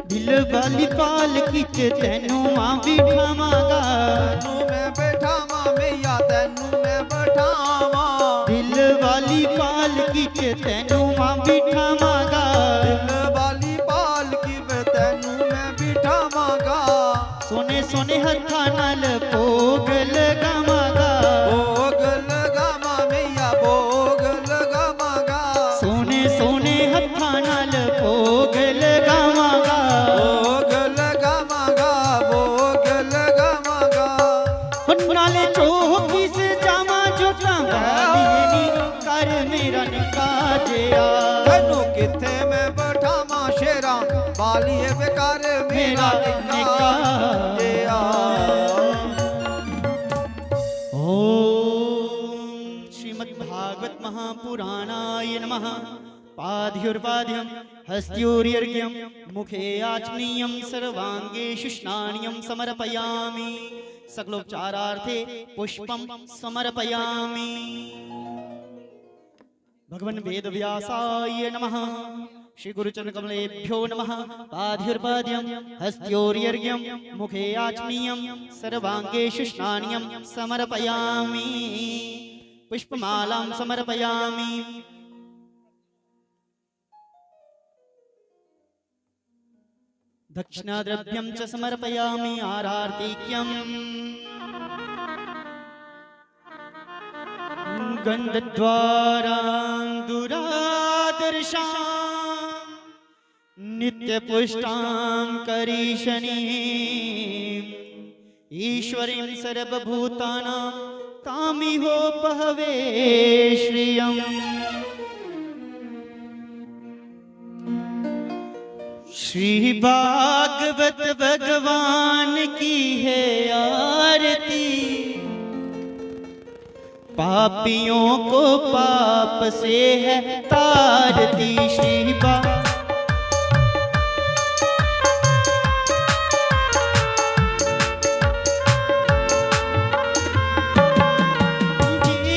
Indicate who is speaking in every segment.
Speaker 1: दिल वाली पाल खिच तेनू मां बिठावांगा,
Speaker 2: तैनू मैं बैठावां मैया तैनू मैं बैठावां।
Speaker 1: दिल वाली पाल खिच तेनू मां बिठावांगा,
Speaker 2: दिल वाली पाल की तैनू मैं बिठावांगा।
Speaker 1: सोने सोने हत्थां नाल भोग लगावांगा,
Speaker 2: भोग लगावां मैया भोग लगावांगा।
Speaker 1: सोने सोने हत्थां नाल भोग लगावांगा,
Speaker 2: भोग लगावांगा भोग लगावांगा।
Speaker 1: नाले चौकी से जावां जोतां वाली नी कर मेरा निका जिया।
Speaker 2: तैनू किथे मैं बैठावां शेरा बालिए बेकार मेरा निका जिया।
Speaker 1: ओम श्रीमद्भागवत महापुराणाय नमः। पाद्युर्पाद्यं हस्त्योर्यर्घ्यं मुखे आचमनीयं सर्वांगेषु स्नानियं समर्पयामि। सकलोपचारार्थे पुष्पं समर्पयामि। भगवन् वेदव्यासाय नमः। श्री गुरुचरणकमलेभ्यो नमः। पाद्युर्पाद्यं हस्त्योर्यर्घ्यं मुखे आचमनीयं सर्वांगेषु स्नानियं समर्पयामि। पुष्पमालां समर्पयामि। दक्षिणाद्रव्यं च समर्पयामि। आरार्तिक्यं गन्धद्वारान्दुरादर्शां नित्यपुष्टां करीशनीं ईश्वरीं सर्वभूतानां तामिहोपहवे श्रियम्। श्री भागवत भगवान की है आरती, पापियों को पाप से है तारती। श्री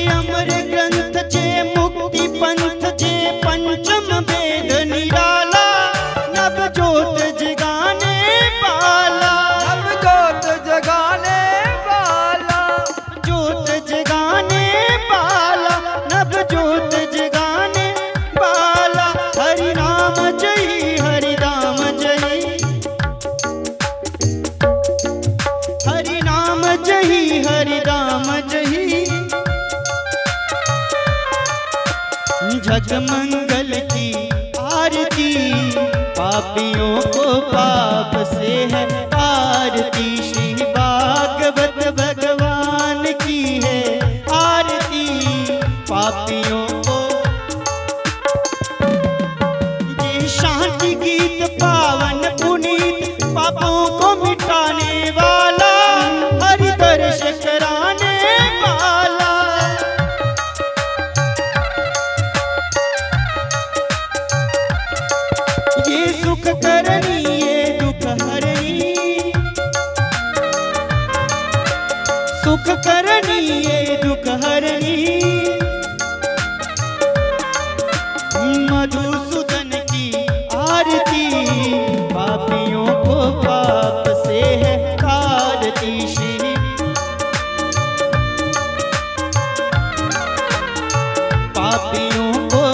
Speaker 1: अमर ग्रंथ जे मुक्ति पंथ जे पंचम वेद निराला, नव जोत जगाने वाला,
Speaker 2: नव जोत जगाने वाला,
Speaker 1: जोत जगाने वाला, नव जोत जगाने वाला। हरि नाम जय हरि नाम जय, हरि नाम जय हरि नाम जय। जगमंगल की आरती, पापियों को पाप से है आरती। श्री भागवत भगवान की है आरती, पापियों को। ये शांति गीत पावन पुनीत, पापों को मिटाने वाला, हरि दर्श कराने वाला। ये सुख करनी ये दुख हरनी, सुख करनी ये दुख हरनी। मधुसूदन की आरती, पापियों को पाप से है तारती। श्री पापियों को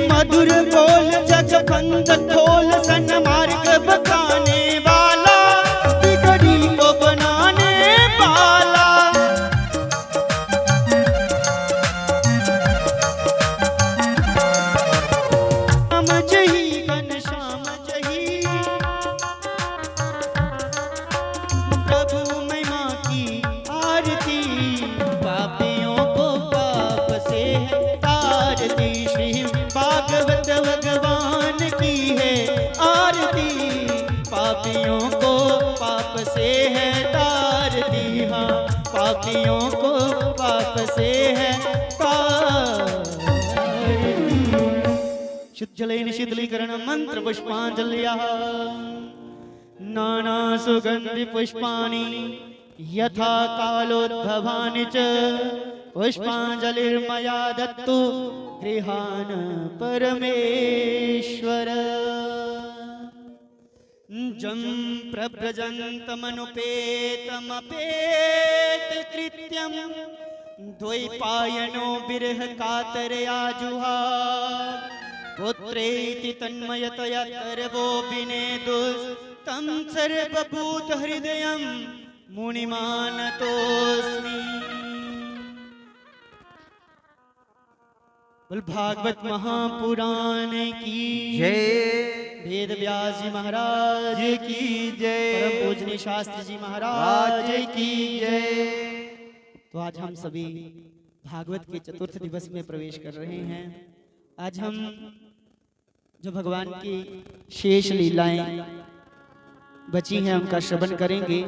Speaker 1: मधुर बोल जग बंद खोल, सन्मार्ग बताने वाला, बिगड़ी को बनाने वाला। श्याम जही घनश्याम जही, प्रभु महिमा की आरती, पापियों को पाप से तारती। श्री भागवत भगवान की है आरती, पापियों को पाप से है तारती। हाँ, पापियों को पाप से है तारती। शुद्धजलेन शीतलीकरण मंत्र पुष्पांजल्या। नाना सुगंधि पुष्पाणि यथा कालोद्भवानि च पुष्पाञ्जलिर्मया दत्तु गृहाण परमेश्वर जं प्रव्रजन्तमनुपेतमपेतकृत्यं द्वैपायनो विरह कातरया जुहाव पुत्रेति तन्मयतया तरवो विनेदुस्तं सर्वभूतहृदयं मुनिमानतोऽस्मि। भागवत महापुराण की
Speaker 2: जय,
Speaker 1: वेद व्यास जी महाराज की
Speaker 2: जय,
Speaker 1: परम पूजनीय शास्त्री जी महाराज की जय। तो आज हम सभी भागवत के चतुर्थ दिवस में प्रवेश कर रहे हैं। आज हम जो भगवान की शेष लीलाएं बची हैं उनका श्रवण करेंगे।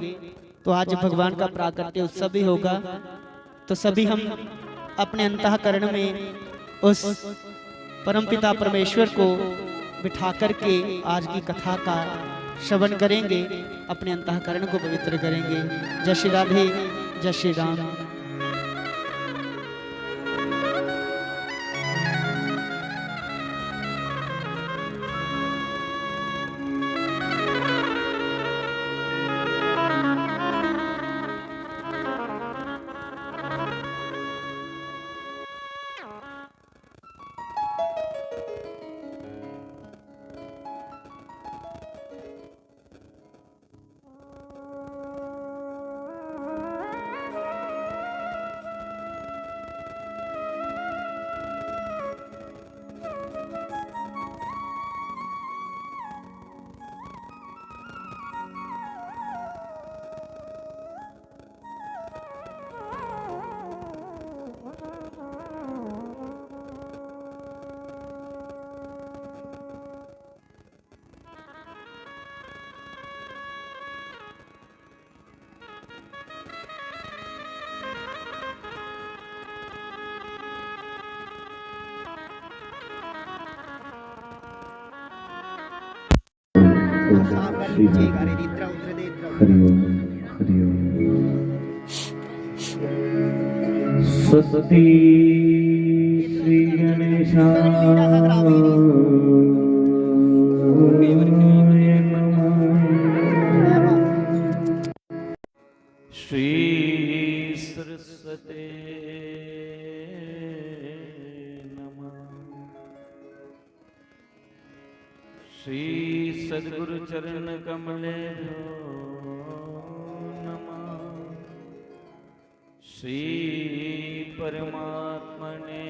Speaker 1: तो आज भगवान का प्राकट्य उत्सव भी होगा, तो सभी हम अपने अंतःकरण में उस परमपिता परमेश्वर को बिठा करके आज की कथा का श्रवण करेंगे, अपने अंतःकरण को पवित्र करेंगे। जय श्री राधे, जय श्री राम।
Speaker 3: हरि ओम, हरि ओम। स्वस्ति श्री गणेशाय नमः। श्री सरस्वते नमः। श्री सद्गुरु चरण कमलेभ्यो नमः। श्री परमात्मने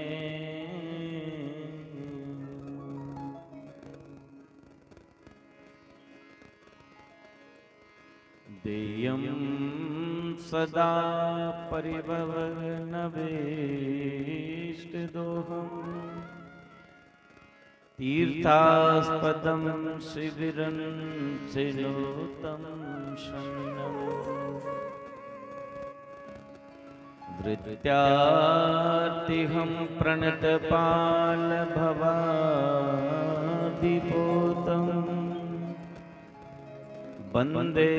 Speaker 3: देयं सदा परिभवनभीष्टदोहम् तीर्थास्पदं शिविरं सिलोतं शरणं वृत्यार्तिहं प्रणतपालभवादिपोतं वन्दे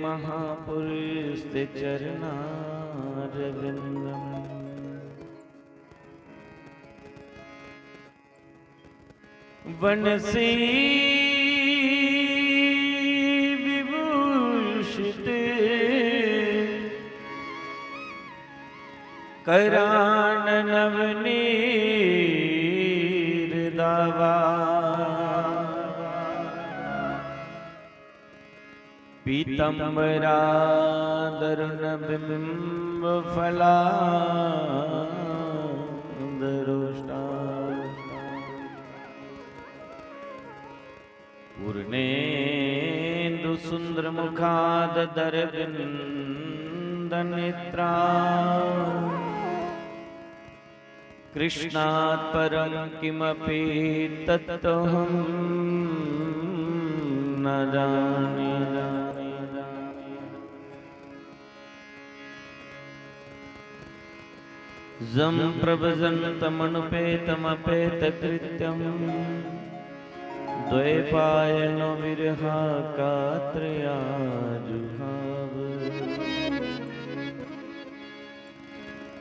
Speaker 3: महापुरुषते चरणारविन्दम्। वनसी विभूषित कराननवनीरदावा पीतम्बरादरुणबिम्बफलादरोष्टा पूर्णेन्दु सुन्दरमुखादरविन्दनेत्रा कृष्णात् परं किमपि तत्त्वं न जाने। जं प्रभजन्तमनुपेतमपेतकृत्यं द्वैपायनो विरहाकात्रया जुहाव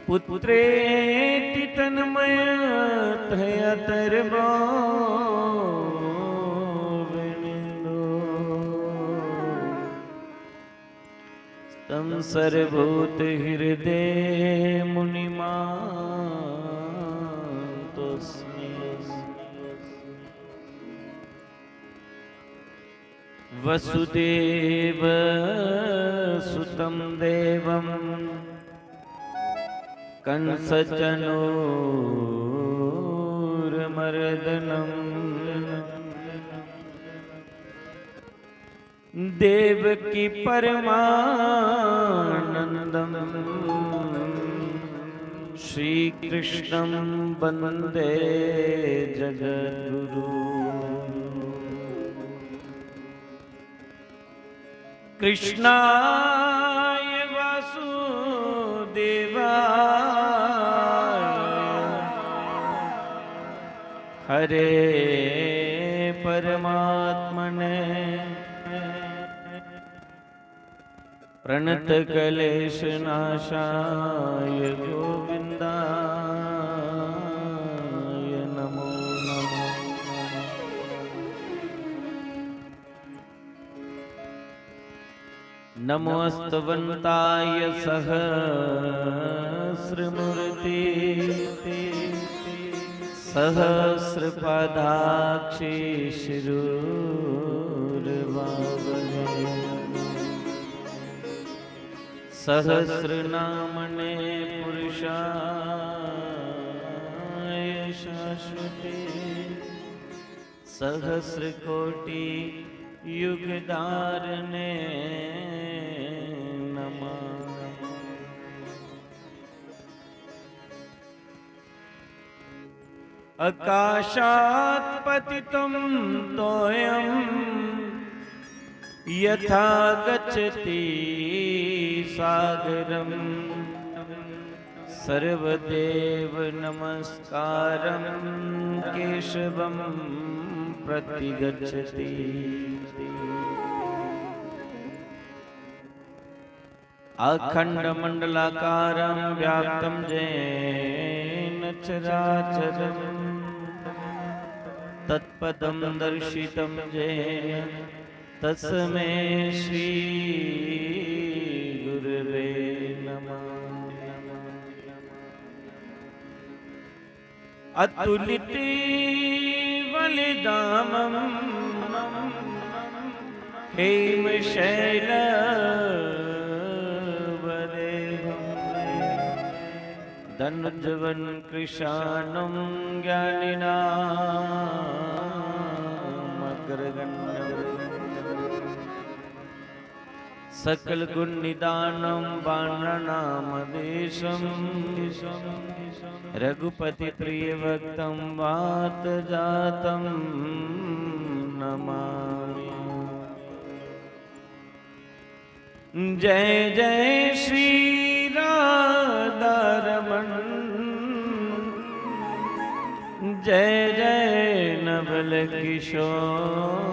Speaker 3: पुत्रेति तन्मयतयतर्वो विनिन्दो तं सर्वभूतहृदये मुनिमान्तोऽस्मि। वसुदेवसुतं देवं कंसचनूरमर्दनम् देवकी परमानन्दम् श्रीकृष्णं वन्दे जगद्गुरु। कृष्णाय वासुदेवाय हरे परमात्मने प्रणतक्लेशनाशाय गोविन्दाय नमो नमः। नमोस्तवन्ताय सहस्रमूर्ते सहस्रपादाक्षे शिरोर्बावने सहस्रनामने पुरुषाय शाश्वते सहस्रकोटि युगधारणे नमः। आकाशात् पतितं तोयं यथा गच्छति सागरं सर्वदेव नमस्कारं केशवं प्रतिगच्छति। अखण्डमण्डलाकारं व्याप्तं येन चराचरं तत्पदं दर्शितं येन तस्मै श्री गुरवे नमः। अतुलिते बलिदामं हेमशैलवदेहं धनुजवन् कृशानं ज्ञानिनामग्रगण्यम् सकल गुण निदानं वानरनामदेशं रघुपति प्रिय भक्तं वात जातं नमामि। जय जय श्री राधा रमण जय जय नवल किशोर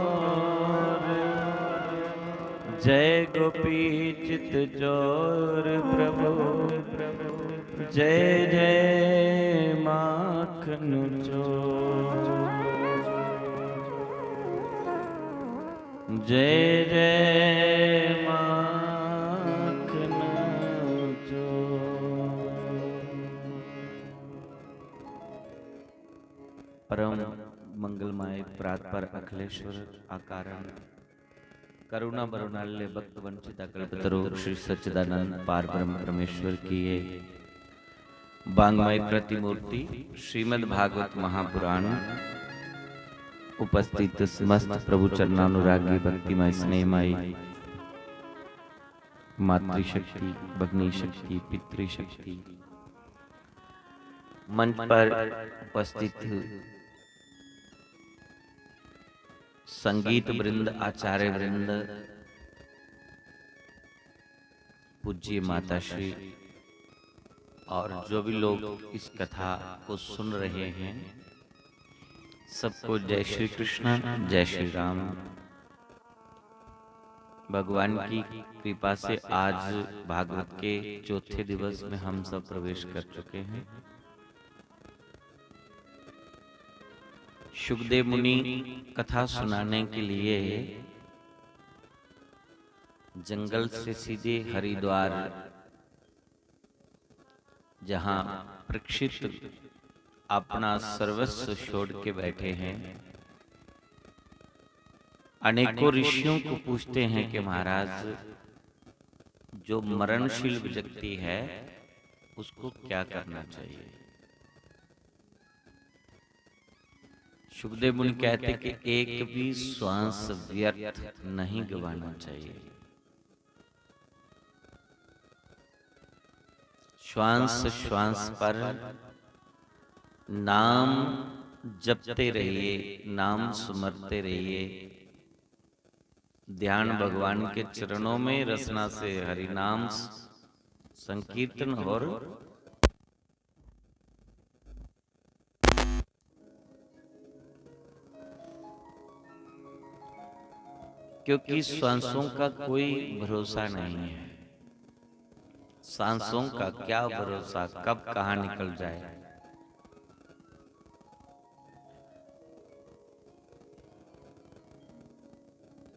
Speaker 3: जय गोपी चित चोर प्रभु जय जय माखन चोर जय जय माखन चोर। परम मंगलमय प्रातपर अखिलेश्वर आकारण करुणा बरुणाल्य भक्त वंचिता कल्पतरु श्री सच्चिदानंद पार ब्रह्म परमेश्वर की ये वांग्मय प्रतिमूर्ति श्रीमद् भागवत महापुराण उपस्थित समस्त प्रभु चरणानुरागी भक्तिमय स्नेहमय मातृशक्ति भग्नी शक्ति पितृशक्ति मंच पर उपस्थित संगीत वृंद आचार्य वृंद पूज्य माताश्री और जो भी लोग इस कथा को सुन रहे हैं सबको जय श्री कृष्ण जय श्री राम। भगवान की कृपा से आज भागवत के चौथे दिवस में हम सब प्रवेश कर चुके हैं। सुखदेव मुनि कथा सुनाने के लिए जंगल से सीधे हरिद्वार, जहां परीक्षित अपना सर्वस्व छोड़ के बैठे हैं, अनेकों ऋषियों को पूछते हैं कि महाराज, जो मरणशील व्यक्ति है उसको क्या करना चाहिए। सुखदेव मुनि कहते कि एक भी श्वास व्यर्थ नहीं गंवाना चाहिए। श्वास श्वास पर नाम जपते रहिए, नाम सुमरते रहिए, ध्यान भगवान के चरणों में रसना से हरि नाम संकीर्तन, और क्योंकि सांसों का कोई भरोसा नहीं है। सांसों का क्या भरोसा, कब कहां निकल जाए।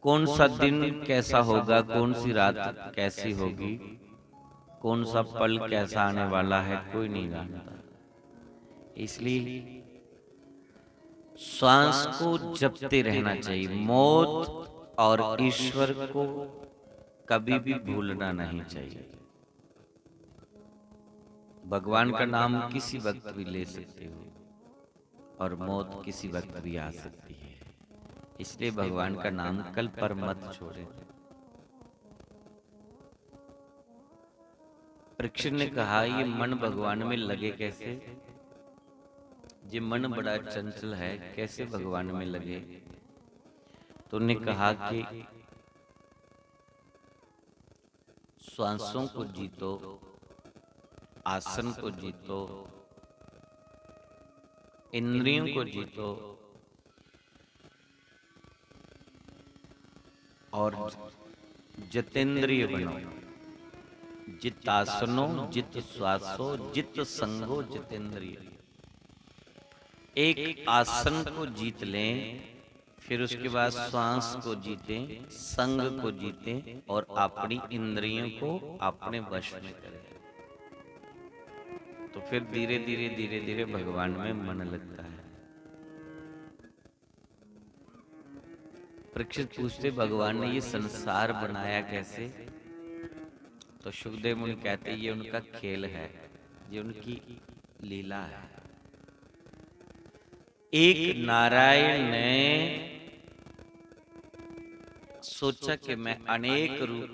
Speaker 3: कौन सा दिन कैसा होगा, कौन सी रात कैसी होगी, कौन सा पल कैसा आने वाला है, कोई नहीं जानता। इसलिए श्वास को जपते रहना चाहिए। मौत और ईश्वर को कभी भी भूलना नहीं चाहिए। भगवान का नाम किसी वक्त भी ले सकते हो और मौत किसी वक्त भी आ सकती है। इसलिए भगवान का नाम कल पर मत छोड़े। परीक्षित ने कहा, ये मन भगवान में लगे कैसे? ये मन बड़ा चंचल है, कैसे भगवान में लगे? तो उन्होंने कहा कि श्वासों को जीतो, आसन को जीतो, इंद्रियों को जीतो, और जितेंद्रिय बनो। जितासनो जित श्वासो जित संगो जितेंद्रिय। एक आसन को जीत लें, फिर उसके बाद श्वास को जीतें, संग को जीतें, और अपनी इंद्रियों को अपने वश में करें। तो फिर धीरे धीरे धीरे धीरे भगवान में मन लगता है। परीक्षित पूछते, भगवान ने ये संसार बनाया कैसे? तो सुखदेव मुनि कहते, ये उनका खेल है, ये उनकी लीला है। एक नारायण ने सोचा कि मैं अनेक रूप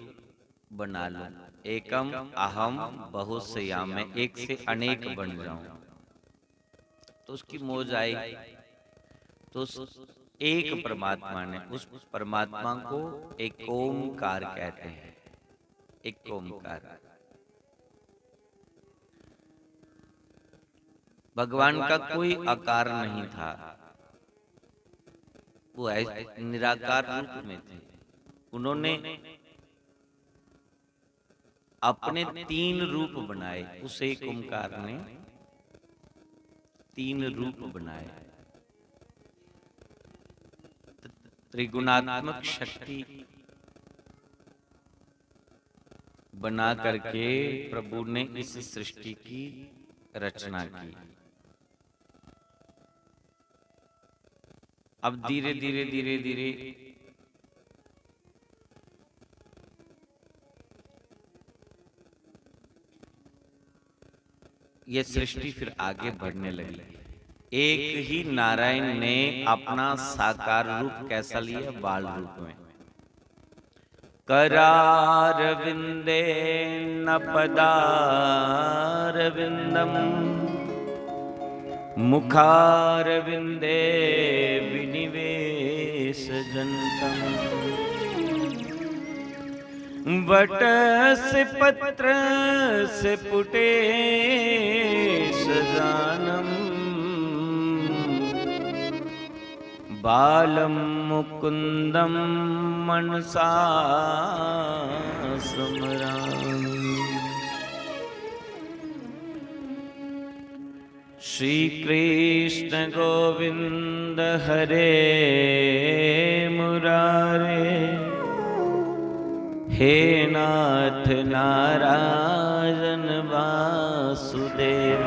Speaker 3: बना लूं, एकम अहम बहुसयाम, मैं एक से अनेक बन जाऊं। तो उसकी मौज आई। तो एक परमात्मा ने, उस परमात्मा को एक ओमकार कहते हैं, एक ओमकार। भगवान का कोई आकार नहीं था, वो निराकार रूप में थे। उन्होंने अपने 3 रूप बनाए। उस एक ओमकार ने 3 रूप बनाए। त्रिगुणात्मक शक्ति बना करके प्रभु ने इस सृष्टि की रचना की। अब धीरे धीरे धीरे धीरे ये सृष्टि फिर आगे बढ़ने लगी। एक ही नारायण ने अपना साकार रूप कैसा लिया? बाल रूप में। करार विंदे न पदार विंदम, मुखार विंदे विनिवेश जनतम। वट से पत्र से पुटे सजानम, बालम मुकुंदम मनसा स्मरामि। श्री कृष्ण गोविंद हरे मुरारे, हे नाथ नारायण वासुदेव,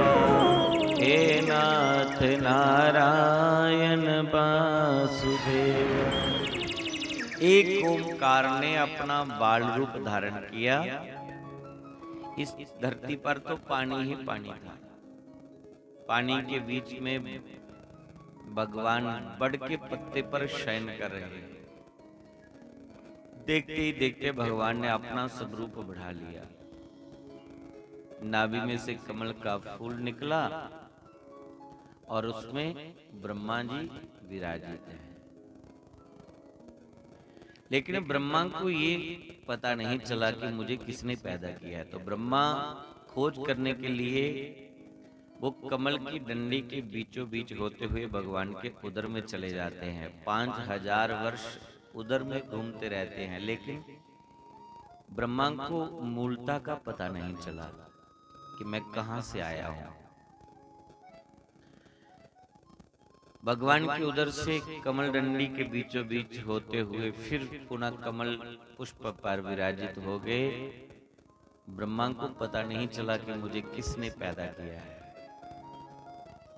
Speaker 3: हे नाथ नारायण वासुदेव। एक ओंकार ने अपना बाल रूप धारण किया। इस धरती पर तो पानी ही पानी था। पानी के बीच में भगवान बड़ के पत्ते पर शयन कर रहे हैं। देखते ही देखते भगवान ने अपना स्वरूप बढ़ा लिया। नाभि में से कमल का फूल निकला और उसमें ब्रह्मा जी विराजित हैं। लेकिन ब्रह्मा को ये पता नहीं चला कि मुझे किसने पैदा किया है। तो ब्रह्मा खोज करने के लिए वो कमल की डंडी के बीचों बीच होते हुए भगवान के उदर में चले जाते हैं। 5000 वर्ष उदर में घूमते रहते हैं, लेकिन ब्रह्मा को मूलता का पता नहीं चला कि मैं कहां से आया हूं। भगवान के उदर से कमल डंडी के बीचों बीच होते हुए फिर पुनः कमल पुष्प पर विराजित हो गए। ब्रह्मा को पता नहीं चला कि मुझे किसने पैदा किया है।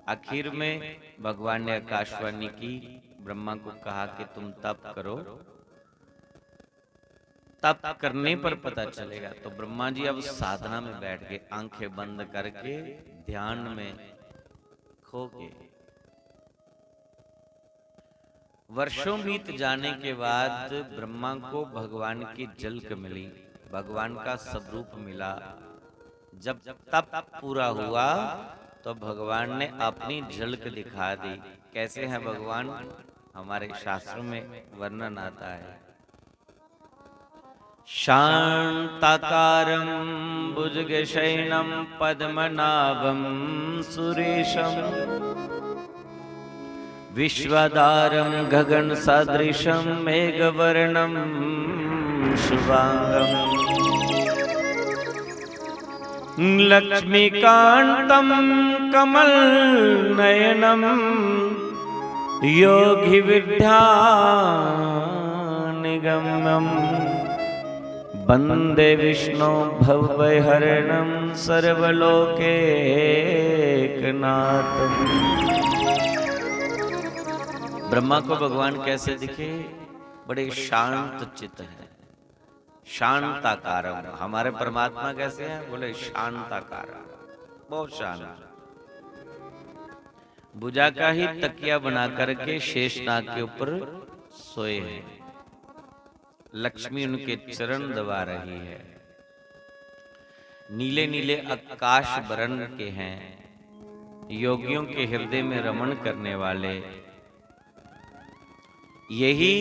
Speaker 3: आखिर में भगवान ने आकाशवाणी की, ब्रह्मा को कहा कि तुम तप करो, तप करने पर पता चलेगा। तो ब्रह्मा जी अब साधना में बैठ गए, आंखें बंद करके ध्यान में खो गए। वर्षों बीत जाने के बाद ब्रह्मा को भगवान की झलक मिली, भगवान का स्वरूप मिला। जब तप पूरा हुआ तो भगवान ने अपनी झलक दिखा दी। कैसे है भगवान? हमारे शास्त्रों में वर्णन आता है, शांताकारं भुजगशयनं पद्मनाभं सुरेशं, विश्वदारं गगन सदृशं मेघवर्णं शुभांगं, लक्ष्मीकांतं कमल नयनं योगी विद्यानिगम्यं, वंदे विष्णु भवभयहरणं सर्वलोकैकनाथं। ब्रह्मा को भगवान कैसे दिखे? बड़े शांत चित्त है, शांताकारम। हमारे परमात्मा कैसे हैं? बोले शांताकारम, बहुत शांत। भुजा का ही तकिया बना करके शेषनाग के ऊपर सोए हैं। लक्ष्मी उनके चरण दबा रही है। नीले नीले आकाश वर्ण के हैं, योगियों के हृदय में रमण करने वाले, यही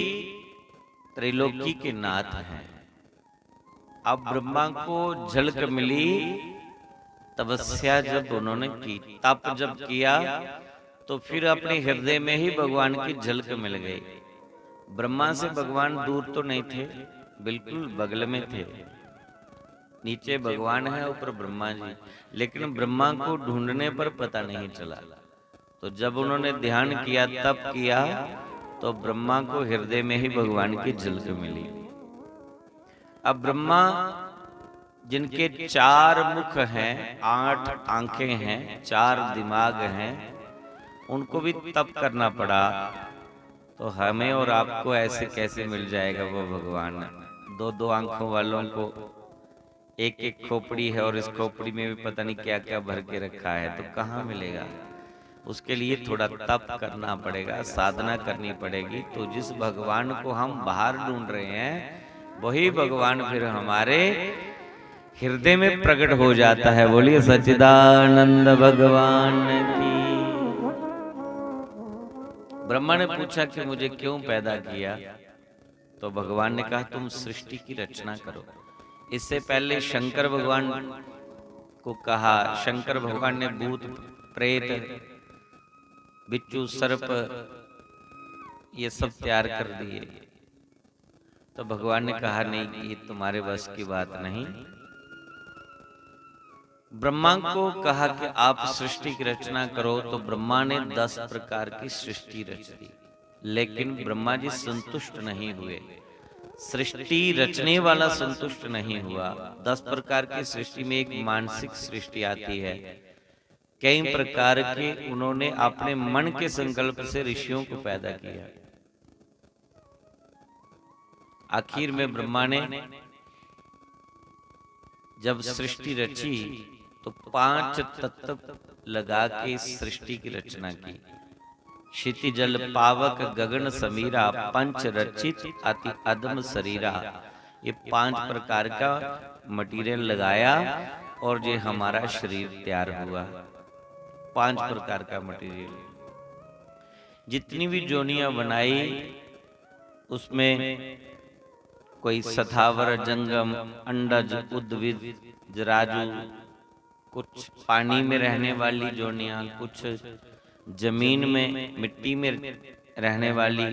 Speaker 3: त्रिलोकी के नाथ हैं। अब ब्रह्मा को झलक मिली, तपस्या जब उन्होंने की, तप जब किया तो फिर अपने हृदय में ही भगवान की झलक मिल गई। ब्रह्मा से भगवान दूर तो नहीं थे, बिल्कुल बगल में थे। नीचे भगवान है, ऊपर ब्रह्मा जी, लेकिन ब्रह्मा को ढूंढने पर पता नहीं चला। तो जब उन्होंने ध्यान किया, तप किया, तो ब्रह्मा को हृदय में ही भगवान की झलक मिली। अब ब्रह्मा जिनके 4 मुख हैं, 8 आंखें हैं, 4 दिमाग हैं, उनको भी तप करना पड़ा। तो हमें और आपको ऐसे कैसे मिल जाएगा वो भगवान? 2-2 आंखों वालों को एक खोपड़ी है, और इस खोपड़ी में भी पता नहीं क्या क्या भर के रखा है, तो कहाँ मिलेगा? उसके लिए थोड़ा तप करना पड़ेगा, साधना करनी पड़ेगी। तो जिस भगवान को हम बाहर ढूंढ रहे हैं, वही भगवान फिर हमारे हृदय में प्रकट हो जाता है। बोलिए सच्चिदानंद भगवान की। ब्रह्मा ने पूछा कि मुझे क्यों पैदा किया? तो भगवान ने कहा तुम सृष्टि की रचना करो। इससे पहले शंकर भगवान को कहा, शंकर भगवान ने भूत प्रेत बिच्छू सर्प ये सब तैयार कर दिए। तो भगवान ने कहा नहीं, ये तुम्हारे बस की बात नहीं। ब्रह्मा को कहा कि आप सृष्टि की रचना करो। तो ब्रह्मा ने 10 प्रकार की सृष्टि रच दी, लेकिन ब्रह्मा जी संतुष्ट नहीं हुए। सृष्टि रचने वाला संतुष्ट नहीं हुआ। 10 प्रकार की सृष्टि में एक मानसिक सृष्टि आती है। कई प्रकार के उन्होंने अपने मन के संकल्प से ऋषियों को पैदा किया। आखिर में ब्रह्मा ने जब सृष्टि रची तो 5 तत्व लगा के इस सृष्टि की रचना की। क्षिति जल पावक गगन समीरा, पंच रचित अति अदम शरीरा। ये 5 प्रकार का मटेरियल लगाया और ये हमारा शरीर तैयार हुआ। 5 प्रकार का मटेरियल। जितनी भी जोनियां बनाई उसमें कोई सथावर, जंगम, अंडज, उद्भिद, जराजू, कुछ पानी में रहने वाली जोनियां, कुछ जमीन में मिट्टी में रहने वाली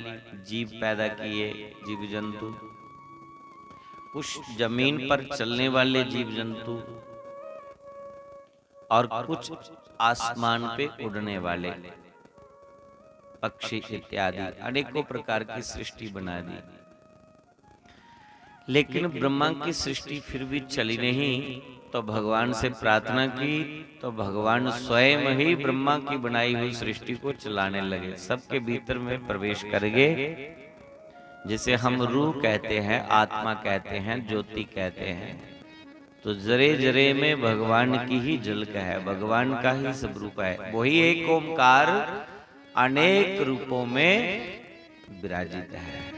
Speaker 3: जीव पैदा किए, जीव जंतु, कुछ जमीन पर चलने वाले जीव जंतु और कुछ आसमान पे उड़ने वाले पक्षी इत्यादि अनेकों प्रकार की सृष्टि बना दी। लेकिन ब्रह्मा की सृष्टि फिर भी चली नहीं। तो भगवान से प्रार्थना की तो भगवान स्वयं ही ब्रह्मा की बनाई हुई सृष्टि को चलाने लगे। सबके भीतर में प्रवेश कर गए, जिसे हम रूह कहते हैं, आत्मा कहते हैं, ज्योति कहते हैं। तो जरे जरे में भगवान की ही झलक है, भगवान का ही सब रूप है। वही एक ओंकार अनेक रूपों में विराजित है।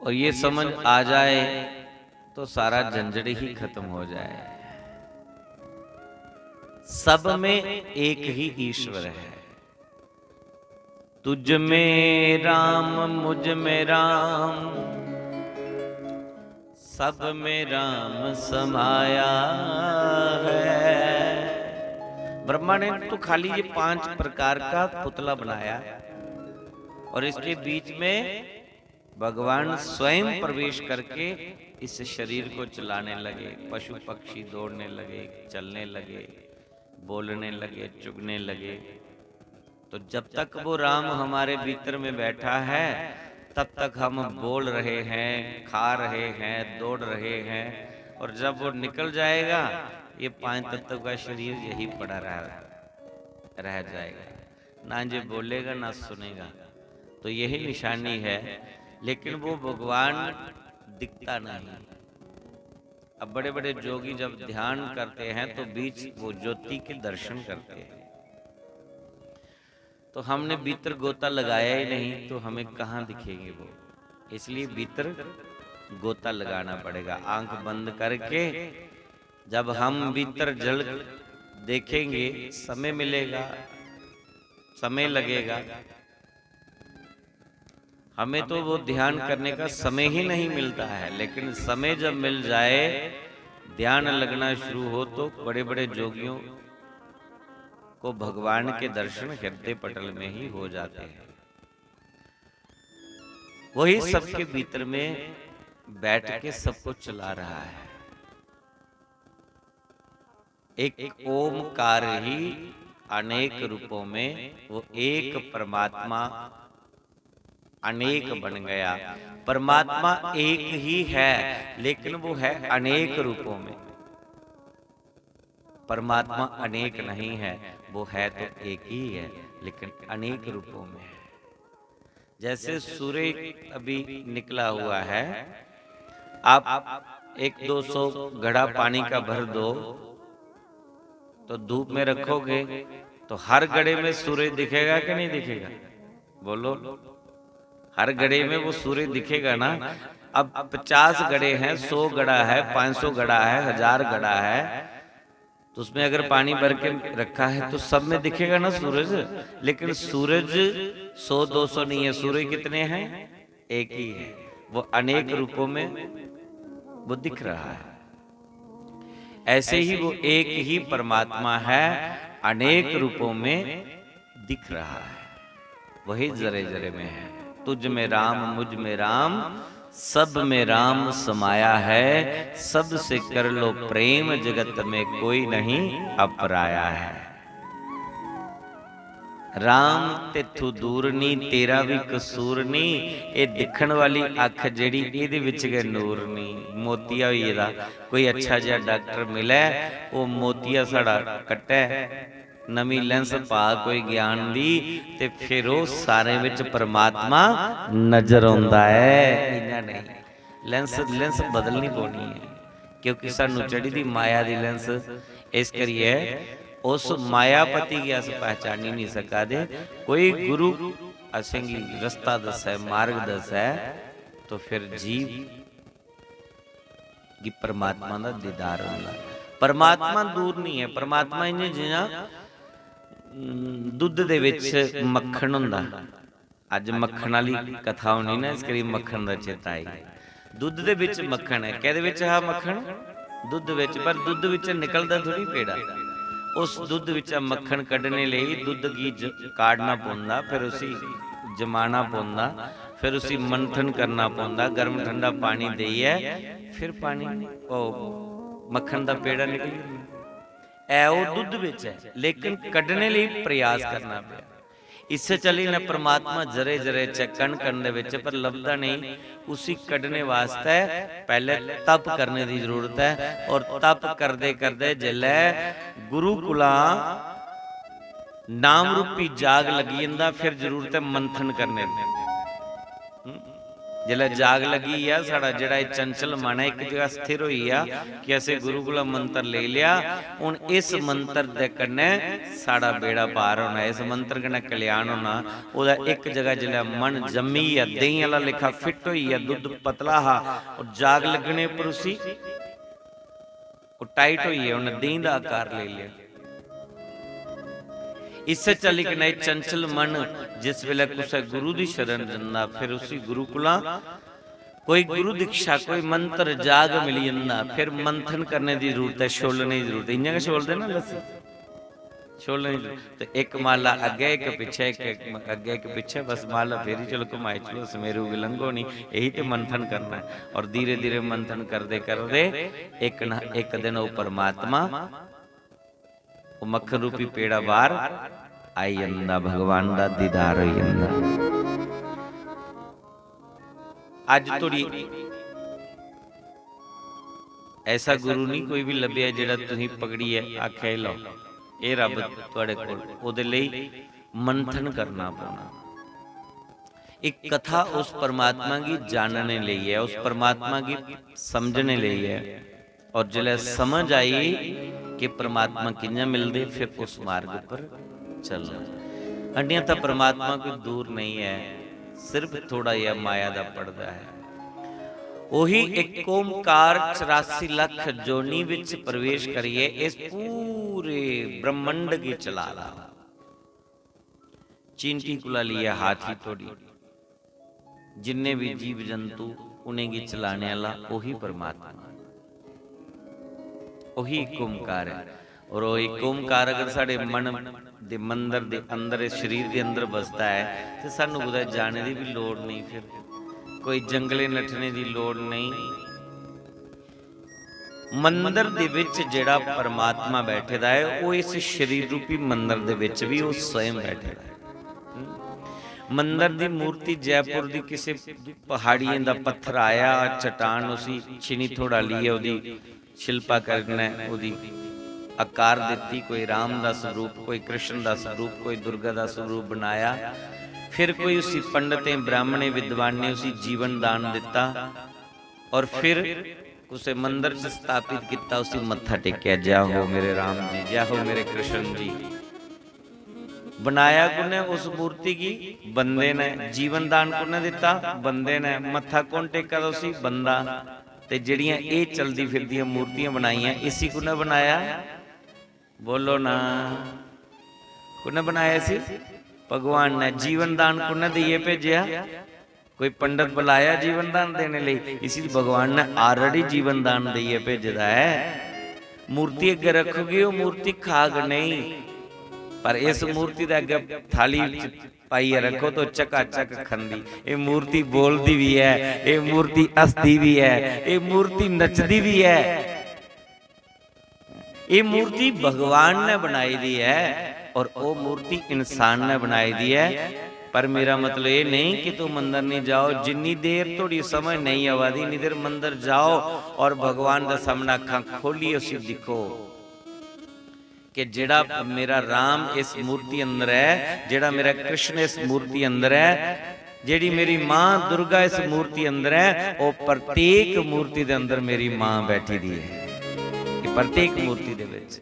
Speaker 3: और ये समझ आ जाए तो सारा झंझट ही खत्म हो जाए। सब में एक ही ईश्वर है। तुझ में राम, मुझ में राम, सब में राम समाया है। ब्रह्मा ने तो खाली ये 5 प्रकार का पुतला बनाया और इसके बीच में भगवान स्वयं प्रवेश करके इस शरीर को चलाने लगे। पशु पक्षी दौड़ने लगे, चलने लगे, बोलने लगे, चुगने लगे। तो जब तक वो राम हमारे भीतर में बैठा है तब तक हम बोल रहे हैं, खा रहे हैं, दौड़ रहे हैं। और जब वो निकल जाएगा ये 5 तत्व का शरीर यही पड़ा रह जाएगा, ना जो बोलेगा ना सुनेगा। तो यही निशानी है। लेकिन वो भगवान दिखता नहीं। अब बड़े बड़े जोगी जब ध्यान करते हैं तो बीच वो ज्योति के दर्शन करते हैं। तो हमने भीतर गोता लगाया ही नहीं तो हमें कहाँ दिखेंगे वो। इसलिए भीतर गोता लगाना पड़ेगा। आंख बंद करके जब हम भीतर जल देखेंगे, समय मिलेगा, समय लगेगा। हमें तो वो ध्यान करने का समय ही नहीं मिलता है। लेकिन समय जब मिल जाए, ध्यान लगना शुरू हो, तो बड़े बड़े जोगियों को भगवान के दर्शन हृदय पटल में ही हो जाते हैं। वही सबके भीतर में बैठ के सबको चला रहा है। एक ओमकार ही अनेक रूपों में वो एक परमात्मा अनेक बन गया। परमात्मा एक ही है लेकिन वो है अनेक रूपों में। परमात्मा अनेक नहीं है, वो है तो एक ही है लेकिन अनेक रूपों में है। जैसे सूर्य अभी निकला हुआ है, आप 100-200 घड़ा पानी का भर दो तो धूप में रखोगे तो हर घड़े में सूर्य दिखेगा कि नहीं दिखेगा? बोलो। हर घड़े में वो सूर्य दिखेगा ना। अब 50 घड़े हैं, 100 घड़ा है, 500 घड़ा है, 1000 घड़ा है, तो उसमें अगर पानी भर के रखा है तो सब में दिखेगा ना सूरज। लेकिन सूरज 100-200 नहीं है। सूर्य कितने हैं? एक ही है। वो अनेक रूपों में वो दिख रहा है। ऐसे ही वो एक ही परमात्मा है, अनेक रूपों में दिख रहा है, वही जरे जरे में है। तुझ में राम मुझ में राम, सब में राम समाया है, सबसे कर लो प्रेम, जगत में कोई नहीं अपराया है। राम तेथों दूर नी, तेरा भी कसूर नी, ये दिखण वाली अख जेड़ी इहदे विच गए नूर नी। मोतिया होई इहदा, कोई अच्छा जिहा डॉक्टर मिले, वो मोतिया साड़ा कट्टे, नवी लेंस पा कोई ज्ञान दी, ते फिर वो सारे विच परमात्मा नजर आउंदा है। इन्ना नहीं, लेंस बदलनी पौनी है, क्योंकि सानू चढ़ी दी माया दी लेंस, इस करिए उस मायापति की अस पहचान ही नहीं सका दे। कोई गुरु असेंगी रस्ता दस है, मार्ग दस है, तो फिर जीव की परमात्मा का दीदार होगा। परमात्मा दूर नहीं है, परमात्मा इन्हें जिना दुध दे विच मक्खन हुंदा। अज मक्खन वाली कथा होनी ना, इस करी मक्खन का चेता आई। दुध दे विच मक्खन है, कहदे विच हा मक्खन दुध विच, पर दुध विच निकलदा थोड़ी पेड़ा। उस दुध विच मक्खन कढ़ने लई दुध की काढ़ना पौंदा, फिर उसी जमाना पौंदा, फिर उसी मंथन करना पौंदा, गर्म ठंडा पानी देइए, फिर पानी मक्खन का पेड़ा निकल ऐ वो दुध विच है, लेकिन कढ़ने लई प्रयास करना पिया। इससे चली न परमात्मा जरे जरे कण कण दे विच, पर लभदा नहीं। उसी कढ़ने वास्ते पहले तप करने की जरूरत है, और तप करदे करदे जिल्लै गुरुकुला नाम रूपी जाग लगी जंदा, फिर जरूरत है मंथन करने की। जिल्लै जाग लगी है, साड़ा जिहड़ा चंचल मन है एक जगह स्थिर होई आ कि असें गुरुकुला मंत्र ले लिया, हुण इस मंत्र दे कन्नै साड़ा बेड़ा पार होना, इस मंत्र कन्नै कल्याण होना। ओदा एक जगह जिल्लै मन जम्मी है, दही वाला लेखा फिट होई है, दुध पतला हा, और जाग लगने पर उसी टाइट होई है, उन्हें दही का आकार ले लिया। इससे चली कि नहीं चंचल मन जिस वेले कुछ गुरु की शरण जंदा, फिर उसी गुरुकुला कोई गुरु दीक्षा कोई मंत्र जाग मिली जंदा, फिर मंथन करने की जरूरत है, छोलने की जरूरत है। इन्हें छोलते ना लस्सी, छोलने की तो एक माला अगे एक पिछे, एक अगे एक पिछे, बस माला फेरी चलो घुमाए चलो, समेरू विलंघो नहीं, यही तो मंथन करना है। और धीरे धीरे मंथन करते करते एक ना एक दिन वो परमात्मा वो मक्खन रूपी पेड़ा बार आई जंदा, भगवान दा दीदार हो जंदा। अज थोड़ी ऐसा गुरु नहीं कोई भी लभ्या जिहड़ा तुसीं पकड़ी है आखे लो ये रब तुहाडे कोल, ओदे लई मंथन करना पौना। एक कथा उस परमात्मा की जानने लई है, उस परमात्मा की समझने लई है, और जिले समझ आई कि परमात्मा किंजा मिलदे, फिर उस मार्ग पर चलना। अन्यथा तो परमात्मा कोई दूर नहीं है, सिर्फ थोड़ा यह माया का पर्दा है। वही एक ओमकार 84 लाख जोनी विच प्रवेश करिए, इस पूरे ब्रह्मंड की चला रहा। चींटी कुला लिया हाथी तोड़ी, जिन्ने भी जीव जंतु उन्हें की चलाने वाला वही परमात्मा, वही एक ओमकार है। और वो एक ओमकार अगर साढ़े मन दे मंदिर दे अंदर शरीर दे अंदर बसता है, तो सानू कुदै जाने की भी लोड़ नहीं, फिर कोई जंगले नठने की लोड़ नहीं। मंदिर दे विच जिहड़ा परमात्मा बैठे दा है, वो इस शरीर रूपी मंदिर दे विच भी वो स्वयं बैठे दा है। मंदिर दी मूर्ति जयपुर दी किसी पहाड़ियों दा पत्थर आया, चट्टान उसी छिनी थोड़ा लिए ओदी शिल्पा करना ओदी आकार दिती, कोई राम का स्वरूप, कोई कृष्ण का स्वरूप, कोई दुर्गा का स्वरूप बनाया, फिर कोई उसी पंडितें ब्राह्मणे विद्वान ने उसी जीवन दान दिता, और फिर उसे मंदिर च स्थापित किया, उसी मत्था टेकिया, जय हो मेरे राम जी, जय हो मेरे कृष्ण जी। बनाया कुने उस मूर्ति की, बंदे ने। जीवन दान कुने दिता, बंदे ने। मत्था कौन टेका उसी, बंदा। ते जिहड़ियां ये चलदी फिरदियां मूर्तियां बनाईयां, इसी कुने बनाया, बोलो ना, कुने बनाया सी, भगवान ने। जीवन दान कुने दिए भेजिया, कोई पंडित बुलाया जीवन दान देने लई, इसी भगवान ने ऑलरेडी जीवन दान दिए भेजदा है। मूर्ति अगे रखोगे वो मूर्ति खाग नहीं, पर इस मूर्ति दे अगे थाली पाइए रखो तो चकाचक खंदी। ये मूर्ति बोलती भी है, ये मूर्ति हसदी भी है, ये मूर्ति नचदी भी है। ये मूर्ति भगवान ने बनाई दी है और वो मूर्ति इंसान ने बनाई दी है। पर मेरा मतलब ये नहीं कि तुम मंदिर नहीं जाओ, जिन्नी देर थोड़ी समझ नहीं आवादी इन्नी देर मंदिर जाओ और भगवान का सामना अखा खोलिए उसी दिखो कि जेड़ा मेरा राम इस मूर्ति अंदर है, जेड़ा मेरा कृष्ण इस मूर्ति अंदर है, जेड़ी मेरी मां दुर्गा इस मूर्ति अंदर है, वो प्रत्येक मूर्ति दे अंदर मेरी मां बैठी दी है। ये प्रत्येक मूर्ति दे विच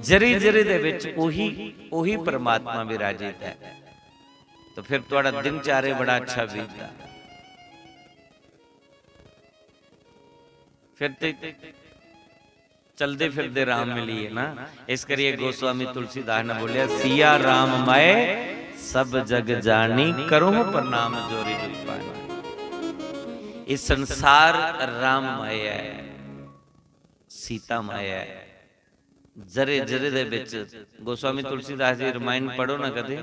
Speaker 3: जरी जरी दे विच ओही परमात्मा विराजित है। तो फिर थोड़ा दिनचार्य बड़ा अच्छा बीतता। फिर चलते फिरते राम मिली है ना, इस करिए गोस्वामी तुलसीदास ने बोलिया सिया राम माए सब जग जानी करो प्रणाम जोरी जुग पानी। इस संसार राम माया है, सीता माया है। जरे जरे दे विच गोस्वामी तुलसीदास जी रामायण पढ़ो ना कदे,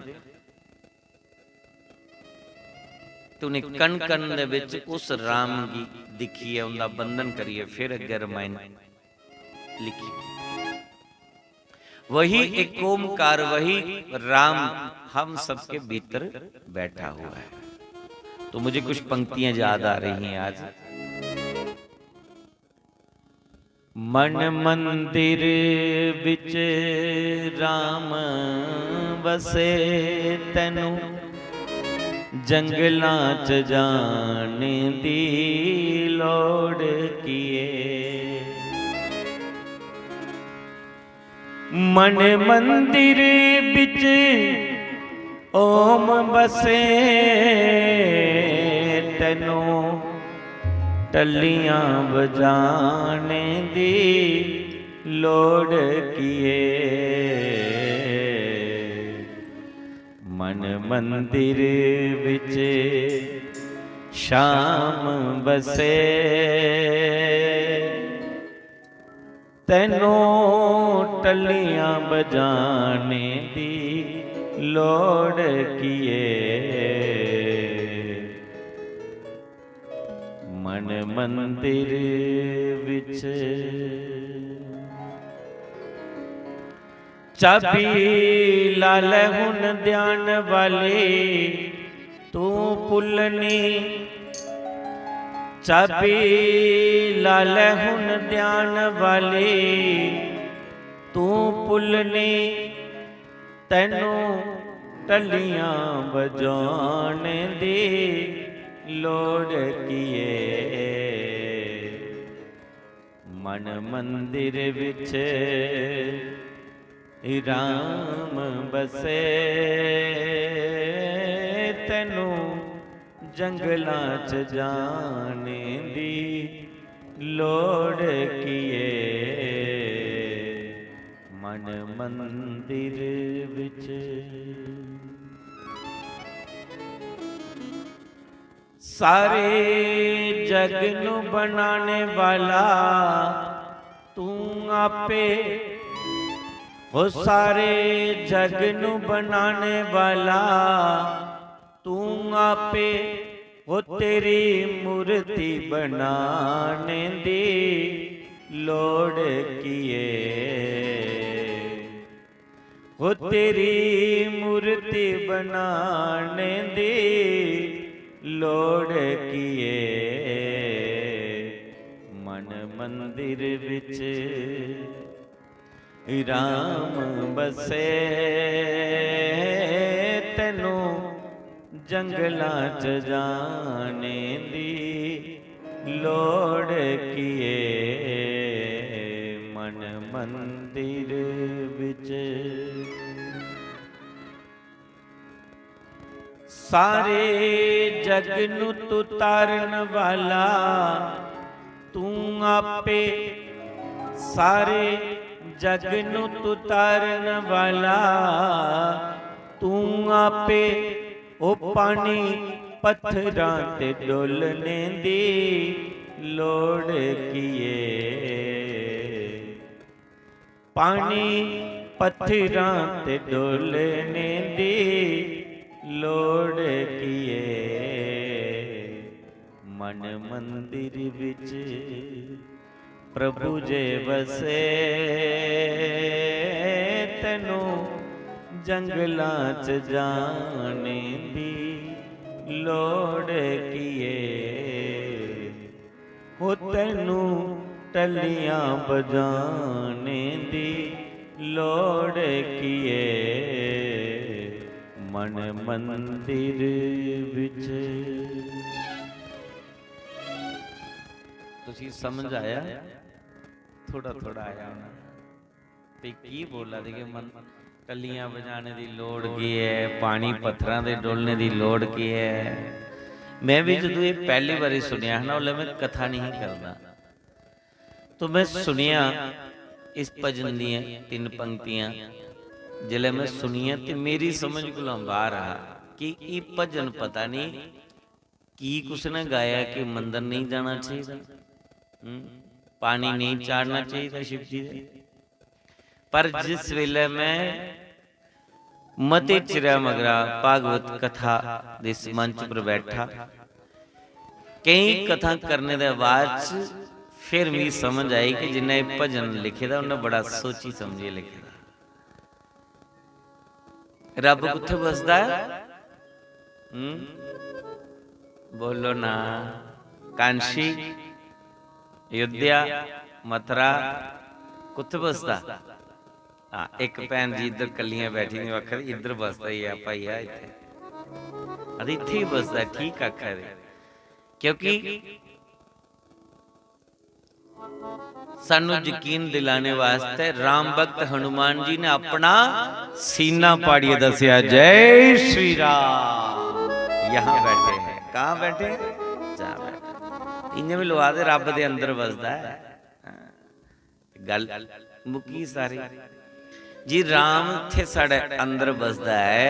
Speaker 3: तो उन्हें कण कण दे विच उस राम की दिखी है, उनका बंधन करिए, फिर अगे रामायण लिखी। वही एक ओमकार, वही राम हम सबके भीतर बैठा हुआ है। तो मुझे कुछ पंक्तियां याद आ रही हैं आज। मन मंदिर विच राम बसे तैनू जंगलां च जाने दी लोड़ किए। मन मंदिर बिच ओम बसे तैनू टलियां बजाने दी लोड़ किए। मन मंदिर विच शाम बसे तैनू टलियां बजाने दी लोड़ किए। मन मंदिर विच चाबी लाल हुन ध्यान वाली तू पुलनी। चाबी लाल हुन ध्यान वाली तू पुलनी। तैनू टलियां बजाने दी लोड़ किए। मन मंदिर विच राम बसे तैनू जंगलां च जाने दी लोड़ किए। मन मंदिर विच सारे जग नू बनाने वाला तू आपे हो। सारे जग नू बनाने वाला तू आपे हो। तेरी मूर्ति बनाने दी लोड़ किए। हो तेरी मूर्ति बनाने दी लोड़ किए। मन मंदिर विच राम बसे तैनू जंगलां च जाने दी लोड़ किए। मन मंदिर विच सारे जग नू तू तारन वाला तू आपे। सारे जग नू तू तारन वाला तू आपे। ओ पानी पत्थरां ते डोलने दी लोड़ किए। पानी पत्थरां ते डोलने दी लोड़ कीए, मन मंदिर विच प्रभु जे वसे, तैनू जंगलां च जाने दी लोड़ कीए, हो तैनू टलियां बजाने दी लोड़ कीए, मन मंदिर विच। तुसी समझ आया? थोड़ा थोड़ा आया होना ते की बोला दे मन टलियां बजाने दी लोड़ की है, पानी पत्थरां दे डोलने दी लोड़ की है। मैं भी जदों ये पहली बारी सुनिया है ना, उल्ले मैं कथा नहीं करदा, तो मैं सुनिया इस भजन दी 3 पंक्तियां, जिले मैं सुनिया तो मेरी समझ को बाहर रहा कि ये भजन पता नहीं की कुछ ने गाया कि मंदिर नहीं जाना चाहिए, पानी नहीं चाड़ना चाहिए शिव जी दे। पर जिस वेले मैं मते चिरा मगरा भागवत कथा इस मंच पर बैठा, कई कथा करने के बाद फिर भी समझ आई कि जिन्हें भजन लिखे था उन्हें बड़ा सोची समझी लिखे था। रब कित्थे बसदा है? बोलो ना। कांशी, अयोध्या, मथुरा, कित्थे बसदा? हाँ, एक भैन जी इधर कलियां बैठी ने आखर इधर बसदा ही है भाई है इत्थे, अरे इत्थे ही बसदा, ठीक आखर, क्योंकि सानू यकीन दिलाने वास्ते राम भक्त हनुमान जी ने अपना सीना पाड़िए दसिया, जय श्री राम। यहाँ बैठे हैं, कहाँ बैठे? जा बैठे। इन्हें भी लुआ दे रब दे अंदर बसदा है, गल मुकी सारी जी। राम थे साढ़े अंदर बसदा है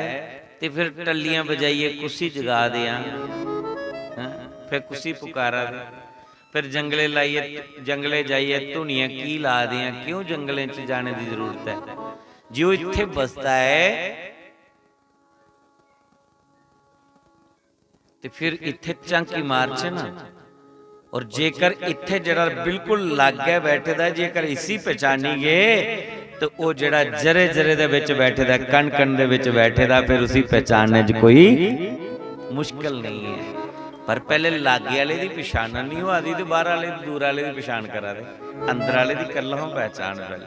Speaker 3: ते फिर टलियां बजाइए कुसी जगा दिया, फिर कुसी पुकारा दे, फिर जंगले लाइए, जंगले जाइए धुनियां की ला दियां, क्यों जंगलें च जाने की जरूरत है? जो इत्थे बसदा है ते फिर इत्थे झांकी मार च ना, और जेकर इत्थे जरा बिल्कुल लागे बैठे दा, जेकर इसी पहचानी गए तो वो जरा जरे जरे दे विच बैठे दा, कण कण दे विच बैठे दा, फिर उसी पहचानने च कोई मुश्किल नहीं है। पर पहले लागे वाले की पछाण नहीं हो आती, तो बाहर वाले दूर वाले की पछाण करा दे, अंदर वाले की कर लो पहचान। पहले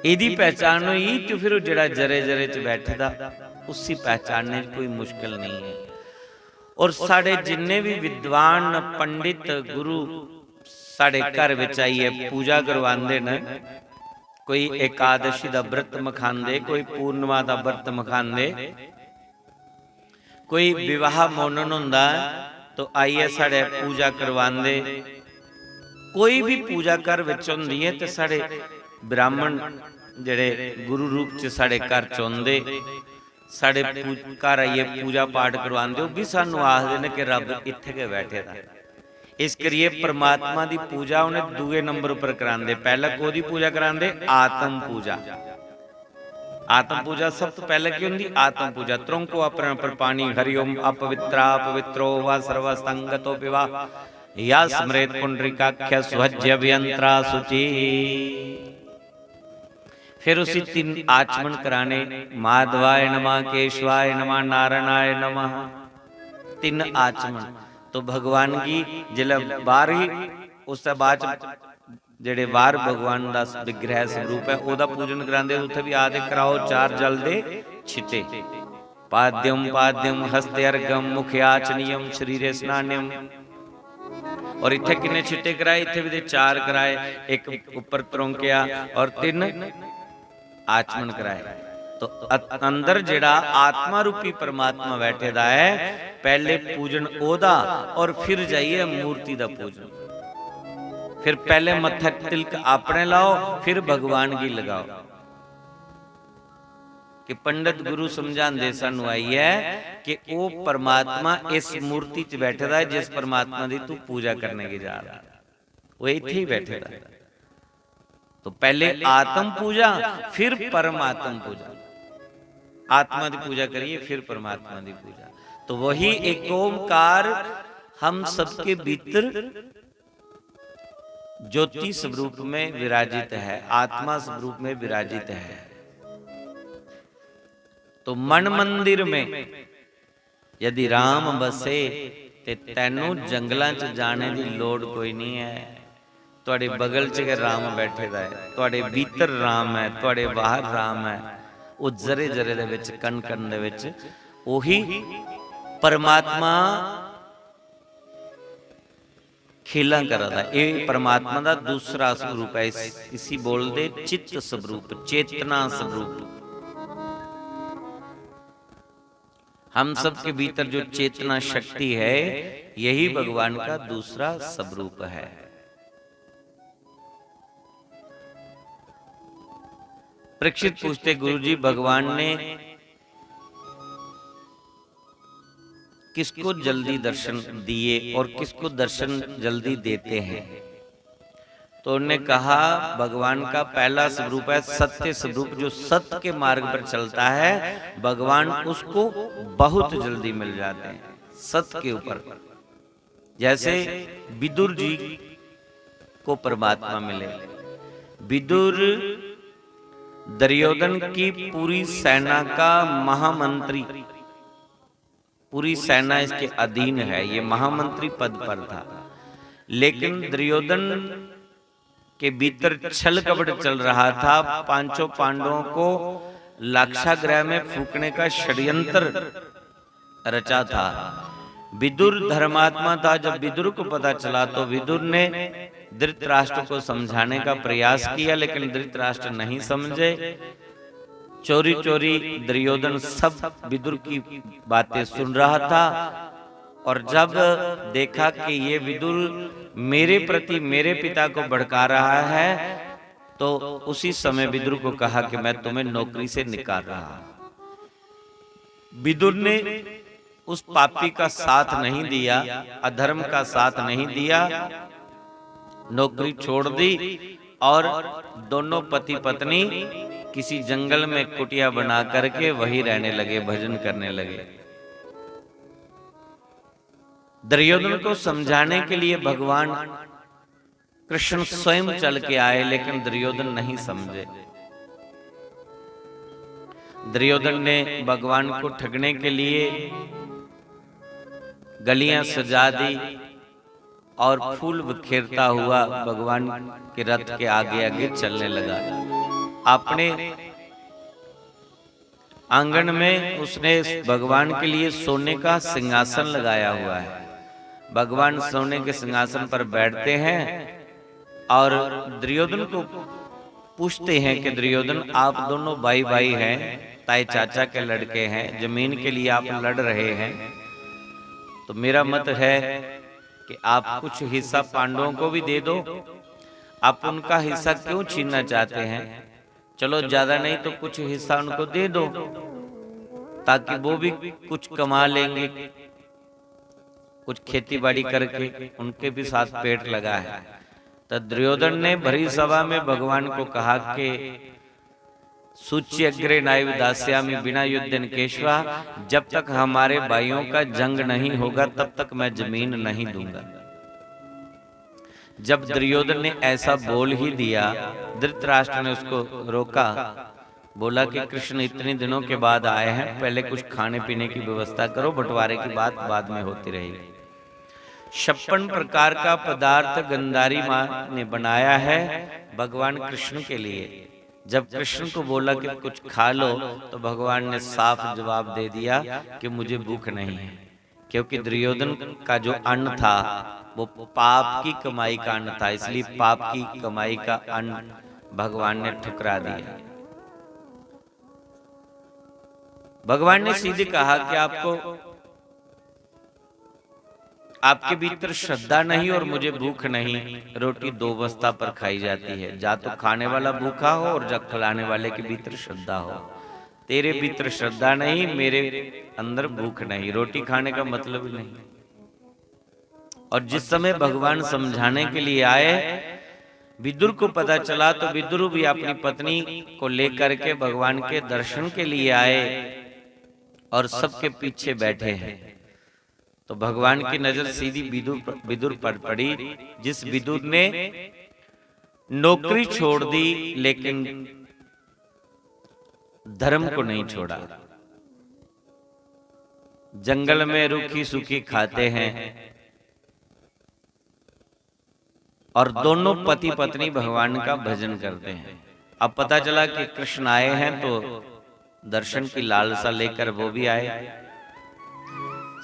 Speaker 3: यदि पहचान हुई तो फिर जरा जरे जरे च बैठे दा, उसी पहचानने कोई मुश्किल नहीं है। और साढ़े जिन्ने भी विद्वान पंडित गुरु साढ़े घर विच आइए पूजा करवांदे ने, कोई एकादशी दा व्रत मखांदे, कोई पूर्णिमा दा व्रत मखांदे, कोई विवाह मोनन हुंदा तो आइए साढ़े पूजा करवांदे, कोई भी पूजा घर विच हुंदी है तो साढ़े ब्राह्मण जेड़े गुरु रूप च साढ़े घर च आउंदे, साढ़े घर आइए पूजा पाठ करवांदे, वो भी सानू आखदे ने कि रब इत्थे के बैठे दा। इस करिए परमात्मा दी पूजा उन्हें दूए नंबर पर करांदे। पहले कोदी पूजा करांदे? आत्म पूजा। आत्म पूजा सब तो पहले की होंगी? आत्म पूजा। त्रोंको अपने पर पानी हरिओम अपवित्रा पवित्रो व सर्वसंगतो विवाह या स्मृत पुंडरीकाख्य स्वज्य अभियंत्रा शुचि। फिर उसी 3 आचमन कराने, माधवाय नमः, केशवाय नमः, नारायणाय नमः, 3 आचमन। तो भगवान की जिले बाहर ही उसके बाद जेड़े बाहर भगवान का विग्रह स्वरूप है ओदा पूजन करांदे, उत्थे भी आदे कराओ 4 जल दे छिटे, पाद्यम पाद्यम हस्ते अर्घम मुखे आचनियम शरीरे स्नान्यम। और इत्थे किन्ने छिटे कराए? इत्थे भी 4 कराए, एक ऊपर त्रोंकिया और 3 आचमन कराए। तो अंदर जेड़ा आत्मा रूपी परमात्मा बैठे दा है, पहले पूजन ओदा और फिर जाइए मूर्ति दा पूजन। फिर पहले मत्था तिलक अपने लाओ, फिर भगवान की लगाओ। कि पंडित गुरु समझाते सानू आई है कि वो परमात्मा इस मूर्ति च बैठे दा है, जिस परमात्मा की तू पूजा करने की जा रहा, वो इत्थे ही बैठे दा। तो पहले आत्म पूजा, फिर परमात्म पूजा। आत्मा की पूजा करिए, फिर परमात्मा की पूजा। तो वही एक ओंकार हम सबके भीतर ज्योति स्वरूप में विराजित है, आत्मा स्वरूप में विराजित है। तो मन मंदिर में यदि राम बसे ते तैनू जंगलों च जाने की लोड़ कोई नहीं है। तुहाडे बगल च राम बैठे दा है, तुहाडे भीतर राम है, तुहाडे बाहर राम है। वो जरे जरे दे विच, कण कण दे विच ओही परमात्मा खेला करदा। ये परमात्मा का दूसरा स्वरूप है। इसी बोलते चित्त स्वरूप, चेतना स्वरूप। हम सबके भीतर जो चेतना शक्ति है, यही भगवान का दूसरा स्वरूप है। परीक्षित पूछते, गुरुजी भगवान ने किसको जल्दी दर्शन दिए और किसको दर्शन जल्दी देते हैं? तो उन्होंने कहा भगवान का पहला स्वरूप है सत्य स्वरूप। जो सत्य के मार्ग पर चलता है, भगवान उसको बहुत जल्दी मिल जाते हैं सत्य के ऊपर। जैसे विदुर जी को परमात्मा मिले। विदुर दुर्योधन की पूरी सेना का महामंत्री, पूरी सेना इसके अधीन है, ये महामंत्री पद पर था। लेकिन दुर्योधन के भीतर छल कपट चल रहा था। पांचों पांडवों को लाक्षागृह में फूकने का षड्यंत्र रचा था। विदुर धर्मात्मा था। जब विदुर को पता चला तो विदुर ने धृतराष्ट्र को समझाने का प्रयास किया, लेकिन धृतराष्ट्र नहीं समझे। चोरी चोरी दुर्योधन सब विदुर की बातें सुन रहा था। और जब देखा कि ये विदुर मेरे प्रति, मेरे पिता को भड़का रहा है, तो उसी समय विदुर को कहा कि मैं तुम्हें नौकरी से निकाल रहा। विदुर ने उस पापी का साथ नहीं दिया, अधर्म का साथ नहीं दिया, नौकरी छोड़ दी और दोनों पति पत्नी किसी जंगल में कुटिया बना करके वही रहने लगे, भजन करने लगे। दुर्योधन को समझाने के लिए भगवान कृष्ण स्वयं चल के आए, लेकिन दुर्योधन नहीं समझे। दुर्योधन ने भगवान को ठगने के लिए गलियां सजा दी और फूल बिखेरता हुआ भगवान के रथ के आगे आगे चलने लगा। अपने आंगन में उसने भगवान के लिए सोने का सिंहासन लगाया हुआ है। भगवान सोने के सिंहासन पर बैठते हैं और दुर्योधन को पूछते हैं कि दुर्योधन, आप दोनों भाई भाई हैं, ताई चाचा के लड़के हैं, जमीन के लिए आप लड़ रहे हैं, तो मेरा मत है कि आप कुछ हिस्सा पांडवों को भी दे दो। आप उनका हिस्सा क्यों छीनना चाहते हैं? चलो ज्यादा नहीं तो कुछ हिस्सा उनको दे दो, ताकि वो भी कुछ कमा लेंगे, कुछ खेती बाड़ी करके उनके भी साथ पेट लगा है। तो दुर्योधन ने भरी सभा में भगवान को कहा कि सूच्य अग्रे नायव दास्यामि बिना युद्धन केशवा, जब तक हमारे भाइयों का जंग नहीं होगा तब तक मैं जमीन नहीं दूंगा। जब दुर्योधन ने ऐसा बोल ही दिया, धृतराष्ट्र ने उसको रोका, बोला कि कृष्ण इतने दिनों के बाद आए हैं, पहले कुछ खाने पीने की व्यवस्था करो, बंटवारे की बात बाद में होती रहेगी। 56 प्रकार का पदार्थ गंधारी माँ ने बनाया है भगवान कृष्ण के लिए। जब कृष्ण को बोला कि कुछ खा लो, तो भगवान ने साफ जवाब दे दिया कि मुझे भूख नहीं है, क्योंकि दुर्योधन का जो अन्न था वो पाप की कमाई का अन्न था, इसलिए पाप की कमाई का अन्न भगवान ने ठुकरा दिया। भगवान ने सीधे कहा कि आपके भीतर श्रद्धा नहीं और मुझे भूख नहीं। रोटी 2 बस्ता पर खाई जाती है, जा तो खाने वाला भूखा हो और जा खिलाने वाले के भीतर श्रद्धा हो। तेरे भीतर श्रद्धा नहीं, मेरे अंदर भूख नहीं, रोटी खाने का मतलब ही नहीं। और जिस समय भगवान समझाने के लिए आए विदुर को पता चला तो विदुर भी अपनी पत्नी को लेकर के भगवान के दर्शन के लिए आए और सबके पीछे बैठे हैं। तो भगवान की नजर सीधी विदुर पर पड़ी, जिस विदुर ने नौकरी छोड़ दी लेकिन धर्म को नहीं छोड़ा। जंगल में रूखी सूखी खाते हैं और दोनों पति पत्नी भगवान का भजन करते हैं। अब पता चला कि कृष्ण आए हैं तो दर्शन की लालसा लेकर वो भी आए।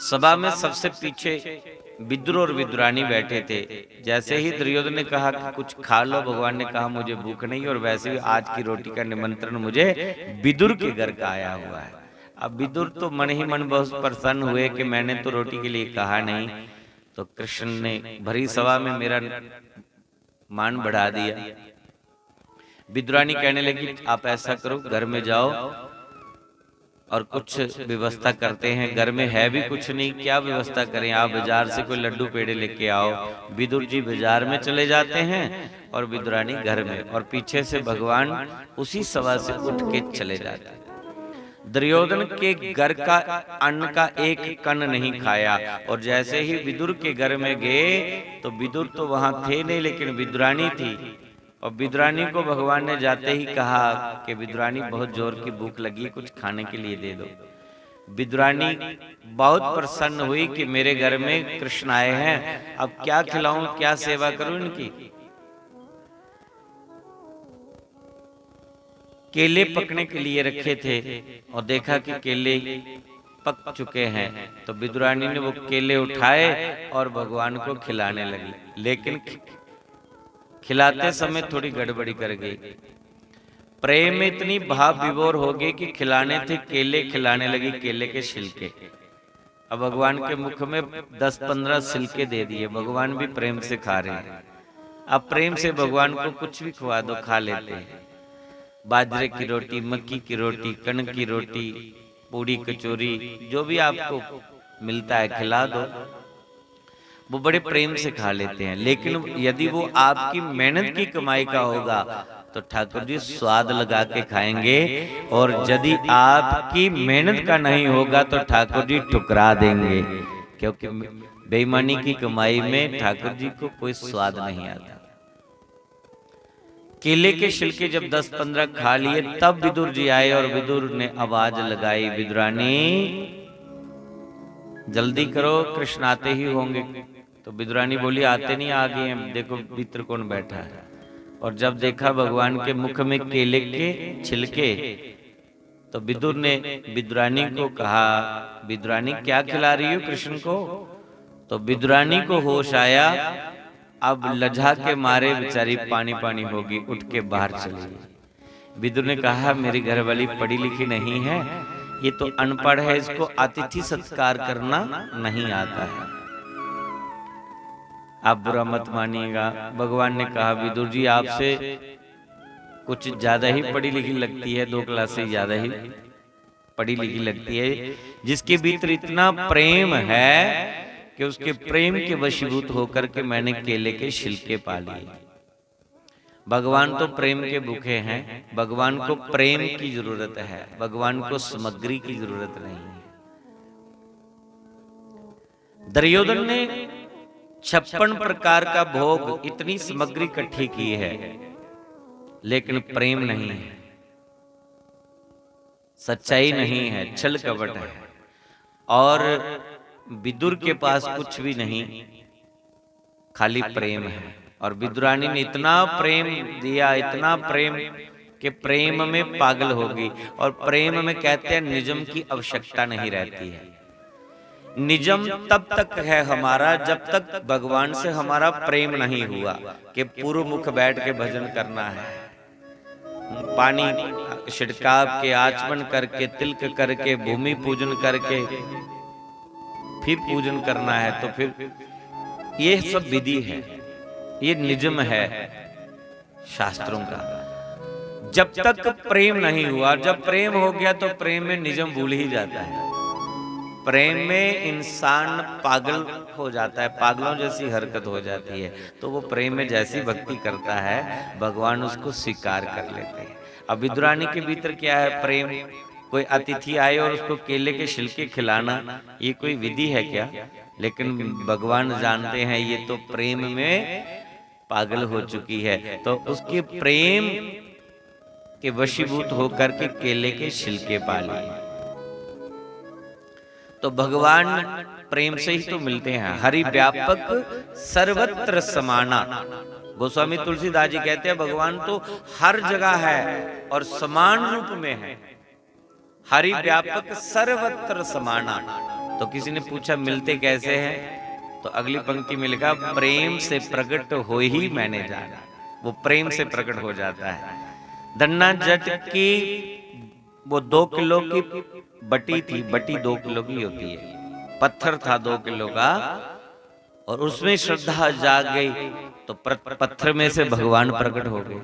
Speaker 3: सभा में सबसे पीछे विदुर और विदुरानी बैठे थे। जैसे ही दुर्योधन ने कहा कि कुछ खा लो, भगवान ने कहा मुझे भूख नहीं, और वैसे भी आज की रोटी का निमंत्रण मुझे विदुर के घर का आया हुआ है। अब विदुर तो मन ही मन बहुत प्रसन्न हुए कि मैंने तो रोटी के लिए कहा नहीं, तो कृष्ण ने भरी सभा में मेरा मान बढ़ा दिया। विदुरानी कहने लगी आप ऐसा करो, घर में जाओ और कुछ व्यवस्था करते हैं। घर में है भी कुछ नहीं, क्या व्यवस्था करें, आप बाजार से कोई लड्डू पेड़े लेके आओ। विदुर जी बाजार में चले जाते हैं और विदुरानी घर में, और पीछे से भगवान उसी सभा से उठ के चले जाते हैं। दुर्योधन के घर का अन्न का एक कण नहीं खाया, और जैसे ही विदुर के घर में गए तो विदुर तो वहां थे नहीं लेकिन विदुरानी थी, और विदुरानी को भगवान ने जाते ही कहा कि विदुरानी बहुत जोर की भूख लगी, कुछ खाने के लिए दे दो। विदुरानी बहुत प्रसन्न हुई कि मेरे घर में कृष्ण आए हैं, अब क्या खिलाऊं, क्या सेवा करूं इनकी। केले पकने के लिए रखे थे और देखा कि केले पक चुके हैं, तो विदुरानी ने वो केले उठाए और भगवान को खिलाने लगी, लेकिन खिलाते समय थोड़ी गड़बड़ी कर गई। प्रेम में इतनी भाव विभोर हो गई कि खिलाने थे केले, खिलाने लगी केले के छिलके। अब भगवान के मुख में 10-15 छिलके दे दिए, भगवान भी प्रेम से खा रहे हैं। अब प्रेम से भगवान को कुछ भी खुआ दो, खा लेते हैं। बाजरे की रोटी, मक्की की रोटी, कणक की रोटी, पूड़ी कचौरी, जो भी आपको मिलता है खिला दो, वो बड़े प्रेम से खा लेते हैं। लेकिन यदि वो आपकी मेहनत की कमाई का होगा तो ठाकुर जी स्वाद लगा के खाएंगे, और यदि आपकी मेहनत का नहीं होगा तो ठाकुर जी ठुकरा देंगे, क्योंकि बेईमानी की कमाई में ठाकुर जी को कोई स्वाद नहीं आता। केले के छिलके जब 10-15 खा लिए तब विदुर जी आए और विदुर ने आवाज लगाई, विदुरानी जल्दी करो, कृष्ण आते ही होंगे। तो विदुरानी बोली आते नहीं, आ गए हैं, देखो भीतर कौन बैठा है। और जब देखा भगवान के मुख में केले के छिलके, तो विदुर ने विदुरानी को कहा, विदुरानी क्या खिला रही हो कृष्ण को। तो विदुरानी को होश आया, अब लज्जा के मारे बेचारी पानी पानी होगी, उठ के बाहर चली गई। विदुर ने कहा मेरी घरवाली पढ़ी लिखी नहीं है, ये तो अनपढ़ है, इसको अतिथि सत्कार करना नहीं आता है। आप बुरा मत मानिएगा। भगवान ने कहा विदुर जी आपसे कुछ ज्यादा ही पढ़ी लिखी लगती है, 2 क्लास से ज्यादा ही पढ़ी लिखी लगती है, जिसके भीतर इतना प्रेम है कि उसके प्रेम के वशीभूत होकर के मैंने केले के छिलके पा लिए। भगवान तो प्रेम के भूखे हैं, भगवान को प्रेम की जरूरत है, भगवान को सामग्री की जरूरत नहीं है। दुर्योधन ने 56 प्रकार का भोग, इतनी सामग्री इकट्ठी की है, लेकिन प्रेम नहीं है, सच्चाई नहीं है, छल कपट है। और विदुर के पास कुछ भी नहीं, खाली प्रेम है। और विदुरानी ने इतना प्रेम दिया, इतना प्रेम कि प्रेम में पागल हो गई। और प्रेम में कहते हैं निजम की आवश्यकता नहीं रहती है। निजम तब तक है हमारा जब तक भगवान से हमारा प्रेम नहीं हुआ कि पूर्व मुख बैठ के भजन करना है, पानी छिड़काव के, आचमन करके, तिलक करके, भूमि पूजन करके फिर पूजन करना है। तो फिर ये सब विधि है, ये निजम है शास्त्रों का। जब तक प्रेम नहीं हुआ, जब प्रेम हो गया तो प्रेम में निजम भूल ही जाता है। प्रेम में इंसान पागल हो जाता है, पागलों जैसी हरकत हो जाती है। तो वो प्रेम में जैसी भक्ति करता है भगवान उसको स्वीकार कर लेते हैं। अब विदुरानी के भीतर क्या है? प्रेम। कोई अतिथि आए और उसको केले के छिलके खिलाना, ये कोई विधि है क्या? लेकिन भगवान जानते हैं ये तो प्रेम में पागल हो चुकी है, तो उसके प्रेम के वशीभूत होकर के केले के छिलके पा लिए। तो भगवान प्रेम से ही तो मिलते हैं। हरि व्यापक सर्वत्र समाना। गोस्वामी तुलसीदास जी कहते हैं भगवान तो हर जगह है और समान रूप में है। हरि व्यापक सर्वत्र समाना। तो किसी ने पूछा मिलते कैसे हैं? तो अगली पंक्ति में लिखा प्रेम से प्रकट हो ही मैंने जाना। वो प्रेम से प्रकट हो जाता है। धन्ना जट की वो 2 किलो की बटी थी, बटी 2 किलो की होती है, पत्थर था 2 किलो का, और उसमें श्रद्धा जाग गई तो पत्थर में से भगवान प्रकट हो गए,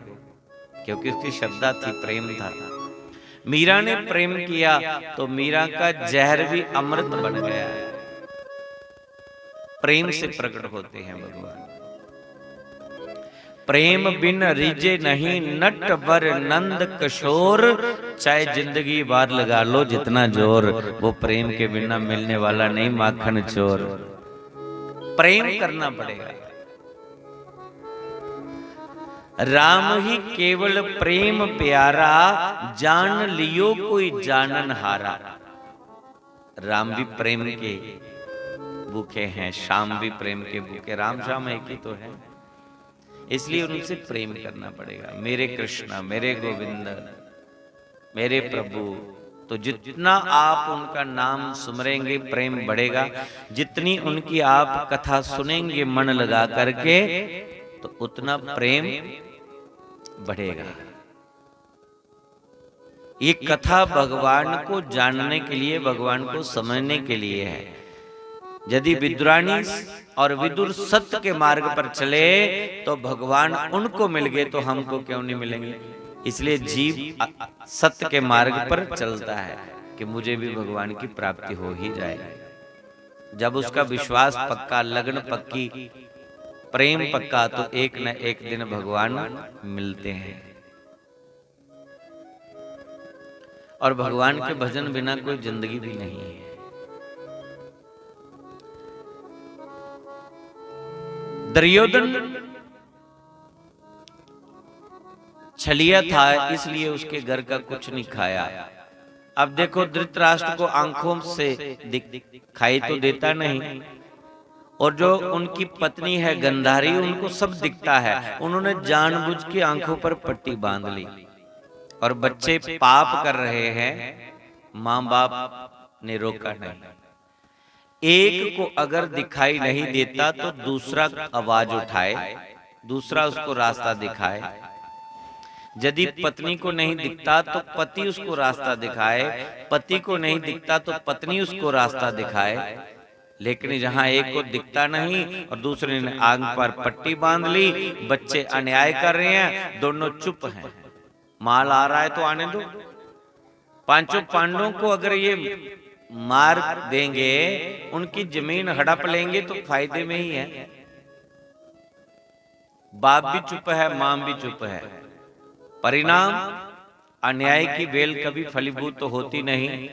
Speaker 3: क्योंकि उसकी श्रद्धा थी, प्रेम था। मीरा ने प्रेम किया तो मीरा का जहर भी अमृत बन गया। प्रेम से प्रकट होते हैं भगवान। प्रेम बिन रिजे नहीं नट वर नंद किशोर, चाहे जिंदगी बार लगा लो जितना जोर, वो प्रेम के बिना मिलने वाला नहीं माखन चोर। प्रेम करना पड़ेगा। राम ही केवल प्रेम प्यारा, जान लियो कोई जानन हारा। राम भी प्रेम के भूखे हैं, श्याम भी प्रेम के भूखे। राम श्याम एक ही तो है, इसलिए उनसे प्रेम करना पड़ेगा। मेरे कृष्ण, मेरे गोविंद, मेरे प्रभु। तो जितना आप उनका नाम सुमरेंगे प्रेम बढ़ेगा, जितनी उनकी आप कथा सुनेंगे मन लगा करके तो उतना प्रेम बढ़ेगा। ये कथा भगवान को जानने के लिए, भगवान को समझने के लिए है। यदि विदुरानी और विदुर सत्य के मार्ग पर चले तो भगवान उनको मिल गए, तो हमको क्यों नहीं मिलेंगे? इसलिए जीव सत्य के मार्ग पर चलता है कि मुझे भी भगवान की प्राप्ति हो ही जाए। जब उसका विश्वास पक्का, लगन पक्की, प्रेम पक्का, तो एक न एक दिन भगवान मिलते हैं। और भगवान के भजन बिना कोई जिंदगी भी नहीं है। दुर्योधन छलिया था, इसलिए उसके घर का कुछ नहीं खाया। अब देखो धृतराष्ट्र को आंखों से दिखाई तो देता नहीं, और जो उनकी पत्नी है गंधारी, उनको सब दिखता है। उन्होंने जानबूझ के आंखों पर पट्टी बांध ली, और बच्चे पाप कर रहे हैं, मां बाप ने रोका नहीं। एक को अगर दिखाई नहीं देता तो दूसरा आवाज उठाए, दूसरा उसको रास्ता दिखाए। यदि पत्नी को नहीं दिखता तो पति उसको रास्ता दिखाए, पति को नहीं दिखता तो पत्नी उसको रास्ता दिखाए। लेकिन जहां एक को दिखता नहीं और दूसरे ने आंख पर पट्टी बांध ली, बच्चे अन्याय कर रहे हैं, दोनों चुप हैं। माल आ रहा है तो आने दो। पांचों पांडवों को अगर ये मार देंगे, उनकी जमीन हड़प लेंगे तो फायदे में ही है। बाप भी चुप है, मां भी चुप है। परिणाम अन्याय की बेल कभी फलीभूत तो होती नहीं।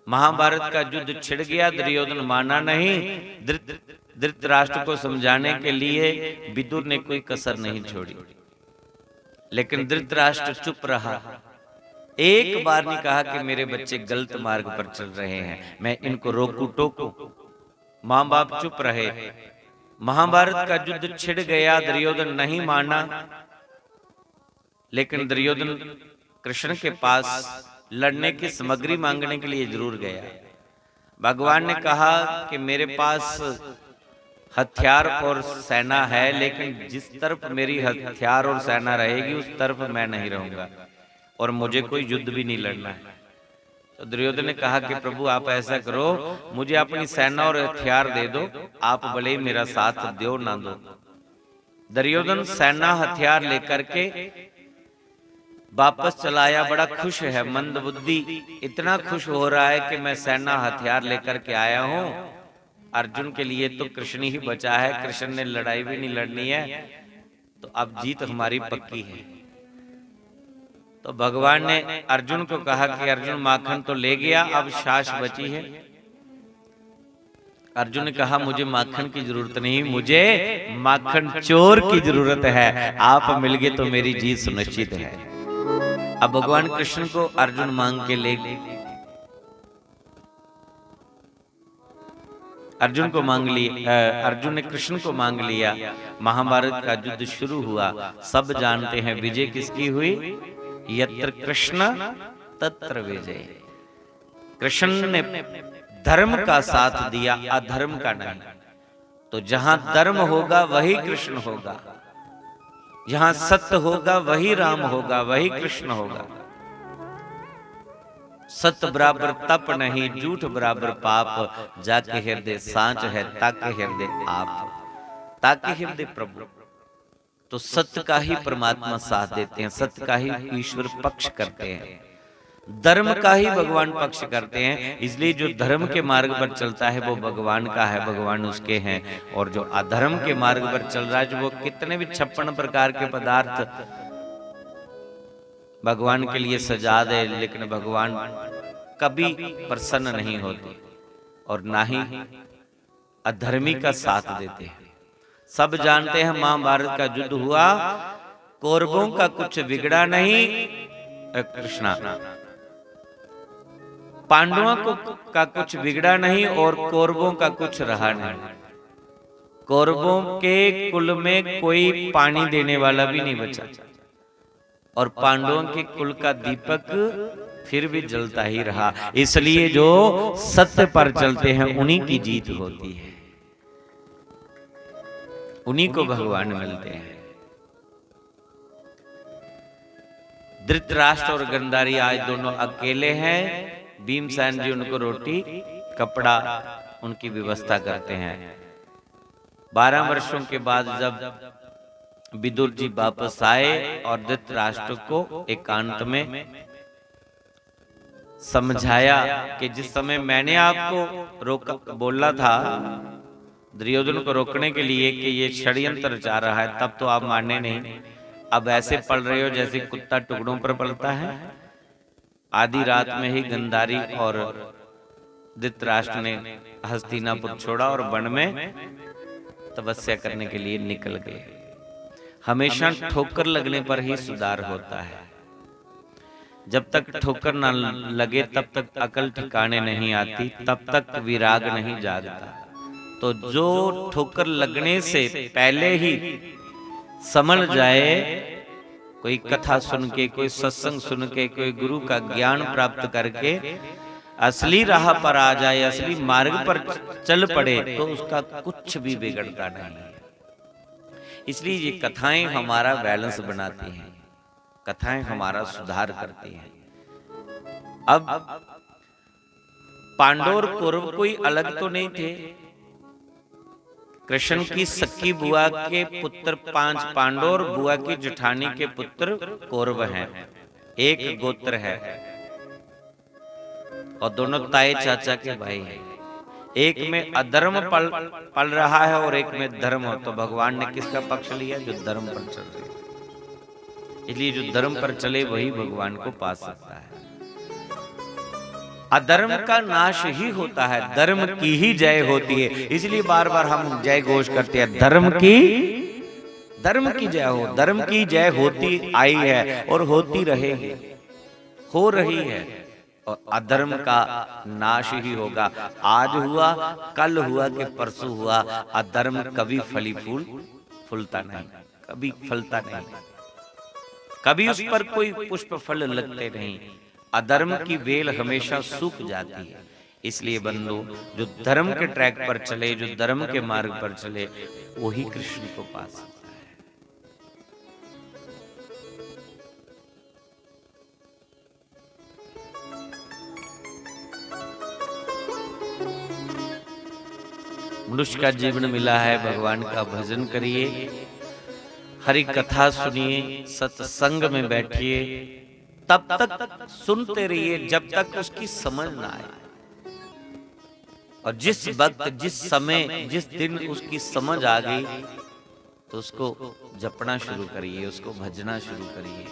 Speaker 3: महाभारत का युद्ध छिड़ गया, दुर्योधन माना नहीं। धृतराष्ट्र को समझाने के लिए विदुर ने कोई कसर नहीं छोड़ी, लेकिन धृतराष्ट्र चुप रहा। एक बार नहीं कहा कि मेरे बच्चे गलत मार्ग पर चल रहे हैं, मैं इनको रोकू टोकू। मां बाप चुप रहे। महाभारत का युद्ध छिड़ गया, दुर्योधन नहीं माना, लेकिन दुर्योधन कृष्ण के पास लड़ने की सामग्री मांगने के लिए जरूर गया। भगवान ने कहा कि मेरे पास हथियार और सेना है, लेकिन जिस तरफ मेरी हथियार और सेना रहेगी उस तरफ मैं नहीं रहूंगा, और मुझे कोई युद्ध भी नहीं लड़ना है। तो दुर्योधन ने कहा कि प्रभु आप ऐसा करो, मुझे अपनी सेना और हथियार दे दो, आप भले ही मेरा साथ दो ना दो। दुर्योधन सेना हथियार लेकर के वापस चला आया, बड़ा खुश है, मंद बुद्धि इतना खुश हो रहा है कि मैं सेना हथियार लेकर के आया हूं, अर्जुन के लिए तो कृष्ण ही बचा है, कृष्ण ने लड़ाई भी नहीं लड़नी है, तो अब जीत हमारी पक्की है। तो भगवान ने अर्जुन को कहा कि अर्जुन माखन तो ले गया, अब छाछ बची है। अर्जुन ने कहा मुझे माखन की जरूरत नहीं, मुझे माखन चोर की जरूरत है, आप मिल गए तो मेरी जीत सुनिश्चित है। अब भगवान कृष्ण को अर्जुन मांग के ले गए, अर्जुन को मांग लिया, अर्जुन ने कृष्ण को मांग लिया। महाभारत का युद्ध शुरू हुआ। सब जानते हैं विजय किसकी हुई, यत्र कृष्ण तत्र विजय। कृष्ण ने धर्म का साथ दिया, अधर्म का नहीं। तो जहां धर्म होगा वही कृष्ण होगा, जहां सत्य होगा वही राम होगा, वही कृष्ण होगा। सत्य बराबर तप नहीं, झूठ बराबर पाप, जाके हृदय सांच है ताके हृदय आप, ताके हृदय प्रभु। तो सत्य का ही परमात्मा साथ देते हैं, सत्य का ही ईश्वर पक्ष करते हैं, धर्म का ही भगवान पक्ष करते हैं। इसलिए जो धर्म के मार्ग पर चलता है वो भगवान का है, भगवान उसके हैं। और जो अधर्म के मार्ग पर चल रहा है, जो वो कितने भी 56 प्रकार के पदार्थ भगवान के लिए सजा दे, लेकिन भगवान कभी प्रसन्न नहीं होते और ना ही अधर्मी का साथ देते हैं। सब जानते हैं महाभारत का युद्ध हुआ, कौरवों का कुछ बिगड़ा नहीं, कृष्णा पांडवों का कुछ बिगड़ा नहीं और कौरवों का कुछ रहा नहीं। कौरवों के कुल में कोई पानी देने वाला भी नहीं बचा और पांडवों के कुल का दीपक फिर भी जलता ही रहा। इसलिए जो सत्य पर चलते हैं उन्हीं की जीत होती है, उन्हीं को भगवान मिलते हैं। धृतराष्ट्र और गांधारी आज दोनों अकेले हैं। भीमसेन जी उनको रोटी कपड़ा उनकी व्यवस्था करते हैं। 12 वर्षों के बाद जब विदुर जी वापस आए और धृतराष्ट्र को एकांत में समझाया कि जिस समय मैंने आपको रोका बोला था दुर्योधन को रोकने के लिए कि ये षड्यंत्र रचा रहा है, तब तो आप माने नहीं। अब ऐसे पल रहे हो जैसे कुत्ता टुकड़ों पर पलता है। आधी रात में ही गांधारी और धृतराष्ट्र ने हस्तिनापुर छोड़ा और वन में तपस्या करने के लिए निकल गए। हमेशा ठोकर लगने पर ही सुधार होता है। जब तक ठोकर ना लगे तब तक अकल ठिकाने नहीं आती, तब तक विराग नहीं जागता। तो जो ठोकर लगने से पहले ही समझ जाए, कोई कथा सुन के, कोई सत्संग सुन के, कोई गुरु का ज्ञान प्राप्त करके असली राह पर आ जाए, असली मार्ग पर चल पड़े, तो उसका कुछ भी बिगड़ता नहीं। इसलिए ये कथाएं हमारा बैलेंस बनाती हैं, कथाएं हमारा सुधार करती हैं। अब पांडव और कौरव कोई अलग तो नहीं थे। कृष्ण की सख्की बुआ के पुत्र 5 पांडव और बुआ की जेठानी के पुत्र कौरव हैं। एक गोत्र है और दोनों ताए चाचा के भाई हैं। एक में अधर्म पल रहा है और एक में धर्म हो। तो भगवान ने किसका पक्ष लिया? जो धर्म पर चल रहे। इसलिए जो धर्म पर चले वही भगवान को पा सकता है। अधर्म का नाश ही होता है, धर्म की ही जय होती है। इसलिए बार बार हम जय घोष करते हैं, धर्म की जय हो। धर्म की जय होती आई है और होती रहेगी, हो रही है। और अधर्म का नाश ही होगा। आज हुआ, कल हुआ कि परसों हुआ, अधर्म कभी फूलता नहीं, कभी फलता नहीं, कभी उस पर कोई पुष्प फल लगते नहीं। अधर्म की बेल हमेशा सूख जाती है। इसलिए बंधु, जो धर्म के ट्रैक पर चले, जो धर्म के मार्ग पर चले, वही कृष्ण को पा सकता है। मनुष्य का जीवन मिला है, भगवान का भजन करिए, हरि कथा सुनिए, सत्संग में बैठिए, तब तक सुनते रहिए जब तक उसकी समझ ना आए। और जिस वक्त, जिस समय, जिस दिन उसकी समझ आ गई तो उसको जपना शुरू करिए, उसको भजना शुरू करिए।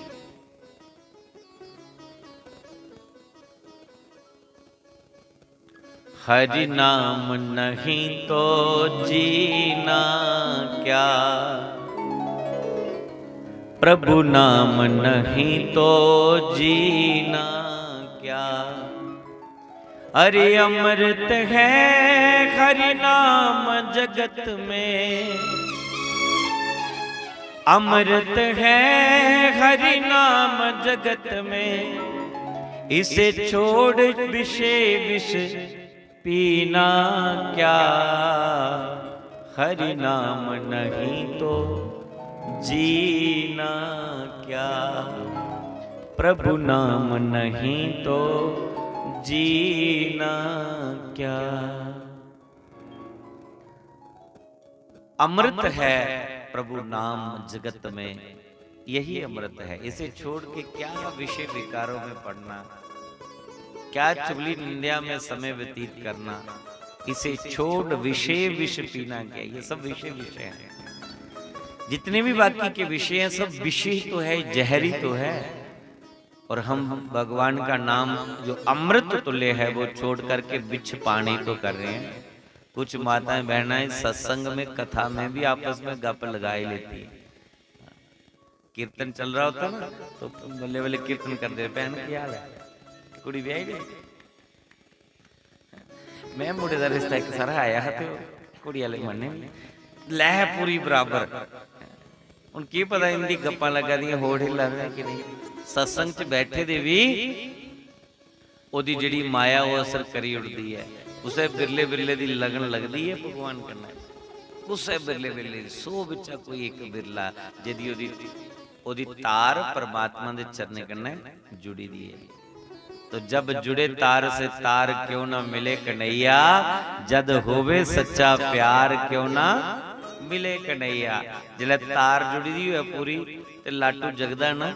Speaker 3: हरि नाम नहीं तो जीना क्या, प्रभु नाम नहीं तो जीना क्या। हरि अमृत है हरि नाम जगत में, अमृत है हरि नाम जगत में। इसे छोड़ विषय विष पीना क्या, हरि नाम नहीं तो जीना क्या, प्रभु नाम नहीं तो जीना क्या। अमृत है प्रभु नाम जगत में, यही अमृत है। इसे छोड़ के क्या विषय विकारों में पड़ना, क्या चुगली निंदा में समय व्यतीत करना। इसे छोड़ विषय विष पीना क्या, ये सब विषय विषय है। जितने भी बाकी के विषय हैं सब विषय तो है, जहरी तो है। और हम भगवान का नाम जो अमृत तुल्य है वो छोड़ करके बिछ पानी तो कर रहे हैं। कुछ माताएं बहनाएं सत्संग में, कथा में भी आपस में गप लगाई लेती है। कीर्तन चल रहा होता ना तो बल्ले बल्ले कीर्तन कर दे, बहन की हाल है, कुड़ी ब्याही गई। मैं मुड़े का रिश्ता एक सारा आया है तो कुड़ी वाले मन्ने लह पूरी बराबर। उनकी पता इनकी गप्पा लगा दी होड़ हिला रहे कि नहीं। सत्संग च बैठे दे भी ओदी जड़ी माया वो असर करी उड़ती है। उसे बिरले बिरले दी लगन लगती है भगवान करना। उसे बिरले बिरले सो बिचा कोई एक बिरला जदी ओदी तार परमात्मा दे चरने कन्ने जुड़ी दी है। तो जब जुड़े तार से तार क्यों ना मिले कन्हैया, जद होवे सच्चा प्यार क्यों ना मिले कन्हैया। जिले तार जुड़ी दी है पूरी ते लाटू जगदा ना,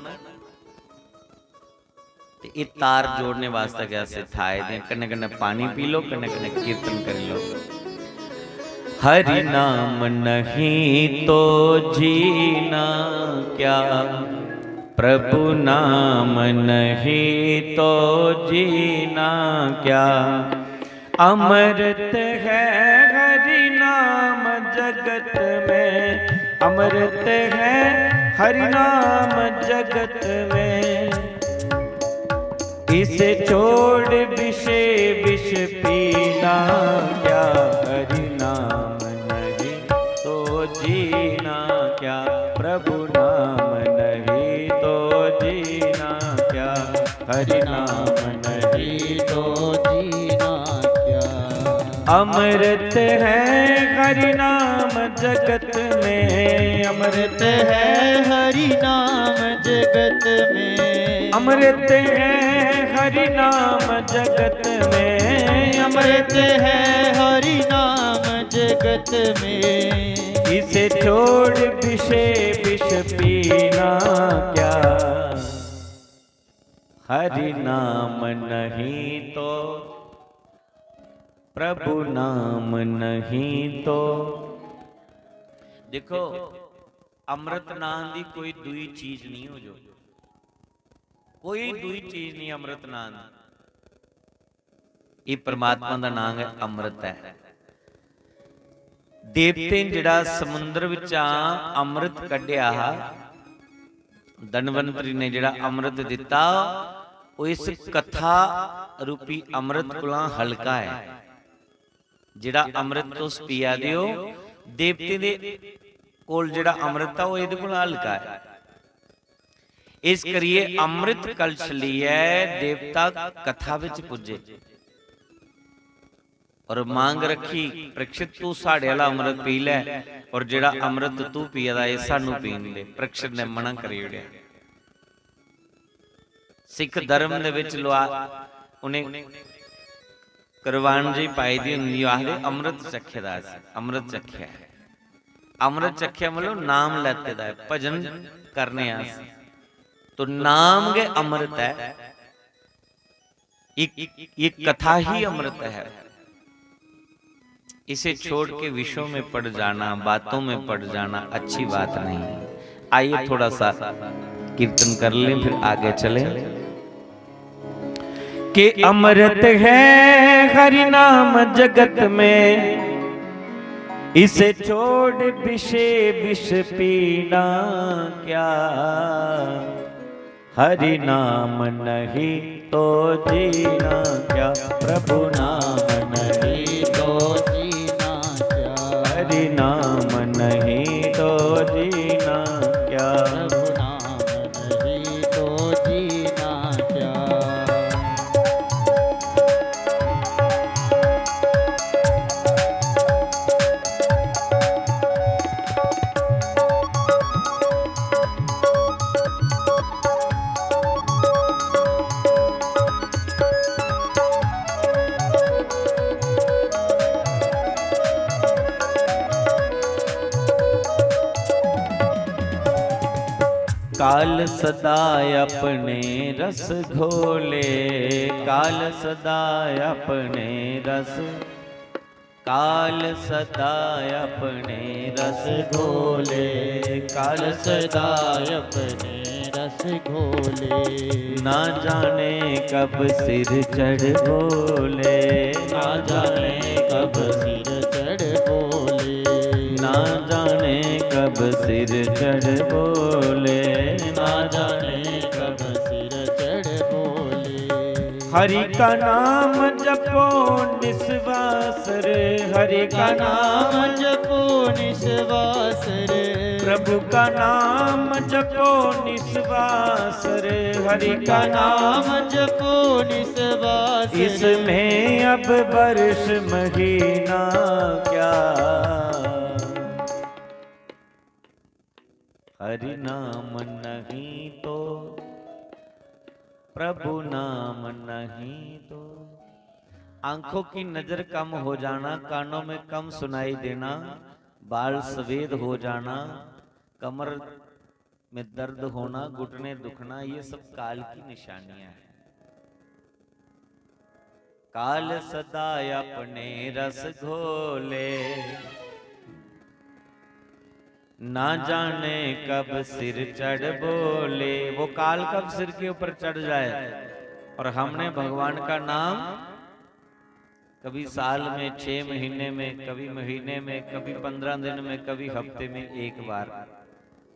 Speaker 3: ते ये तार जोड़ने वास्ते क्या सिखाए दे। कन्ने कन्ने पानी पी लो, कन्ने कन्ने कीर्तन कर लो। हरि नाम नहीं तो जीना क्या, प्रभु नाम नहीं तो जीना क्या। अमृत है हरि नाम जगत में, अमृत है हरि नाम जगत में। इसे छोड़ विषय विष पीना क्या, हरि नाम नहीं तो जीना क्या, प्रभु नाम नहीं तो जीना क्या, हरि नाम नहीं तो जीना क्या। अमृत है हरि नाम जगत में, अमृत है हरि नाम जगत में। अमृत है हरि नाम जगत में, अमृत है हरि नाम जगत में। इसे छोड़ विषय विष पीना क्या, हरि नाम नहीं तो, प्रभु नाम नहीं तो। देखो अमृत नाम दी कोई दूई चीज नहीं हो, जो कोई दूई चीज नहीं अमृत नाम। ये परमात्मा का नाम है, अमृत है। देवते जिहड़ा समुद्र विचा अमृत कढ़िया, धनवंतरी ने जिहड़ा अमृत दिता, वो इस कथा रूपी अमृत कोला हल्का है। जिहड़ा अमृत तुस पिया दियो, देवते दे कोल जिहड़ा अमृत है वो इहदे कोल हल्का है। इस करिए अमृत कलश लिया देवता कथा विच पुजे और मांग रखी, परीक्षित तू साढ़े वाला अमृत पी लै और जिहड़ा अमृत तू पिया ये सानू पीन दे। परीक्षित ने मना करी उड़िया। सिख धर्म दे विच लवा उन्हें करवान जी पाई दी हुंदी, आखदे अमृत चखे दा सी, अमृत चखिया। अमृत चखिया मतलब नाम लेते दा, भजन करने आस। तो नाम के अमृत है, ये कथा ही अमृत है। इसे छोड़ के विषयों में पड़ जाना, बातों में पड़ जाना अच्छी बात नहीं है। आइए थोड़ा सा कीर्तन कर लें, फिर आगे चलें। कि अमृत है हरि नाम जगत में, इसे छोड़ विष पीना क्या। हरि नाम नहीं तो जीना क्या, प्रभु नाम नहीं तो जीना क्या। हरि नाम नहीं तो जीना क्या, प्रभु नाम नहीं तो जीना क्या। काल सदा अपने रस घोले, काल सदा अपने रस, काल सदा अपने रस घोले, काल सदा अपने रस घोले। ना जाने कब सिर चढ़ बोले, ना जाने कब सिर चढ़ बोले, ना जाने कब सिर चढ़ बोले, ना जाने कब सिर चढ़ बोले। हरि का नाम जपो निस्वासर, हरि का नाम जपो निस्वासर, प्रभु का नाम जपो निस्वासर, हरि का नाम जपो निस्वासर। इसमें अब वर्ष महीना क्या, हरि नाम नहीं तो, प्रभु नाम नहीं तो। आंखों की नजर कम हो जाना, कानों में कम सुनाई देना, बाल सफेद हो जाना, कमर में दर्द होना, घुटने दुखना, ये सब काल की निशानियां हैं। काल सदा अपने रस घोले, ना जाने कब सिर चढ़ बोले। वो काल कब सिर के ऊपर चढ़ जाए, और हमने भगवान का नाम कभी साल में, 6 महीने में, कभी महीने में, कभी 15 दिन में, कभी हफ्ते में एक बार।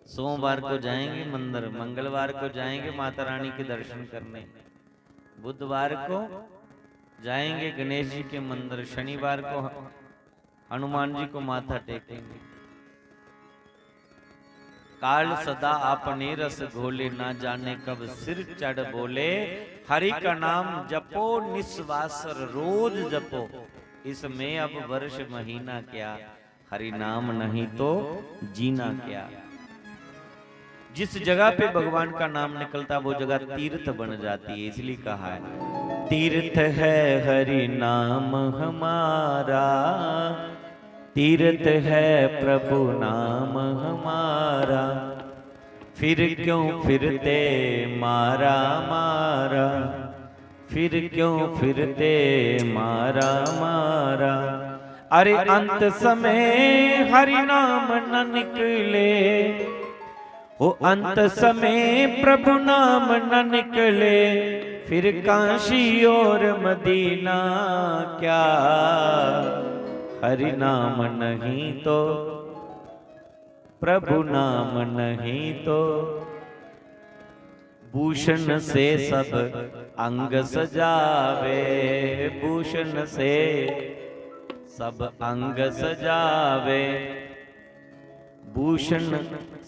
Speaker 3: सोमवार को जाएंगे मंदिर, मंगलवार को जाएंगे माता रानी के दर्शन करने, बुधवार को जाएंगे गणेश जी के मंदिर, शनिवार को हनुमान जी को माथा टेकेंगे। काल सदा आपने रस घोले, ना जाने कब सिर चढ़ बोले। हरि का नाम जपो निस्वासर, रोज जपो, इसमें अब वर्ष महीना क्या। हरि नाम नहीं तो जीना क्या। जिस जगह पे भगवान का नाम निकलता वो जगह तीर्थ बन जाती है, इसलिए कहा है तीर्थ है हरि नाम हमारा, तीर्थ है प्रभु नाम हमारा। फिर क्यों फिरते मारा मारा, फिर क्यों फिरते मारा मारा। अरे अंत समय हरि नाम न निकले, वो अंत समय प्रभु नाम न निकले। फिर काशी और मदीना क्या, हरि नाम नहीं तो, प्रभु नाम नहीं तो। भूषण से सब अंग सजावे, भूषण से सब अंग सजावे। भूषण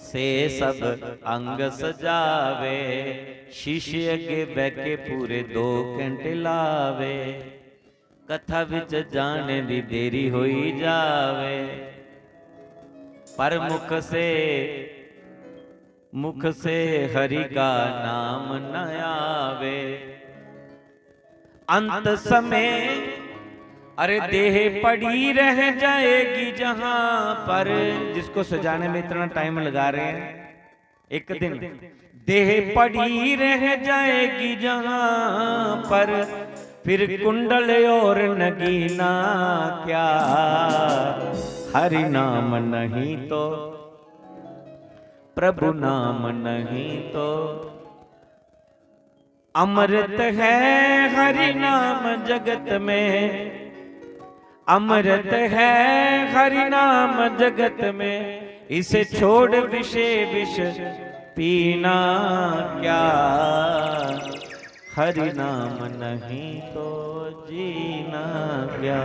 Speaker 3: से सब अंग सजावे, शिष्य के बैके पूरे 2 घंटे लावे। कथा विच जाने दी देरी होई जावे, पर मुख से हरि का नाम न आवे। अंत समय अरे देह पड़ी रह जाएगी जहां पर, जिसको सजाने में इतना टाइम लगा रहे हैं, एक दिन देह पड़ी रह जाएगी जहां पर, फिर कुंडल और नगीना क्या। हरि नाम नहीं तो, प्रभु नाम नहीं तो, अमृत है हरि नाम जगत में, अमृत है हरि नाम जगत में। इसे छोड़ विषय विष पीना क्या। हरि नाम नहीं तो जीना क्या।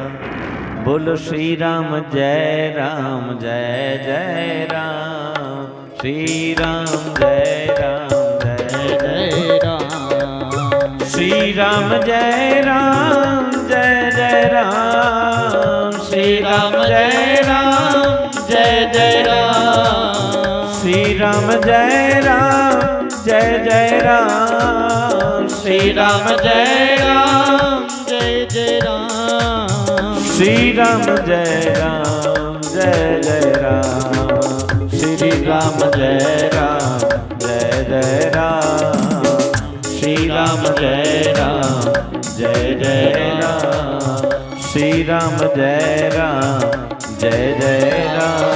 Speaker 3: बोलो श्री राम जय राम जय जय राम, श्री राम जय राम जय जय राम, श्री राम जय राम जय जय राम, श्री राम जय राम जय जय राम, श्री राम जय राम जय जय राम, श्री राम जय राम जय जय राम, श्री राम जय राम जय जय राम, श्री राम जय राम जय जय राम, श्री राम जय राम जय जय राम, श्री राम जय राम जय जय राम।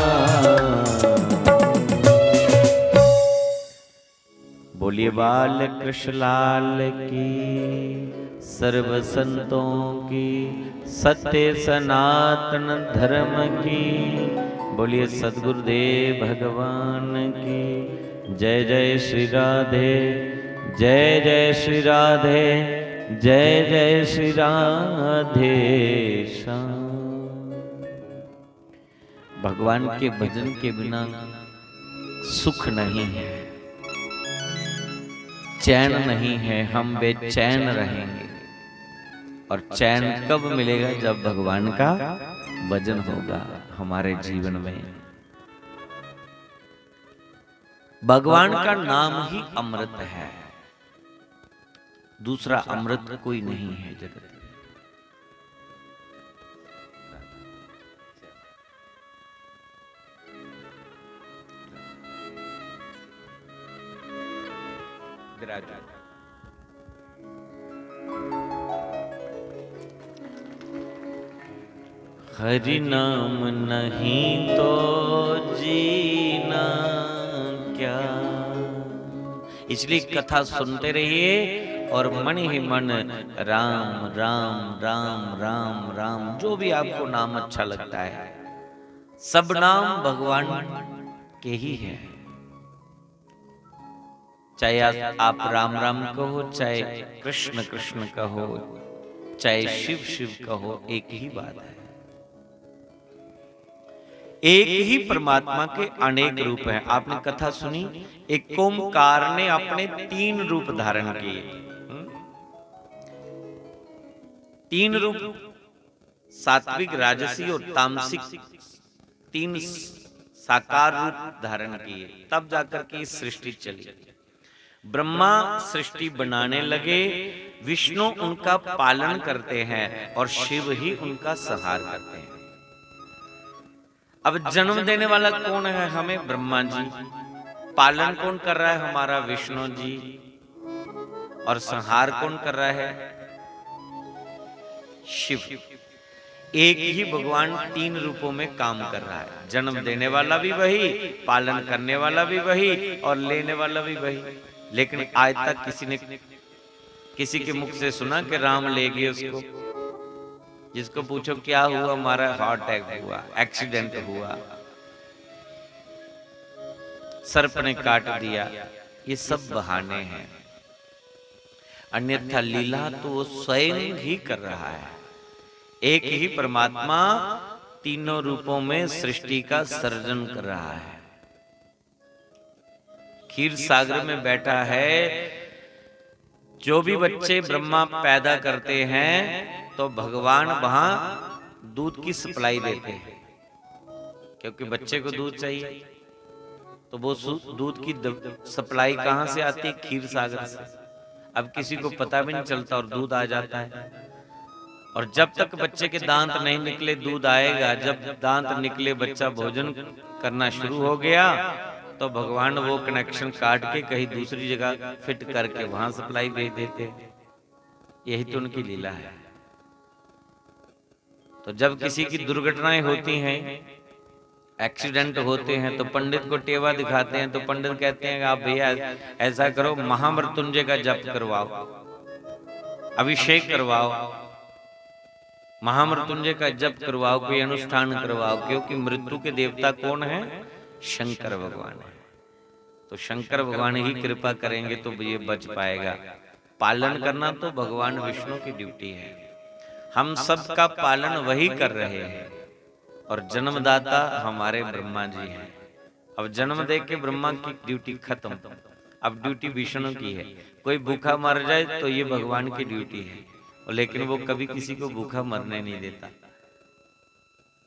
Speaker 3: बोलिए बाल कृष्ण लाल की, सर्व संतों की, सत्य सनातन धर्म की। बोलिए सद्गुरुदेव भगवान की जय। जय श्री राधे, जय जय श्री राधे, जय जय श्री राधे श्याम। भगवान के भजन के बिना सुख नहीं है, चैन नहीं है, हम बेचैन रहेंगे। और चैन कब मिलेगा? जब भगवान का भजन होगा हमारे जीवन में। भगवान का नाम ही अमृत है, दूसरा अमृत कोई नहीं है जगत में। हरि नाम नहीं तो जीना क्या। इसलिए कथा सुनते रहिए और मन ही मन राम राम राम राम राम, जो भी आपको नाम अच्छा लगता है, सब नाम भगवान के ही है। चाहे आप राम राम कहो, चाहे कृष्ण कृष्ण कहो, चाहे शिव शिव कहो, एक ही बात है। एक ही परमात्मा के अनेक रूप हैं। आपने कथा सुनी, एक ओंकार ने अपने 3 रूप धारण किए। 3 रूप, सात्विक, राजसी और तामसिक, 3 साकार रूप धारण किए, तब जाकर के सृष्टि चली। ब्रह्मा सृष्टि बनाने लगे, विष्णु उनका पालन करते हैं और शिव ही उनका संहार करते हैं। अब जन्म देने वाला कौन है? हमें ब्रह्मा जी। पालन कौन कर रहा है? हमारा विष्णु जी। और संहार कौन कर रहा है? शिव। एक ही भगवान 3 रूपों में काम कर रहा है। जन्म देने वाला भी वही, पालन करने वाला भी वही और लेने वाला भी वही। लेकिन आज तक किसी ने किसी के मुख से सुना कि राम ले गए उसको? जिसको पूछो क्या हुआ, हमारा हार्ट अटैक हुआ, एक्सीडेंट हुआ, सर्प ने काट दिया, ये सब बहाने हैं। अन्यथा लीला तो वो स्वयं ही कर रहा है। एक ही परमात्मा तीनों रूपों में सृष्टि का सर्जन कर रहा है। क्षीर सागर में बैठा है। जो भी बच्चे ब्रह्मा पैदा करते हैं तो भगवान वहां दूध की सप्लाई देते हैं, क्योंकि बच्चे को दूध चाहिए। तो वो दूध की सप्लाई कहां से आती है? क्षीर सागर से। अब किसी को पता भी नहीं चलता और दूध आ जाता है। और जब तक बच्चे के दांत नहीं निकले दूध आएगा। जब दांत निकले बच्चा भोजन करना शुरू हो गया तो भगवान वो कनेक्शन काट के कहीं दूसरी जगह फिट करके वहां सप्लाई भेज देते हैं। यही तो उनकी लीला है। तो जब किसी की दुर्घटनाएं होती हैं, एक्सीडेंट होते हैं, तो पंडित को टेवा दिखाते हैं, तो पंडित कहते हैं आप भैया ऐसा करो, महामृत्युंजय का जप करवाओ, अभिषेक करवाओ, महामृत्युंजय का जप करवाओ, कोई अनुष्ठान करवाओ, क्योंकि मृत्यु के देवता कौन है? शंकर भगवान है। तो शंकर भगवान ही कृपा करेंगे तो ये बच पाएगा। पालन करना तो भगवान विष्णु की ड्यूटी है। हम सब का पालन वही कर रहे हैं, और जन्मदाता हमारे ब्रह्मा जी हैं। अब जन्म दे के ब्रह्मा की ड्यूटी खत्म, अब ड्यूटी विष्णु की है। कोई भूखा मर जाए तो ये भगवान की ड्यूटी है, लेकिन वो कभी किसी को भूखा मरने नहीं देता।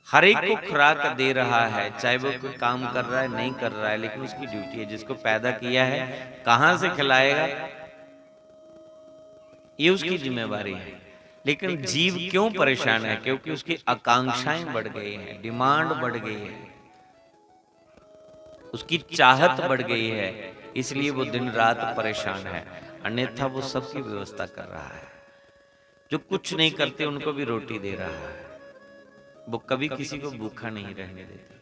Speaker 3: हर एक को खुराक दे रहा है, चाहे वो कोई काम कर रहा है नहीं कर रहा है, लेकिन उसकी ड्यूटी है। जिसको पैदा किया है कहां से खिलाएगा, ये उसकी जिम्मेवारी है। लेकिन जीव क्यों परेशान है? क्योंकि उसकी आकांक्षाएं बढ़ गई हैं, डिमांड बढ़ गई है, उसकी चाहत बढ़ गई है, इसलिए वो दिन रात परेशान है। अन्यथा वो सबकी व्यवस्था कर रहा है। जो कुछ नहीं करते उनको भी रोटी दे रहा है। वो कभी किसी को भूखा नहीं रहने देते,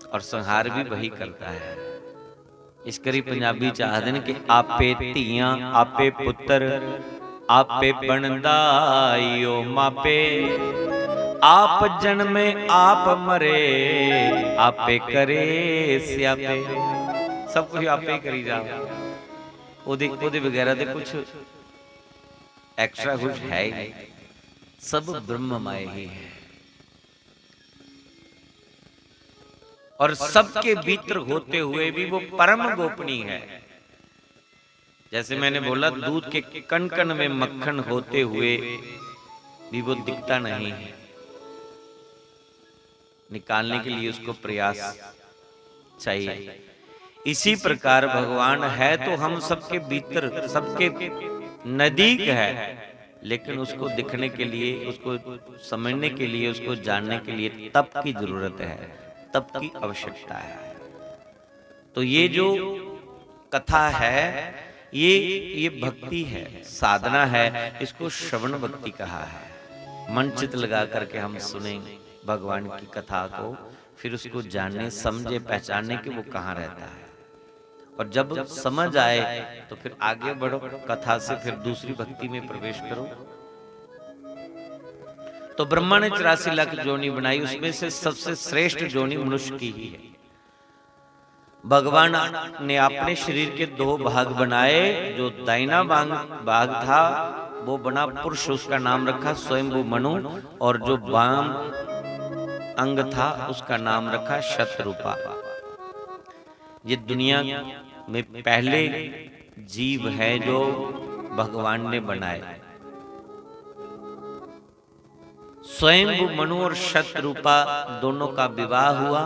Speaker 3: और संहार भी वही करता है। इस करी पंजाबी चाहते हैं कि आपे धीयां आपे पुत्र आपे बनदाइयो मापे, आप जन्मे आप मरे आपे करे स्यापे। सब कुछ आपे ही करी जाओ, ओदे वगैरह दे कुछ एक्स्ट्रा कुछ है ही नहीं, सब ब्रह्ममय ही है। और सबके भीतर होते हुए भी वो परम गोपनीय है। जैसे मैंने बोला, दूध के कण कण में मक्खन होते हुए भी वो दिखता नहीं है, निकालने के लिए उसको प्रयास चाहिए। इसी प्रकार भगवान है तो हम सबके भीतर, सबके नजदीक है, लेकिन उसको दिखने के लिए, उसको समझने के लिए, उसको जानने के लिए तप की जरूरत है, तप की आवश्यकता है। तो ये जो कथा है ये भक्ति है, साधना है। इसको श्रवण भक्ति कहा है। मन चित लगा करके हम सुने भगवान की कथा को, फिर उसको जानने, समझे, पहचानने कि वो कहाँ रहता है। और जब समझ आए तो फिर आगे बढ़ो, कथा से फिर दूसरी भक्ति में प्रवेश करो। तो ब्रह्मा ने 84 लाख जोनी बनाई, उसमें से सबसे श्रेष्ठ जोनी मनुष्य की ही है। भगवान ने अपने शरीर के 2 भाग बनाए। जो दाहिना भाग था वो बना पुरुष, उसका नाम रखा स्वयंभू मनु, और जो वाम अंग था उसका नाम रखा शतरूपा। ये दुनिया में पहले जीव है जो भगवान ने बनाए। स्वयंभू मनु और शतरूपा दोनों का विवाह हुआ,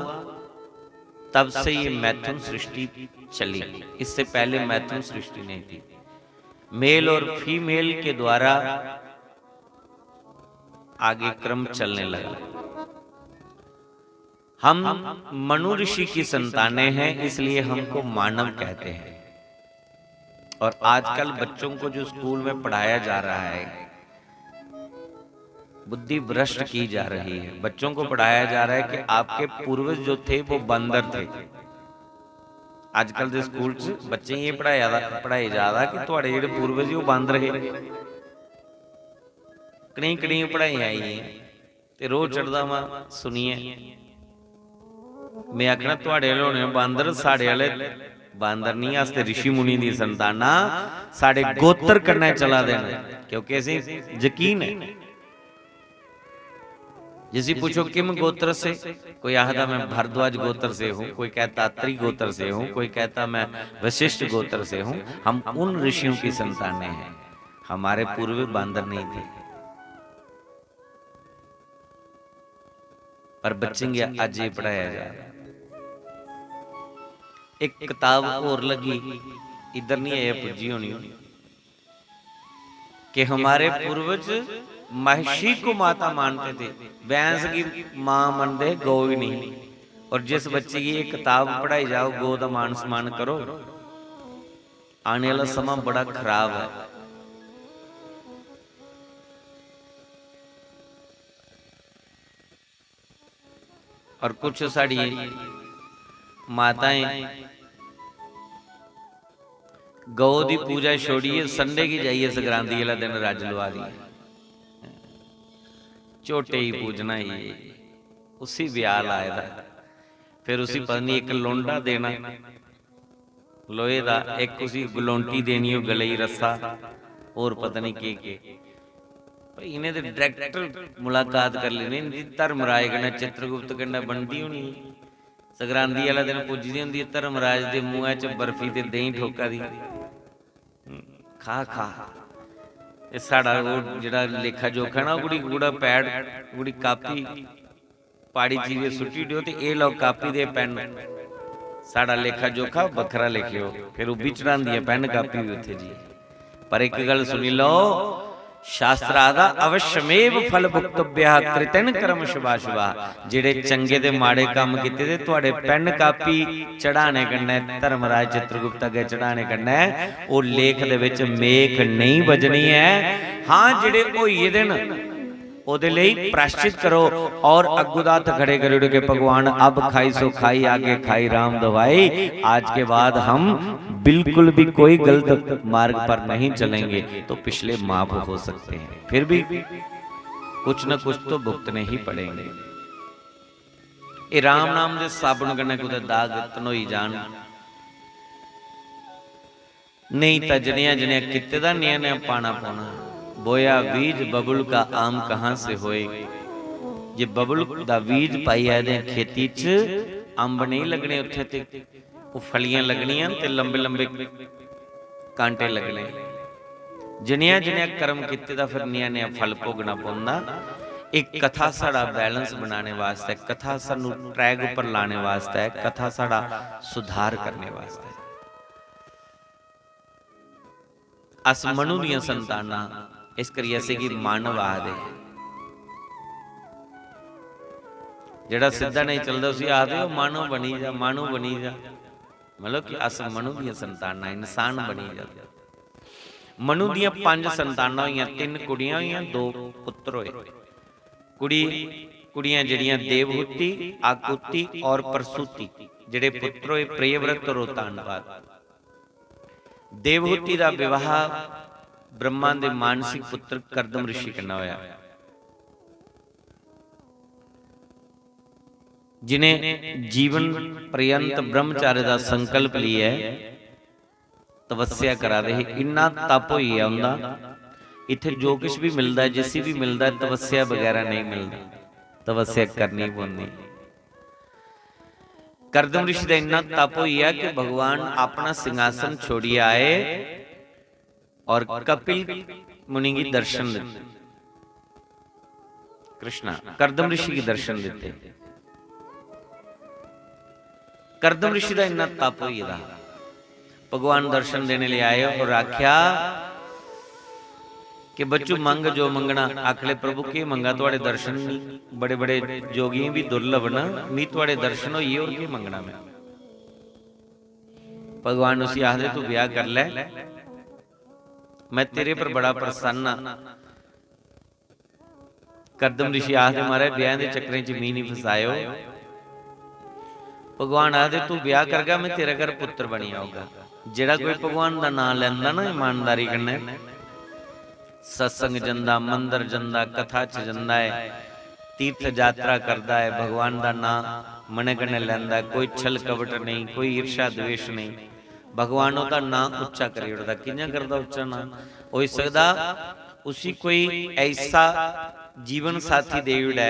Speaker 3: तब से ये मैथुन सृष्टि चली। इससे पहले मैथुन सृष्टि नहीं थी। मेल और फीमेल के द्वारा आगे क्रम चलने लगा। हम मनु ऋषि की संतानें हैं, इसलिए हमको मानव कहते हैं। और आजकल बच्चों को जो स्कूल में पढ़ाया जा रहा है, बुद्धि भ्रष्ट की जा रही है। बच्चों को पढ़ाया जा रहा है कि आपके पूर्वज जो थे वो बंदर थे। आजकल के स्कूल च बच्चे ये पढ़ाए जाता कि तुहाडे जिहड़े पूर्वज वो बंदर है। कड़ी कड़ी पढ़ाई आई है ते रोज चढ़दा वा सुनिए। मैं आखना तुहाडे वाले होने बंदर, साडे वाले बंदर नहीं, अस ते ऋषि मुनि दी संताना, साडे गोत्र करना चला देना, क्योंकि असीं यकीन है। जिसे पूछो किम गोत्र से, कोई आहदा मैं भारद्वाज गोत्र से हूँ, कोई कहता अत्रि गोत्र से हूँ, कोई कहता मैं वशिष्ठ गोत्र से हूँ। हम उन ऋषियों की संतानें हैं, हमारे पूर्व बांदर नहीं थे। पर बच्चे आज ये पढ़ाया जा रहा। एक किताब और लगी, इधर नहीं है पुजी होनी, कि हमारे पूर्वज महिषी को माता मानते थे, भैंस की मां मानते, गौ ही नहीं। और जिस बच्चे की ये किताब पढ़ाई जाओ, गो दा मान सम्मान करो, आने वाला समा बड़ा खराब है। और कुछ साड़ी माताएं गौ की पूजा छोड़िए, संडे की जाइए संक्रांति वाला दिन रज लवा दी, झोटे ही पूजना ही, उसी ब्याह लाए था, फिर उसी पता नहीं एक लोंडा देना लोहे का, एक उसी गलोंटी देनी हो गले ही रस्सा, और पता नहीं के भाई इन्हें तो डायरेक्टर मुलाकात कर लेनी। धर्मराज कन्नै चित्रगुप्त कन्नै बनती होनी, संक्रांति वाला दिन पुजदी होंदी, धर्मराज के मूँह च बर्फी ते दही ठोका दी, खा खा। ये साड़ा वो जिहड़ा लेखा जोखा ना, कुड़ी कूड़ा पैड कुड़ी कापी पाड़ी चीज़े सुट्टी दियो, तो ये लो कापी दे पेन, साड़ा लेखा जोखा बखरा लिखियो, फिर उब्बी चढ़ांदी है पेन कापी भी उत्थे जी। पर एक गल सुनी लो, शास्त्रादा अवश्यमेव फल भुक्तव्य कृतन कर्म शुभा शुभा। जिहड़े चंगे ते माड़े काम कीते ते तुहाडे पेन कापी चढ़ाने कन्नै, धर्मराज चित्रगुप्त अगे चढ़ाने कन्नै वो लेख दे विच मेख नहीं बजनी है। हाँ जिहड़े होइए दिन ओदे लई प्राश्चित करो, और अगुदात खड़े करो कि भगवान अब खाई सो खाई, आगे खाई राम दवाई, आज के बाद हम बिल्कुल भी कोई गलत मार्ग पर नहीं चलेंगे, तो पिछले माफ हो सकते हैं, फिर भी कुछ न कुछ तो भुगतने ही पड़ेंगे। ये राम नाम दे साबुन कन्नै कुदै दाग तनोई जान, नहीं तो जनिया जनिया किते दा निया ने पाना पाना। बोया बीज बबुल का आम कहाँ से होए, जे बबुल दा बीज पाई है खेती च अंब नहीं लगने, उत्थे ते वो फलियां लगनियां ते लंबे लंबे कांटे लगने। जिनिया जिनिया कर्म किते दा फिर निया निया फल भोगना पौंदा। एक कथा साड़ा बैलेंस बनाने वास्ते, कथा सानू ट्रैक पर लाने वास्ते, कथा साड़ा सुधार करने वास्ते। अस मनु दियां संतानां, इस करिए असीं की मानव आदे, जिहड़ा सीधा नहीं चलदा उसी आदे हो मानव बनी जा, मानव बनी जा, मतलब कि अस मनु दियां संतानां इंसान बनी जा। मनु दियां 5 संतानां होईयां, 3 कुड़ियां होईयां, 2 पुत्र होए। कुड़ियां जिहड़ियां देवहूति, आकुति और प्रसूति, जिहड़े पुत्र होए प्रियव्रत और उत्तानपाद। देवहूति का विवाह ब्रह्मा दे मानसिक पुत्र करदम ऋषि कन्नै होया, जिन्हें जीवन पर्यंत ब्रह्मचार्य का संकल्प लिया, तपस्या करा रहे। इन्ना तप होइया उंदा, इत्थे जो कुछ भी मिलता है, जिसी भी मिलता है, तपस्या वगैरह नहीं मिलता, तपस्या करनी पौंदी। करदम ऋषि का इन्ना तप होइया कि भगवान अपना सिंहासन छोड़िए आए और कपिल मुनि की दर्शन देते। कृष्णा करदम ऋषि की दर्शन देते। करदम ऋषि का इन्ना तप होइया, भगवान दर्शन देने ले आए और आख्या कि बच्चू मंग जो मंगना। आखले प्रभु के मंगा, तुहाडे दर्शन नहीं, बड़े बड़े जोगी भी दुर्लभ न, मी तुहाडे दर्शन होइए और के मंगना मैं। भगवान उसी आखदे तू ब्याह कर ले, मैं तेरे पर बड़ा प्रसन्न हाँ। करदम ऋषि आखदे महाराज ब्याह के चक्करें च मी नहीं फसायो। भगवान आखदे तू ब्याह कर गया, मैं तेरा घर पुत्र बनी आऊगा। जिहड़ा कोई भगवान का नाम लैंदा ना ईमानदारी कन्नै, सत्संग जंदा, मंदिर जंदा, कथा च जंदा है, तीर्थ यात्रा करता है, भगवान का नाम मने कन्नै लैंदा, कोई छल कपट नहीं, कोई ईर्षा द्वेष नहीं, भगवान का नाम उच्चा करी उड़दा। कियां करदा उच्चा नाम? हो सकदा उसी कोई ऐसा जीवन साथी दे उड़ा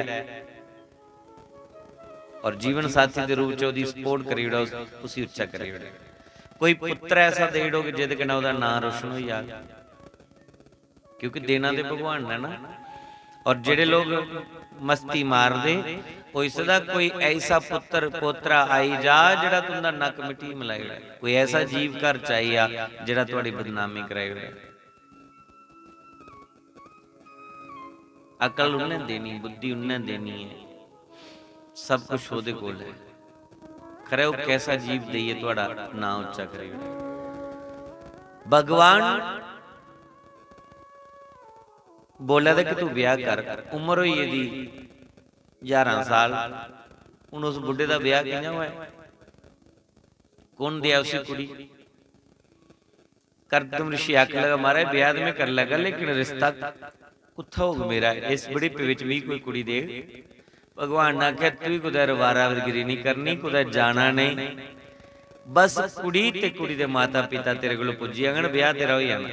Speaker 3: और जीवन साथी के रूप च ओदी सपोर्ट करी उड़ा, उसी उच्चा करी उड़ा। कोई पुत्र ऐसा दे उड़ो कि जिहदे कन्नै ओदा नाम रोशन हो जाए, क्योंकि देना तो भगवान है ना। और जेड़े लोग मस्ती मार दे, हो सकदा कोई ऐसा पुत्र पोतरा आई जा जिहड़ा तुंदा नक मिट्टी मिलाई उड़े, कोई ऐसा जीव घर चाहिए जिहड़ा तुहाडी बदनामी कराई उड़े। अकल उन्हें देनी, बुद्धि उन्हें देनी है, सब कुछ ओहदे कोल है। खरे वो कैसा जीव दईए तुहाड़ा नाम उच्चा करे। भगवान बोलिया था कि तू ब्याह कर, उम्र हुई यदी 11 साल, हुण उस बुढ़े का ब्याह कियां होया? कौन दिया उसी कुड़ी? करदम ऋषि आख लगा महाराज ब्याह तो मैं कर लगा, लेकिन रिश्ता कुत्था होगा मेरा इस बुढ़ेपे विच भी कोई कुड़ी दे। भगवान ने आख्या तू भी कुदै रवारावरगिरी नहीं करनी, कुदै जाना नहीं, बस कुड़ी ते कुड़ी दे माता पिता तेरे कोल पुज्जी जाण, ब्याह तेरा हो जाना।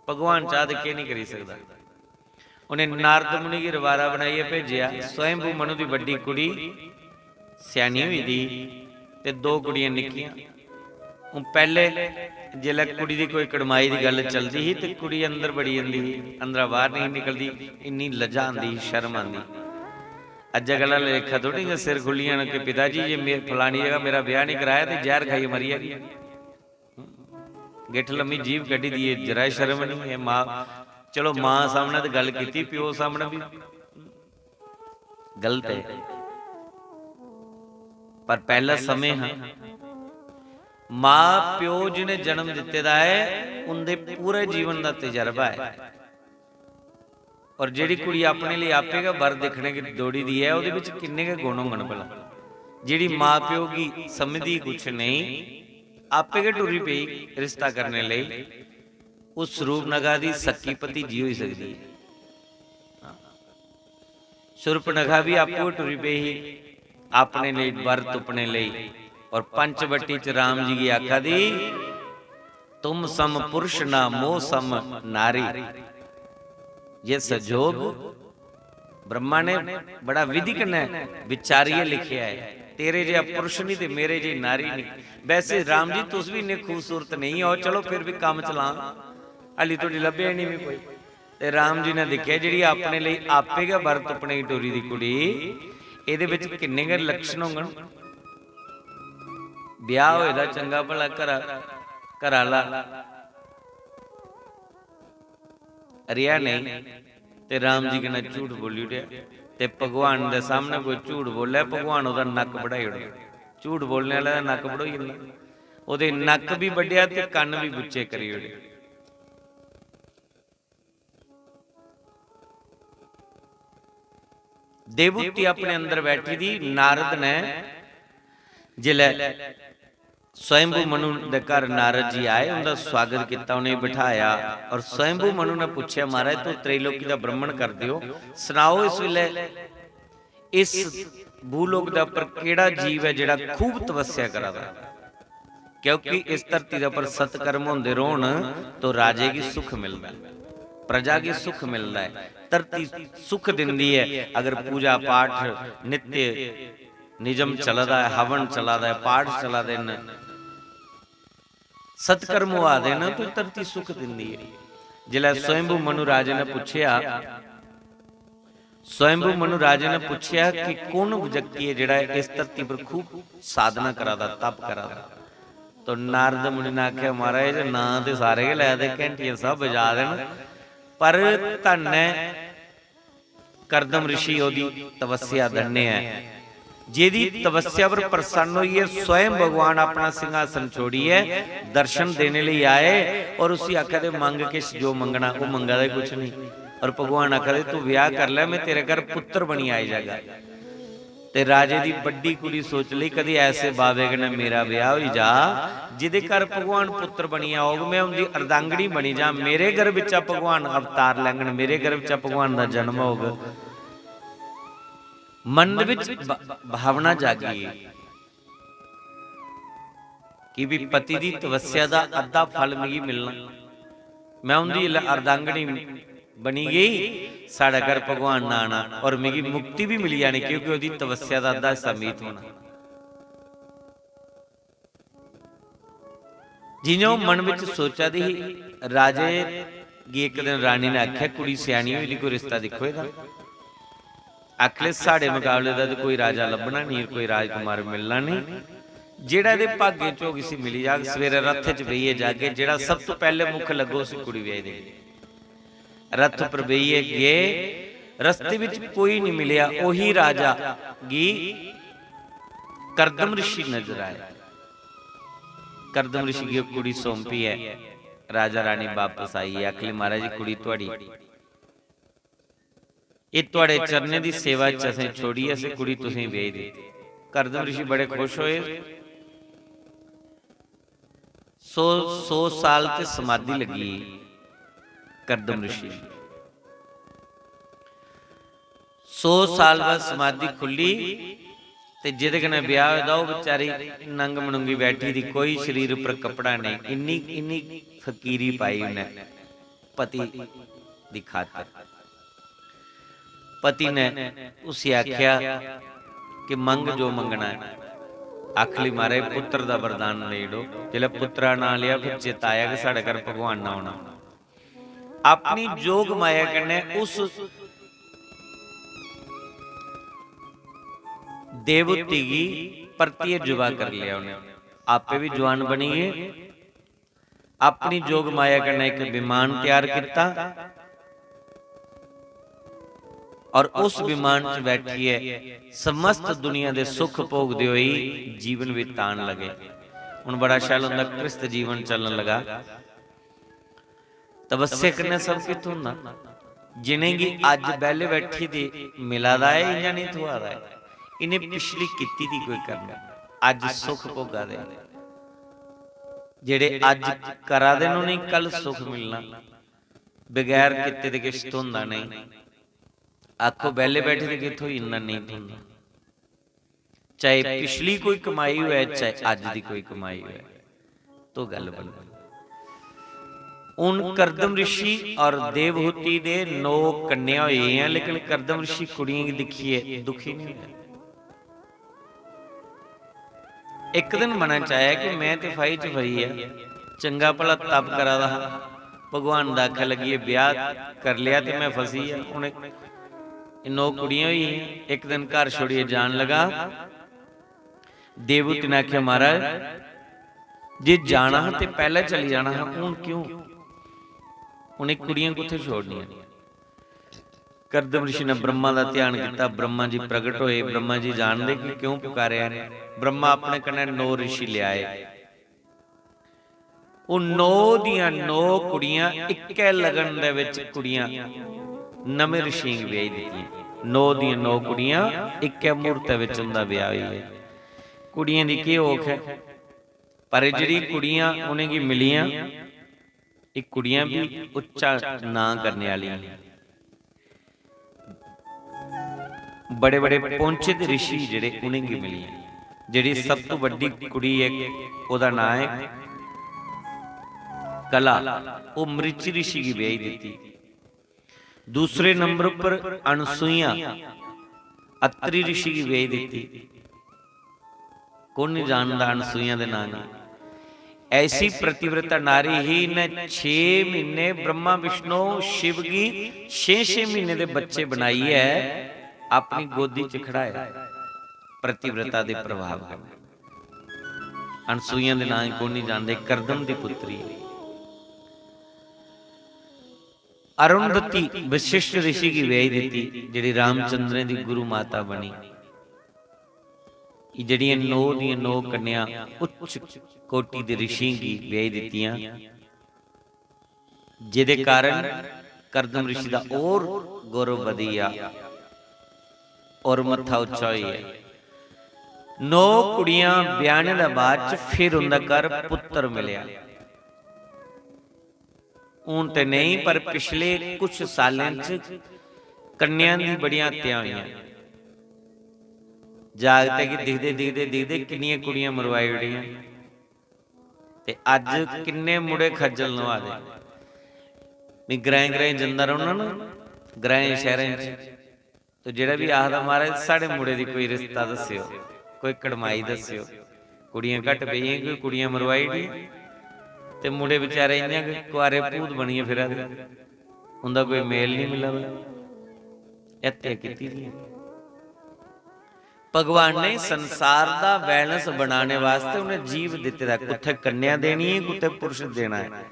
Speaker 3: भगवान चाह के नहीं करी सकता। उन्हें नारद मुनि की रवारा बनाइए भेजिया। स्वयंभू मनु की बड़ी कुड़ी सियानी हुई थी ते 2 कुड़ियां निक्कियां। पहले जिसले कुड़ी की कोई कड़माई की गल चलती ही तो कुड़ी अंदर बड़ी जाती ही, अंदर बाहर नहीं निकलती, इन्नी लज्जा आती, शर्म आती। अज गल लेखा थोड़ी सिर खुलियां कि पिता जी जे फलानी जगह मेरा ब्याह नहीं कराया तो जहर खाई मरी जाएगी। गिठ लम्मी जीव कढ़ी दी है, जरा शर्म नहीं है। मां चलो मां सामने तो गल की, प्यो सामने भी गलत है, पर पहला समय है मां प्यो जिन्हें जन्म दिते दा है उनके पूरे जीवन का तजर्बा है। और जिहड़ी कुड़ी अपने लिए आपेगा वर देखने की दौड़ी दी है, उहदे विच किन्ने के गुण होण भला। जिहड़ी मां प्यो की समझदी कुछ नहीं, आपे के टुरी पई रिश्ता करने लई, उस स्वरूप नगा दी सक्की पति जी हो सकती है। सुरपनखा भी आपको टुरी पई ही अपने लिए वर तुपने लई। और पंचवटी च राम जी की आखा दी तुम सम पुरुष ना मोह सम नारी। ये संजोग ब्रह्मा ने बड़ा विधि कन्नै विचारिए लिखिया है। तेरे जे पुरुष नहीं ते मेरे जे नारी नहीं। वैसे राम जी तुस भी इन्ने खूबसूरत नहीं हो, चलो फिर भी काम चला, हाली तो लभ्या नहीं भी कोई। ते राम जी ने देखिया जिहड़ी अपने लिए आपे गा वर तुपने की टोरी दी कुड़ी, इहदे विच किन्ने ग लक्षण होंगण। ब्याह होए दा चंगा भला घर आला रिया नहीं ते राम जी कन्नै झूठ बोली उठिया ते भगवान दे सामने कोई झूठ बोलिया, भगवान ओदा नक बढ़ाई उड़े। झूठ बोलने वाले दा नक बढ़ोई जंदा, ओदे नक भी वड्डिया ते कन्न भी बुच्चे करी उड़े। देवूती अपने अंदर बैठी थी। नारद ने जिले स्वयंभू मनु दे घर नारद जी आए, उनका स्वागत किया, उन्हें बिठाया। और स्वयंभू मनु ने पूछा महाराज तू त्रिलोकी का भ्रमण करते हो, सुनाओ इस वेले इस भूलोक के उपर केड़ा जीव है जिहड़ा खूब तपस्या करा दा। क्योंकि इस धरती के उपर सत्कर्म होंदे रहन तो राजे की सुख मिलता है, प्रजा की सुख मिलता है, धरती सुख दिंदी है। अगर पूजा पाठ नित्य निजम चलदा है, हवन चलदा है, पाठ चला देन, सत्कर्म हुआ देना तो धरती सुख दिंदी है। जिला स्वयंभू मनु राजे ने पूछया, स्वयंभू मनु राजे ने पूछया कि कौन व्यक्ति है जिहड़ा इस धरती पर खूब साधना करादा, तप करादा। तो नारद मुनि ने आख्या महाराज ना तो सारे के लै दे, घंटियां सब बजा देन, पर धन है करदम ऋषि ओदी तपस्या धन्य है, जिहदी तपस्या पर प्रसन्न हुई है। स्वयं भगवान अपना सिंहासन छोड़िए दर्शन देने लिए आए और उसी आख्या दे मंग के जो मंगना वो मंगा दे कुछ नहीं। और भगवान आख्या दे तू ब्याह कर ले, मैं तेरे घर पुत्र बनी आई जाएगा। ते राजे दी बड़ी कुड़ी सोच ली कदी ऐसे बाबे कन्नै मेरा ब्याह हो जा जिहदे घर भगवान पुत्र बनी आओ, मैं उनकी अर्धांगनी बनी जा, मेरे घर विच भगवान अवतार लैंगण, मेरे घर विच भगवान का जन्म होगा। मन विच भावना जागी कि भी पति की तपस्या का अद्धा फल मिगी मिलना, मैं उनकी अर्धांगनी बनी गई, साढ़े घर भगवान ना आना और मिगी मुक्ति भी मिली जानी, क्योंकि उसकी तपस्या का अद्धा हिस्सा मीत होना। जिन्हों मन विच सोचा दी राजे की एक दिन रानी ने आख्या कुड़ी सियानी हुई कोई रिश्ता दिखो इहदा। आखले साढ़े मुकाबले का तो कोई राजा लभना नहीं, कोई राजकुमार मिलना नहीं, जेड़ा इहदे भाग्य चो किसी मिली जा, सवेरे रथ च बेहिए जाके, जेड़ा सब तो पहले मुख लगो उस कुड़ी विआह दे। रथ पर बेहिए गए, रस्ते विच कोई नहीं मिलिया, ओही राजा गी करदम ऋषि नजर आए। करदम ऋषि की कुड़ी सौंपी है, राजा रानी वापस आई है। आखिर महाराज जी कुड़ी तुहाड़ी ये तुहाड़े चरने की सेवा च असें छोड़ी, असें कुड़ी तुसीं भेज दी। करदम ऋषि बड़े खुश होए। 100 साल ते समाधि लगी करदम ऋषि। 100 साल बाद समाधि खुली ते जिहदे कन्नै ब्याह होया वो बेचारी नंग मनुंगी बैठी थी, कोई शरीर उपर कपड़ा नहीं। इन्नी इन्नी फकीरी पाई उन्हें पति दी खातिर। पति ने उसे आख्या कि मंग जो मंगना है। आखली मारे पुत्र दा वरदान ले लो। जिसले पुत्रा ना लिया फिर चेता आया कि साढ़े घर भगवान ना होना। अपनी जोग माया कन्नै उस देवती की परतिए जुबा कर लिया उन्हें। आपे भी जवान बनी है। अपनी जोग माया कन्नै एक विमान तैयार किया और उस विमान च बैठी है समस्त दुनिया के सुख भोगते हुए जीवन बितान लगे। हुण बड़ा शैल हुंदा, कृष्ण जीवन चलन लगा। तपस्या करने सब कित होंदा। जिन्हें की अज बैले बैठी थी मिलादा है या नहीं थुआ है। इन्हें पिछली कीती थी कोई करना, अज सुख भोगा दे। जेड़े अज करा दे नहीं कल सुख मिलना। बगैर किते दे किश होंदा नहीं। आखो बैले बैठे थे कितों इन्ना नहीं होंदा। चाहे पिछली कोई कमाई हो चाहे अज की कोई कमाई हो तो गल बन। उन करदम ऋषि और देवहूति दे 9 कन्या हुई हैं, लेकिन करदम ऋषि कुड़ियां की दिखिए दुखी नहीं है। एक दिन मना चाहे कि मैं तो फाई च पई है, चंगा भला तप करा दा, भगवान दा आखा लगी ब्याह कर लिया तो मैं फसी है। उन्हें 9 कुड़ियां हुई हैं। एक दिन घर छोड़िए जान लगा। देवहूति ने आख्या महाराज जे जाना तो पहले चली जाना, हूं क्यों? उन्हें कुड़ियां कुत्थे छोड़नियां। करदम ऋषि ने ब्रह्मा का ध्यान किया। ब्रह्मा जी प्रगट होए। ब्रह्मा जी जानते कि क्यों पुकारिया। ब्रह्मा अपने कन्ने 9 ऋषि ले आए। वो 9 दियां 9 कुड़ियां इक्के लगन दे विच कुड़ियां नवे ऋषि की ब्याह दी। 9 दियां 9 कुड़ियां इक्के मुहूर्त विच उनदा ब्याह हुई है। कुड़ियां दी की औख है, पर जिहड़ी कुड़ियां उन्हें की मिलियां एक कुड़ियां भी उच्चा ना करने वाली। बड़े बड़े पहुंचे दे ऋषि जिहड़े उन्हें की मिली। जिहड़ी सब तो वड्डी कुड़ी है ओदा नाम है कला। वो मृच ऋषि की ब्याह दी। दूसरे नंबर पर अनसुईया अत्रि ऋषि की ब्याह दी। कौन नहीं जानता अनसुईया दे नाम। ऐसी प्रतिव्रता नारी ही ने 6 महीने ब्रह्मा विष्णु शिव की 6 महीने के बच्चे बनाई है, अपनी गोदी च खड़ाया। प्रतिव्रता के प्रभाव अनसुईया के नाम कौन नहीं जानते। करदम की पुत्री अरुंधति वशिष्ठ ऋषि की ब्याह दी, जी रामचंद्र की गुरु माता बनी। जड़ियां 9 दी 9 कन्या उच्च कोटि के ऋषि की ब्याह दित्तियां, जिहदे कारण करदम ऋषि का और गौरव वधिया और मत्था उच्चा होई है। 9 कुड़ियां ब्याहने के बाद फिर उनका घर पुत्र मिलिया। हूं तो नहीं, पर पिछले कुछ सालों कन्या की बड़ियां हत्या हुई। जागते कि दिखते दिखते दिखते किन्नियां कुड़ियां मरवाई उड़ियां ते अज किन्ने मुड़े खज्जल नवा दे। मैं ग्रां ग्रां जंदा रहना ना, ग्रां शहरें तो जेड़ा भी आखदा महाराज साढ़े मुड़े दी कोई रिश्ता दस्सियो, कोई कड़माई दस्सियो। कुड़ियां घट पईयां, कोई कुड़ियां मरवाई डी ते मुड़े बेचारे इन्ने कुआरे भूत बनिए फिरा दे, उनदा कोई मेल नहीं मिला। हत्या कीती दी। भगवान ने संसार का बैलेंस बनाने वास्ते उन्हें जीव दिते दा, कुत्थे कन्या देनी है, कुत्थे पुरुष देना है,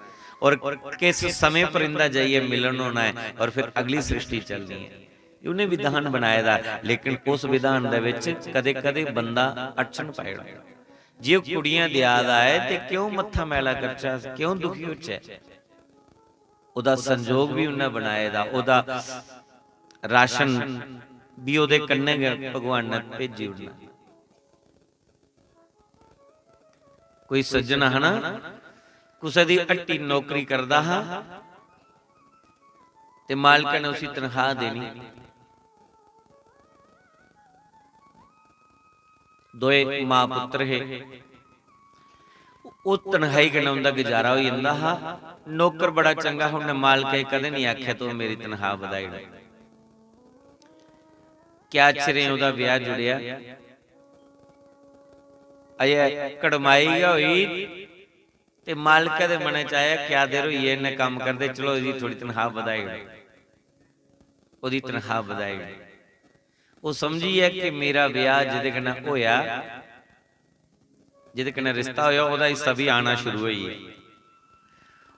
Speaker 3: और किस समय पर इंदा जाइए मिलन होना है, और फिर अगली सृष्टि चलनी है। ਉਹਨੇ ਵਿਧਾਨ ਬਣਾਇਆ ਦਾ, ਲੇਕਿਨ ਉਸ ਵਿਧਾਨ ਦੇ ਵਿੱਚ ਕਦੇ ਕਦੇ ਬੰਦਾ ਅੜਚਨ ਪਾਇੜਾ। ਜੇ ਉਹ ਕੁੜੀਆਂ ਦੀ ਯਾਦ ਆਏ ਤੇ ਕਿਉਂ ਮੱਥਾ ਮੈਲਾ ਕਰਚਾ, ਕਿਉਂ ਦੁਖੀ ਹੋਚੈ? ਉਹਦਾ ਸੰਜੋਗ ਵੀ ਉਹਨੇ ਬਣਾਇਆ ਦਾ, ਉਹਦਾ ਰਾਸ਼ਨ ਵੀ ਉਹਦੇ ਕੰਨੇ ਭਗਵਾਨ ਨੇ ਭੇਜੀ ਉਹਨਾਂ। ਕੋਈ ਸੱਜਣ ਹੈ ਨਾ, ਕਿਸੇ ਦੀ ਅੱਟੀ ਨੌਕਰੀ ਕਰਦਾ ਹਾਂ ਤੇ ਮਾਲਕ ਨੇ ਉਸੇ ਤਨਖਾਹ ਦੇਣੀ। ਦੋਏ ਮਾਂ ਪੁੱਤਰ ਹੈ, ਉਹ ਤਨਖਾਹੀ ਕਨਾਉਣ ਦਾ ਗੁਜ਼ਾਰਾ ਹੋ ਜਾਂਦਾ ਹਾਂ। ਨੌਕਰ ਬੜਾ ਚੰਗਾ, ਹੁਣ ਮਾਲਕ ਕਦੇ ਨਹੀਂ ਆਖਿਆ ਤੂੰ ਮੇਰੀ ਤਨਖਾਹ ਵਧਾਈ। ਕਿਆ ਚਿਰੇ ਉਹਦਾ ਵਿਆਹ ਜੁੜਿਆ, ਅਜੇ ਕੜਮਾਈ ਹੋਈ ਤੇ ਮਾਲਕ ਦੇ ਮਨੇ ਚ ਆਇਆ ਕਿਆ ਦੇਰ ਹੋਈ ਇਹਨੇ ਕੰਮ ਕਰਦੇ, ਚਲੋ ਇਹਦੀ ਥੋੜੀ ਤਨਖਾਹ ਵਧਾਈ, ਉਹਦੀ ਤਨਖਾਹ ਵਧਾਈ। ਉਹ ਸਮਝੀ ਹੈ ਕਿ ਮੇਰਾ ਵਿਆਹ ਜਿਹਦੇ ਕਨਾ ਹੋਇਆ, ਜਿਹਦੇ ਕਨਾ ਰਿਸ਼ਤਾ ਹੋਇਆ, ਉਹਦਾ ਹਿੱਸਾ ਵੀ ਆਣਾ ਸ਼ੁਰੂ ਹੋਈ ਹੈ।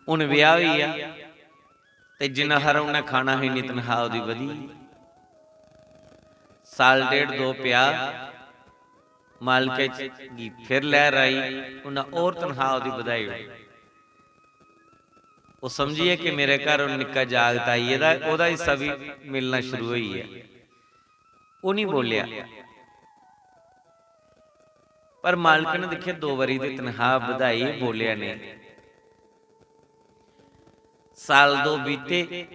Speaker 3: ਹੁਣ ਵਿਆਹ ਹੋਈ ਆ ਤੇ ਜਿੰਨਾ ਹਰ ਉਹਨੇ ਖਾਣਾ ਹੀ ਨਹੀਂ, ਤਨਖਾਹ ਉਹਦੀ ਵਧੀ। ਸਾਲ ਡੇਢ ਦੋ ਪਿਆ, ਮਾਲਕ ਦੀ ਫਿਰ ਲਹਿਰ ਆਈ, ਉਹਨਾਂ ਹੋਰ ਤਨਖਾਹ ਉਹਦੀ ਵਧਾਈ। ਉਹ ਸਮਝੀਏ ਕਿ ਮੇਰੇ ਘਰ ਉਹ ਨਿੱਕਾ ਜਾਗਤ ਆਈ, ਉਹਦਾ ਹਿੱਸਾ ਵੀ ਮਿਲਣਾ ਸ਼ੁਰੂ ਹੋਈ ਹੈ। ਉਹ ਨਹੀਂ ਬੋਲਿਆ, ਪਰ ਮਾਲਕ ਨੇ ਦੇਖਿਆ 2 ਵਾਰੀ ਦੀ ਤਨਖਾਹ ਵਧਾਈ, ਬੋਲਿਆ ਨਹੀਂ। ਸਾਲ 2 ਬੀਤੇ,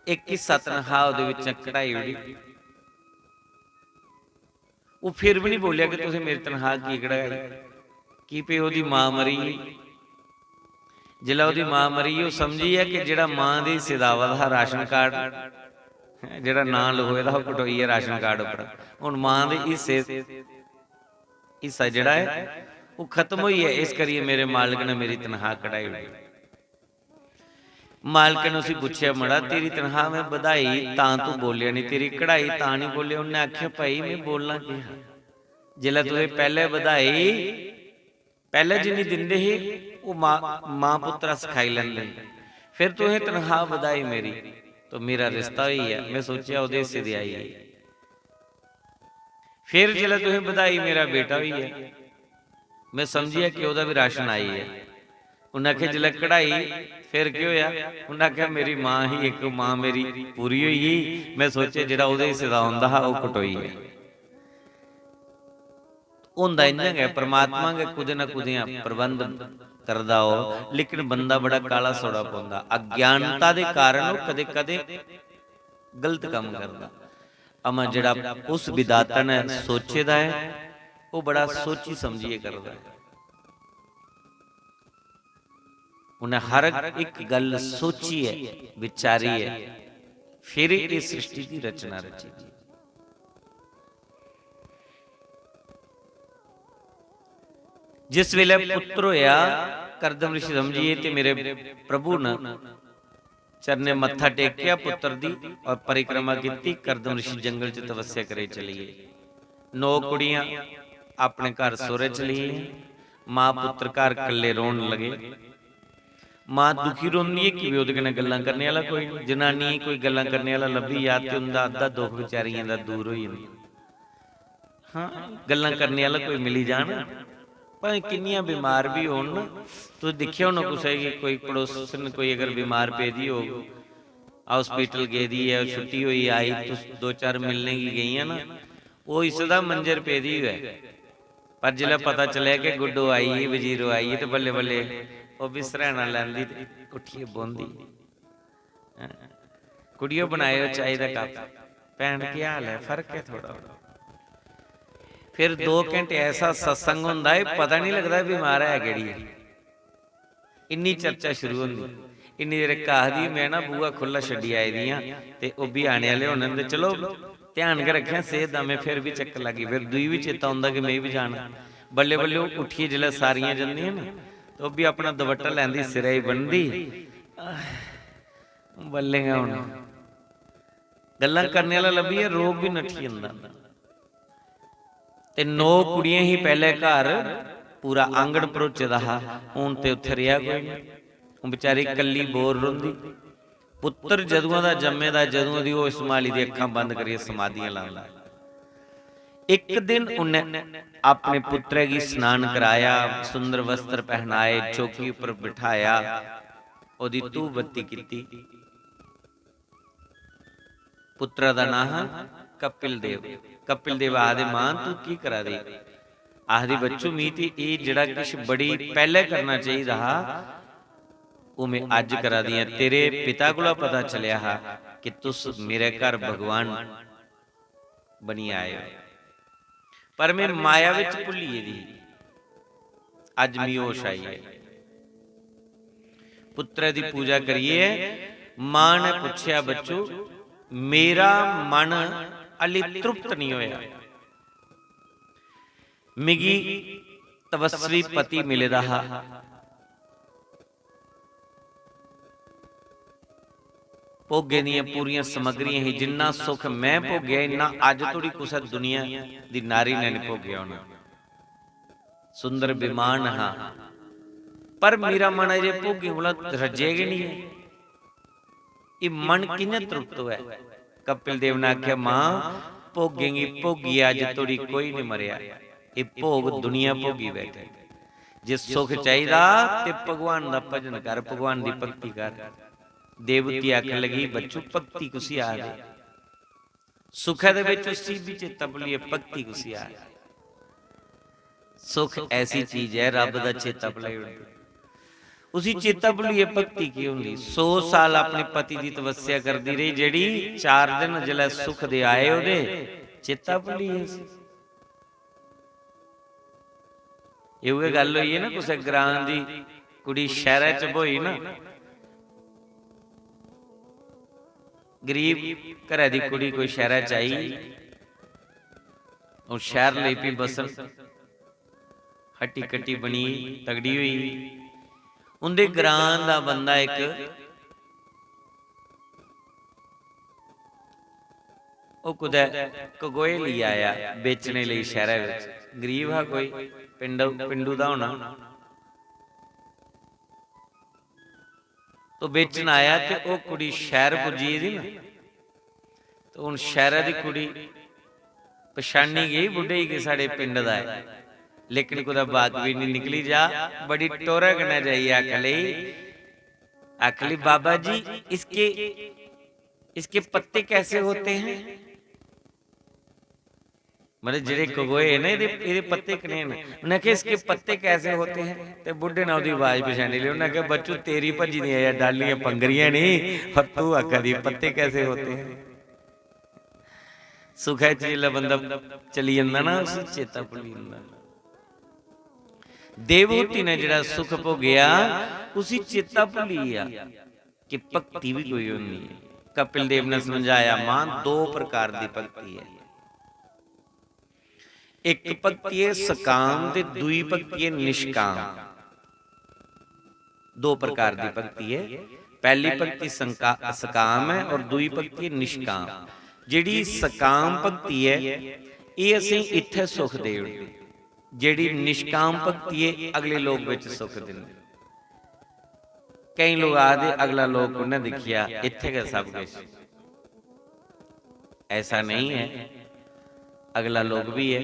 Speaker 3: ਇੱਕ ਹਿੱਸਾ ਤਨਖਾਹ ਉਹਦੇ ਵਿੱਚ ਕਢਾਈ ਉੜੀ। ਉਹ ਫਿਰ ਵੀ ਨਹੀਂ ਬੋਲਿਆ ਕਿ ਤੁਸੀਂ ਮੇਰੀ ਤਨਖਾਹ ਕੀ ਕਢਾਈ। ਕੀ ਪਈ ਉਹਦੀ ਮਾਂ ਮਰੀ, ਜਿਹੜਾ ਉਹਦੀ ਮਾਂ ਮਰੀ, ਉਹ ਸਮਝੀ ਹੈ ਕਿ ਜਿਹੜਾ ਮਾਂ ਦੀ ਸਿਦਾਵਾ ਦਾ ਰਾਸ਼ਨ ਕਾਰਡ, ਜਿਹੜਾ ਨਾਂ ਲਿਖੋਏ ਦਾ ਉਹ ਕਟੋਈ ਹੈ ਰਾਸ਼ਨ ਕਾਰਡ ਉੱਪਰ। ਹੁਣ ਮਾਂ ਦੇ ਹਿੱਸਾ ਜਿਹੜਾ ਹੈ ਉਹ ਖਤਮ ਹੋਈ ਹੈ, ਇਸ ਕਰੀਏ ਮੇਰੇ ਮਾਲਕ ਨੇ ਮੇਰੀ ਤਨਖਾਹ ਕਢਾਈ। ਮਾਲਕ ਨੇ ਉਸੇ ਪੁੱਛਿਆ, ਮੜਾ ਤੇਰੀ ਤਨਖਾਹ ਮੈਂ ਵਧਾਈ ਤਾਂ ਤੂੰ ਬੋਲਿਆ ਨਹੀਂ, ਤੇਰੀ ਕਢਾਈ ਤਾਂ ਨਹੀਂ ਬੋਲਿਆ। ਉਹਨੇ ਆਖਿਆ ਭਾਈ ਮੈਂ ਬੋਲਣਾ ਕੀ, ਜਿਲਾ ਤੁਸੀਂ ਪਹਿਲੇ ਵਧਾਈ, ਪਹਿਲੇ ਜਿੰਨੀ ਦਿੰਦੇ ਸੀ ਉਹ ਮਾਂ ਪੁੱਤਰਾ ਸਿਖਾਈ ਲੈਂਦੇ, ਫਿਰ ਤੂੰ ਤਨਖਾਹ ਵਧਾਈ ਮੇਰੀ, ਤਾਂ ਮੇਰਾ ਰਿਸ਼ਤਾ ਹੀ ਹੈ। ਮੈਂ ਸੋਚਿਆ ਉਹਦੇ ਹਿੱਸੇ ਦੀ ਆਈ ਹੈ। ਫਿਰ ਜਿਲਾ ਤੁਸੀਂ ਵਧਾਈ ਮੇਰਾ ਬੇਟਾ ਵੀ ਹੈ, ਮੈਂ ਸਮਝਿਆ ਕਿ ਉਹਦਾ ਵੀ ਰਾਸ਼ਨ ਆਈ ਹੈ। ਉਹਨਾਂ ਆਖਿਆ ਜਿਲਾ ਕਢਾਈ ਫਿਰ ਕੀ ਹੋਇਆ, ਉਹਨਾਂ ਆਖਿਆ ਮੇਰੀ ਮਾਂ ਹੀ ਇੱਕ ਮਾਂ ਮੇਰੀ ਪੂਰੀ ਹੋਈ, ਮੈਂ ਸੋਚਿਆ ਜਿਹੜਾ ਉਹਦੇ ਹਿੱਸੇ ਦਾ ਹੁੰਦਾ ਹੈ ਉਹ ਕਟੋਈ ਹੈ। ਹੁੰਦਾ ਇੰਨਾ ਹੈ ਪਰਮਾਤਮਾ ਕੇ ਕੁਝ ਨਾ ਕੁਝ ਪ੍ਰਬੰਧ ਕਰਦਾ ਹੋ, ਲੇਕਿਨ ਬੰਦਾ ਬੜਾ ਕਾਲਾ ਸੋੜਾ ਪਾਉਂਦਾ। ਅਗਿਆਨਤਾ ਦੇ ਕਾਰਨ ਉਹ ਕਦੇ ਕਦੇ ਗਲਤ ਕੰਮ ਕਰਦਾ। ਅਮਾ ਜਿਹੜਾ ਉਸ ਵਿਦਾਤਾ ਨੇ ਸੋਚੇਦਾ ਹੈ, ਉਹ ਬੜਾ ਸੋਚੀ ਸਮਝੀਏ ਕਰਦਾ। ਉਹਨੇ ਹਰ ਇੱਕ ਗੱਲ ਸੋਚੀ ਹੈ, ਵਿਚਾਰੀ ਹੈ, ਫਿਰ ਇਹ ਸ੍ਰਿਸ਼ਟੀ ਦੀ ਰਚਨਾ ਰਚੀ। ਜਿਸ ਵੇਲੇ ਪੁੱਤਰ ਹੋਇਆ, ਕਰਦਮ ਰਿਸ਼ੀ ਸਮਝੀਏ ਤੇ ਮੇਰੇ ਪ੍ਰਭੂ ਨੇ ਚਰਨੇ ਮੱਥਾ ਟੇਕਿਆ ਪੁੱਤਰ ਦੀ ਔਰ ਪਰਿਕਰਮਾ ਕੀਤੀ। ਕਰਦਮ ਰਿਸ਼ੀ ਜੰਗਲ ਚ ਤਪੱਸਿਆ ਕਰੇ ਚਲੀਏ। 9 ਕੁੜੀਆਂ ਆਪਣੇ ਘਰ ਸੋਰੇ ਚਲੀਏ। ਮਾਂ ਪੁੱਤਰ ਘਰ ਇਕੱਲੇ ਰੋਣ ਲਗੇ। ਮਾਂ ਦੁਖੀ ਰੋਂਦੀ ਹੈ ਕਿ ਉਹਦੇ ਨਾਲ ਗੱਲਾਂ ਕਰਨੇ ਵਾਲਾ ਕੋਈ ਨਹੀਂ, ਜਨਾਨੀ ਕੋਈ ਗੱਲਾਂ ਕਰਨੇ ਵਾਲਾ ਲੱਭੀ ਯਾਦ ਤੇ ਹੁੰਦਾ ਅੱਧਾ ਦੁੱਖ ਵਿਚਾਰੀਆਂ ਦਾ ਦੂਰ ਹੋ ਜਾਂਦਾ। ਹਾਂ, ਗੱਲਾਂ ਕਰਨੇ ਵਾਲਾ ਕੋਈ ਮਿਲੀ ਜਾਣ, ਭਾਵੇਂ ਕਿੰਨੀਆਂ ਬਿਮਾਰ ਵੀ ਹੋਣ। ਤੁਸੀਂ ਦੇਖਿਆ ਹੋਣਾ ਕਿਸੇ ਕੋਈ ਪੜੋਸਨ ਕੋਈ ਅਗਰ ਬਿਮਾਰ ਪੈਦੀ ਹੋ, ਹਸਪੀਟਲ ਗਈ ਦੀ ਹੈ, ਛੁੱਟੀ ਹੋਈ ਆਈ, ਤੁਸੀਂ 2-4 ਮਿਲਣੇ ਕੀ ਗਈਆਂ ਨਾ, ਉਹ ਇਸ ਦਾ ਮੰਜਰ ਪੈਦੀ ਹੋਇਆ। ਪਰ ਜਿਹੜਾ ਪਤਾ ਚੱਲਿਆ ਕਿ ਗੁੱਡੋ ਆਈ, ਵਜ਼ੀਰੋ ਆਈ, ਤੇ ਬੱਲੇ ਬੱਲੇ ਉਹ ਵੀ ਸਰਾਣਾ ਲੈਂਦੀ ਤੇ ਉੱਠੀਏ ਬੋਂਦੀ। ਕੁੜੀਓ ਬਣਾਇਓ ਚਾਹ ਦਾ ਕੱਪ, ਭੈਣ ਕੀ ਹਾਲ ਹੈ, ਫਰਕ ਹੈ ਥੋੜਾ। ਫਿਰ 2 ਘੰਟੇ ਐਸਾ ਸਤਸੰਗ ਹੁੰਦਾ ਹੈ, ਪਤਾ ਨਹੀਂ ਲੱਗਦਾ ਬਿਮਾਰ ਹੈ ਕਿਹੜੀ। ਇੰਨੀ ਚਰਚਾ ਸ਼ੁਰੂ ਹੁੰਦੀ। ਇੰਨੀ ਦੇਰ ਕਾਹਦੀ ਮੈਂ ਨਾ ਬੂਆ ਖੁੱਲਾ ਛੱਡੀ ਆਈ ਦੀਆਂ ਤੇ ਉਹ ਵੀ ਆਣੇ ਵਾਲੇ ਹੋਣੇ ਤੇ ਚਲੋ ਧਿਆਨ ਕੇ ਰੱਖਿਆ ਸਿਹਤ ਦਾ। ਮੈਂ ਫਿਰ ਵੀ ਚੱਕਰ ਲੱਗੀ, ਫਿਰ ਦੂਈ ਵੀ ਚੇਤਾ ਹੁੰਦਾ ਕਿ ਮੈਂ ਵੀ ਜਾਣਾ। ਬੱਲੇ ਬੱਲੇ ਉਹ ਉੱਠੀਏ ਜਿਹੜੇ ਸਾਰੀਆਂ ਜਾਂਦੀਆਂ ਨਾ, ਤੇ ਉਹ ਵੀ ਆਪਣਾ ਦੁਪੱਟਾ ਲੈਂਦੀ, ਸਿਰੇ ਹੀ ਬੰਨਦੀ, ਬੱਲੇਗਾ ਹੁਣ ਗੱਲਾਂ ਕਰਨੇ ਵਾਲਾ ਲੱਭੀਏ, ਰੋਗ ਵੀ ਨੱਠੀ ਜਾਂਦਾ। ਤੇ 9 ਕੁੜੀਆਂ ਹੀ ਪਹਿਲੇ ਘਰ ਪੂਰਾ ਆਂਗਣ ਪਰੋਚਦਾ। ਹੁਣ ਤੇ ਉੱਥੇ ਰਿਹਾ ਕੋਈ ਨਹੀਂ। ਉਹ ਵਿਚਾਰੀ ਕੱਲੀ ਬੋਰ ਰੋਂਦੀ, पुत्र जदुआं दा जम्मेदा जदुआं दी ओह इस्माइली दी अखां बंद करिए समाधियां लांदा। एक दिन उन्हें अपने पुत्र की स्नान कराया, सुंदर वस्त्र पहनाए, चौकी पर बिठाया, ओदी धूप बत्ती की। पुत्रा दा नाम कपिल देव। कपिल देव आखदे मां तू की करा दी? आखदी बच्चू मीत ये जिहड़ा किश बड़ी पहले करना चाहिए हा वो मैं अज करा दी। तेरे पिता को पता चलिया हा कि तुस मेरे घर भगवान बनी आए हो, पर मैं माया विच भुल्ली दी, अज मी होश आई है। पुत्र की पूजा करिए। मां ने पूछया बच्चू मेरा मन अली तृप्त नहीं होया, मिगी तपस्वी पति मिले दा हा, भोगे दियां पूरियां समग्रियां ही, जिन्ना सुख मैं भोगया इन्ना अज थोड़ी कुछ दुनिया दी नारी ने नहीं भोगया होना। सुंदर विमान हाँ, पर मेरा मन अजे भोगे वाला रजेगा नहीं है। ये मन किन्ने तृप्त हुआ? कपिल देव ने आख्या मां भोगेंगी भोगी, अज थोड़ी कोई नहीं मरिया, ये भोग दुनिया भोगी बैठे। जे सुख चाहिए ते भगवान दा भजन कर, भगवान दी भक्ति कर। देवती आख लगी बच्चू भक्ति कुसी आ गई, सुख दे विच उसी भी चेता भुलिए, भक्ति कुसी आ गई। सुख ऐसी चीज है रब दा चेता भुलाए, उसी चेता भुलिए भक्ति की होंदी। 100 साल अपने पति की तपस्या करती रही, जेड़ी 4 दिन जिले सुख दे आए ओदे चेता भुलिए। ये गल हुई है ना, कुछ ग्रां दी कुड़ी शहर च बोई ना, गरीब घरै दी कुड़ी कोई शहर च आई और शहर लई पी बसन, हट्टी कट्टी बनी तगड़ी हुई। उनके ग्रां दा बंदा एक कुदै कगोए ली आया बेचने लई शहर विच। गरीब हा कोई, पिंडू दा होना, तो बेचन आया ते वो कुड़ी शहर पुजी दी ना, तो हुण शहर दी कुड़ी पछाणी गई बुढ़े के साढ़े पिंड दा है, लेकिन कुदा बात भी नहीं निकली। जा बड़ी टोरक न जाइए आख ली बाबा जी इसके पत्ते कैसे होते हैं? मतलब जेड़े कगोए है ना ये पत्ते कने ने, उन्हें कहा इसके पत्ते कैसे होते हैं? तो बुढ़े ने उसकी आवाज पछाणी ली, उन्हें कहा बच्चू तेरी भजी दियां डालियां पंगरियां नहीं, और तू आखा दी पत्ते कैसे होते हैं? सुख है जिल्ला बंदा चली जांदा ना उसी चेता भुली जांदा। देवहूति ने जिहड़ा सुख भोगिया उसी चेता भुली गया कि भक्ति भी कोई होंदी है। कपिल देव ने समझाया मां 2 प्रकार की भक्ति है, एक भक्ति है सकाम ते दूई भक्ति है निष्काम। 2 प्रकार की भक्ति है, पहली भक्ति सकाम है और दूई भक्ति है निष्काम। जिहड़ी सकाम भक्ति है ये असीं इत्थे सुख दे दिंदी, जिहड़ी निष्काम भक्ति है अगले लोक विच सुख दिंदी। कई लोग आदे अगला लोक उन्हें दिखिया इत्थे का सब कुछ, ऐसा नहीं है, अगला लोक भी है।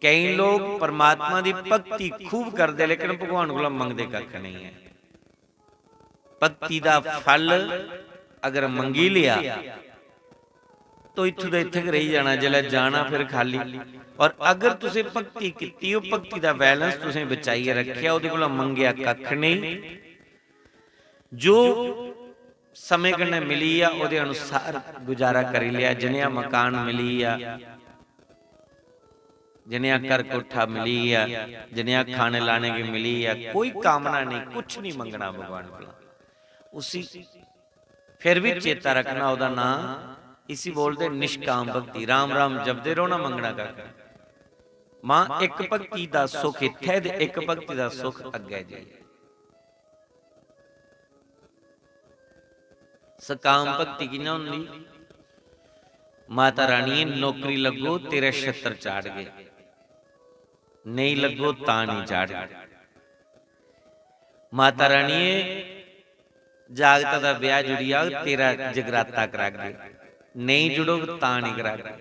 Speaker 3: कई लोग परमात्मा की भक्ति खूब करते लेकिन भगवान को मंगते कख नहीं है। भक्ति का फल अगर मंगी लिया तो इत्थों का इत्थे रही जाना, जिले जाना फिर खाली। और अगर तुसे भक्ति की भक्ति का बैलेंस तुसे बचाइए रखिया, उहदे कोलों मंगिया कख नहीं, जो समय कन्ने मिली आ उहदे अनुसार गुजारा कर लिया। जिन्हें मकान मिली आ, जिन्हें घर कोठा मिली आ, जिन्हें खाने लाने की मिली आ, कोई कामना नहीं, कुछ नहीं मंगना भगवान को। उसी फिर भी चेता रखना उहदा नाम, इसी बोलते निष्काम भक्ति। राम राम जपदे रहो ना, मंगना कर। मां एक भक्ति का सुख इत्थे ते एक भक्ति का सुख अगे जी। सकाम भक्ति की ना हुंदी, माता रानी नौकरी लगो तेरे छत्र चाड़ गए, नहीं लगो ता नहीं चाड़ गए। माता रानी जागता दा ब्याह जुड़िया तेरा जगराता करागे, नहीं जुड़ो तां नहीं करागे।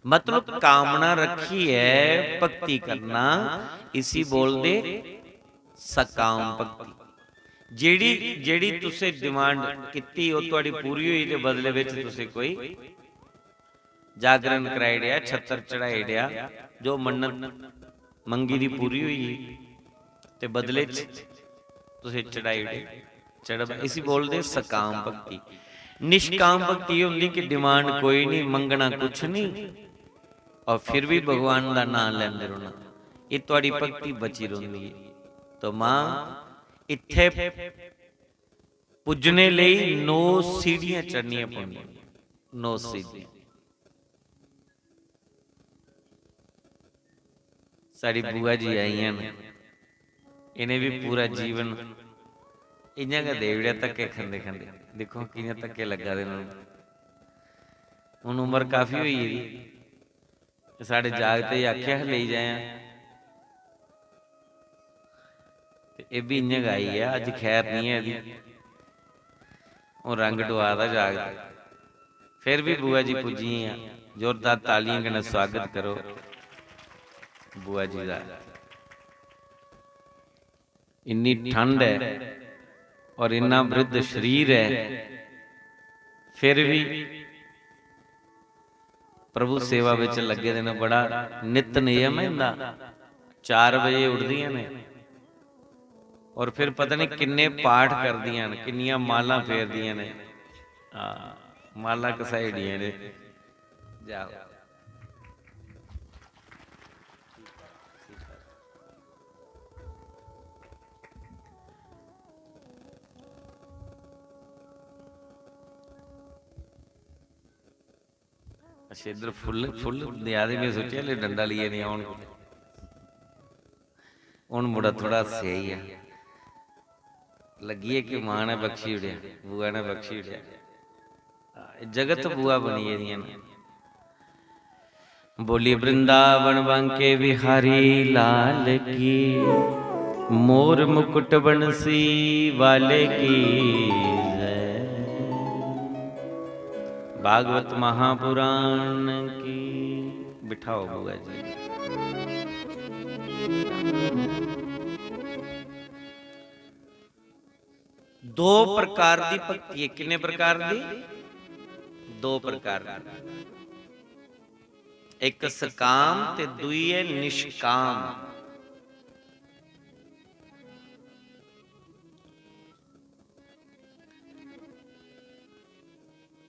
Speaker 3: मतलब कामना रखी है भक्ति करना, इसी बोल दे सकाम भक्ति। जेड़ी जेड़ी तुसे डिमांड कीती ओ तुहाडी पूरी हुई ते बदले विच तुसे कोई जागरण कराई दिया, छत्तर चढ़ाई दिया, जो मन्नत मंगी दी पूरी हुई ते बदले तुसे चढ़ाई चढ़, इसी बोल दे सकाम भक्ति। निष्काम भक्ति होंदी कि डिमांड कोई नहीं, मंगना कुछ नहीं और फिर भी भगवान का नाम लेंदे रहना, ये तुहाडी भक्ति बची रही है। तो मां इत्थे पुजने लई 9 सीढ़ियां चढ़नियां पौंदियां, 9 सीढ़ियां। साड़ी बुआ जी आई हैं, इन्हें भी पूरा जीवन इन्हें का देवड़िया धक्के खांदे खांदे देखो कियां धक्के लगा दे। हुण उम्र काफी हुई है, साढ़े जागते ही आख्या ले जाए, ये भी इन्हें गाई है। अज खैर नहीं है दी, वो रंग डुआदा जागता। फिर भी बुआ जी पुजी हैं, जोरदार तालियां कन्नै स्वागत करो बुआ जी का। इन्नी ठंड है और इन्ना वृद्ध शरीर है, फिर भी प्रभु सेवा विच लगे देने। बड़ा नित नियम है इनका, 4 बजे उठदियां ने और फिर पता नहीं किन्ने पाठ करदियां ने, किन्नियां माला फेरदियां ने। माला कसाईडियां ने। जाओ अच्छा, इधर फुल फुल दिया दे, मैं सोचा ले डंडा लिए नहीं आउण। हुण मुड़ा थोड़ा सही है, लगी है कि मां ने बख्शी उड़िया, बुआ ने बख्शी उड़िया। जगत बुआ बनी है। बोली वृंदावन बांके बिहारी लाल की, मोर मुकुट बंसी वाले की। भागवत महापुराण की। बिठाओ बुआ जी। दो प्रकार दी भक्ति है। कितने प्रकार दी? 2 प्रकार दी। एक सकाम ते दुई है निष्काम।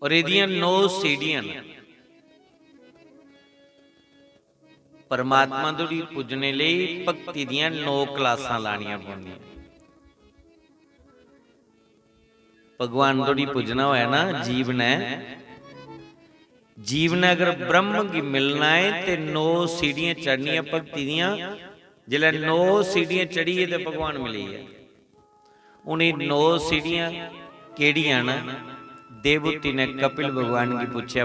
Speaker 3: और इहदियां 9 सीढ़ियां ने। परमात्मा तोड़ी पुजने लई भक्ति दियां 9 क्लासां लानियां पौंदियां। भगवान तोड़ी पुजना होया ना जीव ने, जीव ने अगर ब्रह्म की मिलना है तो 9 सीढ़ियां चढ़नियां भक्ति दियां। जिले 9 सीढ़ियां चढ़ी है तो भगवान मिली है। उन्हें 9 सीढ़ियां केड़ियां ना? देवहूति ने कपिल भगवान की पूछा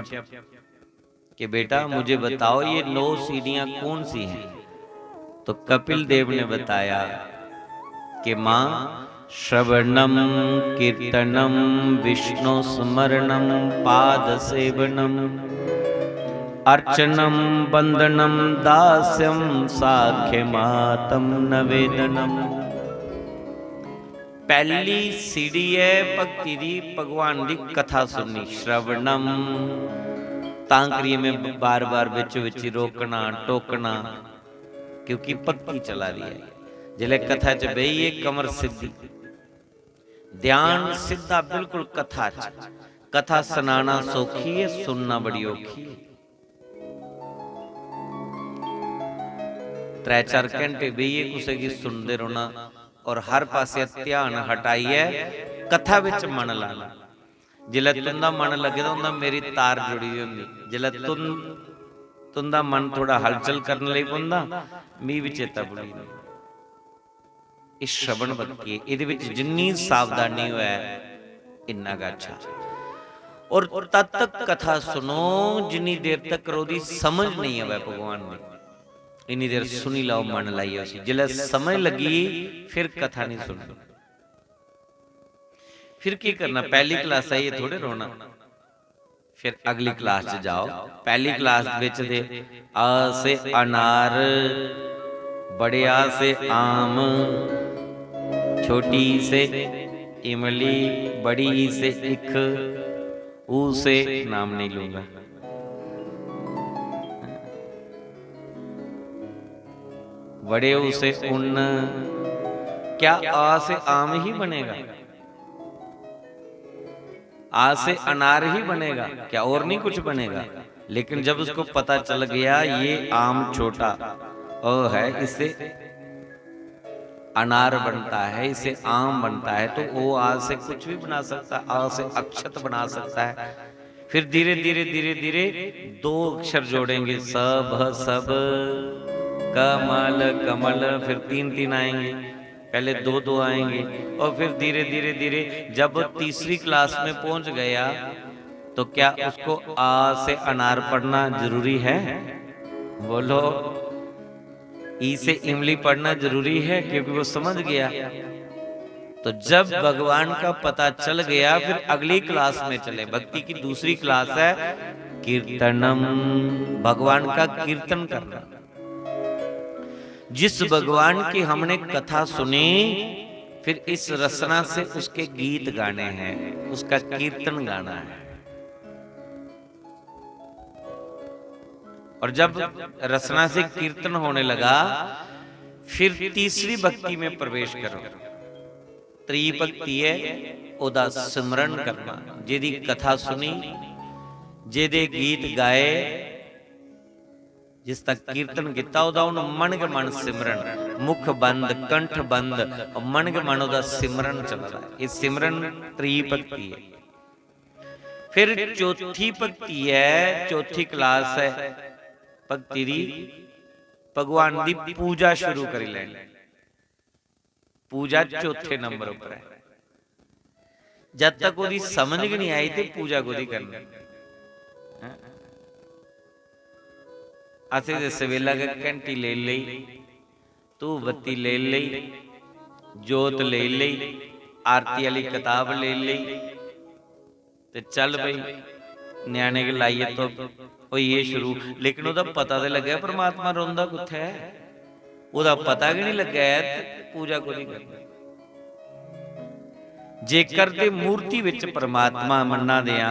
Speaker 3: कि बेटा मुझे बताओ ये 9 सीढ़ियां कौन सी हैं? तो कपिल देव ने बताया कि मां श्रवणम कीर्तनम विष्णु स्मरणम पाद सेवनम अर्चनम वंदनम दास्यम साख्यमातम नवेदनम। पहली सीढ़ी है भक्ति दी, भगवान दी कथा सुननी। श्रवणम तां करिए में बार बार विच विच रोकना टोकना, क्योंकि भक्ति चला रही है। जिले कथा च बहिए कमर सिद्धि, ध्यान सीधा बिल्कुल कथा च। कथा सुनाना सौखी है, सुनना बड़ी औखी है। 3-4 घंटे बहिए कुछ की सुनते रहना और हर पासे ध्यान हटाइए, कथा विच मन लाना। जिले तुंदा मन लगे तो उंदा मेरी तार जुड़ी होंदी। जिले तुंदा मन थोड़ा हलचल करने लई पौंदा, मी भी चेता भुली। इस श्रवण भक्ति इहदे विच जिन्नी सावधानी होए इन्ना गा अच्छा। और तद तक कथा सुनो जिन्नी देर तक रोदी समझ नहीं आवे भगवान ने, इन्नी देर सुनी लाओ मन लाइए उसी। जिले समझ लगी फिर कथा नहीं सुननी। फिर की करना, पहली क्लास है ये थोड़े रोना। फिर अगली क्लास च जाओ, पहली क्लास विच दे आ से अनार, बड़े आ से आम, छोटी से इमली, बड़ी से इख, ऊ से नाम नहीं लूंगा, बड़े ऊ से उन। क्या आ से आम ही बनेगा? आ से अनार ही बनेगा क्या? और नहीं कुछ बनेगा? लेकिन जब उसको पता चल गया ये आम छोटा अ है, इससे अनार बनता है, इससे आम बनता है, तो ओ आ से कुछ भी बना सकता है, आ से अक्षत बना सकता है। फिर धीरे धीरे धीरे धीरे दो अक्षर जोड़ेंगे, सब सब, कमल कमल, फिर तीन तीन आएंगे, पहले दो दो आएंगे, और फिर धीरे धीरे धीरे जब तीसरी क्लास में पहुंच गया तो क्या उसको आ से अनार पढ़ना जरूरी है? बोलो। ई से इमली पढ़ना जरूरी है? क्योंकि वो समझ गया। तो जब भगवान का पता चल गया, फिर अगली क्लास में चले। भक्ति की दूसरी क्लास है कीर्तनम, भगवान का कीर्तन करना। जिस भगवान की हमने कथा सुनी, फिर इस रसना से उसके गीत गाने हैं, उसका कीर्तन गाना है। और जब रसना से कीर्तन होने लगा, फिर तीसरी भक्ति में प्रवेश करो। त्री भक्ति है ओदा सिमरन करना, जेदी कथा सुनी, जेदे गीत गाए, जिस तक कीर्तन किया ओदा उन मन के मन सिमरन, मुख बंद कंठ बंद और मन के मन ओदा सिमरन चलता है। ये सिमरन त्री भक्ति है। फिर चौथी भक्ति है, चौथी क्लास है भक्ति दी, भगवान दी पूजा शुरू करी लेनी। पूजा चौथे नंबर पर है। जब तक ओदी समझ नहीं आई थी पूजा को करनी। असी तो सवेला के घंटी ले ली, तू बत्ती ले ली, जोत ले ली, आरती वाली किताब ले ली, ते चल भाई न्याणे के लाइए तो वो ये शुरू। लेकिन ओदा पता तो लगे परमात्मा रोंदा कुत्थे है, ओदा पता कि नहीं लगा है, पूजा को नहीं करनी। जेकर ते मूर्ति विच परमात्मा मन्ना दिया,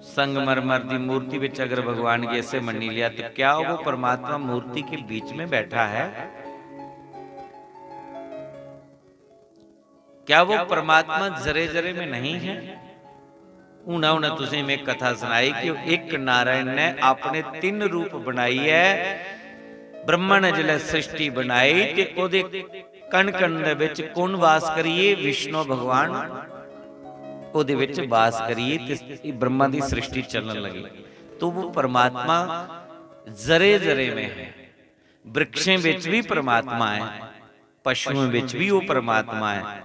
Speaker 3: संगमरमर दी मूर्ति विच अगर भगवान की ऐसे मन्नी लिया, तो क्या वो परमात्मा मूर्ति के बीच में बैठा है? क्या वो परमात्मा जरे जरे में नहीं है? उन्होंने तुझे में कथा सुनाई कि एक नारायण ने अपने 3 रूप बनाई है। ब्रह्मा ने जिले सृष्टि बनाई ते ओदे कण कण दे विच कौन वास करिए? विष्णु भगवान ओदे विच वास करिए ते ब्रह्मा दी सृष्टि चलने लगी। तो वो परमात्मा जरे जरे में है। वृक्षों विच भी परमात्मा है, पशुओं विच भी वो परमात्मा है।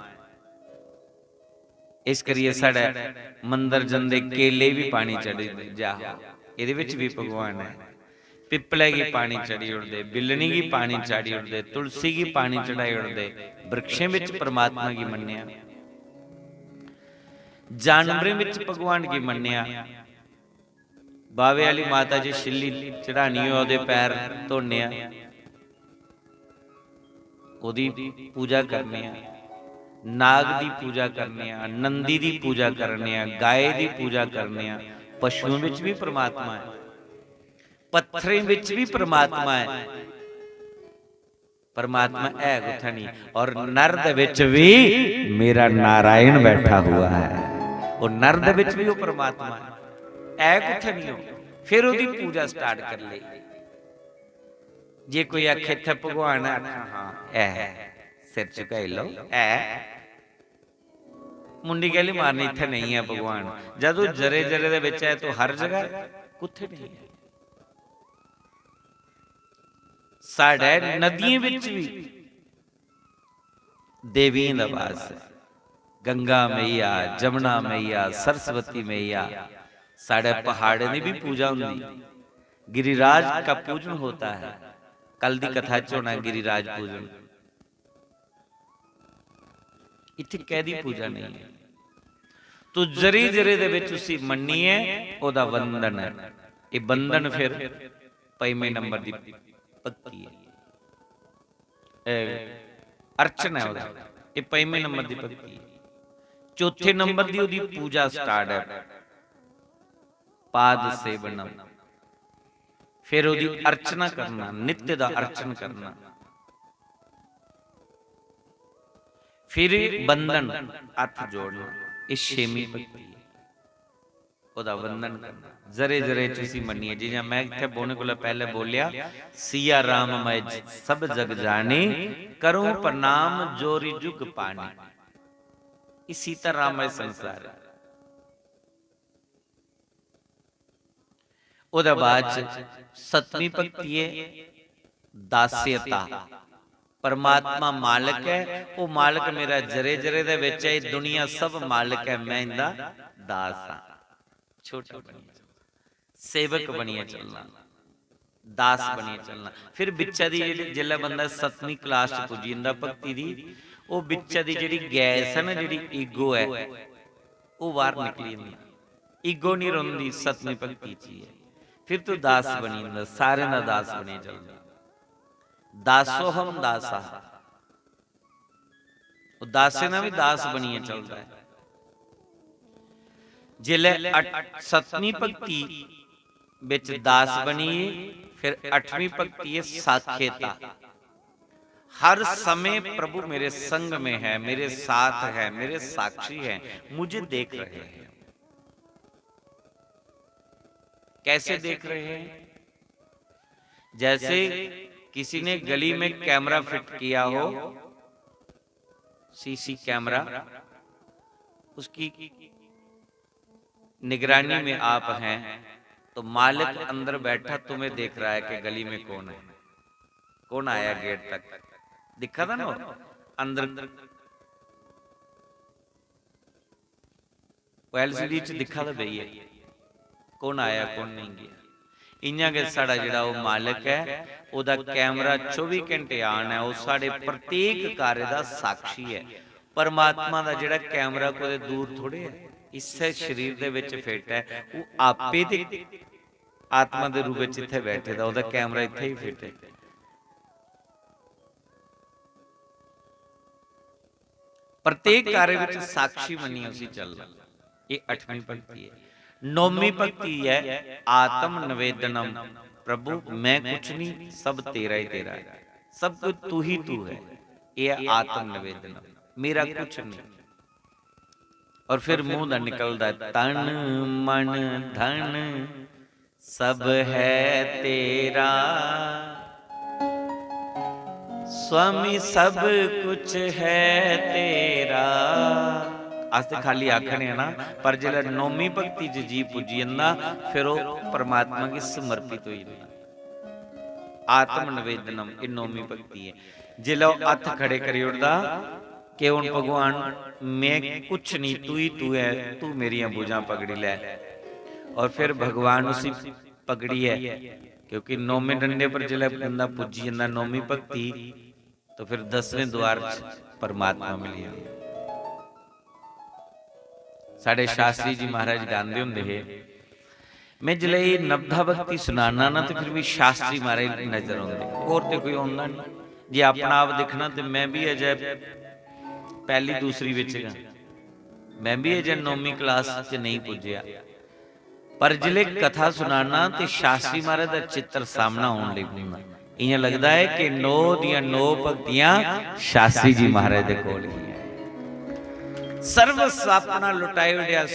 Speaker 3: इस करिए साडे मंदिर जंदे केले भी पानी चढ़ी जा, इहदे विच भी भगवान है। पिपले की पानी चढ़ी उड़दे, बिलनी की पानी चढ़ी उड़दे, तुलसी की पानी चढ़ाई उड़दे, वृक्षों विच परमात्मा की मन्निया, जानवरों विच भगवान की मन्निया। बावे वाली माता जी छिल्ली चढ़ानी ओदे पैर धोने, ओदी पूजा करनी है। नाग दी पूजा करने, नंदी दी पूजा करने, गाय दी पूजा करने, पशुओं विच भी परमात्मा है, पत्थरों विच भी परमात्मा है। परमात्मा है कुछ नहीं। और नर दे विच भी मेरा नारायण बैठा हुआ है, और नर दे विच भी वो परमात्मा है कुछ नहीं हो। फिर ओदी पूजा स्टार्ट कर ले। जे कोई आखे थे भगवान है, हाँ है, सिर झुकाई लो, है मुंडी गली मारनी, इत्थे नहीं है भगवान। जदों जरे जरे दे विच है तो हर जगह कुत्थे नहीं है। साडे नदियों विच भी देवियां दा वास है। गंगा मैया, जमुना मैया, सरस्वती मैया। साडे पहाड़े दी भी पूजा होंदी, गिरिराज का पूजन होता है। कल दी कथा च होना गिरिराज पूजन। इत्थे कैदी पूजा नहीं है। तो जरी जरे दे विच तुसीं मन्नीए ओदा वंदन है। ये बंधन फिर 5वें नंबर दी भगती है, अर्चना है ओदा। ये 5वें नंबर दी भगती है। चौथे नंबर दी ओदी पूजा स्टार्ट है, पाद सेवनम। फिर ओदी अर्चना करना, नित्य दा अर्चन करना। फिर बंधन, हथ जोड़ना, इस 6वीं भगती है। ओदा वंदन करना जरे जरे तुसीं मन्निए। जियां मैं इत्थे बोलने कोला पहले बोलिया, सिया राम मैं सब जग जानी, करूं प्रणाम जोरी जुग पानी। इस सीता राम है संसार है। ओदा बाद 7वीं भगती है दास्यता। परमात्मा मालिक है, वो मालिक मेरा जरे जरे दे विच है, दुनिया सब मालिक है, मैं इंदा दास हां। छोटा बनिए सेवक बनिए चलना, दास बनिए चलना। फिर बिच्चा दी जिल्ला बंदा 7वीं क्लास च पुजी जंदा भगती दी, वो बिच्चा दी जिहड़ी गैस है ना, जिहड़ी ईगो है, वो बाहर निकली जांदी। ईगो नहीं रोंदी 7वीं भगती च ही है। फिर तू दास बनी जंदा, सारे दा दास बने चलदा। दासोहम दासा, वो दासे ना भी दास बनिए चलदा है। जिले 7वीं भगती बिच दास बनिए। फिर 8वीं भगती है साख्यता। हर समय प्रभु मेरे संग में है, मेरे साथ है, मेरे साक्षी है, मुझे देख रहे हैं। कैसे देख रहे हैं? जैसे किसी ने गली में कैमरा फिट किया हो, सीसी कैमरा, उसकी निगरानी में आप हैं, तो मालिक अंदर बैठा तुम्हें देख रहा है कि गली में कौन है, कौन आया गेट तक। दिखा था ना अंदर, LCD च दिखा था भैया कौन आया कौन नहीं गया। इयां के साड़ा जिहड़ा वो मालिक है, ओदा कैमरा 24 घंटे आन है, वो साढ़े प्रत्येक कार्य दा साक्षी है। परमात्मा दा जिहड़ा कैमरा कोई दूर थोड़े है, इसे शरीर दे विच फिट है, वो आपे दे आत्मा दे रूप विच इत्थे बैठे दा, ओदा कैमरा इत्थे ही फिट है। प्रत्येक कार्य विच साक्षी बनी उसी चलना। ये 8वीं भगती है। 9वीं भगती है आत्म निवेदनम। प्रभु मैं कुछ नहीं, सब तेरा ही तेरा है, सब कुछ तू ही तू है। यह आत्म निवेदनम, मेरा कुछ नहीं। और फिर मुंह दा निकलदा है, तन मन धन सब है तेरा, स्वामी सब कुछ है तेरा। आज तो खाली आखने है ना, पर जिला 9वीं भगती च जी पुजी जंदा, फिर वो परमात्मा की समर्पित हो जाता। आत्म निवेदनम ये 9वीं भगती है। जिला हथ खड़े करी उठदा कि हुण भगवान मैं कुछ नहीं, तू ही तू है, तू मेरी भुजां पकड़ी लै। और फिर भगवान उसी पकड़ी है, क्योंकि 9वें डंडे पर जिला बंदा पुजी जांदा 9वीं भगती, तो फिर 10वें द्वार परमात्मा मिली जांदा। साढ़े शास्त्री जी महाराज गांदे हुंदे है, मैं जिले नवधा भक्ति सुनाना ना, तो फिर भी शास्त्री महाराज नजर आउंदे, और तो कोई आउंदा नहीं। जे अपना आप देखना तो मैं भी अजय पहली दूसरी विच गा, मैं भी अजय 9वीं क्लास च नहीं पुज्या। पर जिले कथा सुनाना तो शास्त्री महाराज का चित्र सामना होने लग पैंदा। इयां लगता है कि 9 दियां 9 भगतियां शास्त्री जी महाराज दे कोल ही है। सर्वस अपना लुटाए उड़िया,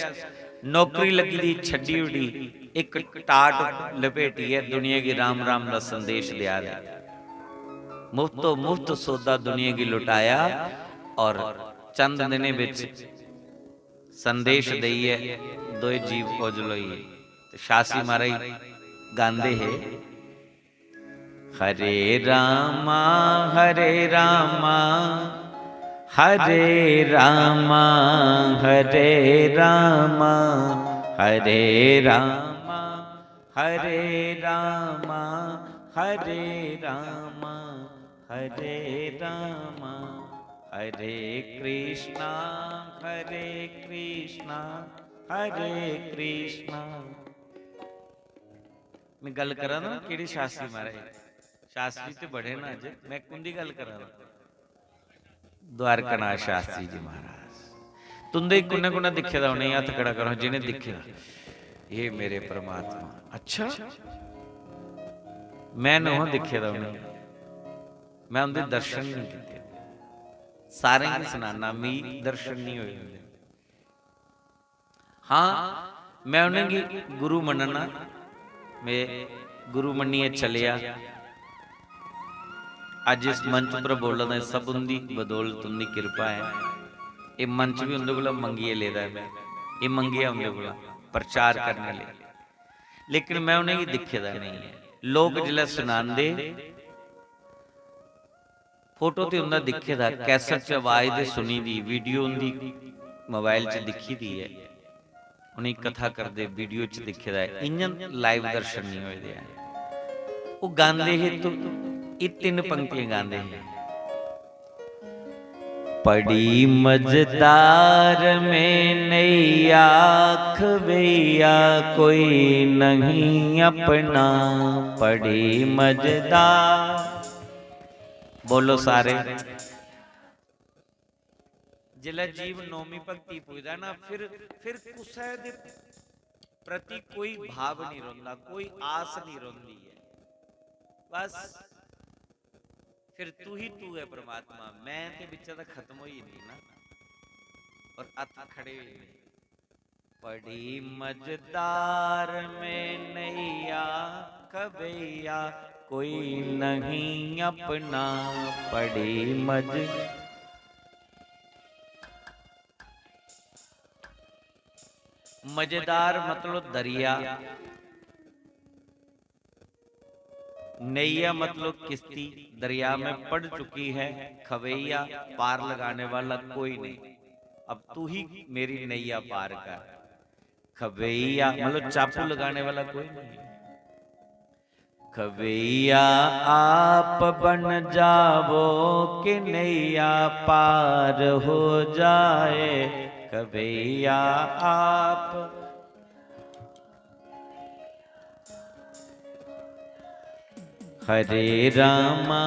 Speaker 3: नौकरी लगी दी छड्डी उड़ी, एक टाट लपेटी है, दुनिया की राम राम का संदेश दिया दे। मुफ्तो मुफ्त सौदा दुनिया की लुटाया, और चंद दिने विच संदेश दईए दोए जीव ओजलोई। शास्त्री महाराज गांदे है, हरे रामा हरे रामा हरे रामा हरे रामा हरे रामा हरे रामा हरे रामा हरे रामा हरे कृष्णा हरे कृष्णा हरे कृष्णा। मैं गल करा ना केड़ी शास्त्री महाराज, शास्त्री तो बड़े ना अज, मैं कुंदी गल करा द्वारकानाथ शास्त्री जी महाराज। तुंदे कुन्ने कुन्ने दिखे दा उन्हें हथ खड़ा करो जिन्हें दिखे ये मेरे परमात्मा। अच्छा मैं नहीं दिखे दा उन्हें, मैं उनके दर्शन नहीं किए, सारे ही सुनाना मी दर्शन नहीं हुए। हाँ मैं उन्हें गुरु मनना, मैं गुरु मनिए चलिया। अज इस मंच पर बोलना सब उनकी बदौलत, उनकी कृपा है। ये मंच भी उनके को मंगिए लेदा है, मैं ये मंगिया उनके को प्रचार करने लिए, लेकिन मैं उन्हें दिखे दा नहीं है। लोग जिला सुनांदे फोटो ते उन्हें दिखे दा, कैसेट च आवाज दे सुनी दी, वीडियो उनकी मोबाइल च दिखी दी है, उन्हें कथा करते वीडियो च दिखे दा है, इंजन लाइव दर्शन नहीं होए दे। वो गांदे है तो ये 3 पंक्तियां गांदे हैं। पड़ी मझधार में नैया खवैया कोई नहीं अपना, पड़ी मझधार। बोलो सारे। जिला जीव नौमी भक्ति पूजदा ना, फिर कुसै दे प्रति कोई भाव नहीं रोंदा, कोई आस नहीं रोंदी है। बस फिर तू ही तू है परमात्मा, मैं ते बिचा दा खत्म हो ही नहीं ना, और अत खड़े हुए नहीं। पड़ी मझधार में नैया खवैया कोई नहीं अपना, पड़ी मझ। मजेदार मतलब दरिया, नैया मतलब किश्ती दरिया में पड़ चुकी है, खवैया पार लगाने वाला कोई नहीं, अब तू ही मेरी नैया पार कर। खवैया मतलब चापू लगाने वाला कोई नहीं। खवैया आप बन जावो कि नैया पार हो जाए, खवैया आप। हरे रामा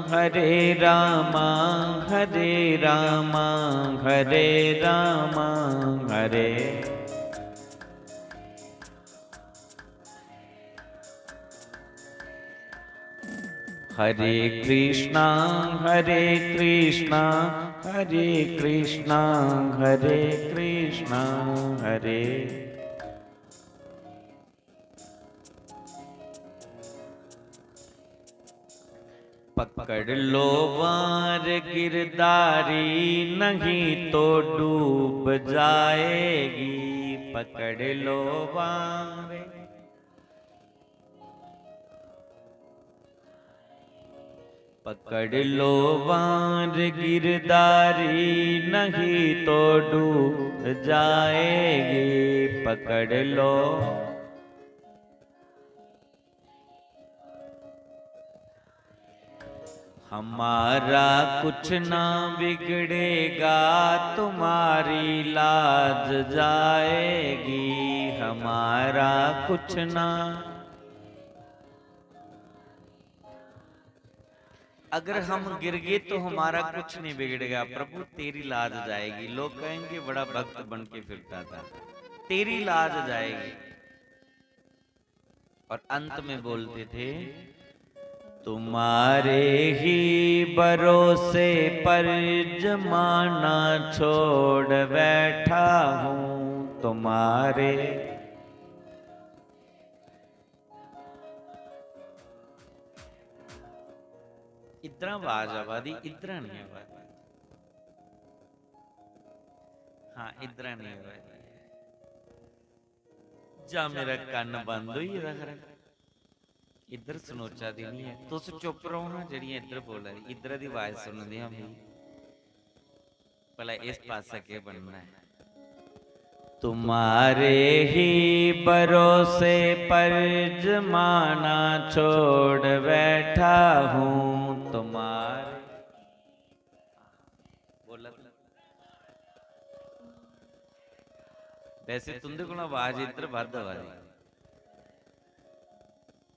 Speaker 3: हरे रामा हरे रामा हरे रामा हरे। हरे कृष्णा हरे कृष्णा हरे कृष्णा हरे कृष्णा हरे। पकड़ लो वार गिरधारी नहीं तो डूब जाएगी, पकड़ लो वार। पकड़ लो वार गिरधारी नहीं तो डूब जाएगी, पकड़ लो। हमारा कुछ ना बिगड़ेगा तुम्हारी लाज जाएगी, हमारा कुछ ना। अगर हम गिर गए तो हमारा कुछ नहीं बिगड़ेगा प्रभु, तेरी लाज जाएगी। लोग कहेंगे बड़ा भक्त बन के फिरता था, तेरी लाज जाएगी। और अंत में बोलते थे तुम्हारे ही भरोसे पर जमाना छोड़ बैठा हूँ, तुम्हारे। इतना आवाज आवादी, इतना नहीं आवाज। हाँ इतना नहीं आवाज। जा मेरा कान बंद हो ही रख रहा, इधर सुनोचा दी नहीं है। तुस चुप रहो ना, जड़ियां इधर बोल रही, इधर दी आवाज सुन दी हमें। भला इस पासा के बनना है। तुम्हारे ही भरोसे पर जमाना छोड़ बैठा हूँ, तुम्हारे। वैसे तुंदे को आवाज इधर बद आवाज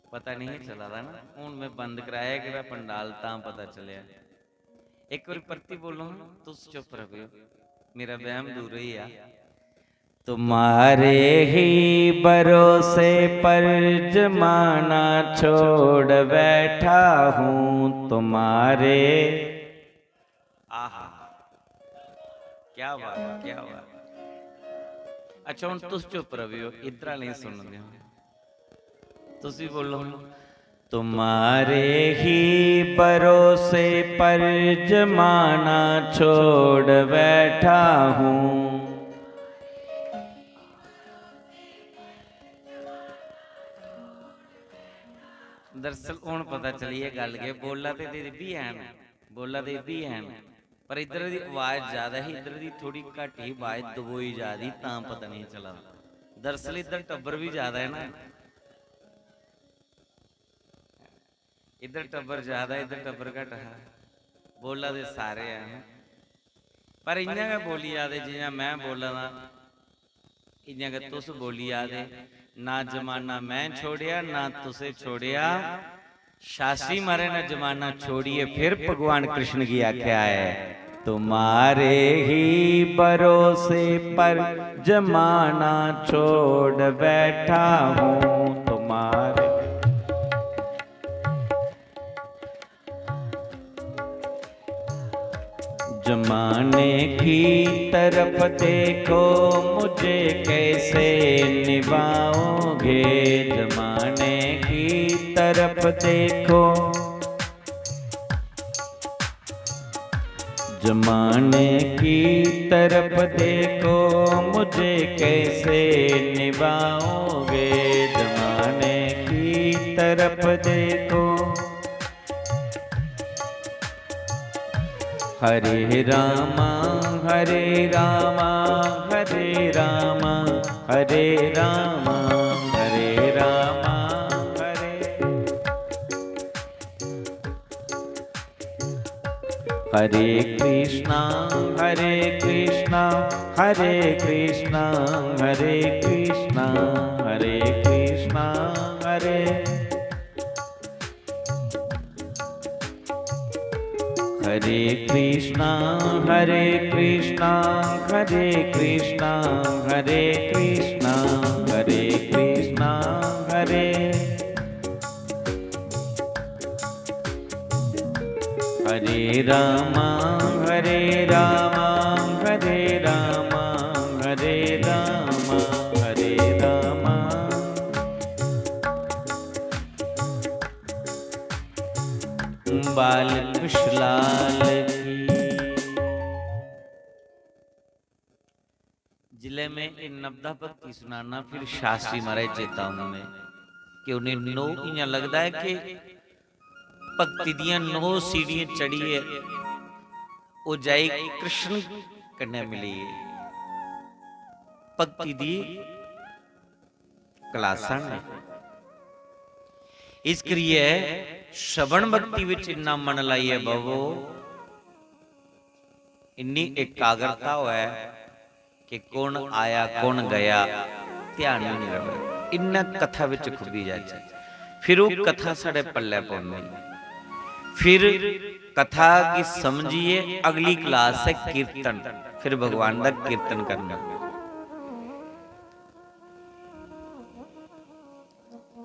Speaker 3: पता नहीं चला था ना। हूं मैं बंद कराया कि पंडाल ता पता चलिया। एक बार परती बोलो तुस चुप रहो, मेरा वहम दूर ही आ। तुम्हारे ही भरोसे पर जमाना छोड़ बैठा हूँ तुम्हारे। आहा क्या बात क्या बात। अच्छा हुण तुस चुप रहो, इधर नहीं सुन दे, तुसी बोलो। तुम्हारे ही भरोसे पर जमाना छोड़ बैठा हूँ। दरअसल हुण पता चली है गल के बोला तो भी है, बोला तो भी है, पर इधर की आवाज ज्यादा ही, इधर की थोड़ी घट ही आवाज दबोई जा रही, ता पता नहीं चला। दरअसल इधर टब्बर भी ज्यादा है ना, इधर टब्बर ज्यादा, इधर टब्बर घट है। बोला तो सारे हैं पर इन्हें का बोली जाते जियां मैं बोला ना, इन्हें का तुस बोली जाते। ना जमाना मैं छोड़िया ना तुसे छोड़िया, शास्त्री मारे ना जमाना छोड़िए, फिर भगवान कृष्ण की आख्या है। तुम्हारे ही भरोसे पर जमाना छोड़ बैठा हूँ तुम्हारे। जमाने की तरफ देखो मुझे कैसे निभाओगे, जमाने की तरफ देखो, जमाने की तरफ देखो मुझे कैसे निभाओगे, जमाने की तरफ देखो। हरे रामा हरे रामा हरे रामा हरे रामा हरे रामा हरे। हरे कृष्णा हरे कृष्णा हरे कृष्णा हरे कृष्णा हरे कृष्णा हरे। हरे कृष्णा हरे कृष्णा हरे कृष्णा हरे कृष्णा हरे कृष्णा हरे। हरे रामा हरे रामा हरे रामा हरे रामा हरे रामा। बाल कृष्ण लाल की। जिले में इन नब्दा भक्ति सुनाना, फिर शास्त्री महाराज चेता उन्होंने कि उन्हें नौ इयां लगता है कि भक्ति दियां 9 सीढ़ियां चढ़िए वो जाए कृष्ण कन्ने मिली भक्ति दी क्लासां ने। इस करिए श्रवण भक्ति विच इन्ना मन लाइए बवो, इन्नी एकाग्रता होए कि कौन आया कौन गया ध्यान नहीं रहे, इन्ना कथा विच खुबी जाए। फिर वो कथा साढ़े पल्ले पौनी, फिर कथा की समझिए अगली क्लास है कीर्तन, फिर भगवान का कीर्तन करना।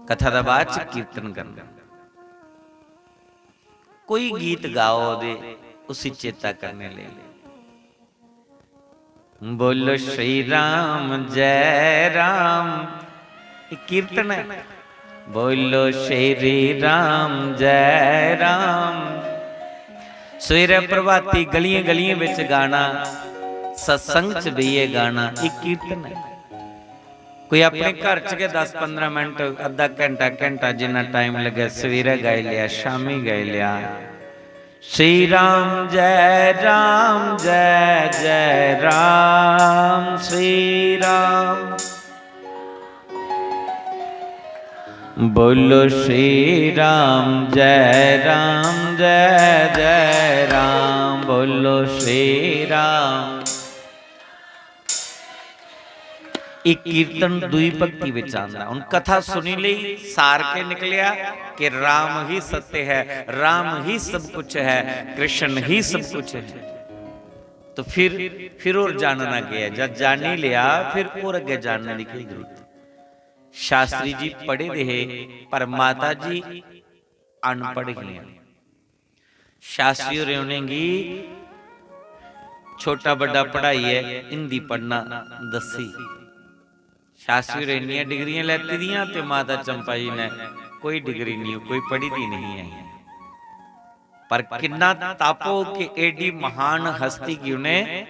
Speaker 3: कथा दा बाद कीर्तन करना। कोई गीत गाओ दे उसी चेता करने ले। बोलो श्री राम जय राम, कीर्तन है। बोलो श्री राम जय राम। सवेरे प्रभाती गलियां गलियां विच गाना, सत्संग च बेइये गाना, एक कीर्तन है। कोई अपने घर च के 10-15 मिनट अद्धा घंटा जिन्ना टाइम लगे सवेरे गाय लिया, शामी गाय लिया। श्री राम जय जय राम श्री राम। बोलो श्री राम जय जय राम। बोलो श्री राम। एक कीर्तन दुई भक्ति विच आंदा। उन कथा सुनी लई, सार के निकलिया कि राम ही सत्य है, राम ही सब कुछ है, कृष्ण ही सब कुछ है। तो फिर और जानना गया। जब जान ही लिया फिर और अगे जानने की कोई जरूरत। शास्त्री जी पढ़े रहे पर माता जी अनपढ़ ही हैं। शास्त्री रेवनेगी छोटा बड़ा पढ़ाई है, हिंदी पढ़ना दसी। शास्त्री रेनिया डिग्रियां लेती दियां ते माता चंपा जी ने कोई डिग्री नहीं, कोई पढ़ी दी नहीं है। पर किन्ना तापो कि एडी महान हस्ती की उन्हें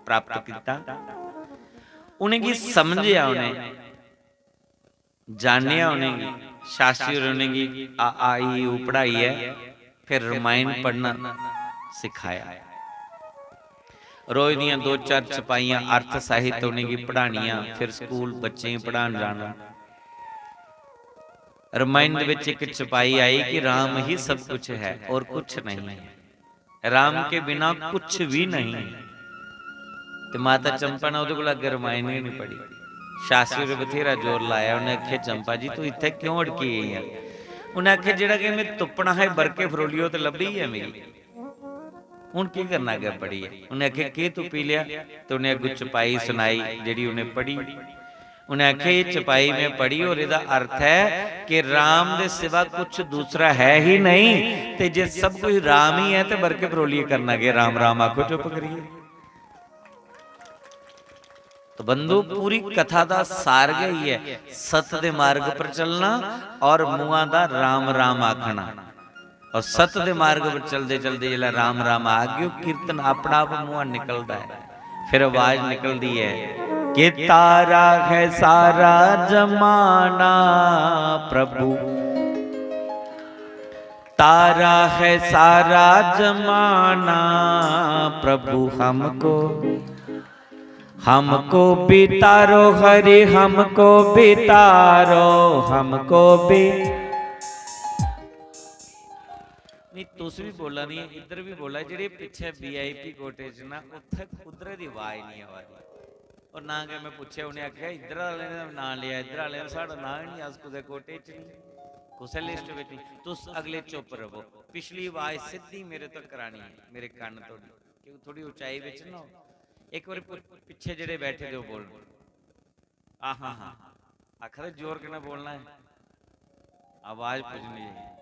Speaker 3: प्राप्त किया। उन्हें की समझिया, उन्हें जानिया, उन्हें शास्त्री उन्हें की आई पढ़ाई है। फिर रामायण पढ़ना सिखाया। रोज दियां 2-4 छपाइयां अर्थ साहित्य उन्हें की पढ़ानियां। फिर स्कूल बच्चे पढ़ान जाना। रामायण विच एक छपाई आई कि राम ही सब कुछ है और कुछ नहीं है, राम के बिना कुछ भी नहीं। तो माता चंपा ने उहदे कोल अगे रामायण ही नहीं पढ़ी। शास्त्री ने बथेरा जोर लाया। उन्हें आखे चंपा जी तू इत्थे क्यों अड़की गई है? उन्हें आखे जिहड़ा कि मैं तुपना है बरके फरोलियो तो लभी है मेरी, हुण की करना अगे पढ़ी है। उन्हें आखे के तू पी लिया? तो उन्हें अगू छपाई सुनाई जिहड़ी उन्हें पढ़ी। उन्हें आखे ये छपाई में पढ़ी और इसका अर्थ है कि राम दे सिवा कुछ दूसरा है ही नहीं। ते जे सब कुछ राम ही है तो बरके फरोलिए करना के राम राम आखो चुप करिए। तो बंधु पूरी कथा दा सार गई है, सत्य दे मार्ग पर चलना और मुआ दा राम राम आखना। और सत्य दे मार्ग पर चलते चलते जिला राम राम आ गयो, कीर्तन अपना आप मुआ निकलता है। फिर आवाज निकलती है कि तारा है सारा जमाना प्रभु, तारा है सारा जमाना प्रभु, हमको बितारो हरि, हमको बितारो, हमको भी नहीं। तुस भी बोला नहीं, इधर भी बोला। जेडे पीछे VIP कोटे च ना उधर दी आवाज नहीं आ रही। और ना कि मैं पूछे, उन्हें आख्या इधर वाले ने ना लिया, इधर वाले ने साड़ा ना ही नहीं। अस कुछ कोटे च नहीं, कुछ लिस्ट में नहीं। तुस अगले चुप रहो। पिछली आवाज सीधी मेरे तक करानी है, मेरे कान थोड़ी, क्योंकि थोड़ी ऊंचाई विच ना। एक बार पिछे जेडे बैठे थे बोल, हाँ आखिर जोर के ना बोलना है, आवाज पूछनी है।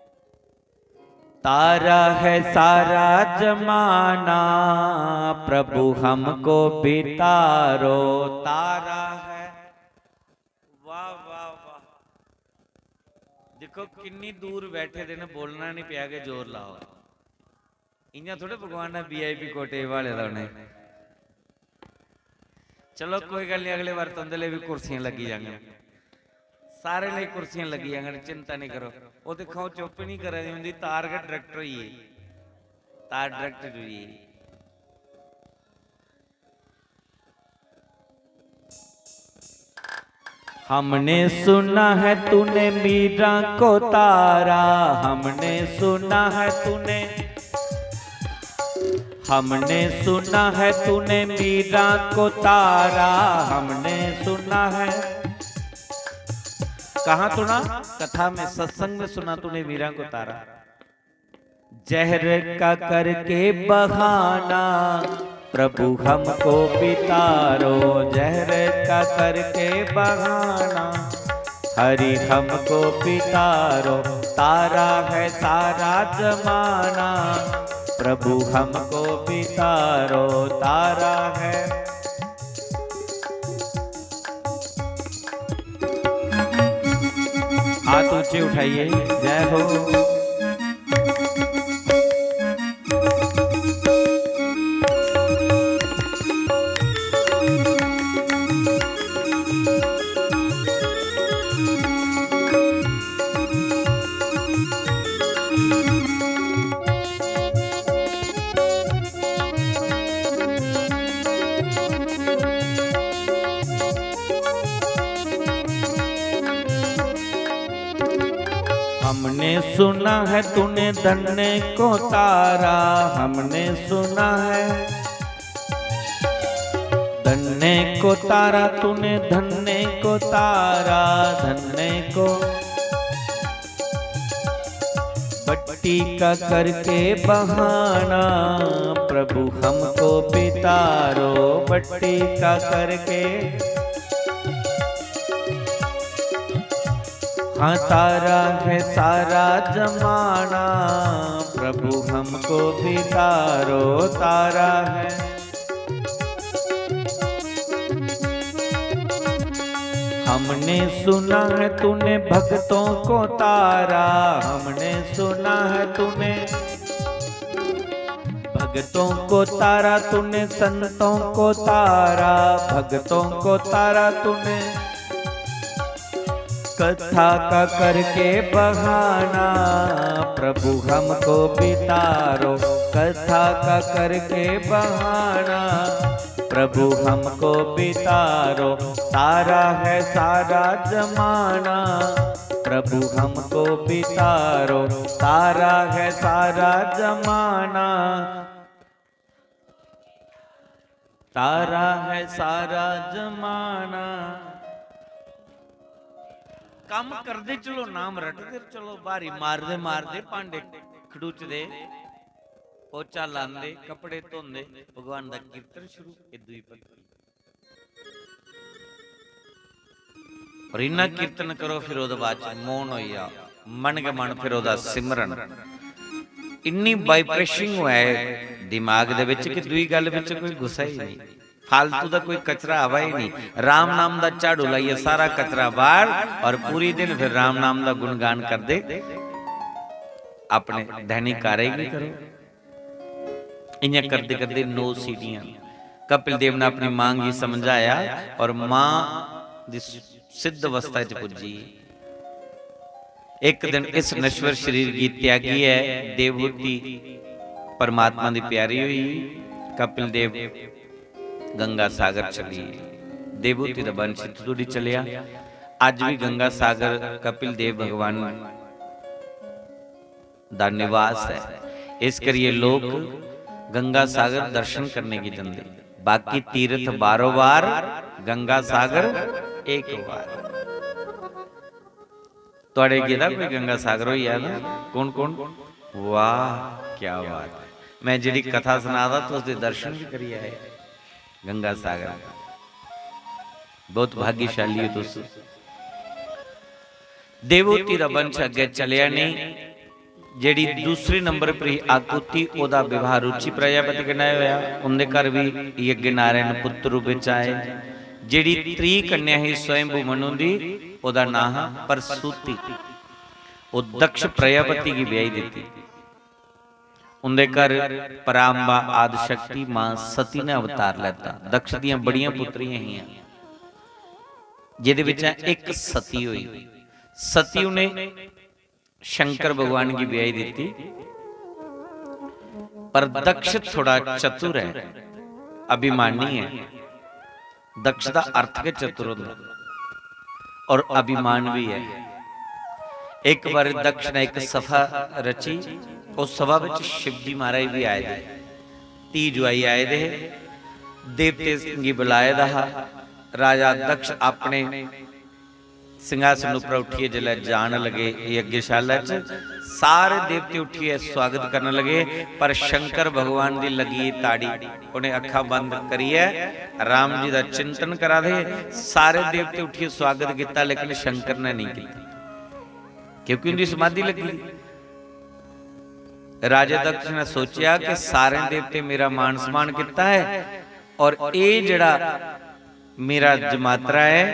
Speaker 3: तारा है सारा जमाना प्रभु, हमको बितारो, तारा है। वाह वाह वाह, देखो किन्नी दूर बैठे थे ना, बोलना नहीं पिया के जोर लाओ। इन्हें थोड़े भगवान ने VIP कोटे वाले उन्हें। चलो कोई गल नहीं, अगले बार तुंदे लिए भी कुर्सियां लगी जाएंगे, सारे लिए कुर्सियां लगी जाएंगे, चिंता नहीं करो। वो देखो चुप नहीं कर रही होंगी, तार का डायरेक्टर ही है, तार डायरेक्टर ही है। हमने सुना है तूने मीरा को तारा, हमने सुना है तूने, हमने सुना है तूने मीरा को तारा, हमने सुना है। कहाँ सुना? कथा में, सत्संग में सुना तूने मीरा को तारा। जहर का करके बहाना प्रभु हमको बितारो, जहर का करके बहाना हरि हमको बितारो, तारा है सारा जमाना प्रभु हमको बितारो, तारा है। हाथ ऊंचे उठाइए, जय हो। हमने सुना है तूने धन्य को तारा, हमने सुना है धन्य को तारा, तूने धन्य को तारा, धन्य को बट्टी का करके बहाना, प्रभु हमको बितारो, बट्टी का करके। हाँ तारा है सारा जमाना, प्रभु हमको बितारो, तारा है। हमने सुना है तूने भक्तों को तारा, हमने सुना है तूने भक्तों को तारा, तूने संतों को तारा, भक्तों को तारा तूने, कथा का करके बहाना, प्रभु हमको बितारो, कथा का करके बहाना, प्रभु हमको बितारो, तारा है सारा जमाना, प्रभु हमको बितारो, तारा है सारा जमाना, तारा है सारा जमाना। काम करते चलो, नाम रटते चलो, बारी मारदे मारदे भांडे खड़ूचदे, पोचा लांदे, कपड़े धोंदे, भगवान दा कीर्तन शुरू। ये दुई पत्ती और इन्ना कीर्तन करो, फिर ओदे बाद मौन हो जा, मन के मन फिर ओदा सिमरन। इन्नी वाइब्रेशन हुआ है दिमाग दे विच कि दुई गल विच कोई गुस्सा ही नहीं, फालतू दा कोई कचरा आवा ही नहीं। राम नाम दा झाड़ू लाइए, सारा कचरा बाहर, और पूरी दिन फिर राम नाम दा गुणगान कर दे, अपने दैनिक कार्य भी करो। इन्हें करते करते 9 सीढ़ियां कपिल देव ने अपनी मां की समझाया, और मां दी सिद्ध अवस्था च पुजी। एक दिन इस नश्वर शरीर की त्यागी है, देवहूति परमात्मा की प्यारी हुई, कपिल देव गंगा सागर चली, देवहूति दा वंश तुड़ी चलिया। अज भी गंगा सागर कपिल देव भगवान दा निवास है, इस करिए लोग गंगा सागर दर्शन करने की जंदे। बाकी तीर्थ बारो बार, गंगा सागर एक बार। तोड़े गिदा कोई गंगा सागर हो या ना? कौन कौन? वाह क्या बात है। मैं जिहड़ी कथा सुनादा तो उसके दर्शन भी करिए है। गंगा सागर बहुत भाग्यशाली हो तुस। देवहूति दा वंश अगे चलिया नहीं। जेड़ी दूसरे नंबर पर ही आकुति ओदा विवाह रुचि प्रजापति कन्नै होया, उनके घर भी यज्ञ नारायण पुत्र रूप विच आए। जेड़ी त्री कन्या ही स्वयंभू मनु दी, ओदा नाम परसूति, ओ दक्ष प्रजापति की ब्याही दी। उनके घर परांबा आदि शक्ति मां सती ने अवतार लेता। दक्ष दियां बड़ियां पुत्रियां ही, जिहदे विच एक सती हुई। सती ने शंकर भगवान की ब्याही दी, पर दक्ष थोड़ा चतुर है, अभिमानी है। दक्ष का अर्थ के चतुर होता और अभिमान भी है। एक बार दक्ष ने एक सभा रची, उस सभा में शिवजी महाराज भी आए थे, धी जुआई आए थे, देवते की बुलाए दा। राजा दक्ष अपने सिंहासन पर उठिए जल्द जान लगे यज्ञशाला च, सारे देवते उठिए स्वागत करने लगे, पर शंकर भगवान की लगी ताड़ी। उन्हें अखा बंद करिए, राम जी का चिंतन करा दे। सारे देवते उठिए स्वागत किया, लेकिन शंकर ने नहीं किया, क्योंकि उनकी समाधि लगी। राजा दक्ष ने सोचा कि सारे देवते मेरा मान सम्मान किया है, और ये जड़ा मेरा जमात्रा है,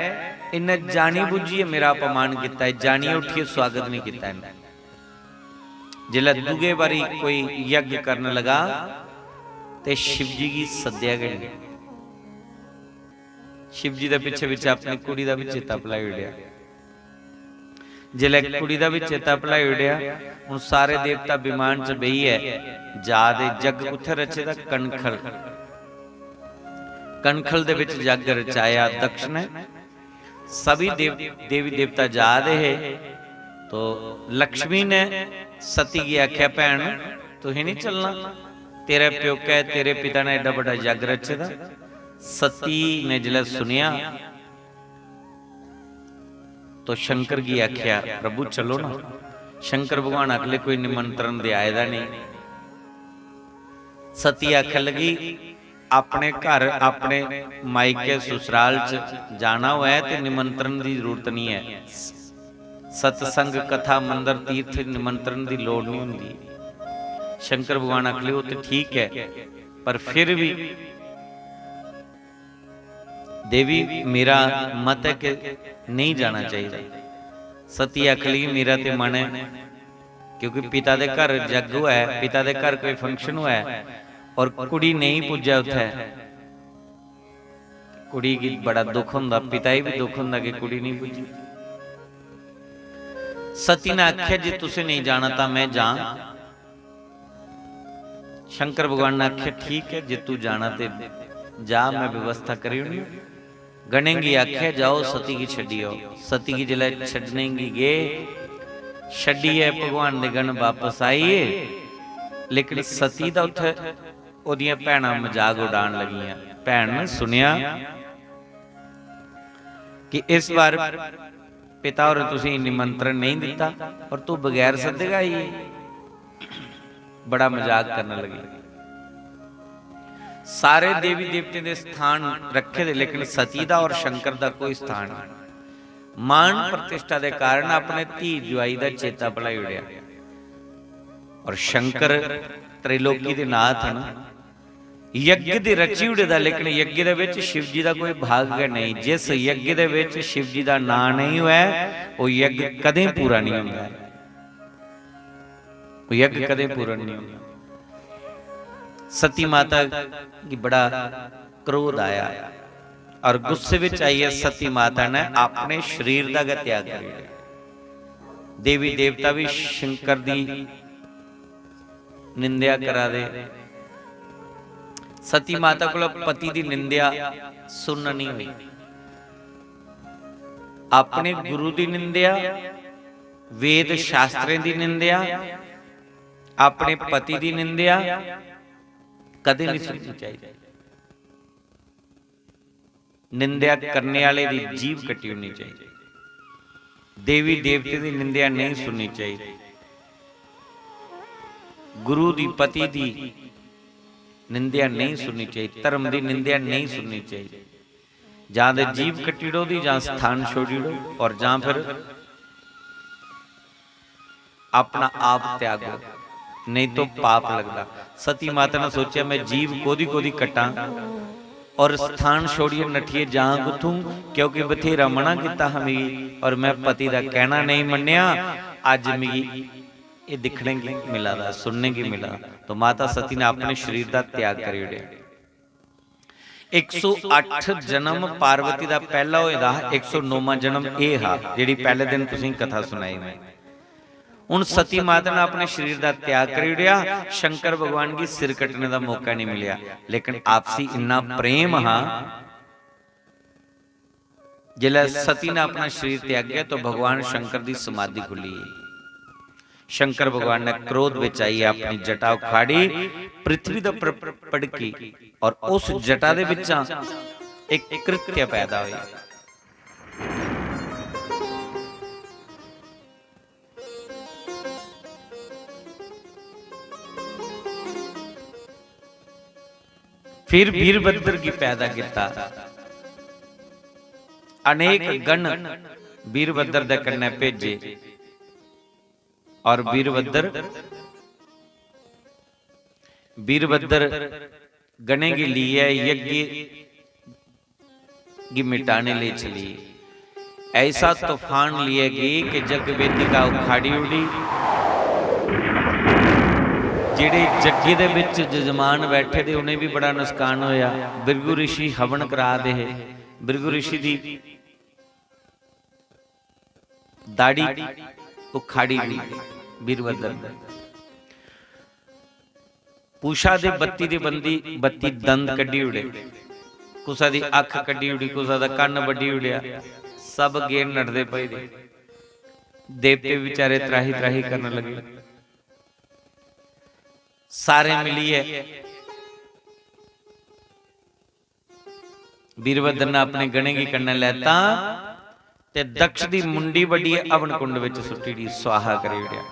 Speaker 3: इन्हें जानी बुझिए मेरा अपमान किया है, जानिए उठिए स्वागत नहीं किया। जिला दूगे बारी कोई यज्ञ करने लगा ते शिवजी की सद्या गई। शिवजी के पिछे पिछे अपनी कुड़ी का भी चेता भुलाई उड़िया। जिले कुड़ी का भी चेता भुलाई उड़िया, हुण सारे देवता विमान च बही है। जादे जग उथे रचे दा कणखल, कणखल दे विच जग रचाया दक्ष ने। सभी देवी देवता जा रहे, तो लक्ष्मी ने सती की आख्या भैन तू ही नहीं चलना, तेरे प्योका है, तेरे पिता ने एडा बड़ा जग रचे दा। सती ने जिला सुनिया तो शंकर की आख्या प्रभु चलो ना। शंकर भगवान अगले कोई निमंत्रण दे आएदा नहीं। सती आख लगी अपने घर अपने मायके ससुराल च जाना हुआ है तो निमंत्रण की जरूरत नहीं है। सतसंग कथा मंदिर तीर्थ निमंत्रण की लोड़ नहीं होंगी। शंकर भगवान आख लियो तो ठीक है, पर फिर भी देवी मेरा मत है कि नहीं जाना चाहिए। सती आख ली मेरा तो मन है, क्योंकि पिता दे घर जग हुआ है, पिता दे घर कोई फंक्शन हुआ है और कुड़ी नहीं पुजा उत्थे, कुड़ी की बड़ा दुख हुंदा, पिता ही भी दुख हुंदा कि कुड़ी नहीं पुजी। सती ने आख्या जे तुसे नहीं जाना तो मैं जा। शंकर भगवान ने आख्या ठीक है जे तू जाना ते जा, मैं व्यवस्था करी होनी। गणेंगी आख्या जाओ सती की छड्डियो। सती की जिले छड्डनेंगी गे, छड्डी है भगवान दे गण वापस आईए, लेकिन सती दा उत्थे ओदियां भैणां मजाक उड़ान लगियां। भैन ने सुनिया कि इस बार पिता और तुसी निमंत्रण नहीं दिता और तू बगैर सदेगा ही, बड़ा मजाक करने लगी। सारे देवी देवते दे स्थान रखे दे, लेकिन सती दा और शंकर दा कोई स्थान नहीं। मान प्रतिष्ठा दे कारण अपने धी जुआई दा चेता भुलाई उड़िया। और शंकर त्रिलोकी दे नाथ है ना, यज्ञ दी रची उड़े दा, लेकिन यज्ञ दे विच शिव जी दा कोई भाग नहीं। जिस यज्ञ दे विच शिव जी दा नाम नहीं हुआ वो यज्ञ कदे पूरा नहीं होंदा, वो यज्ञ कदे पूरा नहीं होंदा। सती माता की बड़ा क्रोध आया और गुस्से विच आई है। सती माता ने अपने शरीर दा त्याग कर दिया। देवी देवता भी शंकर दी निंदा करा दे। सती माता को पति दी निंदा सुन नहीं हुई। अपने गुरु दी निंदा, वेद शास्त्रें दी निंदा, अपने पति दी निंदा कदे नहीं सुननी चाहिए। निंदा करने वाले दी जीभ कटी होनी चाहिए। देवी देवते दी निंदा नहीं सुननी चाहिए। गुरु दी पति दी निंदा नहीं सुननी चाहिए। धर्म दी निंदा नहीं सुननी चाहिए। जां दे जीभ कटीड़ो दी, जां स्थान छोड़ीड़ो, और जां फिर अपना आप त्यागो, नहीं तो पाप लगता। सती माता ने सोचा मैं जीव कोदी कोदी कटा और स्थान छोड़िए नठिए जहां गुथूं, क्योंकि बथेरा मना किता हमें और मैं पति का कहना नहीं मन्या। अज मिगी ये दिखने की मिला था, सुनने की मिला। तो माता सती ने अपने शरीर का त्याग कर उड़िया। 108 जन्म पार्वती का पहला होया, 109वां जन्म ये हा जिहड़ी पहले दिन तुसीं कथा सुनाई। मैं उन सती माता ने अपने शरीर का त्याग कर उड़िया। शंकर भगवान की सिर कटने का मौका नहीं मिलिया, लेकिन आपसी इन्ना प्रेम हा। जिले सती ने अपना शरीर त्यागया तो भगवान शंकर की समाधि खुली। शंकर भगवान ने क्रोध विच आई अपनी जटा उखाड़ी, पृथ्वी दा पड़की, और उस जटा दे विचां एक कृत्य पैदा हुई। फिर वीरभद्र की पैदा किया। अनेक गण वीरभद्र दे कन्ने भेजे और वीरभद्र गणे के लिए यज्ञ की मिटाने ले चली। ऐसा तूफान लिए गई कि जग वेदिका उखाड़ी उड़ी। जेड़े जग्गे दे विच जजमान बैठे थे उन्हें भी बड़ा नुकसान होया। बिरगु ऋषि हवन करा दे, बिरगु ऋषि दी दाढ़ी उखाड़ी गई वीरभद्र। पूषा दे बत्ती दे बंदी 32 दंद कड्डी उड़े, कुसा दी अख कड्डी उड़ी, कुसा दा कन्न वड्डी उड़िया, सब गेर नड़दे पे दे। देवते बेचारे त्राही त्राही करने लगे। सारे मिलिए वीरभद्र ने अपने गणे की करने लेता ते दक्ष दी मुंडी बड़ी अवन कुंड विच सुट्टी दी स्वाहा करे उड़िया।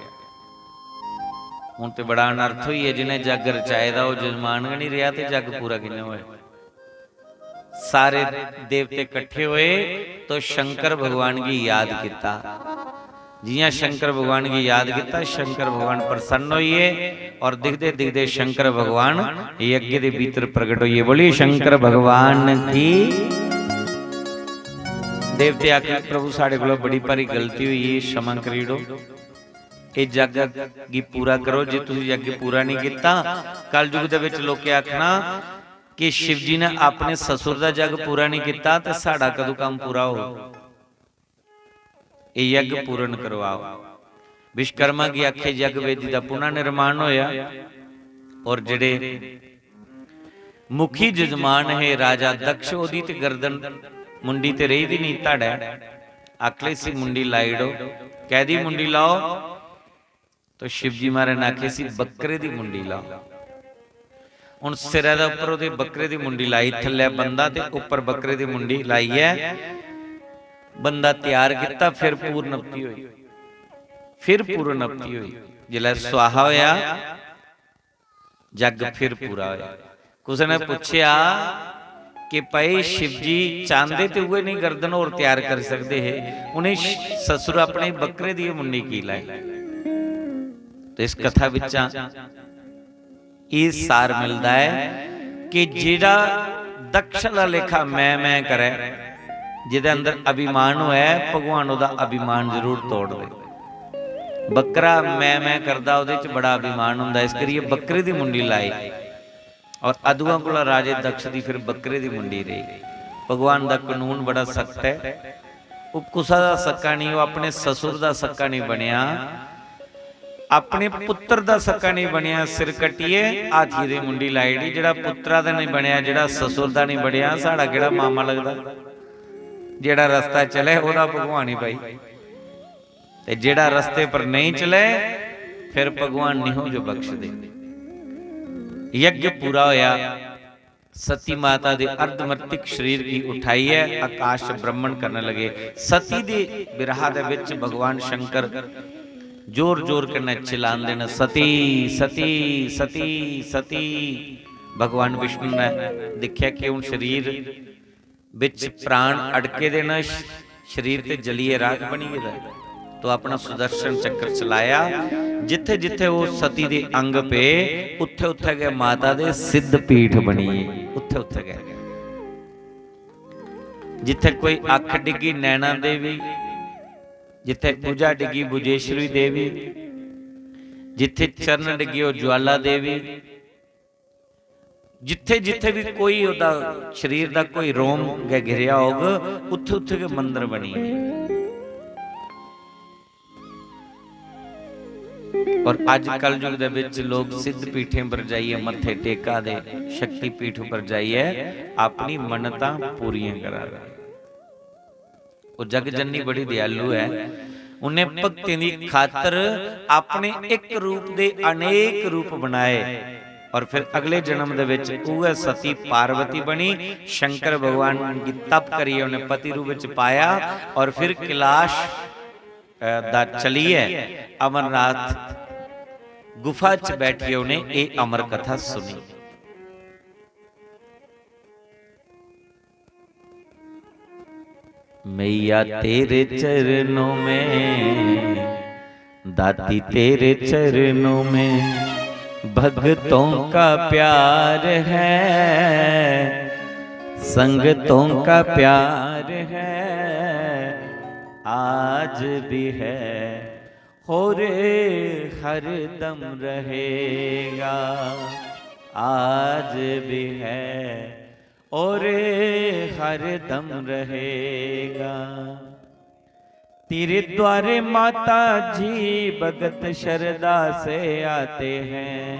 Speaker 3: हुण ते बड़ा अनर्थ होई है, जिन्हें जग रचाए दा वो जजमान नहीं रहा ते जग पूरा किने होए। सारे देवते इकट्ठे हुए तो शंकर भगवान की याद किता। जियां शंकर भगवान की याद किता, शंकर भगवान प्रसन्न होइए और दिखदे दिखदे शंकर भगवान यज्ञ दे भीतर प्रगट होइए। बोलिए शंकर भगवान की। देवते आखे प्रभु साढ़े को बड़ी भारी गलती हुई है, क्षमा करीड़ो, ये जग की पूरा करो। जे तुसीं यज्ञ पूरा नहीं किया, कल युग दे विच लोके आखना कि शिव जी ने अपने ससुर दा जग पूरा नहीं किया तो साड़ा कदों काम पूरा हो। ये यज्ञ पूर्ण करवाओ। विश्वकर्मा की आखे यज्ञ वेदी का पुनः निर्माण होया और जेड़े मुखी जजमान है राजा दक्ष, ओदी ते गर्दन मुंडी ते रही दी नहीं धाड़ा आखले सी मुंडी लाइडो, कह दी मुंडी लाओ तो शिव जी महाराज ने आखे सी बकरे दी मुंडी लाओ। हुण सिरे दे उपर ओदे बकरे दी मुंडी लाई, थल्ले बंदा ते उपर बकरे दी मुंडी लाई है। बंदा तैयार किया, फिर पूर्णपति हुई, फिर पूर्णपति हुई। जिला स्वाहा होया जग फिर पूरा होया। किसी ने पूछया कि भाई शिव जी चाहते तो हुए नहीं गर्दन और तैयार कर सकते है, उन्हें ससुर अपने बकरे दी मुंडी की लाई। तो इस कथा विचा ये सार मिलता है कि जिहड़ा दक्ष दा लेखा मैं करे, जिहदे अंदर अभिमान है, भगवान उहदा अभिमान जरूर तोड़ दे। बकरा मैं करदा उहदे च बड़ा अभिमान हुंदा, इस करिए बकरे दी मुंडी लाई और अदुआं कोला राजे दक्ष दी फिर बकरे दी मुंडी रही। भगवान दा कानून बड़ा सख्त है। वो कुसा दा सक्का नहीं, वो अपने ससुर दा सक्का नहीं बनिया, अपने पुत्र दा सक्का नहीं बनिया। सिर कट्टिए हाथी दी मुंडी लाई दी। जिहड़ा पुत्रा दा नहीं बनिया, जिहड़ा ससुर दा नहीं बनिया, साड़ा किहड़ा मामा लगदा। जिहड़ा रस्ता चले ओहदा भगवान ही भाई, ते जिहड़ा रस्ते पर नहीं चले फिर भगवान नहीं हो जो बख्श दे। यज्ञ पूरा होया, सती माता दे अर्धमृतिक शरीर की उठाई है, आकाश ब्रह्मण करने लगे। सती दे बिरहा दे विच भगवान शंकर जोर जोर के चिल्लान देना, सती सती सती सती। भगवान विष्णु ने देखा कि उन शरीर विच प्राण अड़के देना, शरीर ते जलीय राख बनी गया, तो अपना सुदर्शन चक्र चलाया। जिथे जिथे वो सती दे अंग पे उथे उथे गए माता दे सिद्ध पीठ बनी, उथे उथे गए। जिथे कोई अख डिगी नैना देवी, जिथे भुजा डिगी भुजेश्वरी देवी, जिथे चरण डिगी वो ज्वाला देवी, जिथे जिथे भी कोई ओदा शरीर दा कोई रोम घिरिया होगा उथे उथे के मंदिर बनी। और अजकल युग दे विच लोग सिद्ध पीठें पर जाइए मथे टेका दे, शक्ति पीठ पर जाइए अपनी मन्नतां पूरियां करा रहे। वो जग जननी बड़ी दयालु है, उन्हें भक्ति दी खातर अपने एक रूप दे अनेक रूप बनाए और फिर अगले जन्म दे विच वह सती पार्वती बनी। शंकर भगवान की तप करिए उन्हें पति रूप विच पाया और फिर कैलाश दा चलिए अमरनाथ गुफा च बैठिए उन्हें ये अमर कथा सुनी। मैया तेरे चरणों में, दाती तेरे चरणों में भक्तों का प्यार है, संगतों का प्यार है, आज भी है और हर दम रहेगा, आज भी है और हर दम रहेगा। तेरे द्वारे माता जी भगत श्रद्धा से आते हैं,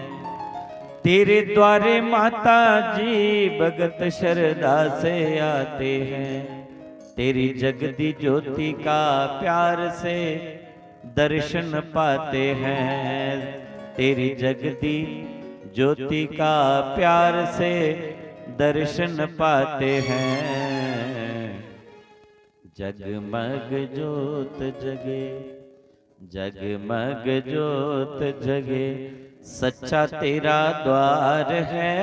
Speaker 3: तेरे द्वारे माता जी भगत श्रद्धा से आते हैं। तेरी जगती ज्योति का प्यार से दर्शन पाते हैं। तेरी जगती ज्योति का प्यार से दर्शन पाते हैं। जगमग ज्योत जगे, जगमग ज्योत जगे, सच्चा तेरा द्वार है।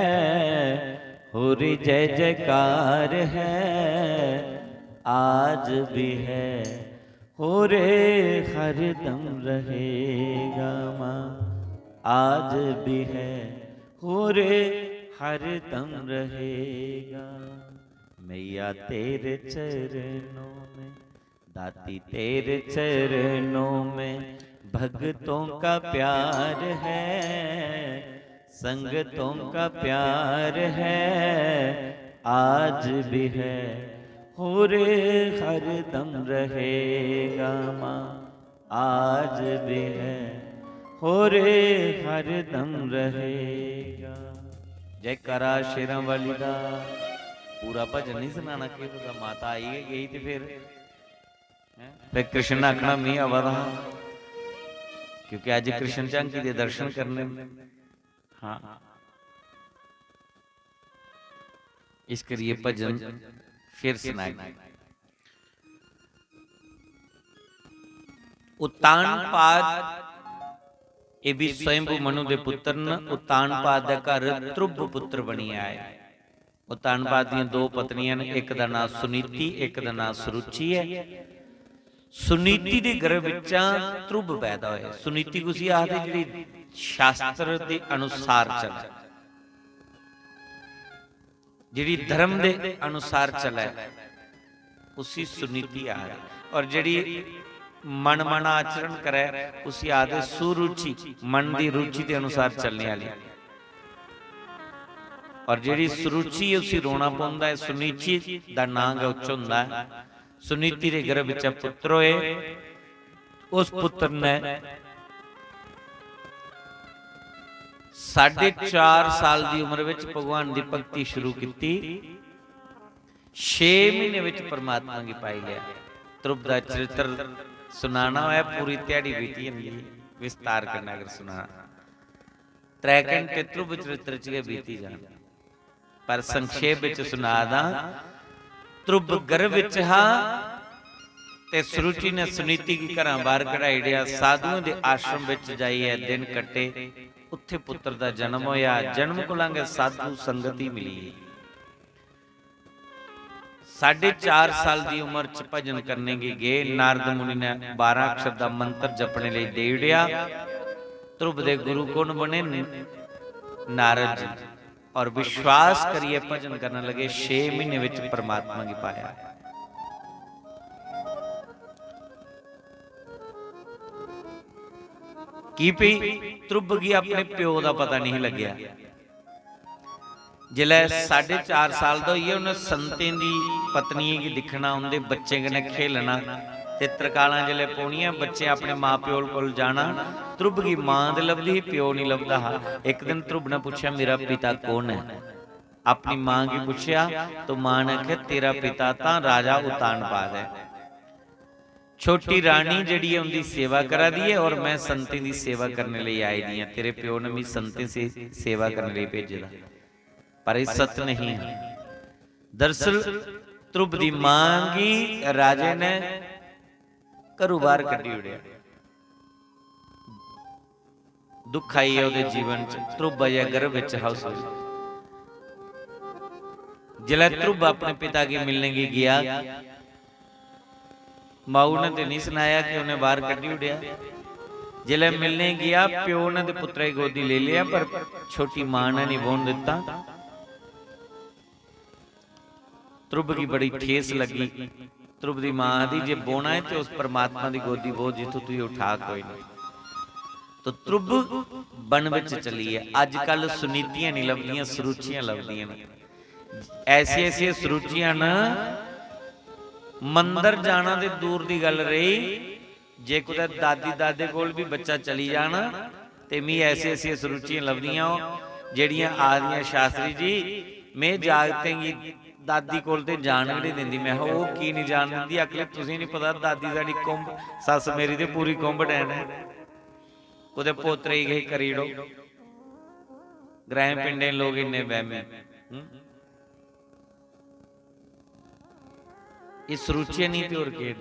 Speaker 3: होरी जय जयकार है, आज भी है, हो रे हरदम रहेगा माँ। आज भी है, हो रे हरदम रहेगा। मैया तेरे चरणों में, दाती तेरे चरणों में, भक्तों का प्यार है, संगतों का प्यार है। आज भी है, हो रे हरदम रहेगा माँ। आज भी है, हो रे हरदम रहेगा। जयकारा शेरां वाली दा। पूरा भजन नहीं सुनाना कि माता आई है गई तो फिर कृष्ण आखना मी आवा दा, क्योंकि अज कृष्ण झांकी के दर्शन करने। हाँ, इस करिए भजन फिर सुनाए। उतानपाद ये भी स्वयंभू मनु दे पुत्र न। उतानपाद का घर ध्रुव पुत्र बनी आए। उतानपाद दी दो पत्नियां ने, एक दा नाम सुनीति, एक दा नाम सुरुचि है। सुनीति दे गर्भ विचा ध्रुव पैदा होए। सुनीति कुसी आखदे जिहड़ी शास्त्र के अनुसार चले, जिहड़ी धर्म के अनुसार चले, उसी सुनीति आ रही। और जिहड़ी मन मन आचरण करे उसी आदे सुरुचि, मन की रुचि के अनुसार चलने वाली। और जिहड़ी सुरुचि उसी रोना पाउंदा है। सुनीति दा नाम उच्च हुंदा है। सुनीति के गर्भ विच पुत्र होए। उस पुत्र ने 4.5 साल की उम्र में भगवान की भक्ति शुरू की। 6 महीने में परमात्मा की पाई लिया। ध्रुव का चरित्र सुनाना है, पूरी त्याड़ी बीती है, विस्तार करना अगर सुनाना 3 घंटे ध्रुव चरित्र च बीती जान, पर संक्षेप विच सुना दा। ध्रुव गर्भ विच हा ते सुरुचि ने सुनीति की घरां बाहर कढ़ाई दिया। साधुओं के आश्रम विच जाइए दिन कट्टे, उत्थे पुत्र दा जन्म होया। जन्म को लंघ साधु संगति मिली। 4.5 साल की उम्र च भजन करने की गए। नारद मुनि ने 12 अक्षर का मंत्र जपने लिए दे दिया। ध्रुव दे गुरु कौन बने? नारद जी। और विश्वास करिए भजन करने लगे। 6 महीने विच परमात्मा की पाया। की पी ध्रुव की अपने प्यो का पता नहीं लग्या। जिले 4.5 साल का होइए, उन्हें संतें की पत्नी की दिखना, उनके बच्चे कन्नै खेलना, चित्रकाला जिले पाउणियां, बच्चे अपने माँ प्यो कोल जाना। ध्रुव की मां तो लभदी, प्यो नहीं लभदा। एक दिन ध्रुव ने पूछा मेरा पिता कौन है? अपनी मां की पूछा तो मां ने आख्या तेरा पिता तो राजा उतानपाद है। छोटी रानी जिहड़ी है उनकी सेवा करा दी है, और मैं संतें की सेवा करने लिए आई दी है। तेरे प्यो ने भी संतें से सेवा करने लिए भेजा, पर यह सत्य नहीं है। दरअसल ध्रुव की मां की राजे ने घरों बाहर कड्डी उड़िया। दुख आई है उहदे जीवन च। ध्रुव अजे गर्भ विच हाउस हुई। जिले ध्रुव अपने पिता की मिलने की गया, माऊ ने तो नहीं सुनाया कि उन्हें बाहर कड्डी उड़िया। जिले मिलने गया, प्यो ने तो पुत्रा की गोदी ले लिया, पर छोटी मां ने नहीं बोन दिता। ध्रुव की बड़ी ठेस लगी। ध्रुव की मां दी जे बोना है तो उस परमात्मा की गोदी बो जिथों तुझे उठा कोई नहीं। तो ध्रुव बन विच चली है। अजकल सुनीतियां नहीं लभदियां, सुरुचियां लभदियां। ऐसी ऐसी सुरुचियां न, मंदिर जाना तो दूर की गल रही, जे कोई दादी दादे कोल भी बच्चा चली जाना तो मी ऐसी ऐसी सुरुचियां लभदियां, जेड़ियां आदियां शास्त्री जी मैं जागते ਦਾਦੀ ਕੋਲ ਤੇ ਜਾਣ ਵੀ ਨਹੀਂ ਦਿੰਦੀ। ਮੈਂ ਕਿਹਾ ਉਹ ਕੀ ਨਹੀਂ ਜਾਣ ਦਿੰਦੀ? ਅਕਲੇ ਤੁਸੀਂ ਨਹੀਂ ਪਤਾ ਦਾਦੀ ਸਾਡੀ ਕੁੰਭ, ਸੱਸ ਮੇਰੀ ਤੇ ਪੂਰੀ ਕੁੰਭ ਡੈਣ ਹੈ। ਉਹਦੇ ਪੋਤਰੇ ਹੀ ਗਏ ਕਰੀੜੋ। ਗ੍ਰਹਿ ਪਿੰਡੇ ਲੋਕ ਇੰਨੇ ਵਹਿਮੇ। ਇਹ ਸਰੂਚੇ ਨਹੀਂ ਤੇ ਹੋਰ ਕੀ।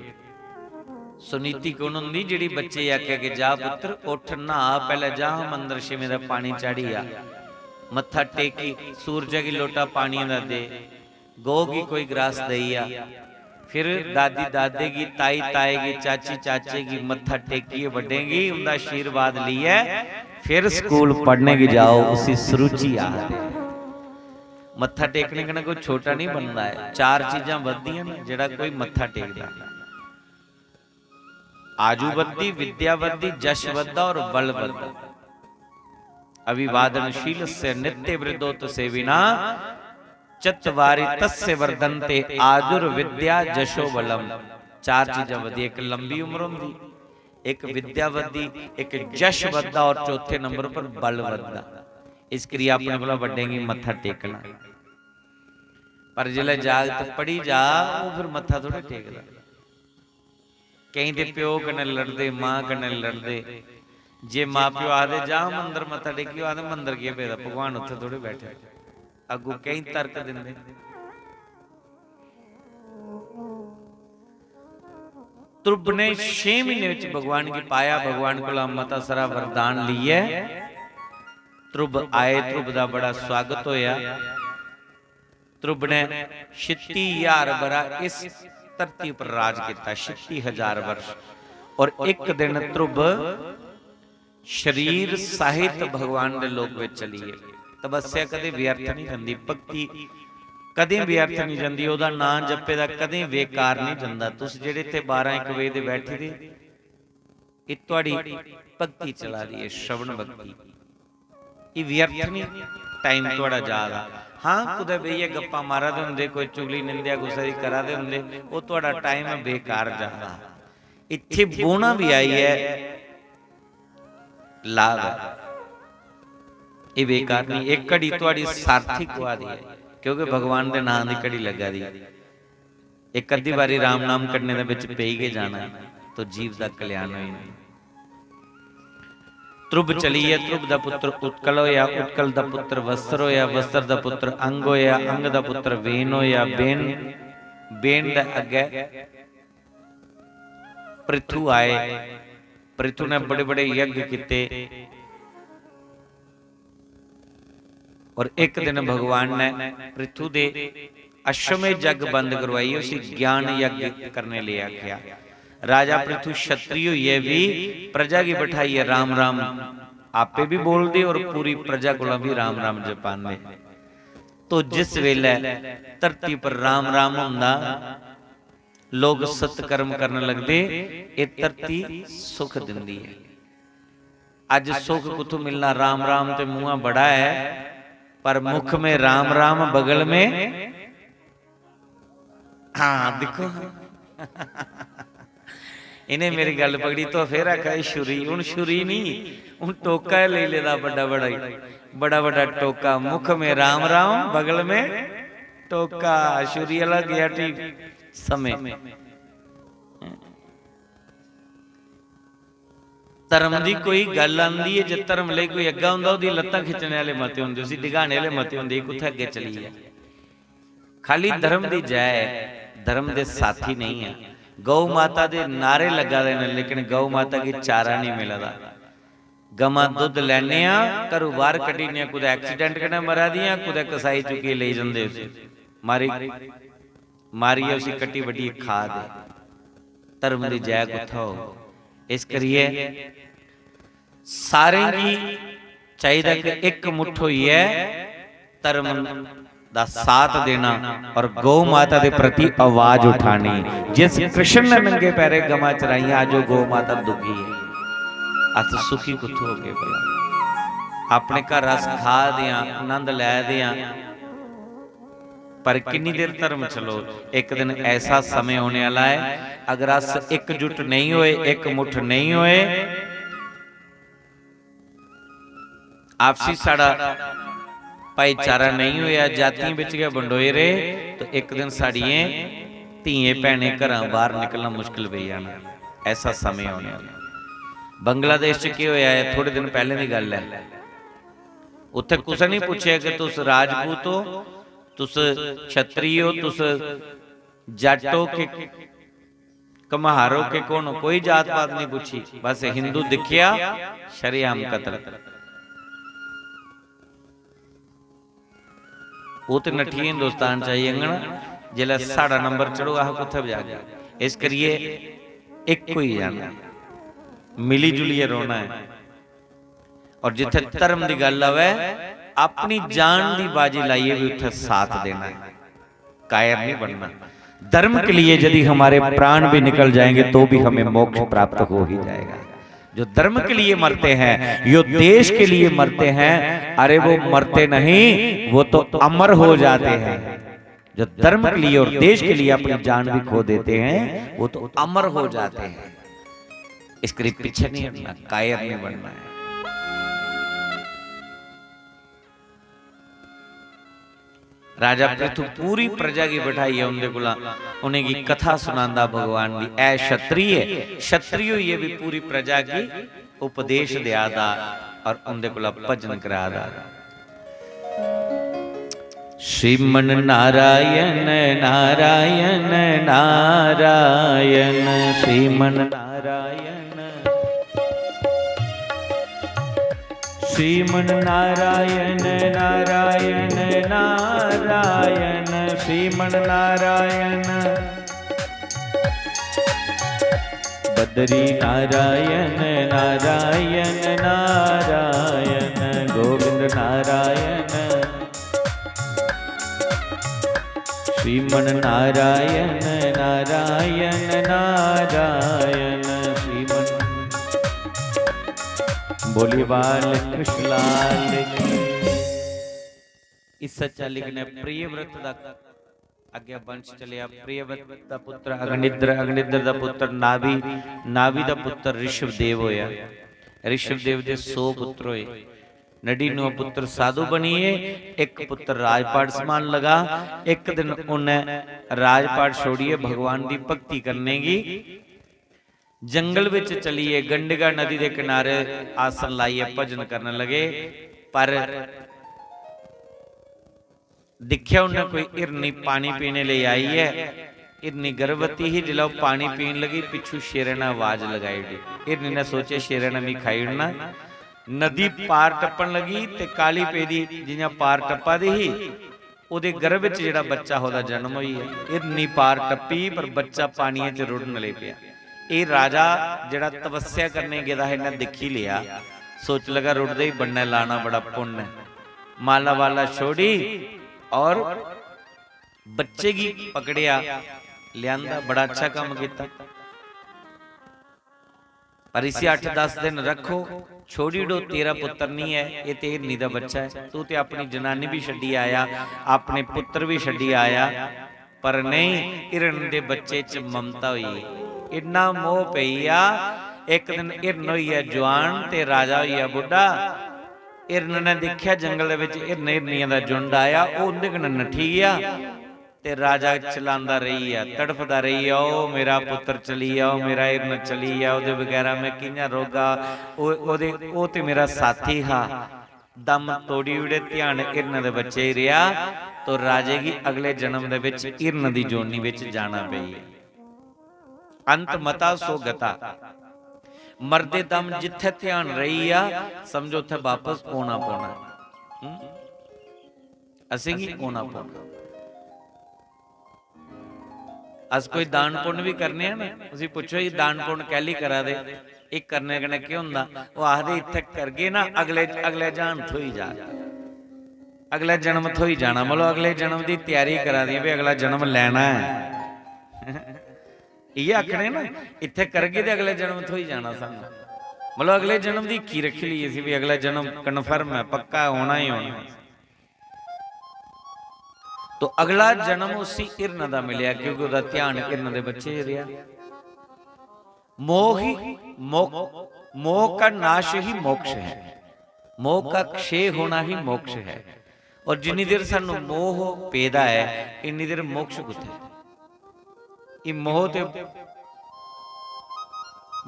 Speaker 3: ਸੁਨੀਤੀ ਕੌਣ ਹੁੰਦੀ? ਜਿਹੜੀ ਬੱਚੇ ਆਖਿਆ ਕਿ ਜਾ ਪੁੱਤਰ ਉੱਠ ਨਹਾ, ਪਹਿਲੇ ਜਾ ਮੰਦਰ ਛਿਵੇਂ ਦਾ ਪਾਣੀ ਚਾੜੀ ਆ, ਮੱਥਾ ਟੇਕੀ, ਸੂਰਜ ਕੀ ਲੋਟਾ ਪਾਣੀ ਦਾ ਦੇ, ਗੋ की कोई ग्रास दई आ, फिर दादी दादे की, ताई ताए की, चाची चाचे की मत्था टेकिए बढ़ेगी, उनका आशीर्वाद लिया, फिर स्कूल पढ़ने की जाओ। उसी सुरुचि आ मत्था टेकने का कोई छोटा नहीं बनता है। चार चीजा वधियां ना जेड़ा कोई मत्था टेकदा। आजू वधी, विद्या वधी, जश वधा और बल वधा। अभिवादनशील से नित्य वृद्धोत से बिना चतवारी तस्य वर्धनते आजुर्विद्या जशो बलम। चार चीजा वधी। एक लंबी उम्र होंदी, एक विद्या वधी, एक जश वधा और चौथे नंबर पर बल वधा। इस क्रिया अपने को वड्डेगी मत्था टेकना। पर जिले जागत पढ़ी जा वो फिर मत्था थोड़ा टेकदा। कहीं दे प्यो कने लड़दे, मां कने लड़दे। जे मां प्यो आदे जा मंदिर मत्था टेकियो, आदे मंदिर की पेदा, भगवान उत्थे थोड़े बैठे। अगू कई तर्क दिंदे। ध्रुव ने 6 महीने विच भगवान की पाया, भगवान को मता सारा वरदान लिया। ध्रुव आए, ध्रुव दा बड़ा स्वागत होया। ध्रुव ने 36,000 बरा इस धरती पर राज किया, 36,000 वर्ष। और एक दिन ध्रुव शरीर सहित भगवान के लोक में चलीए। तपस्या कदे व्यर्थ नहीं जाती, भक्ति कदे व्यर्थ नहीं जाती, ओदा नाम जपे दा कदे बेकार नहीं जाता। तुस जेड़े इत्थे 12-1 बजे दे बैठे दे, ये तुहाडी भक्ति चला रही है, श्रवण भक्ति। ये व्यर्थ नहीं टाइम तुहाडा जादा। हाँ कुदै बेइये गप्पा मारा दे हुंदे, कोई चुगली निंदिया गुस्सा करा दे हुंदे, वो तुहाडा टाइम बेकार जादा। इत्थे बोना भी आई है, लाभ है, ये बेकार नहीं। एक घड़ी तुहाडी सार्थक हुआ दी है, क्योंकि भगवान के नाम की घड़ी लगा दी। एक अद्धी बारी राम नाम करने दे विच पेई के जाना है, तो जीव का कल्याण होना। ध्रुव चलीए, ध्रुव दा पुत्र उत्कल होया, उत्कल दा पुत्र वस्त्र होया, वस्त्र दा पुत्र अंग होया, अंग दा पुत्र बेन होया, बेन दा अगे पृथु आए। पृथु ने बड़े बड़े यज्ञ किते। और एक दिन भगवान ने पृथु दे अश्वमेध यज्ञ बंद करवाई, उसी ज्ञान यज्ञ करने ले आख्या। राजा पृथु क्षत्रिय ये भी प्रजा की बैठाई है, राम राम आपे भी बोल दे और पूरी प्रजा को भी राम राम जपाने। तो जिस वेले धरती पर राम राम हुंदा, लोग सत्कर्म करने लगते, ये धरती सुख दिंदी है। अज सुख कुथों मिलना? राम राम ते मुंह बड़ा है, पर मुख में राम राम, बगल में हाँ देखो इन्हें मेरी गल पकड़ी तो फिर आखा छुरी। हूं छुरी नहीं, हूं टोका ले लेदा, बड़ा बड़ा बड़ा टोका। मुख में राम राम, बगल में टोका। छुरी वाला गया ठीक समय। धर्म की कोई गल आंदी है, जे धर्म ले कोई अग्गा हुंदा, उहदी लत्तां खिचने वाले मते हुंदे, उसी डिगाने वाले मते हुंदे, कुत्थे अगे चली है। खाली धर्म दी जय, धर्म दे साथी नहीं है। गौ माता दे नारे लगा देने, लेकिन गौ माता की चारा नहीं मिलदा। गमा दुध लैने आ, घरों बाहर कड्ढीने, कुदै एक्सीडेंट कने मरा दियां, कुदै कसाई चुकी ले जांदे, मारी मारी उसी कट्टी वड्डी खा दे। धर्म दी जय कुत्था हो? इस करिए सारे की चाहिए कि एक मुठ होई है धर्म दा साथ देना और गौ माता के प्रति आवाज उठानी। जिस कृष्ण ने नंगे पैरे गमा चराइया, आज गौ माता दुखी है, अस सुखी कुत्थों हो गए भला? अपने घर रस खा दिया, आनंद लै दिया, पर कितनी देर धर्म चलो? एक दिन ऐसा समय होने वाला है, अगर अस एकजुट नहीं होए, एक मुठ नहीं होए, आपसी साड़ा भाईचारा नहीं होया, जातियां बिच गए बंडोए रहे, तो एक दिन साड़िए धीए भैने घरां बाहर निकलना मुश्किल पई जाना। ऐसा समय आने वाला। बंगलादेश च की होया है, थोड़े दिन पहले की गल है, उत्थे कुछ नहीं पूछया कि तुस राजपूत हो, तुस क्षत्रिय हो, तुस जट हो के कम्हारो के कौन हो, कोई जात पात नहीं पूछी। बस हिंदू दिखिया शरेआम कतल। वो तो नठी हिंदुस्तान चाहिए अंगना, जिला साड़ा नंबर चढ़ो आह कुत्थे बजा गया। इस करिए एक कोई जाना, मिली जुलिए रोना है। और जिथे धर्म की गल आवे, अपनी जान की बाजी लाइए भी उठे साथ देना है, कायर नहीं बनना। धर्म के लिए यदि हमारे प्राण भी निकल जाएंगे तो भी हमें मोक्ष प्राप्त हो ही जाएगा। जो धर्म के लिए मरते हैं, जो देश के लिए मरते हैं, अरे वो मरते नहीं, वो तो अमर हो जाते हैं। जो धर्म के लिए और देश के लिए अपनी जान भी खो देते हैं, वो तो अमर हो जाते हैं। इसके लिए पीछे नहीं हटना, कायर नहीं बनना है। राजा पृथु पूरी प्रजा की बैठाई है, उनके कोला उन्हें की कथा सुनांदा भगवान दी। ऐ क्षत्रिय, क्षत्रिय ये भी पूरी प्रजा की उपदेश दियादा और उनके कोला भजन करादा। श्रीमन नारायण नारायण नारायण, श्रीमन नारायण श्रीमन नारायण नारायण नारायण, श्रीमन नारायण बद्री नारायण नारायण नारायण, गोविंद नारायण श्रीमन नारायण नारायण नारायण, श्रीमन। बोली बाल कृष्ण लाल की। इस सच्चा लिखने प्रियव्रत दा अगे वंश चलिया। प्रियव्रत दा पुत्र अग्निद्र, अग्निद्र दा पुत्र नाभि, नाभि दा पुत्र ऋषभदेव होया। ऋषभदेव दे 100 पुत्र होए। 99 पुत्र साधु बनिए, एक पुत्र राजपाट समान लगा। एक दिन उन्हें राजपाट छोड़िए, भगवान की भक्ति करने की जंगल विच चलिए, गंडगा नदी के किनारे आसन लाइए, भजन करने लगे। पर दिखिया उन्हें कोई हिरनी पानी पीने ले आई है। हिरनी गर्भवती ही, जिला पानी पीने लगी, पिछू शेरे ने आवाज लगाई। हिरनी ने सोचे शेरे ने भी खाई उड़ना। नदी पार टप्पन लगी ते काली पेदी जियां पार टप्पा दी ही, उहदे गर्भ विच जिहड़ा बच्चा होदा जन्म होई है। हिरनी पार टप्पी पर बच्चा पानी च रुड़न लग पिया। ये राजा जिहड़ा तपस्या करने गया है, इन्हें दिख ही लिया, सोच लगा रुड़दे ही बनना लाना बड़ा पुण्य है। माला वाला छोड़ी और बच्चे की पकड़िया लिया, बड़ा अच्छा काम किया। पर इसे 8-10 दिन रखो, छोड़ी डो, तेरा पुत्र नहीं है, ये तो हिरनी दा बच्चा है। तू तो अपनी जनानी भी छड्डी आया, अपने पुत्र भी छड्डी आया, पर नहीं, हिरन दे बच्चे च ममता हुई, इन्ना मोह पई आ। एक दिन हिरन हुई है जवान ते राजा हुई है बुढ़ा। हिरन ने देखिया जंगल विच हिरन हिरनियां दा झुंड आया, वो उहदे कन्ने नठी गया ते राजा चलांदा रही है, तड़फदा रही है, ओ मेरा पुत्र चली आओ, मेरा हिरन चली आओ, उहदे बगैरा मैं कियां रोगा, ओ ते मेरा साथी हा। दम तोड़ी उड़े, ध्यान हिरन दे बच्चे ही रहा। तो राजे की अगले जन्म दे विच हिरन दी जोनी विच जाना पई। अंत मता सो गता, मरदे दम जिथे ध्यान रही आ, समझो उथे वापस आना पौना। असीं ही आना पौना। अस कोई दान पुण्य भी करने हैं ना, असीं पुछो ये दान पुण्य कैली करा दे, एक करने कन्नै की हुंदा, वो आखदे इत्थे करगे ना अगले जान थोई जा, अगले जन्म थोई जाना, मतलब अगले जन्म की तैयारी करा दी भी अगला जन्म लैना है। ये आखने ना इत्थे करगे ते अगले जन्म थोई जाना सानू, मतलब अगले जन्म की की रखी ली सी भी अगला जन्म कन्फर्म है, पक्का होना ही होना। तो अगला जन्म उसी हिरन दा मिलिया, क्योंकि उसका ध्यान हिरन दे बच्चे रहा। मोह ही मोह का नाश ही मोक्ष है, मोह का क्षय होना ही मोक्ष है। और जिन्नी देर सानू मोह पेदा है इन्नी देर मोक्ष कुत्थे। ये मोह ते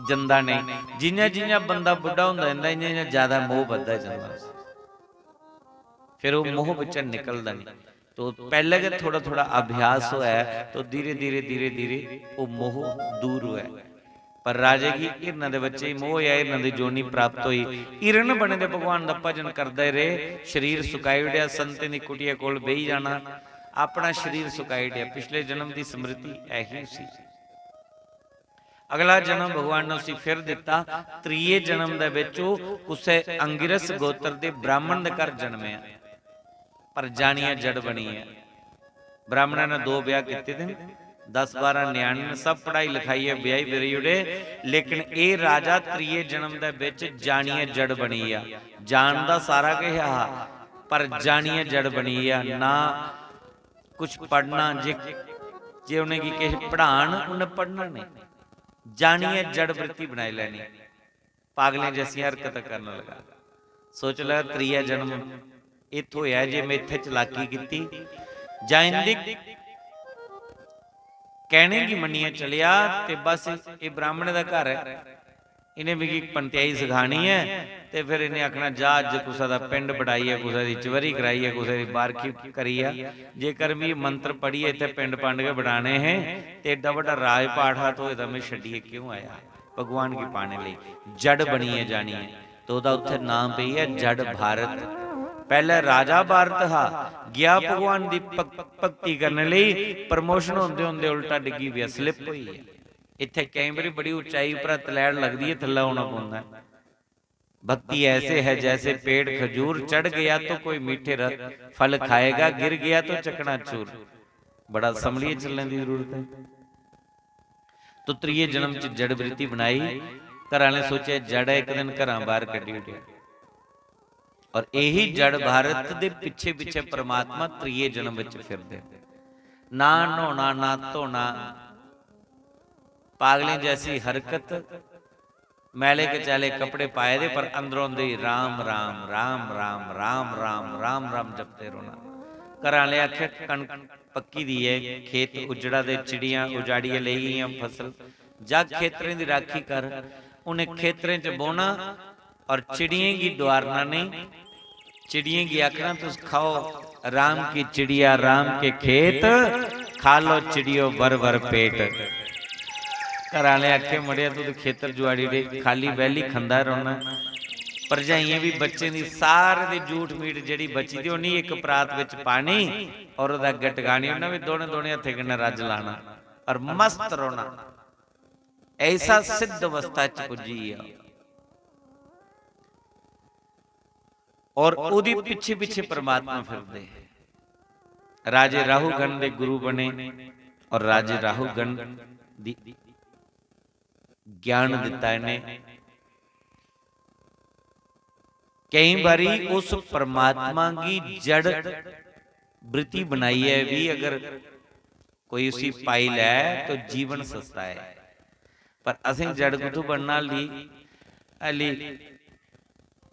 Speaker 3: जंदा नहीं, जिन्ना जिन्ना बंदा बुढ़ा हुंदा जांदा इन्ना इन्ना ज्यादा मोह बढ़दा जांदा, फिर वो मोह विच निकलदा नहीं। तो पहले के थोड़ा थोड़ा अभ्यास होया तो धीरे धीरे धीरे धीरे वो मोह दूर हुआ। पर राजे की हिरना दे बच्चे मोह या हिरना दी जोनी प्राप्त हुई। हिरन बने दे भगवान दा भजन करदे रहे, शरीर सुकाई उड़िया, संते दी कुटिया कोल बेही जाना, अपना शरीर सुकाई उड़िया। पिछले जन्म की स्मृति ऐही सी। अगला जन्म भगवान ने उसी फिर दिता। त्रीए जन्म दे विच उसे अंगिरस गोत्र दे ब्राह्मण दे घर जन्मिया, पर जानिया जड़ बनी है। ब्राह्मणों ने 2 ब्याह किए थे, 10-12 न्याणे, सब पढ़ाई लिखाई है, ब्याही बिरी उड़े, लेकिन ये राजा त्रीए जन्म दे विच जानिए जड़ बनी है। जानदा सारा कहा पर जानिए जड़ बनी है। ना कुछ पढ़ना, जे उन्हें की किसी पढ़ान उन्हें पढ़ना नहीं, जानिए जड़ वृत्ति बनाई लैनी, पागलें जैसी हरकत करने लगा। सोच लगा त्रीया जन्म इत्थों होया, जे मैं इत्थे चलाकी की जाइंदी कहने की मनिया चलिया ते बस ये ब्राह्मण का घर है, इन्हें भी पंत्याई सिखानी है। ते फिर इन्हें आखना जा अज कुसा दा पिंड बढ़ाई है, कुसा दी चवरी कराई है, कुसा दी बारकी करी है, जेकर भी मंत्र पढ़िए इत्थे पिंड पंड के बढ़ाने हैं ते एडा वड्डा राज पाठ हाथ होए तां मैं छड्डिए क्यों आया, भगवान की पाने लई जड़ बनी है जानी है। तो उहदा उत्थे नाम पई है जड़ भारत। पहले राजा भारत हा, गया भगवान की भक्ति करने लई, प्रमोशन होंदे होंदे उल्टा डिग्गी भी स्लिप हुई है। इत्थे कई बारी बड़ी ऊंचाई पर तलैड़ लगती है, थल्ला होना पौंदा है। भक्ति ऐसे है जैसे पेड़ खजूर, चढ़ गया तो कोई मीठे रस फल खाएगा, गिर गया तो चकनाचूर। बड़ा संभलिए चलने की जरूरत है। तो त्रीए जन्म च जड़ वृत्ति बनाई, घर वाले सोचे जड़ एक दिन घर बाहर कड्डी उठे, और यही जड़ भारत दे पिछे पिछे परमात्मा त्रीए जन्म विच फिरदे। ना नहाना ना धोना, पागलें जैसी हरकत, मैले कचाले कपड़े पाए दे, पर अंदरों दे राम राम राम राम राम राम राम राम जपते रोना। घर वाले आखे कणक पक्की दी है, खेत उजड़ा दे, चिड़ियां उजाड़िए ले गईयां फसल, जा खेतरें दी राखी कर। उन्हें खेतरें च बोना और चिड़ियों की द्वारना नहीं, चिड़ियों की आखना तुम खाओ राम की चिड़िया राम के खेत, खा लो चिड़ियों बर बर पेट। घर वाले आखे मड़िया तू तो खेतर जुआड़ी दे खाली वैली खंदा रोना। भरजाइयां भी बच्चे दी सारे दी झूठ मीठ जेड़ी बची दी उन्हीं एक परात विच पानी और ओदा गट गानी, उन्हें भी दोने दोने हथे कन्नै रज लाना और मस्त रोना। ऐसा सिद्ध अवस्था च पुजी है। और उदी पिछे पिछे परमात्मा फिरदे। राजे राहुगण दे गुरु बने और राजे राहुगण दी ज्ञान दिता इन्हें। कई बारी उस परमात्मा की जड़ वृत्ति बनाई है भी, अगर कोई उसी पाई लै तो जीवन सस्ता है। पर असें जड़ कुतु बनना अली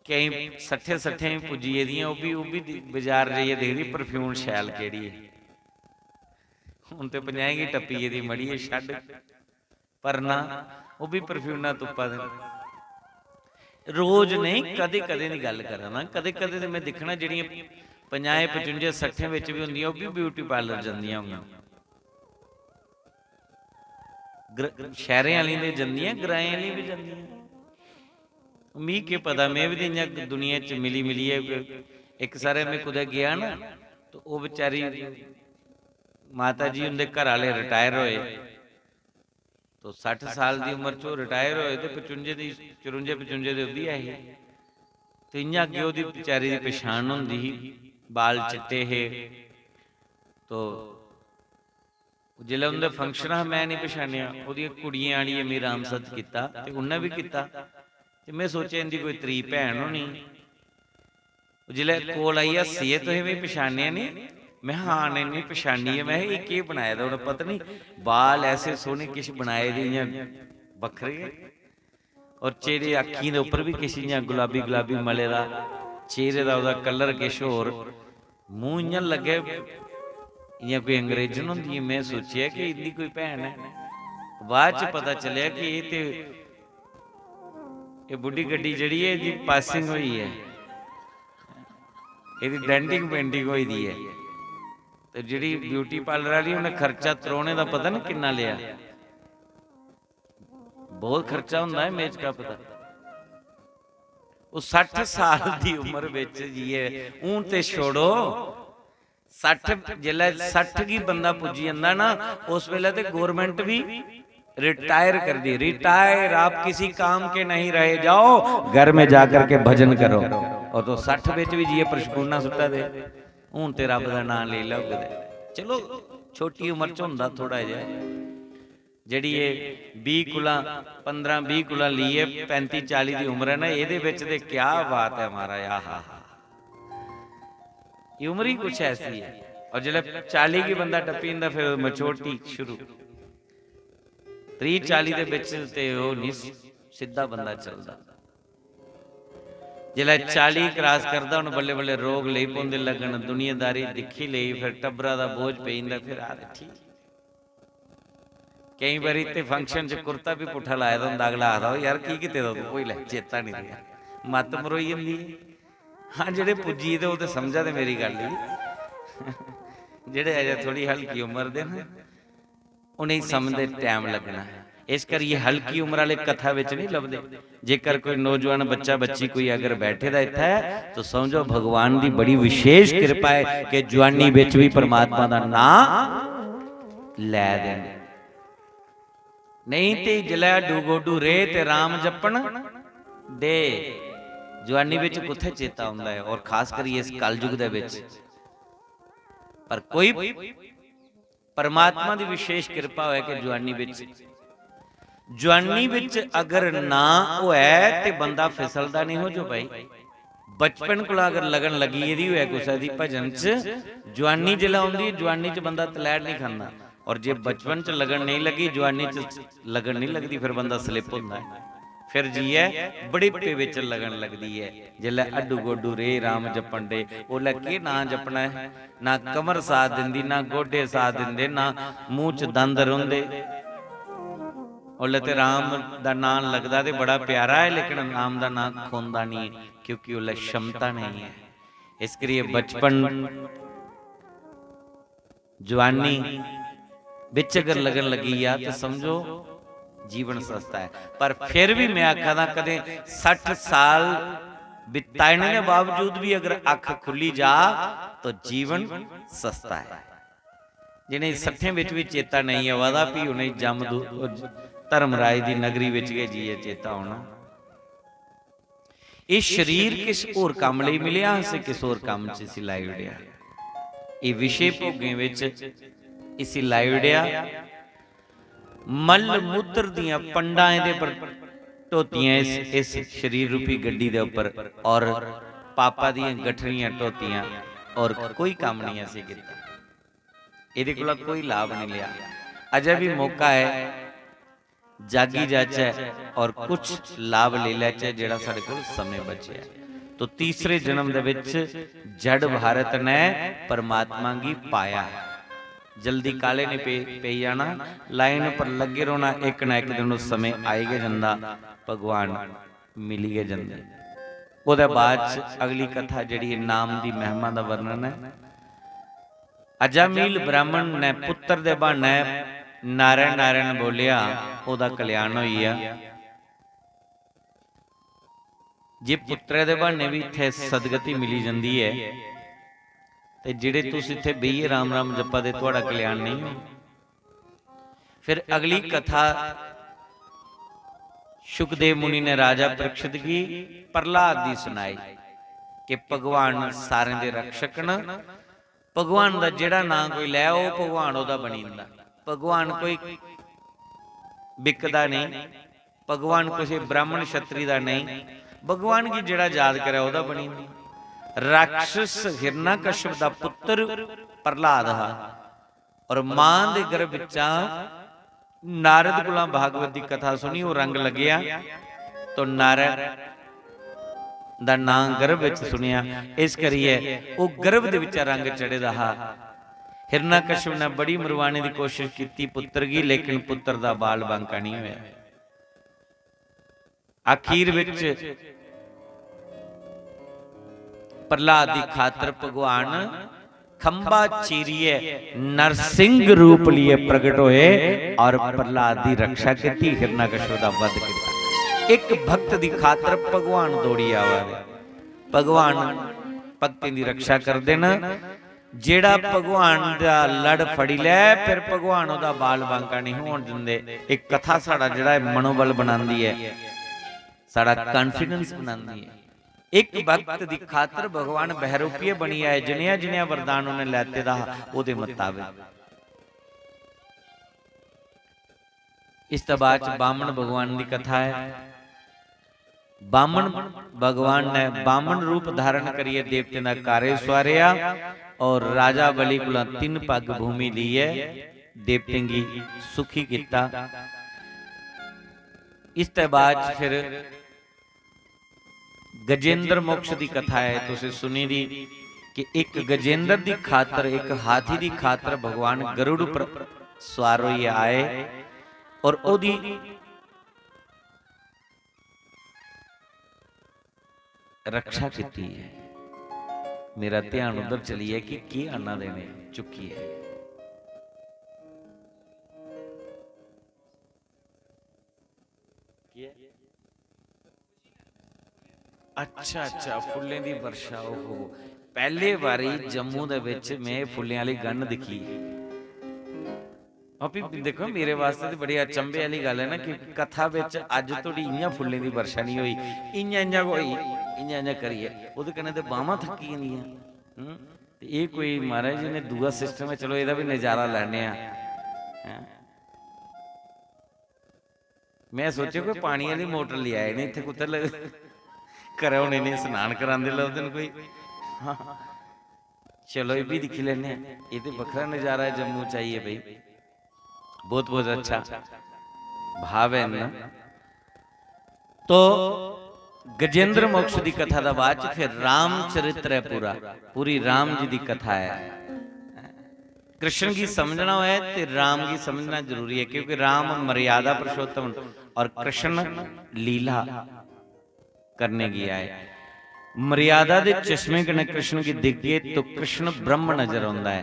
Speaker 3: कई 60 पुजिए दियां, वो भी बाजार जाइए देखदी परफ्यूम शैल केड़ी है। हुण ते 50 की टप्पी दी मड़ी है छड्ड, पर ना वो भी परफ्यूम तुप्पा दे। रोज नहीं कदे कदे दी गल करना, कदे कदे ते मैं दिखना जिहड़ियां 50 55 60 विच भी हुंदियां, वो भी ब्यूटी पार्लर जांदियां होंदियां। शहरें वाली दे जांदियां, ग्राएं वाली भी जांदियां। मी के पता, मैं भी इं दुनिया च मिली मिली है। एक सारे में कुदै गया ना, तो वो बेचारी माता जी उनके घर वाले रिटायर होए, तो 60 साल की उम्र चो रिटायर होए, तो 54 दी आई। तो इं अगे वो बेचारी की पछाण होंदी ही, बाल चिट्टे है। तो जिसले उनके फंक्शन हा मैं नहीं पछाणिया, वो कुड़ियां आनी मैं रामसत किया, उन्हें भी किया। ते मैं सोचा इनकी कोई त्री भैन होनी। जिले कोल आई हसी है, तुम भी पछाणिया नहीं? मैं हाँ ने नहीं पछाणी है। मैं ये बनाया था, उन्हें पता नहीं बाल ऐसे सोहने किश बनाए दे बखरे, और चेहरे अखी के उपर भी किसी गुलाबी गुलाबी मले का चेहरे का कलर किश होर, मूँह इयां लगे इयां कोई अंग्रेजन होंदी। मैं सोचिया कि इन्दी कोई भैन है, बाद च पता चलिया कि ये बुढ़ी गड्डी जिहड़ी है इसदी पासिंग हुई है, ਇਹਦੀ ਡੈਂਟਿੰਗ पेंटिंग हुई दी है। तो जिहड़ी ब्यूटी पार्लर वाली उन्हें खर्चा तरोने का पता नहीं कितना लिया, बहुत खर्चा होंदा है मेकअप दा। वो 60 साल की उम्र विच जी है ऊन ते छोड़ो 60 जिले 60 की बंदा पुजी जांदा ना उस वेले ते गवर्नमेंट भी रिटायर कर दी। रिटायर, आप किसी काम के नहीं रहे, जाओ घर में जाकर के भजन करो। और तो 60 विच भी जी प्रशपूना सुट्टा दे हूं ते रब दा नाम ले लो। चलो छोटी उम्र च हुंदा थोड़ा जिहा, जिहड़ी ये 20 कुला 15-20 कुला लीए 35-40 की उम्र है ना, ये विच ते क्या बात है महाराज। आहा, ये उम्र ही कुछ ऐसी है। और जिहड़ा 40 की बंदा टप्पी जांदा फिर मचोटी शुरू। 30-40 दे विच ते ओह नहीं सीधा बंदा चलदा। जिला 40 क्रॉस करदा हुण बल्ले बल्ले रोग लई पौंदे लगन, दुनियादारी दिखी लई, फिर टब्बरा दा बोझ पई जांदा। फिर आ ठीक कई बारी ते फंक्शन च कुर्ता भी पुट्ठा लाया हुंदा, अगला आखदा यार की किते दा तूं, कोई लै चेता नहीं रहा, मत मरोई जंदी। हाँ जेड़े पुज्जी ते ओह ते समझा ते मेरी गल ही, जेड़े अजे थोड़ी हल्की उम्र दे ना उन्हें समझदे टाइम लगना है। इस कर ये हल्की उम्र वाले कथा विच नहीं लभदे। जेकर कोई नौजवान बच्चा बच्ची कोई अगर बैठे दा इत्थे है तो समझो भगवान की बड़ी विशेष कृपा है कि जवानी विच भी परमात्मा दा नाम लै देन। नहीं ते जिला डूगोडू रे ते राम जपन दे, जवानी विच कुत्थे चेता हुंदा है। और खास कर इस कलयुग दे विच पर कोई परमात्मा की विशेष कृपा होए कि जवानी विच अगर ना होए ते बंदा फिसलदा नहीं हो जो भाई। बचपन को अगर लगन लगी यदि होए कुछ दी भजन च, जवानी जिला आउंदी जवानी च बंदा तलैड़ नहीं खांदा। और जे बचपन च लगन नहीं लगी जवानी च लगन नहीं लगती फिर बंदा स्लिप होंदा है। फिर जी है बड़ेपे विच लगन लगदी है। जिल्लै अड्डू गोडू रे राम जपन दे ओल्लै के ना जपना है, ना कमर साथ दिंदी ना गोडे साथ दिंदे ना मूँह च दंद रोंदे। ओल्लै ते राम दा नाम लगदा ते बड़ा प्यारा है, लेकिन राम दा नाम खोंदा नहीं है क्योंकि ओल्लै क्षमता नहीं है। इस करिए बचपन जवानी बिच अगर लगन लगी या तो समझो जीवन सस्ता है। पर फिर भी मैं आखा था कदे 60 साल बिताने के बावजूद भी अगर अख खुली जा तो जीवन सस्ता है। जिन्हें 60 विच भी चेता नहीं है वादा भी उन्हें जम धर्मराज की नगरी विच गए जीए चेता होना। ये शरीर किस होर काम लई मिलिया, असीं किस होर काम च इसी लाई उड़िया। ये विषय भोगें विच इसी लाई उड़िया। मल मूत्र दियां पंडां इहदे पर ढोतियां इस शरीर रूपी गड्डी दे उपर, और पापा दियां गठरियां ढोतियां, और कोई काम नहीं असीं कीता। इहदे कोल कोई लाभ नहीं लिया। अजे भी मौका है जागी जाचै और कुछ लाभ ले लैचै जिहड़ा साडे कोल समय बचिया। तो तीसरे जन्म दे विच जड़ भारत ने परमात्मा की पाया। जल्दी काले ने पे जाना, लाइन पर लगे रोना, एक ना एक दिन उस समय आएगा जंदा भगवान मिलीगे जंदे। ओहदे बाद अगली कथा जिहड़ी नाम दी महिमा दा वर्णन है। अजामील ब्राह्मण ने पुत्र दे बहाने नारायण नारायण बोलिया, ओहदा कल्याण होइया। जे पुत्रे दे बहाने भी इत्थे सदगति मिली जांदी है ते जिहड़े तुस इत्थे बेहिए राम राम जप्पा दे तुहाड़ा कल्याण नहीं हो। फिर अगली कथा सुखदेव मुनि ने राजा परीक्षित की प्रहलाद दी सुनाई कि भगवान सारे दे रक्षक न। भगवान दा जिहड़ा नाम कोई लै ओ भगवान ओहदा बनी जंदा। भगवान कोई बिकदा नहीं, भगवान किसी ब्राह्मण क्षत्रि दा नहीं, भगवान की जिहड़ा याद करे ओहदा बनी जंदा। राक्षस हिरणाकश्यप दा पुत्र प्रहलाद हा, और मां दे गर्भ विचा नारद कोला भागवत की कथा सुनी, वो रंग लग्या। तो ਦਾ ਨਾਂ ਗਰਭ ਵਿੱਚ ਸੁਣਿਆ, ਇਸ ਕਰੀਏ ਉਹ ਗਰਭ ਦੇ ਵਿੱਚ ਰੰਗ ਚੜੇ ਰਹਾ। हिरणाकश्यप ने बड़ी मरवाने की कोशिश की पुत्र की, लेकिन पुत्र का बाल बांका नहीं होया। आखिर विच प्रहलाद की खातर भगवान खंबा चीरिए नरसिंह रूप लिए प्रगट होए और प्रहलाद की रक्षा की, हिरणाकश्यप का वध किया। एक भक्त की खातर भगवान दौड़ी आवा, भगवान भक्ति की रक्षा कर देना। जेड़ा भगवान दा लड़ फड़ी लै फिर भगवान ओदा बाल बांका नहीं होण दिंदे। एक कथा साड़ा जिहड़ा मनोबल बनांदी है, साड़ा कॉन्फिडेंस बनांदी है। एक भक्त दी खातर भगवान बहरूपीय बनी आए, जिन्नियां जिन्नियां वरदान उन्हें लैते दा ओदे मुताबिक। इस तो बाद बामन भगवान की कथा है। बामन भगवान ने बामन रूप धारण करिए देवते का कार्य सवारिया और राजा बलि को 3 पग भूमि ली है, देवते की सुखी किता। इस ते बाद फिर गजेंद्र मोक्ष की कथा है, तुसीं सुनी दी कि एक गजेंद्र की खातर, एक हाथी की खातर भगवान गरुड़ पर सवार होइए आए और ओदी रक्षा की है। मेरा ध्यान उधर चली है कि की आना देने चुकी है। अच्छा अच्छा, फुल्लें दी वर्षा। ओहो, पहले बारी जम्मू दे विच मैं फुल्लें वाली गन दिखी। अभी देखो मेरे वास्ते तो बड़ी अचंभे वाली गल है ना कि कथा विच अज तोड़ी इयां फुल्लें दी वर्षा नहीं हुई, इयां कोई इयां करिए वो कहने तो बाहां थकी जांदियां। ये कोई महाराज जी ने दूआ सिस्टम है, चलो इहदा भी नज़ारा लैने आ। मैं सोचे कोई पानी वाली मोटर ले आए ने इत्थे कुत्ते करे होने ने, स्नान करांदे लभदे कोई। हाँ चलो ये भी दिख लेने, ये तो बखरा नज़ारा है जम्मू चाहिए भाई। बहुत बहुत अच्छा भाव है ना। तो गजेंद्र मोक्ष की कथा का बाद फिर राम चरित्र है, पूरी राम जी की कथा है। कृष्ण की समझना है तो राम की समझना जरूरी है, क्योंकि राम मर्यादा पुरुषोत्तम और कृष्ण लीला करने गया है। मर्यादा के चश्मे कने कृष्ण की दिखे तो कृष्ण ब्रह्म नजर आता है,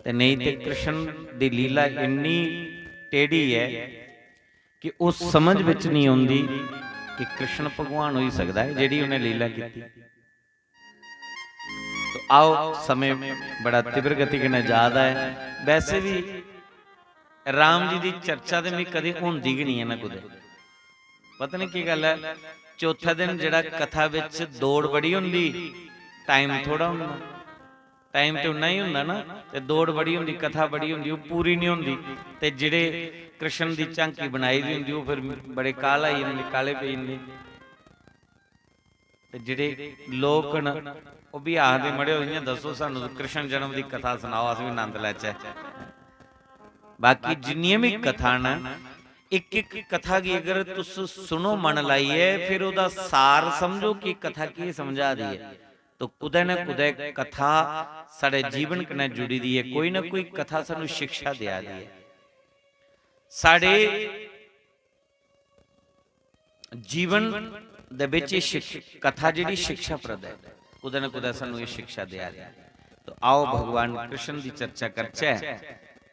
Speaker 3: ते नहीं तो कृष्ण की लीला इन्नी टेढ़ी है कि उस समझ विच नहीं आउंदी कि कृष्ण भगवान हो ही सकता है जिहड़ी उन्हें लीला की। तो आओ समय बड़ा तीव्र गति के नजाद है। वैसे भी राम जी की चर्चा तो मैं कभी होंदी ही नहीं है ना कुदे, पता नहीं की गल है। चौथा दिन जिहड़ा कथा विच दौड़ बड़ी हुंदी, टाइम थोड़ा हुंदा। टाइम तो उन्ना ही हुंदा ना, ते दौड़ बड़ी हुंदी, कथा बड़ी हुंदी, पूरी नहीं हुंदी। ते जिहड़े कृष्ण की झांकी बनाई दी हुंदी, फिर बड़े काल आई जांदे, काले पे जांदे। ते जिहड़े लोक न वो भी आखदे मड़े होइयां दसो सानू कृष्ण जन्म की कथा सुनाओ, अस भी आनंद लैचे। बाकी जिन्नियां भी कथा न, एक एक कथा की अगर तुस सुनो मन लाइए, फिर ओदा सार समझो कि कथा की समझा दी है, तो कुदै न कुदै कथा साडे जीवन कन्नै जुड़ी दी है। कोई ना कोई कथा सानू शिक्षा दिया दी है। साडे जीवन दे विच कथा जिहड़ी शिक्षाप्रद है, कुदै न कुदै सानू ये शिक्षा दिया दी है। तो आओ भगवान कृष्ण की चर्चा करचे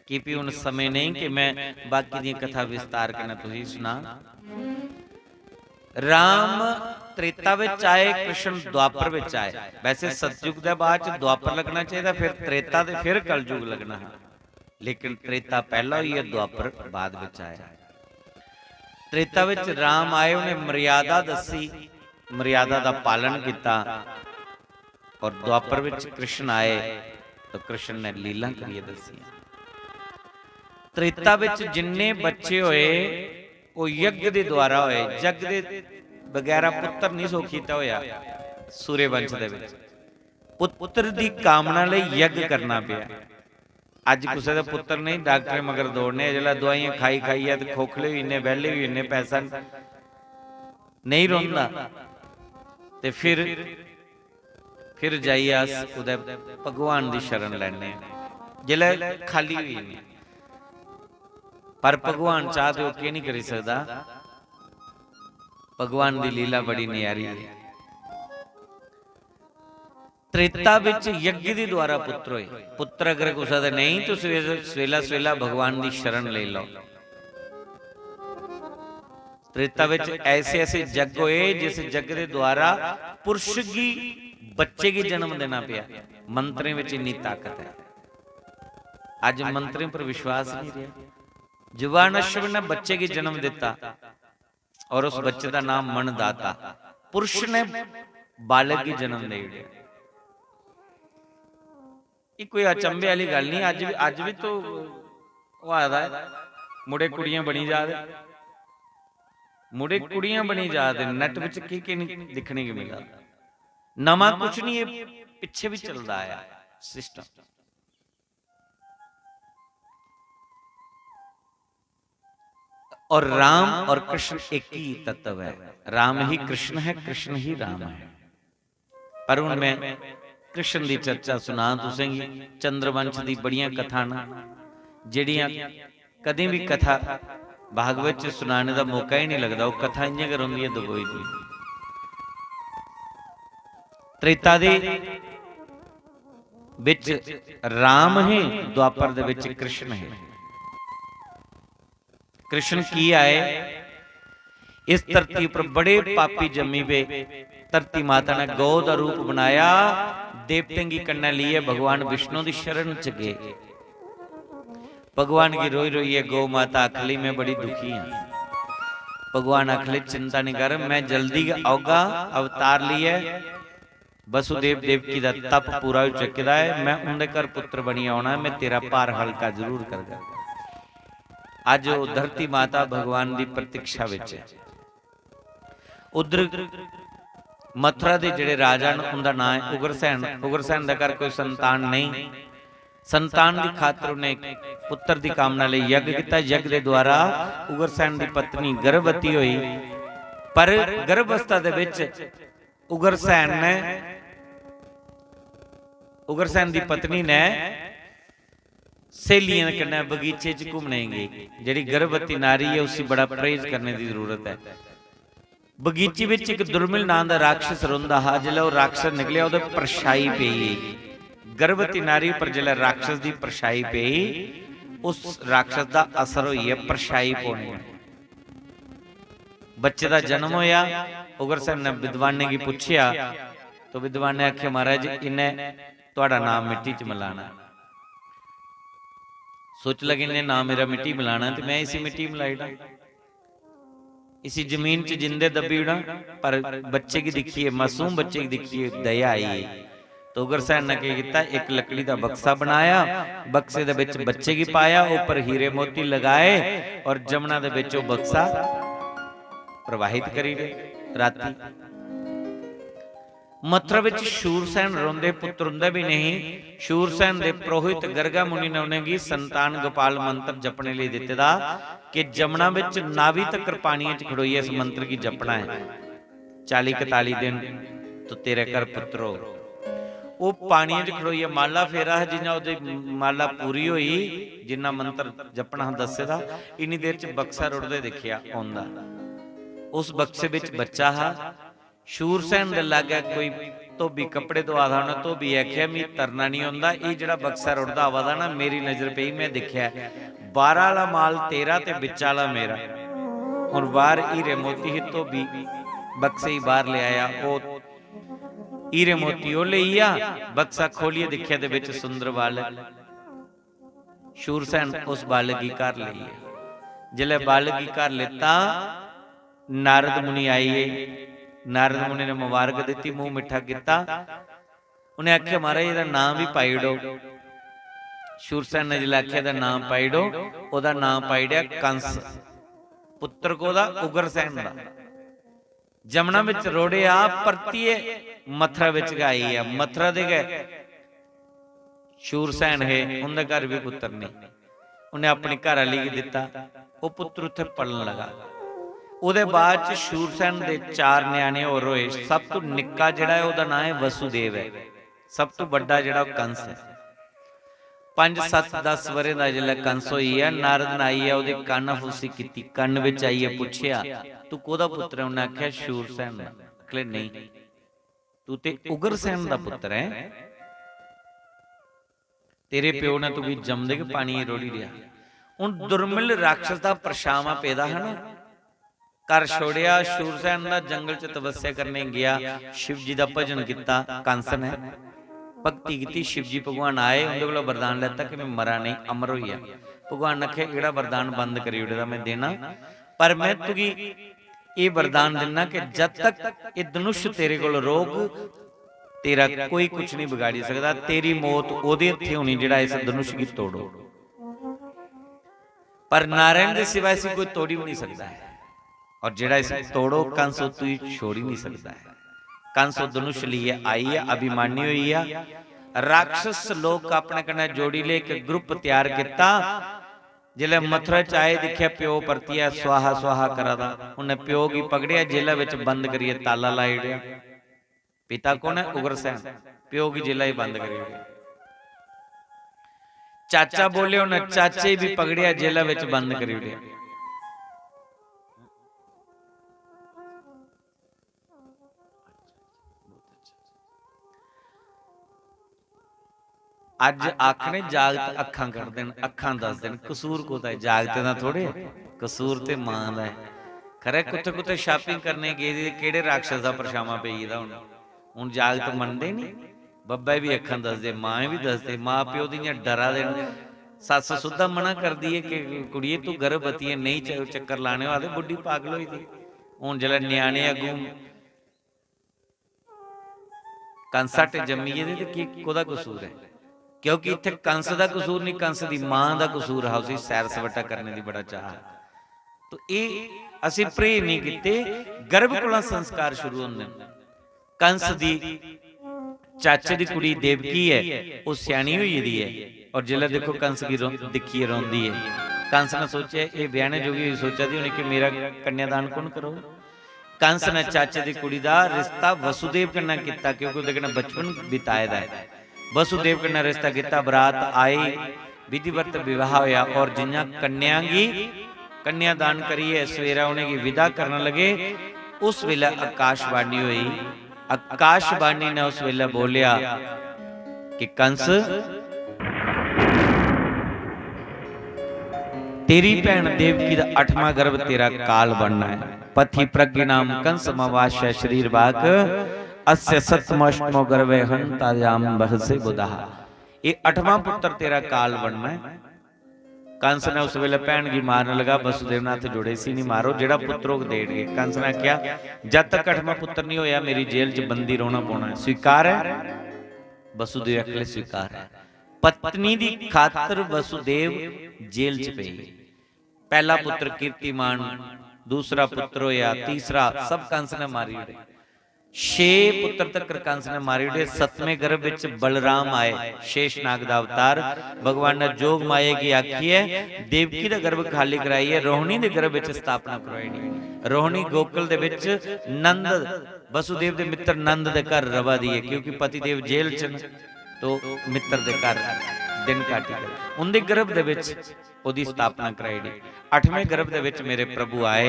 Speaker 3: कि भी हुण समय नहीं कि मैं बाकी दी कथा विस्तार करना तुसीं सुना। राम त्रेता विच आए, कृष्ण द्वापर विच आए। वैसे सतयुग दे बाद द्वापर लगना चाहिए, फिर त्रेता ते फिर कलयुग लगना है, लेकिन त्रेता पहला हुई है, द्वापर बाद विच आया। त्रेता विच राम आए, उन्हें मर्यादा दसी, मर्यादा का पालन किया। और द्वापर विच कृष्ण आए तो कृष्ण ने लीला करिए दसी। त्रेता विच जिन्ने बच्चे होए वो यज्ञ के द्वारा होए, जग दे बगैरा पुत्र नहीं सो कीता होया। सूर्यवंश दे विच पुत्र की कामना लई यज्ञ करना पिया। अज किसी का पुत्र नहीं, डॉक्टर मगर दौड़ने, जिला दवाइयां खाई खाई है तो खोखले भी इन्ने, बहले भी इन्ने, पैसा नहीं रोंदा। ते फिर जाइए अस उदे भगवान की शरण लैने जिले खाली हुई ने, पर भगवान चाह तो के नहीं करी सकता। भगवान की लीला बड़ी न्यारी है। त्रेता विच यज्ञ के द्वारा पुत्र होए, पुत्र अगर कुछ नहीं तो सवेला सवेला भगवान की शरण ले लो। त्रेता विच ऐसे ऐसे जग होए जिस जग के द्वारा पुरुष की बच्चे की जन्म देना पिया। मंत्रें विच इन्नी ताकत है। आज मंत्रें पर विश्वास नहीं रहा। जुबान अश्व ने बच्चे की जन्म दिता और उस बच्चे का नाम मनदाता, पुरुष ने बालक की जन्म दे दिया। ये कोई अचंभे वाली गल नहीं। अज भी तो मुड़े कुड़ियां बनी जा रहे, मुड़े कुड़ियां बनी जा रहे। नैट विच की नहीं दिखने को मिला। नवा कुछ नहीं, ये पिछे भी चलता आया सिस्टम। और राम और कृष्ण एक ही तत्व है। राम ही कृष्ण है, कृष्ण ही राम है। पर उनमें कृष्ण की चर्चा सुना तुसेंगी। चंद्रवंश की बड़ियां कथा जड़ियां कदी भी कथा भागवत च सुनाने का मौका ही नहीं लगता। वो कथा इंज करवाई है दबोई दी। त्रेता दे विच राम है, द्वापर दे विच कृष्ण है। कृष्ण की आए इस धरती पर बड़े पापी जमी पे धरती माता ने गौ का रूप बनाया, देवतें की कन्या लिए भगवान विष्णु की शरण च गए। भगवान की रोई रोई है गौ माता आखली मैं बड़ी दुखी हूं। भगवान आखले चिंता नहीं कर, मैं जल्दी आऊंगा, अवतार लिए वसुदेव देवकी का तप पूरा हो चुका है, मैं उनके घर पुत्र बनी आना, मैं तेरा भार हल्का जरूर करगा। अज वो धरती माता भगवान की प्रतीक्षा विच है। उधर मथुरा के जिहड़े राजा उनका नाम है उग्रसैन। उग्रसैन का घर कोई संतान नहीं, संतान की खातर उन्हें पुत्र की कामना ले यज्ञ किया। यज्ञ के द्वारा उग्रसैन की पत्नी गर्भवती हुई, पर गर्भावस्था दे विच उग्रसैन की पत्नी ने सहेलियां कन्नै बगीचे च घूमने गई। जिहड़ी गर्भवती नारी है उसकी बड़ा परहेज करने की जरूरत है। बगीचे विच एक दुर्मिल नाम का राक्षस रोंदा हा। जिल्लै वो राक्षस निकलिया उहदे परछाई पई। गर्भवती नारी पर जिल्लै राक्षस की परछाई पई, उस राक्षस का असर होई है परछाई पौने। बच्चे का जन्म होया। उग्रसैन ने विद्वान की पूछया तो विद्वान ने आख्या महाराज इन्हें तुहाडा नाम मिट्टी च मिलाना। सोच लगे इन्हें नाम मेरा मिट्टी मिलाना तो मैं इसी मिट्टी मिलाई डां, इसी जमीन च जिंदे दबी उड़ा। पर बच्चे की दिखिए, मासूम बच्चे की दिखिए दया आई। तो उग्रसैन ने क्या किया, एक लकड़ी का बक्सा बनाया, बक्से दे विच बच्चे की पाया, ऊपर हीरे मोती लगाए और जमुना दे विच वो बक्सा प्रवाहित करी गए। राती मथुरा विच शूरसैन रोंदे पुत्र हुंदा भी नहीं। शूरसैन दे पुरोहित गर्गा मुनि ने उन्हें संतान गोपाल मंत्र जपने लिए दिते दा कि जमुना विच नाभि तक पानी च खड़ोई इस मंत्र की जपना है। 40-41 दिन तो तेरे घर पुत्र हो। वो पानी च खड़ोई है, माला फेरा है जिन्ना उहदी माला पूरी हुई, जिन्ना मंत्र जपना दस्से दा। इन्नी देर च बक्सा रुड़दे देखिया आउंदा। उस बक्से विच बच्चा हा। शूरसैन दे लागे कोई धोबी कपड़े धोआ दा होना। धोबी आख्या मी तरना नहीं आउंदा, ये जिहड़ा बक्सा रुड़दा आवा दा ना मेरी नजर पई, मैं देखिया 12 वाला माल तेरा ते विच वाला मेरा। हुण बाहर हीरे मोती ही धोबी बक्से ही बाहर ले आया। वो हीरे मोती ओ लईया, बक्सा खोलिए देखिया दे विच सुंदर बालक। शूरसैन उस बालक की घर लईए। जिले बालक की घर लेता, नारद मुनि आइए। नारद मुनि ने मुबारक दी, मुंह मिठा किया। उन्हें आख्या महाराज इहदा नाम भी पाई डो। शूरसैन ने जिला आख्या नाम पाई डो, ओहदा नाम पाई दिया कंस, पुत्र को उग्रसैन दा। जमुना विच रोड़िया, परतिए मथुरा विच गई है। मथुरा दे गए शूरसैन है, उनके घर भी पुत्र नहीं। उन्हें अपनी घर वाली की दिता, वो पुत्र उत्थे पलन लगा। ਉਹਦੇ ਬਾਅਦ ਚ ਸ਼ੂਰਸੈਨ ਦੇ 4 ਨਿਆਣੇ ਹੋਰ ਹੋਏ। ਸਭ ਤੋਂ ਨਿੱਕਾ ਜਿਹੜਾ ਹੈ ਉਹਦਾ ਨਾਮ ਹੈ ਵਸੂਦੇਵ ਹੈ। ਸਭ ਤੋਂ ਵੱਡਾ ਜਿਹੜਾ ਉਹ ਕੰਸ ਹੈ। 5 7 10 ਵਰੇ ਦਾ ਜਿਹੜਾ ਕੰਸ ਹੋਈ ਹੈ, ਨਾਰਦ ਨਾਈ ਹੈ, ਉਹਦੇ ਕੰਨ ਫੂਸੀ ਕੀਤੀ, ਕੰਨ ਵਿੱਚ ਆਈ ਹੈ, ਪੁੱਛਿਆ ਤੂੰ ਕੋਹਦਾ ਪੁੱਤਰ ਹੈ? ਉਹਨੇ ਆਖਿਆ ਸ਼ੂਰਸੈਨ ਦਾ। ਕਹਲੇ ਨਹੀਂ, ਤੂੰ ਤੇ ਉਗਰਸੈਨ ਦਾ ਪੁੱਤਰ ਹੈ। ਤੇਰੇ ਪਿਓ ਨੇ ਤੂੰ ਵੀ ਜੰਮਦੇ ਕੇ ਪਾਣੀ ਰੋੜੀ ਰਿਹਾ। ਹੁਣ ਦੁਰਮਿਲ ਰਾਖਸ਼ ਦਾ ਪਰਛਾਵਾਂ ਪੈਦਾ ਹੈ ਨਾ, ਕਰ ਛੋੜਿਆ। ਸ਼ੂਰਸੈਨ ਦਾ ਜੰਗਲ ਚ ਤਪੱਸਿਆ ਕਰਨੇ ਗਿਆ, शिव जी ਦਾ ਭਜਨ ਕੀਤਾ। ਕੰਸ ਨੇ ਭਗਤੀ ਕੀਤੀ, शिव जी ਭਗਵਾਨ ਆਏ, ਉਹਦੇ ਕੋਲੋਂ ਵਰਦਾਨ ਲੈਤਾ ਕਿ ਮੈਂ ਮਰਾਂ ਨਹੀਂ, ਅਮਰ ਹੋਈਆ। ਭਗਵਾਨ ਨੇ ਆਖਿਆ ਜਿਹੜਾ ਵਰਦਾਨ ਬੰਦ ਕਰੀ ਉਹਦਾ ਮੈਂ ਦੇਣਾ, ਪਰ ਮੈਂ ਤੁਗੀ ਇਹ ਵਰਦਾਨ ਦਿੰਨਾ ਕਿ ਜਦ ਤੱਕ ਇਹ ਧਨੁਸ਼ ਤੇਰੇ ਕੋਲ ਰੋਗ, ਤੇਰਾ ਕੋਈ ਕੁਝ ਨਹੀਂ ਵਿਗਾੜੀ ਸਕਦਾ। ਤੇਰੀ ਮੌਤ ਉਹਦੇ ਹੱਥੇ ਹੋਣੀ ਜਿਹੜਾ ਇਸ ਧਨੁਸ਼ ਕੀ ਤੋੜੋ, ਪਰ ਨਾਰਾयण ਦੇ ਸਿਵਾ ਇਸੇ ਕੋਈ ਤੋੜੀ ਵੀ ਨਹੀਂ ਸਕਦਾ ਹੈ। और जेड़ा इसे तोड़ो कंस तू ही छोड़ ही नहीं सकता है। कंस धनुष लिए आई है, अभिमानी हुई है। राक्षस लोग अपने कन्ने जोड़ी ले के ग्रुप तैयार किया। जिले मथुरा च आए दिखिया प्यो परतिया स्वाहा स्वाहा करा दा। उन्हें प्यो की पकड़िया, जेल विच बंद करिए, ताला लाई उड़िया। पिता कौन है? उग्रसेन। प्यो की जेल ही बंद करी उड़िया। चाचा बोले, उन्हें चाचे भी पकड़िया, जेल विच बंद करी उड़िया। अज आखने जागत अखां कर देन, अखां दस दिन। कसूर को जागते ना थोड़े, कसूर ते मां दा है। खरे कुत्ते कुत्ते शॉपिंग करने गए, किहड़े राक्षस दा परछावां पेईदा हुण जागत मनदे नहीं। बब्बा भी अखां दसदे, मां भी दसदे, मां प्यो दियां डरा देन। सस सुद्धा मना कर दी है कि कुड़िए तू गर्भवती है, नहीं चक्कर लाने वाले, बुढ़ी पागल होई थी। हुण जिहड़ा न्याणे अगों कंसा ते जम्मीए ते की कोदा कसूर है? क्योंकि इत्थे कंस दा कसूर नहीं, कंस दी मां दा कसूर है। उसी सैर सपाटा करने दी बड़ा चाह। तो ये असीं प्रे नहीं कीते, गर्भ कोला संस्कार शुरू होंदे। कंस दी चाचे दी कुड़ी देवकी है, वो सियाणी हुई दी है। और जिला देखो कंस की दिखी रोंदी है। कंस ने सोचा, ये ब्याहने जोगी सोचा दी होनी कि मेरा कन्यादान कौन करो। कंस ने चाचे दी कुड़ी दा रिश्ता वसुदेव कन्नै कीता, क्योंकि उहदे कन्नै बचपन बिताए दा है। वसुदेव कन्नै रिश्ता किया, बरात आई, विधिवत विवाह होया। और जिन्ना कन्या गी कन्यादान करिए, सवेरा उन्हें की विदा करने लगे। उस वेले आकाशवाणी हुई। आकाशवाणी ने उस वेले बोलिया कि कंस, तेरी भैन देवकी दा 8वां गर्भ तेरा काल बनना है। पथि प्रज्ञ नाम कंस मवाश्य शरीर वाक अस्य सतमष्टमो गर्भे हंतायाम बहसे बुधाहा। ये 8वां पुत्र तेरा काल बनना है। कंस ने उस वेले भैन की मारने लगा। वसुदेव नाथ जुड़े सी, नहीं मारो, जेड़ा पुत्रों को दे गए। कंस ने क्या, जब तक 8वां पुत्र नहीं होया मेरी जेल च बंदी रोना पौना है। स्वीकार है? वसुदेव अकेले स्वीकार है। पत्नी दी खातर वसुदेव जेल च पे। पहला पुत्र कीर्तिमान, दूसरा पुत्र होया, तीसरा सब कंस ने मारी उड़े। 6 पुत्र तक कंस ने मारी उड़े। 7वें गर्भ विच बलराम आए, शेषनाग दा अवतार। भगवान ने जोग माया की आखी है, देवकी दा गर्भ खाली कराई है, रोहिणी दे गर्भ विच स्थापना करवाई नहीं। रोहिणी गोकुल दे विच नंद वसुदेव दे मित्र नंद दे घर रवा दी है, क्योंकि पति देव जेल च, तो मित्र दे घर दिन काटी कर उनके गर्भ दे विच ओदी स्थापना कराई दी। 8वें गर्भ दे विच मेरे प्रभु आए।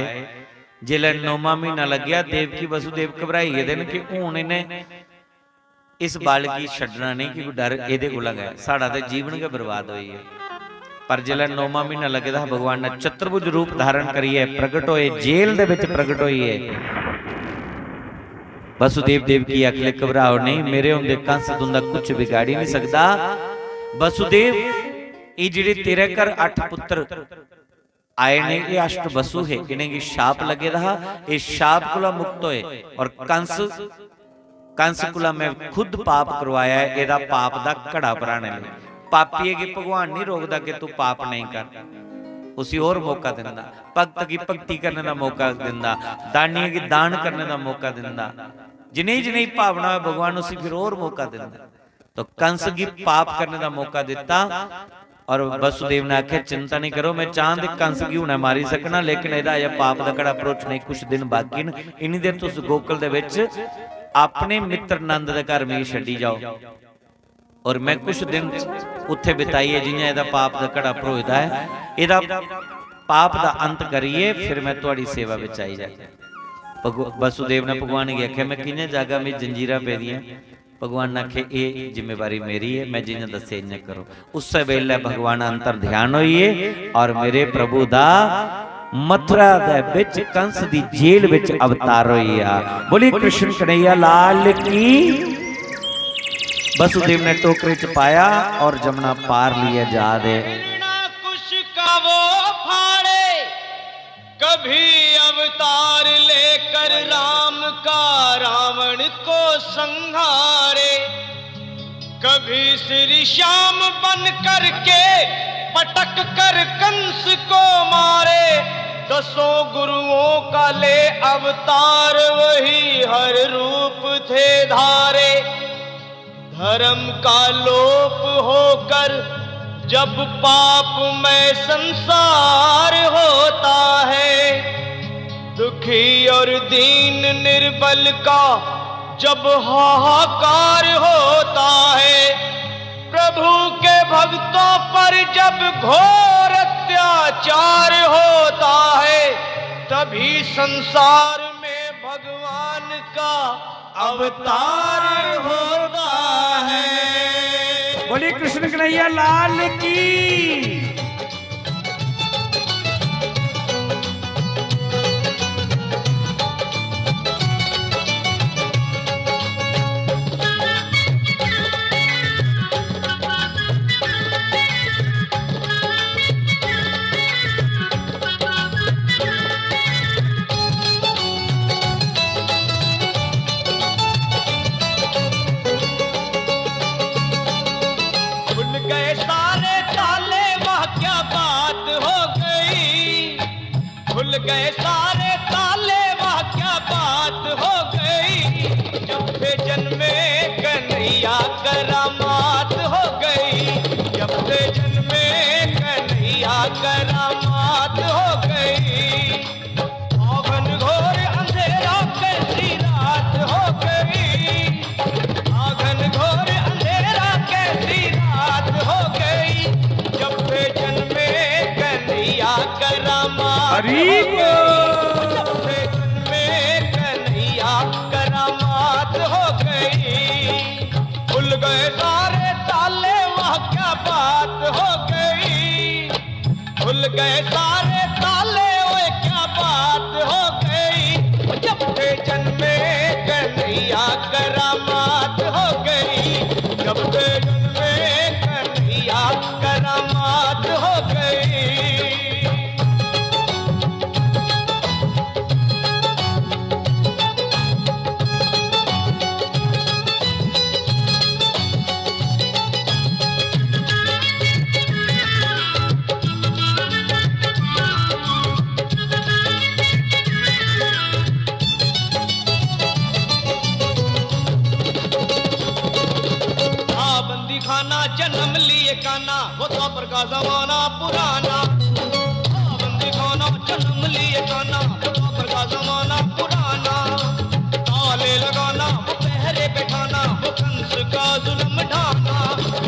Speaker 3: जिले 9वां महीना लग्या, देवकी वसुदेव घबराई गए दिन कि हुण इन्हें इस बालक की छड्डना नहीं, क्योंकि डर इहदे कोल गया, साडा ते जीवन के बर्बाद होई है। पर जिले 9वां महीना लगे था, भगवान ने चतुर्भुज रूप धारण करिए, प्रगट होए, जेल दे विच प्रगट होई है। वसुदेव देवकी आखले घबराओ नहीं, मेरे हुंदे कंस तुंदा कुछ बिगाड़ी नहीं सकदा। वसुदेव ये जिहड़े तेरे घर 8 पुत्र आए ने, ये अष्ट वसु है, इन्हें की शाप लगे रहा, इस शाप कुला मुक्त होए। और कंस कुला मैं खुद पाप करवाया है, एदा पाप दा घड़ा भराने लगे। पापी है कि भगवान नहीं रोकदा कि तू पाप नहीं कर, उसी और मौका दिंदा। भगत की भक्ति करने का मौका दिंदा, दानी की दान करने का मौका दिंदा। जिन्हें जिन्हें भावना है भगवान उसी फिर और मौका दिंदा। तो कंस की पाप करने का मौका दिता। और वसुदेव ने आखे चिंता नहीं करो, मैं चांद कंस क्यों ना मारी सकना, लेकिन एदा या पाप दा कड़ा अप्रोच नहीं, कुछ दिन बाकी न, इन्नी देर तुस गोकुल दे विच अपने मित्र नंद दे घर में छड्डी जाओ और मैं कुछ दिन उत्थे बिताइए, जियां एदा पाप दा कड़ा भरोचदा है, एदा पाप दा अंत करिए, फिर मैं तुहाडी सेवा विच आई जाए। वसुदेव ने भगवान ने आख्या मैं किने जागा में जंजीरां पै दियां, भगवान ने आखे ये जिम्मेवारी मेरी है, मैं जिन्हें दसे इन्हें करो। उस वेले भगवान अंतर ध्यान होइए और मेरे प्रभु दा मथुरा दे विच कंस दी जेल विच अवतार होइया। बोली कृष्ण कन्हैया लाल की। वसुदेव ने टोकरे च पाया और जमुना पार लिया जा दे।
Speaker 4: कुछ का वो फाड़े, कभी अवतार लेकर राम का रावण को संहारे, कभी श्री श्याम बन करके पटक कर कंस को मारे, दसों गुरुओं का ले अवतार वही हर रूप थे धारे। धर्म का लोप होकर जब पाप में संसार होता है, दुखी और दीन निर्बल का जब हाहाकार होता है, प्रभु के भक्तों पर जब घोर अत्याचार होता है, तभी संसार में भगवान का अवतार होता है।
Speaker 3: बोलिए कृष्ण कन्हैया लाल की।
Speaker 4: गए सारे ताले, वह क्या बात हो गई, जब से जन्मे कन्हैया करामात हो गई, जब से जन्मे कन्हैया करामात हो गई। आंगन घोर अंधेरा कैसी रात हो गई, आंगन घोर अंधेरा कैसी रात हो गई, जब से जन्मे कन्हैया करामात हो गई। खुल गए सारे ताले, वह क्या बात हो गई, खुल गए सारे ताले, वह क्या बात हो गई, जब से जन्मे कन्हैया करामात हो गई, जब से जन्मे कन्हैया करामात हो गई। खाना जन्म लिए काना, वो द्वापर का जमाना पुराना, बंदी खाना जन्म लिए काना, वो द्वापर का जमाना पुराना, ताले लगाना वो पहरे बैठाना, वो कंस का जुल्म ढाना,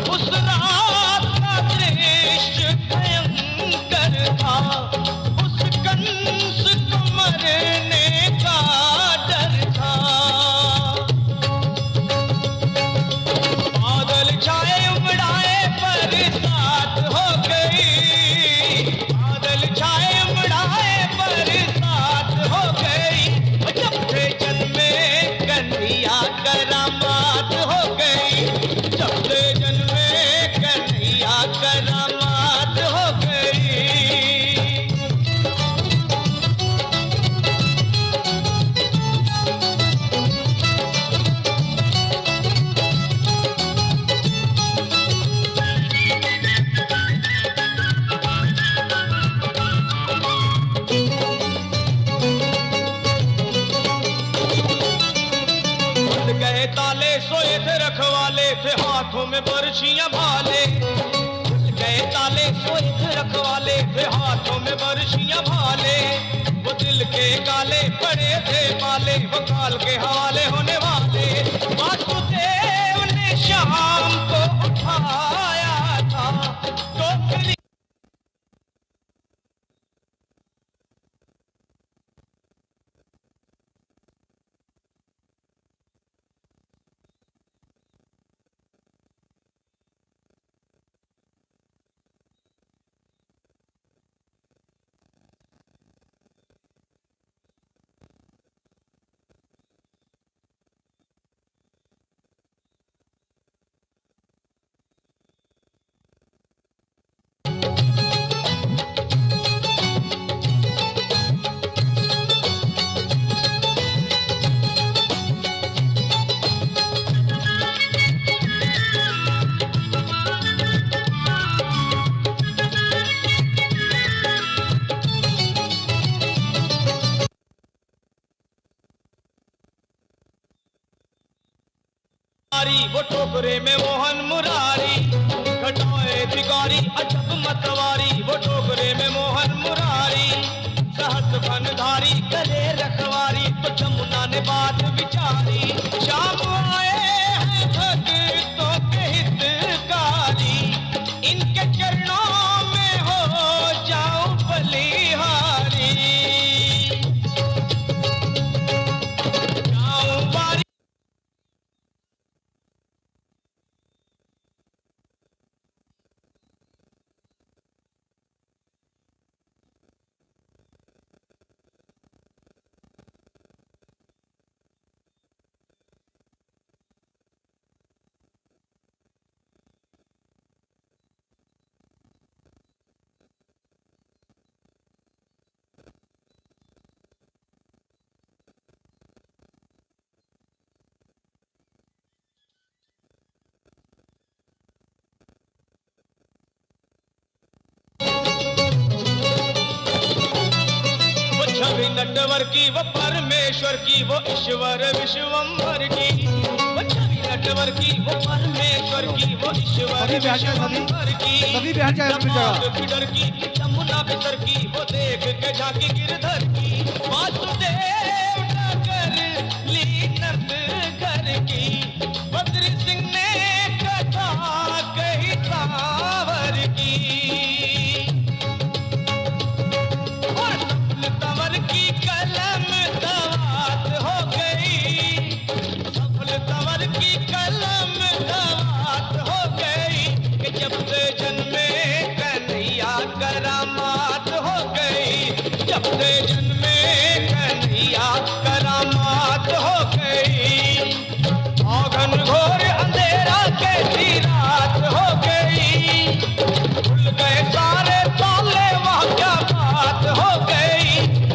Speaker 4: उस रात का दृश्य भयंकर था, उस कंस को मरने का डर था। छाए उमड़ाए बरसात हो गई, बादल छाए उमड़ाए बरसात हो गई, जब से जन्मे कन्हैया करामात हो गई, जब से जन्मे कन्हैया करामात हो गई। ताले सोए थे रखवाले थे हाथों में बरछियां भाले, गए ताले फर्शियां भाले, वो दिल के काले पड़े थे पाले, वो काल के हवाले होने वाले। वासुदेव ने शाम को उठाया था टोकरी। वो टोकरे में मोहन मुरारी, घटाए भिखारी अजब मतवारी। वो टोकरे में मोहन मुरारी, सहस बनधारी गले रखवारी। तो जमुना ने बात विचारी, शाम आए हैं भक्तों के हितकारी, इनके चरणों में हो जाऊं बलिहारी। जाऊं बारी छवि नटवर की, वो परमेश्वर की, वो ईश्वर विश्वम्भर की। वो छवि नटवर की, वो परमेश्वर की, वो ईश्वर विश्वम्भर की। फिडर की जमुना बिसर की, वो देख के झांकी गिरधर की। वासुदेव नगर ली नंद घर की, बद्री सिंह ने कथा कही सावर की। तंवर की कलम दवात हो गई, सफल तंवर की कलम दवात हो गई। कि जब से जन्मे कन्हैया करामात हो गई, जब से जन्मे कन्हैया करामात हो गई। आंगन घोर अंधेरा कैसी रात हो गई, खुल गए सारे ताले वहाँ क्या बात हो गई।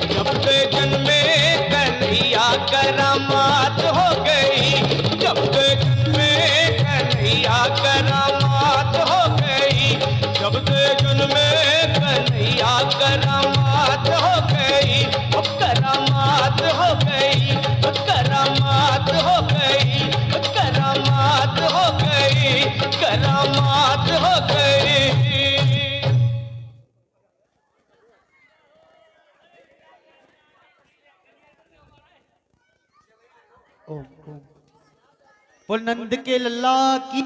Speaker 4: जब से जन्मे कन्हैया करामात हो गई, जब से जन्मे कन्हैया करामात हो गई, जब से जन्मे कन्हैया करामात हो गई। वो करामात हो गई, वो करामात हो गई, वो करामात हो गई, करामात हो गई।
Speaker 1: बोल नंद के लल्ला की।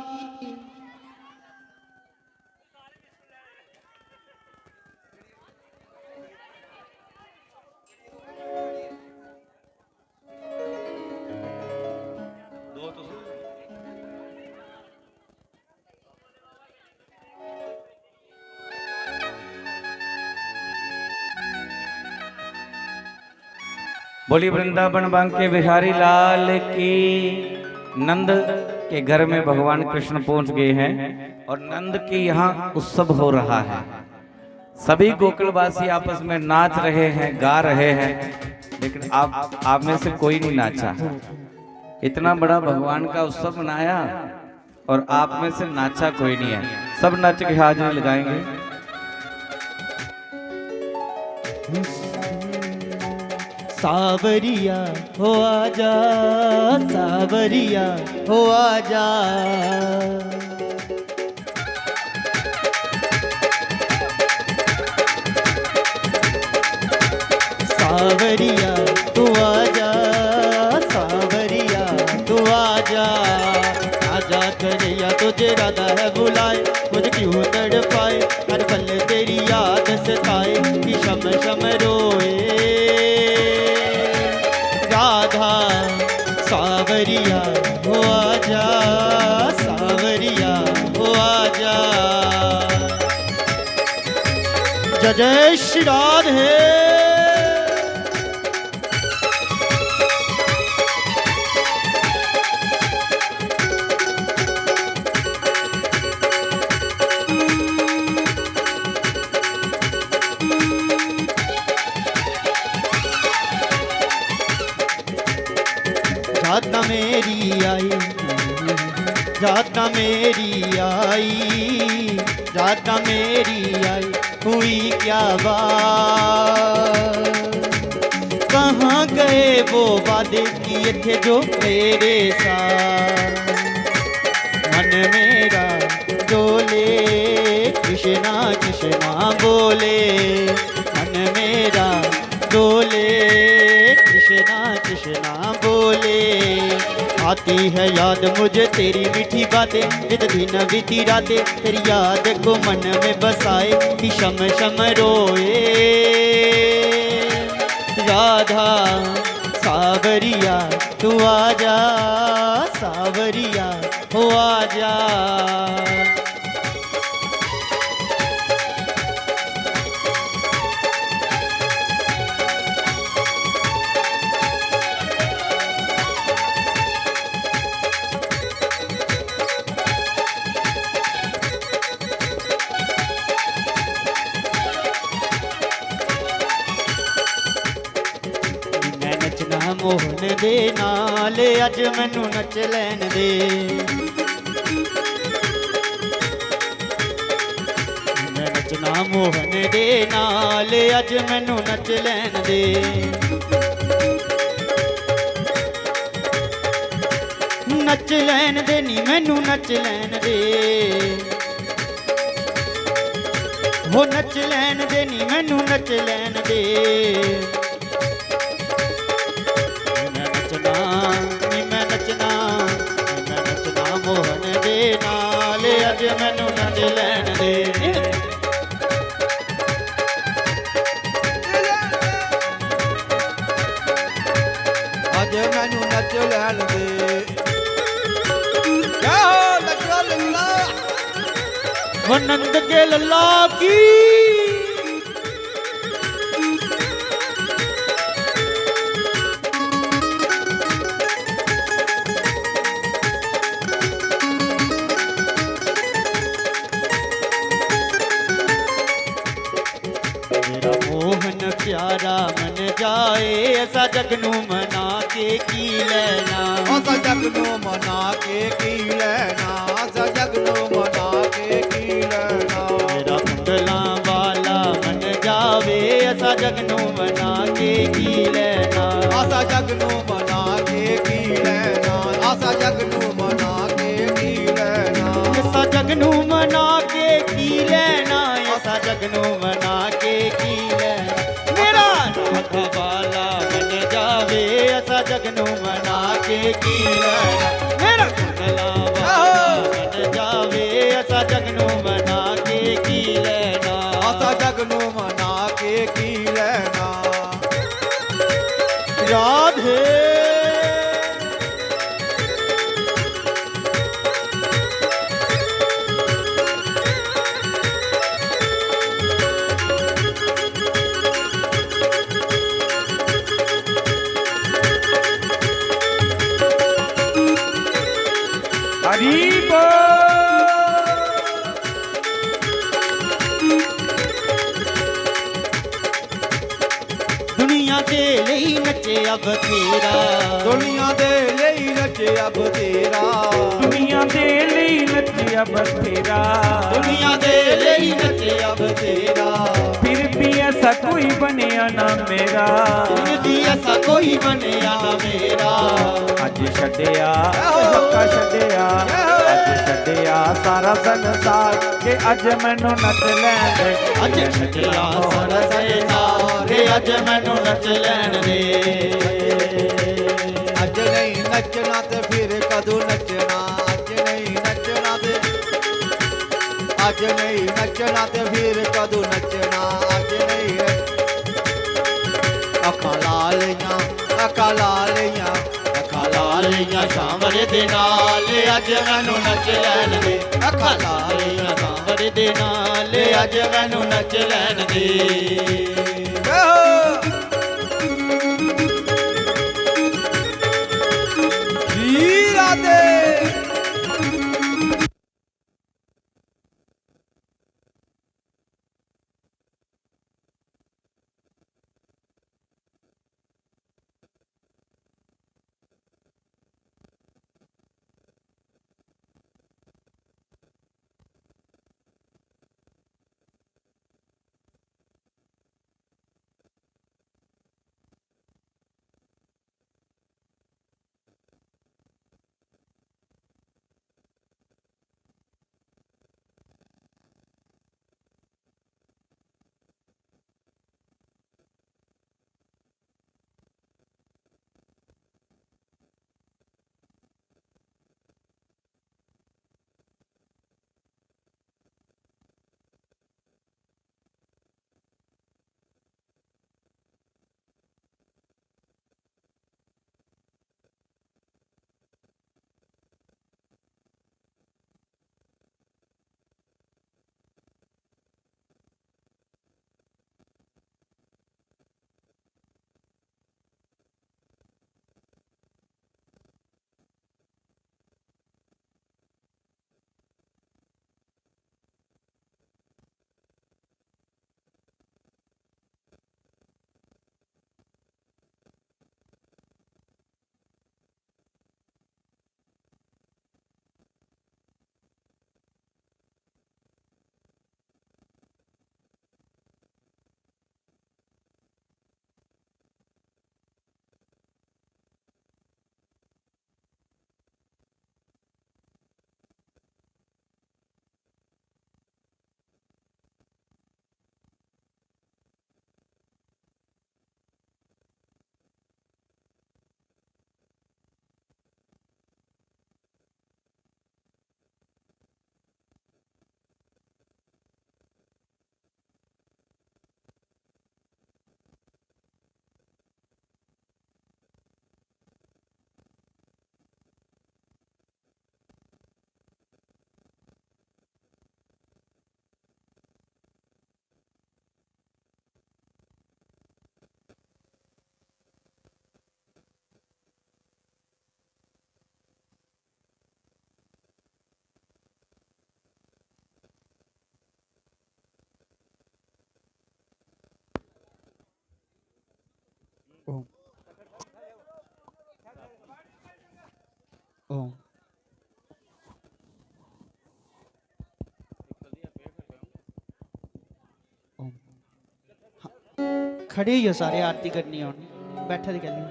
Speaker 5: बोली वृंदावन बांके बिहारी लाल की। नंद के घर में भगवान कृष्ण पहुंच गए हैं और नंद की यहाँ उत्सव हो रहा है। सभी गोकुलवासी आपस में नाच रहे हैं, गा रहे हैं, लेकिन आप में से कोई नहीं नाचा। इतना बड़ा भगवान का उत्सव मनाया और आप में से नाचा कोई नहीं है। सब नाच के हाजिरी लगाएंगे।
Speaker 1: सावरिया हो आजा, सावरिया हो आजा। सावरिया तू आजा, सावरिया तू आजा। आजा कन्हैया तुझे राधा है बुलाए, मुझे क्यों तड़पाए, हर पल तेरी याद सताए कि शम शम रोए। राधा सावरिया हो आजा, सावरिया हो आजा। जय जय श्री राधे। जातना मेरी आई, जातना मेरी आई, जातना मेरी आई, हुई क्या बात। कहाँ गए वो वादे किए थे जो मेरे साथ। मन मेरा डोले कृष्णा कृष्णा बोले, मन मेरा डोले कृष्णा कृष्णा बोले। आती है याद मुझे तेरी मीठी बातें, जित दिन बीती रातें तेरी याद को मन में बसाए कि शम शम रोए। राधा सावरिया तू आजा, सावरिया हो आजा। मोहन दे नाल अज मैनू नच लैन दे। मैं नचना मोहन दे नाल अज मैनू नच लैन दे। नच लैन दे नी मैनू नच लैन दे, हो नच लैन दे नी मैनू नच लैन दे। मैं नचना मोहन दे नाल अज मैनू नच लैन दे।
Speaker 2: अज मैनू नच लैन दे। क्या हो लचला लल्ला,
Speaker 1: वो नंद के लल्ला की। मेरा मोहन प्यारा मन जाए, ऐसा जगनू मना के की लेना।
Speaker 2: असा जग नू मना के की लेना, असा जग नू मना के की लेना।
Speaker 1: मेरा कुंडला वाला मन जावे, ऐसा जगनू मना के की लेना।
Speaker 2: असा जग नू मना के की लेना, असा जग नू मना के की लेना।
Speaker 1: ऐसा जगनू मना के की लेना, ऐसा जगनू मना के की लेना। मेरा राधा वाला मन जावे, ऐसा जगनू मना के की लेना। मेरा कुंडला वाला मन जावे, ऐसा जगनू मना के की लेना।
Speaker 2: असा जग नू मना के की लेना।
Speaker 1: राधे
Speaker 5: हरि बोल।
Speaker 1: दुनिया दे लई नचे अब तेरा,
Speaker 2: दुनिया दे लई नचे अब तेरा।
Speaker 5: दुनिया दे लई नचे अब तेरा,
Speaker 1: दुनिया दे लई नचे अब तेरा।
Speaker 5: फिर भी ऐसा कोई बनिया ना मेरा,
Speaker 1: फिर भी ऐसा कोई बनिया ना मेरा।
Speaker 5: अज छड्डिया हक्का छड्डिया, अज छड्डिया सारा संसार के अज मैनू नच लैन दे।
Speaker 1: अज छड्डिया सारा संसार के अज मैनू नच लैन दे।
Speaker 2: अज नहीं नचना ते फिर कदू नचना, अज नहीं नचना ते अज नहीं नचना ते फिर कदू नचना, अज नहीं अखां लालियां अखां लालियां
Speaker 1: अखां लालियां सांवरे दे नाल अज मैनू नच लैन दे। अखां लालियां सांवरे दे नाल अज मैनू नच लैन दे।
Speaker 2: राधे
Speaker 1: ओम ओम ओम। हाँ, खड़े ही हो सारे, आरती करनी है बैठा दी करनी।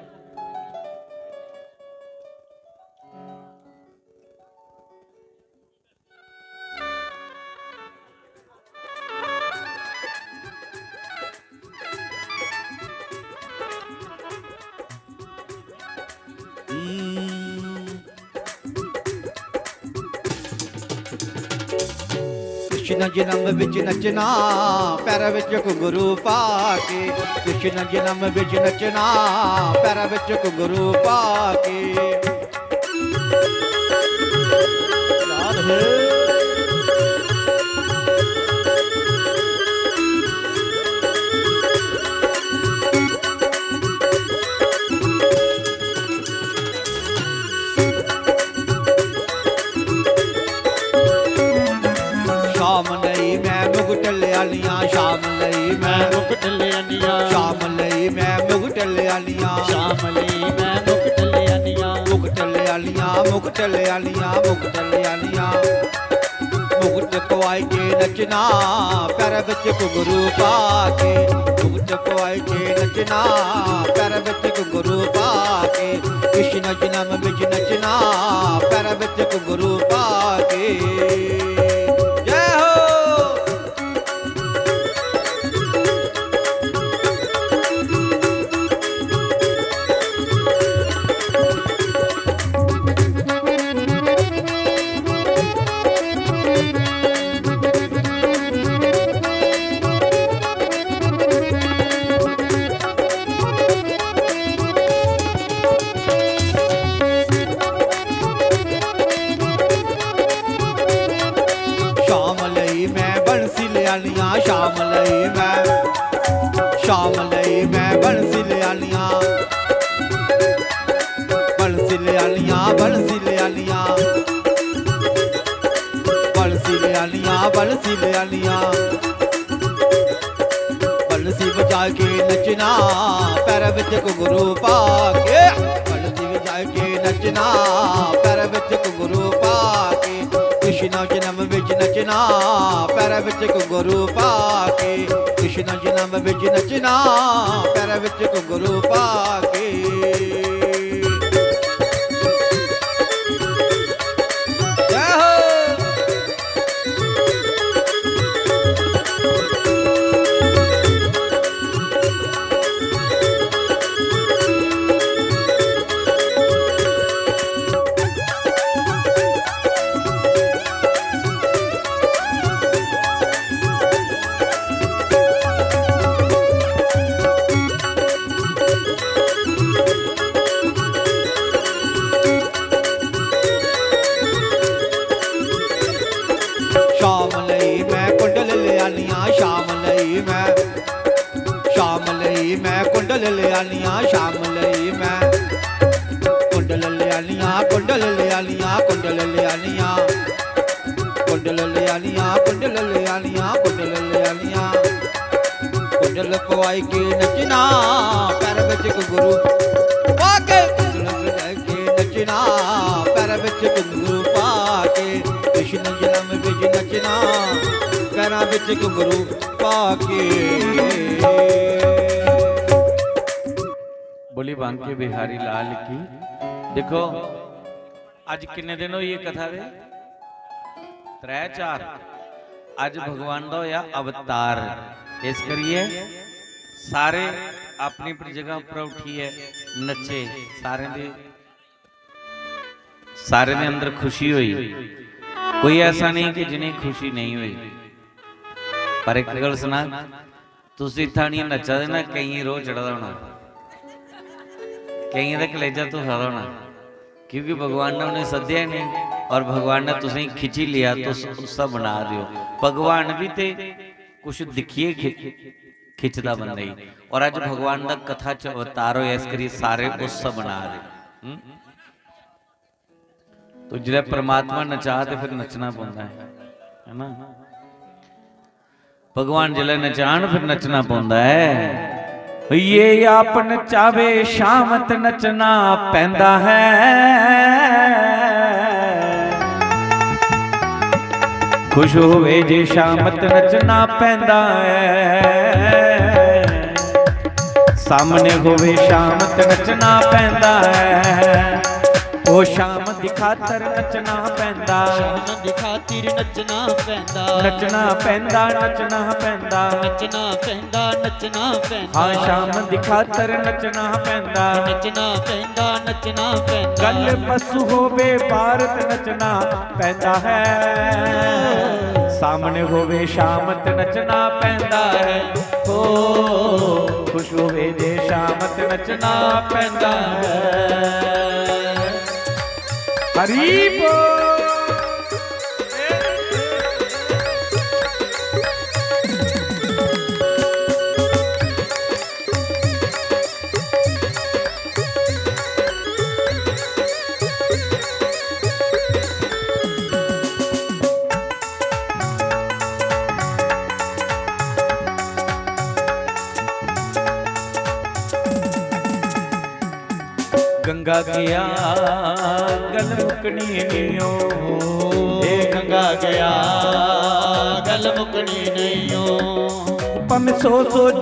Speaker 2: कृष्ण जन्म विच नचना पैर विच घुंघरू पा के, कृष्ण जन्म विच नचना पैर विच घुंघरू पा के। शाम लई मैं मुकुट लियानिया, शाम लई मैं
Speaker 1: मुकुट लियानिया,
Speaker 2: शाम लई मैं मुकुट लियानिया,
Speaker 1: शाम लई मैं मुकुट लियानिया,
Speaker 2: मुकुट लियानिया, मुकुट लियानिया, मुकुट लियानिया। मुकुट पवाई के नचना पैर विच घुंघरू पा के, मुकुट पवाई के नचना पैर विच घुंघरू पा के। कृष्ण जन्म विच नचना पैर विच घुंघरू पा के। के नचना पैर विच घुंघरू पा के पलटी वजा के नचना पैर विच घुंघरू पा के कृष्ण जन्म विच नचना पैर विच घुंघरू पा के कृष्ण जन्म विच नचना पैर विच घुंघरू पा के कुंडल लियानिया शाम लई मैं कुंडल लियानिया कुंडल लियानिया कुंडल लियानिया कुंडल लियानिया कुंडल लियानिया कुंडल लियानिया कुंडल पवाई के नचना पैर विच घुंघरू पा के कुंडल पवाई के नचना पैर विच घुंघरू पा के कृष्ण जन्म विच नचना पैर विच घुंघरू पा के
Speaker 5: बोली बांके बिहारी लाल की। देखो आज किन्ने दिन हो ये कथा दे 3-4 आज भगवान दा होया अवतार इस करिए सारे अपनी अपनी जगह पर उठिए नचे सारे दे अंदर खुशी हुई कोई ऐसा नहीं कि जिन्हें खुशी नहीं हुई पर एक गल सुना तुसी थानी नचा देना कई रोज चढ़दा होना कई का कलेजा तो खादा होना क्योंकि भगवान ने उन्हें सद्या नहीं और भगवान ने तुसें खिंची लिया तो उसका बना दियो भगवान भी ते कुछ दिखिए खिंचदा बंदा ही और आज भगवान का कथा च अवतार हो इस करिए सारे उसका बना दे तो जिला परमात्मा नचा तो फिर नचना पौंदा है ना भगवान जिला नचान फिर नचना पौंदा है ये आप नचावे शामत नचना पैंदा है खुश होवे जे शामत नचना पैंदा है सामने होवे शामत नचना पैंदा है ओ शाम दिखातर नचना पैंदा
Speaker 1: शाम दिखातिर नचना पैंदा
Speaker 5: नचना पैंदा नचना पैंदा
Speaker 1: नचना पैंदा नचना पैंदा
Speaker 5: हाँ शाम दिखातर नचना पैंदा
Speaker 1: नचना पैंदा नचना पैंदा
Speaker 5: गल पशु होवे भारत नचना पैंदा है सामने होवे शामत नचना पैंदा है ओ खुश होवे जे शामत नचना पैंदा है हरी बोल गंगा गया गल मुकनी नहीं
Speaker 1: हे गंगा गया गल मुकनी नहीं हो
Speaker 5: पम सो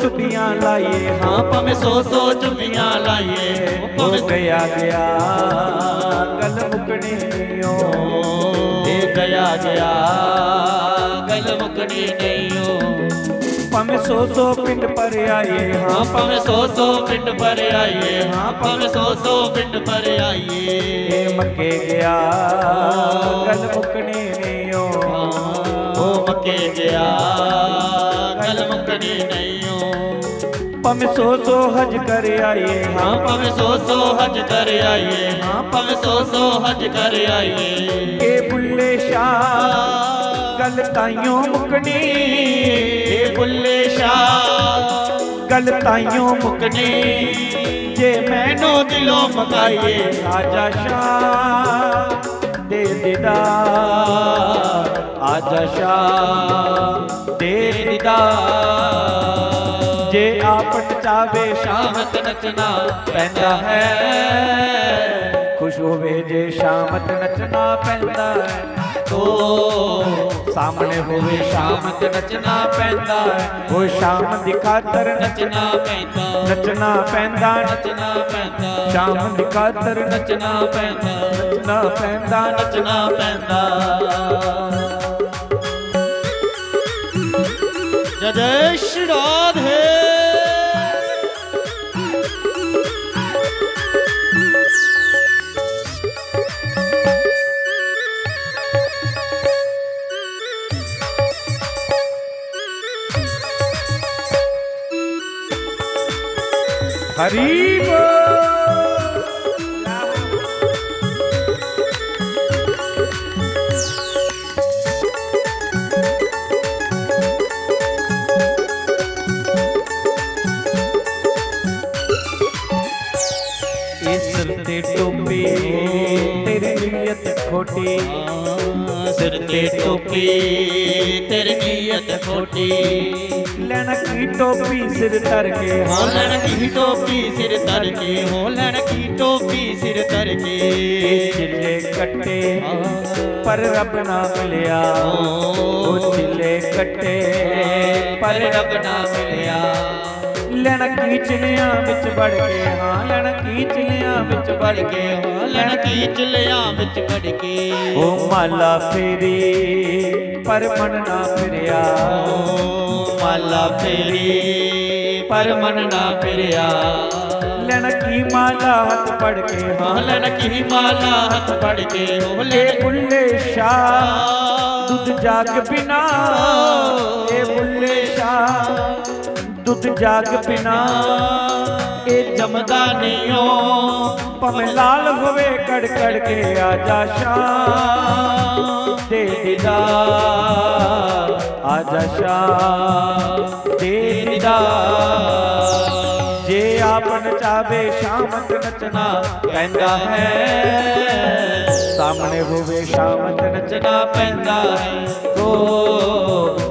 Speaker 5: चुपियां लाइए
Speaker 1: हाँ पम सो चुपियां लाइए
Speaker 5: हो गया गया गल मुकनी नहीं
Speaker 1: हे गया गया गल मुकनी नहीं हो
Speaker 5: पम सो पिंड पर आइए
Speaker 1: हाँ पम सो पिंड पर आइए हाँ पम सो पिंड पर आइए
Speaker 5: मके गया गल मुकनी नहीं
Speaker 1: हो मके गया गल मुकनी नहीं हो
Speaker 5: पम सो हज कर आइए
Speaker 1: हाँ पम सो हज कर आइए हाँ पम सो हज कर आइए
Speaker 5: के बुल्ले शाह गल ताइयों मुकनी
Speaker 1: बुल्ले शाह गल ताइयों मुकनी जे मैनू दिलों मकाइए
Speaker 5: आजा शाह दे दीदार आजा शाह दे दीदार जे आपन चावे शामत नचना पैंदा है, खुश होवे जे शामत नचना पैंदा है, तो सामने होवे शामत नचना पैंदा है, वो शाम दी खातर नचना पैंदा, नचना पैंदा, नचना पैंदा, शाम दी खातर नचना पैंदा, नचना पैंदा, नचना पैंदा।
Speaker 1: जय श्री राधे।
Speaker 5: हरि बोल। सिर ते टोपी तेरी नीयत खोटी,
Speaker 1: सिर ते टोपी तेरी नीयत खोटी,
Speaker 5: लैन की टोपी सिर तर के,
Speaker 1: हो लैन की टोपी सिर तर के, हो लैन की टोपी सिर तर के,
Speaker 5: चिल्ले कट्टे पर रब ना मिलिया, ओ चिल्ले कट्टे पर रब ना मिलिया, लैन की चिलिया विच बढ़ के, हाँ लैन की चिलिया विच बढ़ के,
Speaker 1: लैन की चिलिया विच बढ़ के,
Speaker 5: ओ माला फेरी पर मन ना फिरिया,
Speaker 1: माला फेरी पर मन ना फिरिया,
Speaker 5: लैन की माला हाथ पड़ के, हाँ
Speaker 1: लैन की माला हाथ पड़ के, हो
Speaker 5: ले बुल्ले शाह दूध जाग बिना, ए बुल्ले शाह दूध जाग बिना, ए जमदा नियो पम लाल होवे कड़ कड़ के, आजा शाम दे दीदार, आजा शाम दे दीदार, जे आपन चावे शामत नचना पैंदा है, सामने होवे शामत नचना पैंदा है, तो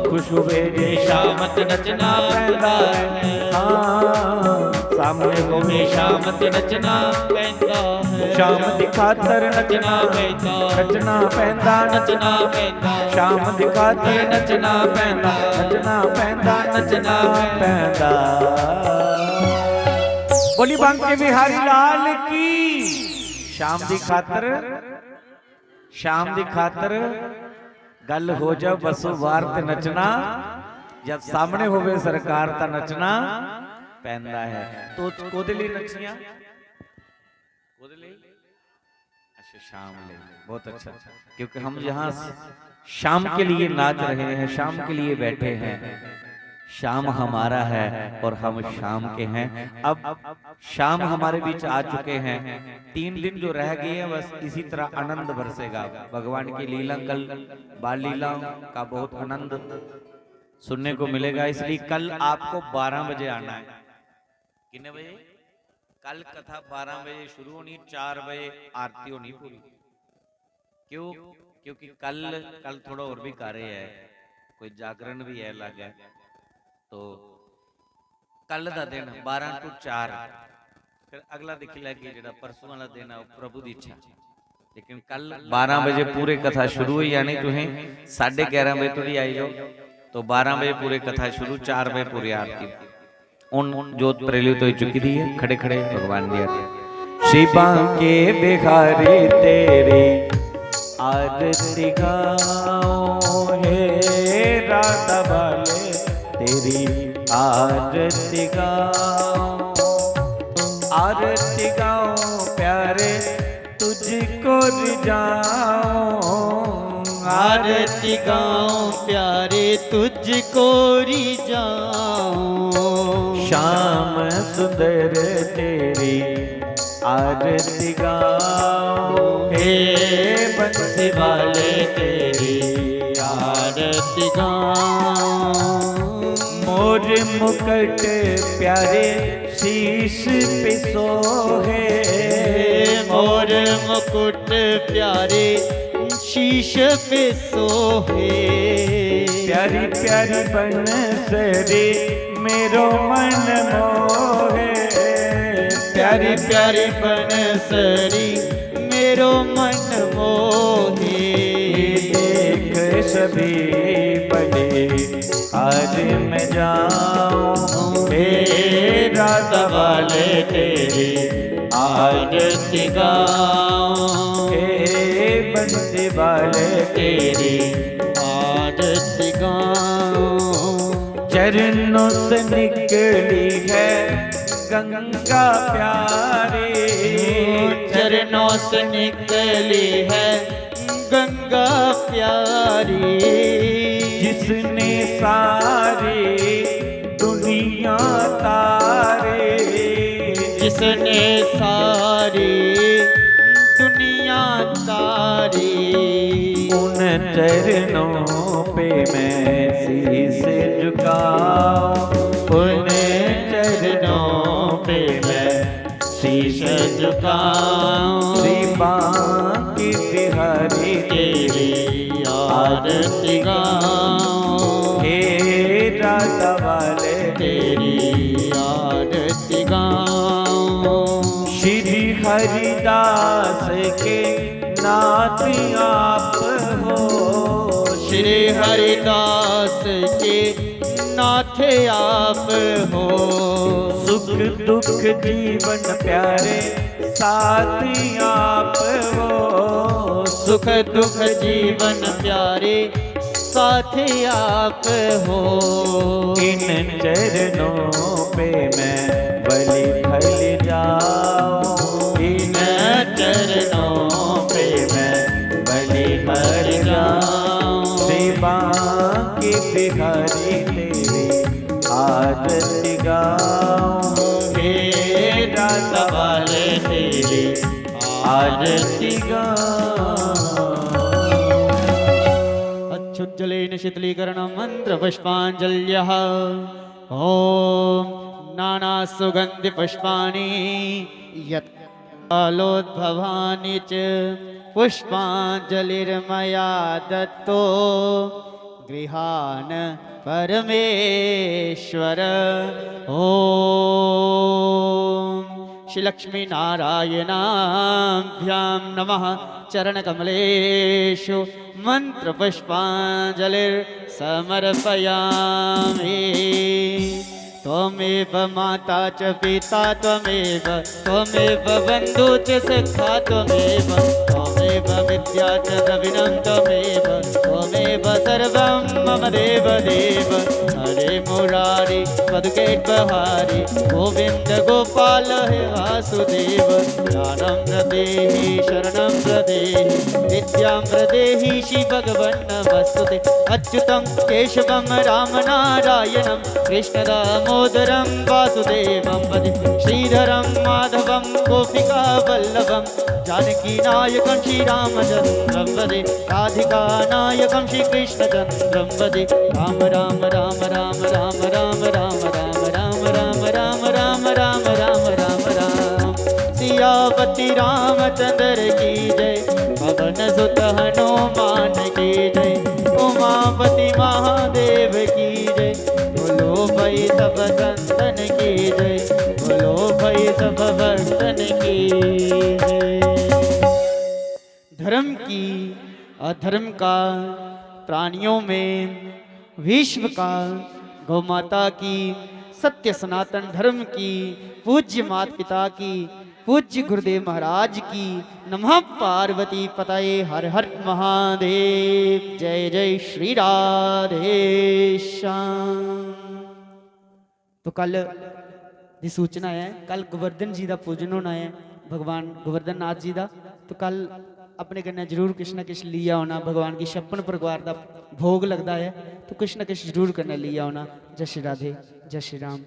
Speaker 5: खुश होवे जे शामत नचना पैंदा है, हाँ सामने होवे शामत नचना पैंदा है, शाम दी खातर नचना पैंदा, नचना पैंदा, नचना पैंदा, शाम दी खातर नचना पैंदा, नचना पैंदा, नचना पैंदा। बोली बांके बिहारी लाल की। शाम दी खातर, शाम दी खातर गल हो जा बसो वार ते नचना, जब सामने होवे सरकार ता नचना पैंदा है, तो कोदे लिए नचियां, कोदे लिए, अच्छा शाम ले, बहुत अच्छा, क्योंकि हम यहाँ शाम के लिए नाच रहे हैं, शाम के लिए बैठे हैं, शाम हमारा है और हम शाम के हैं। अब शाम हमारे बीच आ चुके हैं, 3 दिन जो रह गए हैं बस इसी तरह आनंद बरसेगा, भगवान की लीला, कल बाल लीला का बहुत आनंद सुनने को मिलेगा, इसलिए कल आपको 12 बजे आना है। कितने बजे? कल कथा 12 बजे शुरू होनी, 4 बजे आरती होनी पूरी। क्यों? क्योंकि कल थोड़ा और भी कार्य है, कोई जागरण भी है लगा, तो कल का दिन 12 to 4, फिर अगला दिख लगे जो परसों वाला दिन है प्रभु की इच्छा, लेकिन कल 12 बजे पूरे कथा शुरू हुई, यानी तुम्हें 11:30 बजे थोड़ी आई जाओ, तो 12 बजे पूरे कथा शुरू, 4 बजे पूरी आरती। उन जोत प्रलित हो चुकी थी, खड़े खड़े भगवान दी आरती। शिवा के बिहारी तेरी आरती गाओ, हे राधा वाले तेरी आरती गाओ, आरती गाओ प्यारे तुझको रिझाओ,
Speaker 1: आरती गाऊं प्यारे तुझको रिझाऊं,
Speaker 5: श्याम सुंदर तेरी आरती गाओ,
Speaker 1: हे बंसी वाले तेरी आरती गाऊं,
Speaker 5: मोर मुकुट प्यारे शीश पे सोहे,
Speaker 1: मोर मुकुट प्यारे शीश पे सोहे,
Speaker 5: प्यारी प्यारी बनसरी मेरो मन मोहे,
Speaker 1: प्यारी प्यारी बनसरी मेरो मन मोहे।
Speaker 5: देख सभी बड़े आज मैं जाऊं, हे राधा वाले तेरी आरती गाऊं, हे बंसी वाले तेरी
Speaker 1: आरती गाऊं।
Speaker 5: चरणों से निकली है गंगा प्यारी,
Speaker 1: चरणों से निकली है गंगा प्यारी।
Speaker 5: जिसने सारी दुनिया तारे,
Speaker 1: जिसने सारी दुनिया तारी।
Speaker 5: उन चरणों पे मैं शीश झुकाऊं,
Speaker 1: उन चरणों पे मैं शीश झुकाऊं।
Speaker 5: श्री बांकी बिहारी
Speaker 1: तेरी आरती गाऊं,
Speaker 5: हे राधा वाले
Speaker 1: तेरी आरती गाऊं।
Speaker 5: श्री हरिदास के नाथ आप हो,
Speaker 1: श्री हरिदास के नाथ आप हो।
Speaker 5: सुख दुख जीवन प्यारे साथी आप हो,
Speaker 1: सुख दुख जीवन प्यारे साथी आप हो।
Speaker 5: इन चरणों पे मैं बलि फल जाऊं, इन
Speaker 1: चरणों पे मैं बलि मर जाऊं।
Speaker 5: श्री बांकी बिहारी तेरी आरती गाऊं,
Speaker 1: हे राधा वाले तेरी आरती अच्युज्जलेन शीतलीकरणं मन्त्रपुष्पाञ्जल्यः। ॐ नानासुगन्धिपुष्पाणि यत्कालोद्भवानि च पुष्पाञ्जलिर्मया दत्तो गृहान् परमेश्वर। ॐ श्री लक्ष्मी नारायणाभ्यां नमः। चरणकमलेषु मन्त्रपुष्पाञ्जलिर्समर्पयामि। त्वमेव माता च पिता त्वमेव, त्वमेव बन्धु च सखा त्वमेव, त्वमेव विद्या च द्रविणं त्वमेव, त्वमेव सर्वं मम देव देव। हरे मुरारी पदुकेट्बहारी गोविन्द गोपाल हे वासुदेव। ज्ञानं प्रदेहि शरणं प्रदेहि विद्यां प्रदेहि श्री भगवन् नमस्तुते। अच्युतं केशवं राम नारायणं कृष्ण दामोदरं वासुदेवं भजे। श्रीधरं माधवं गोपिका वल्लभं जानकीनायकं श्रीरामचन्द्रं भजे। राधिका नायकं श्रीकृष्णचन्द्रं भजे। राम राम राम राम राम राम राम राम राम राम राम राम राम राम राम राम। सियापति रामचंद्र की जय, पवन सुत हनुमान की जय, उमापति महादेव की जय। बोलो भाई सब संतन की जय, बोलो भाई सब भक्तन की जय। धर्म की अधर्म का प्राणियों में, विश्व का, गौ माता की, सत्य सनातन धर्म की, पूज्य माता पिता की, पूज्य गुरुदेव महाराज की, नमः पार्वती पतये हर हर महादेव। जय जय श्री राधे श्याम। तो कल दी सूचना है, कल गोवर्धन जी का पूजन होना है, भगवान गोवर्धन नाथ जी का। तो कल अपने कन्ने जरूर कुछ ना कुछ लिया होना। भगवान की 56 प्रकार का भोग लगता है, तो कुछ ना कुछ जरूर करने लिया होना। जय श्री राधे, जय श्री राम।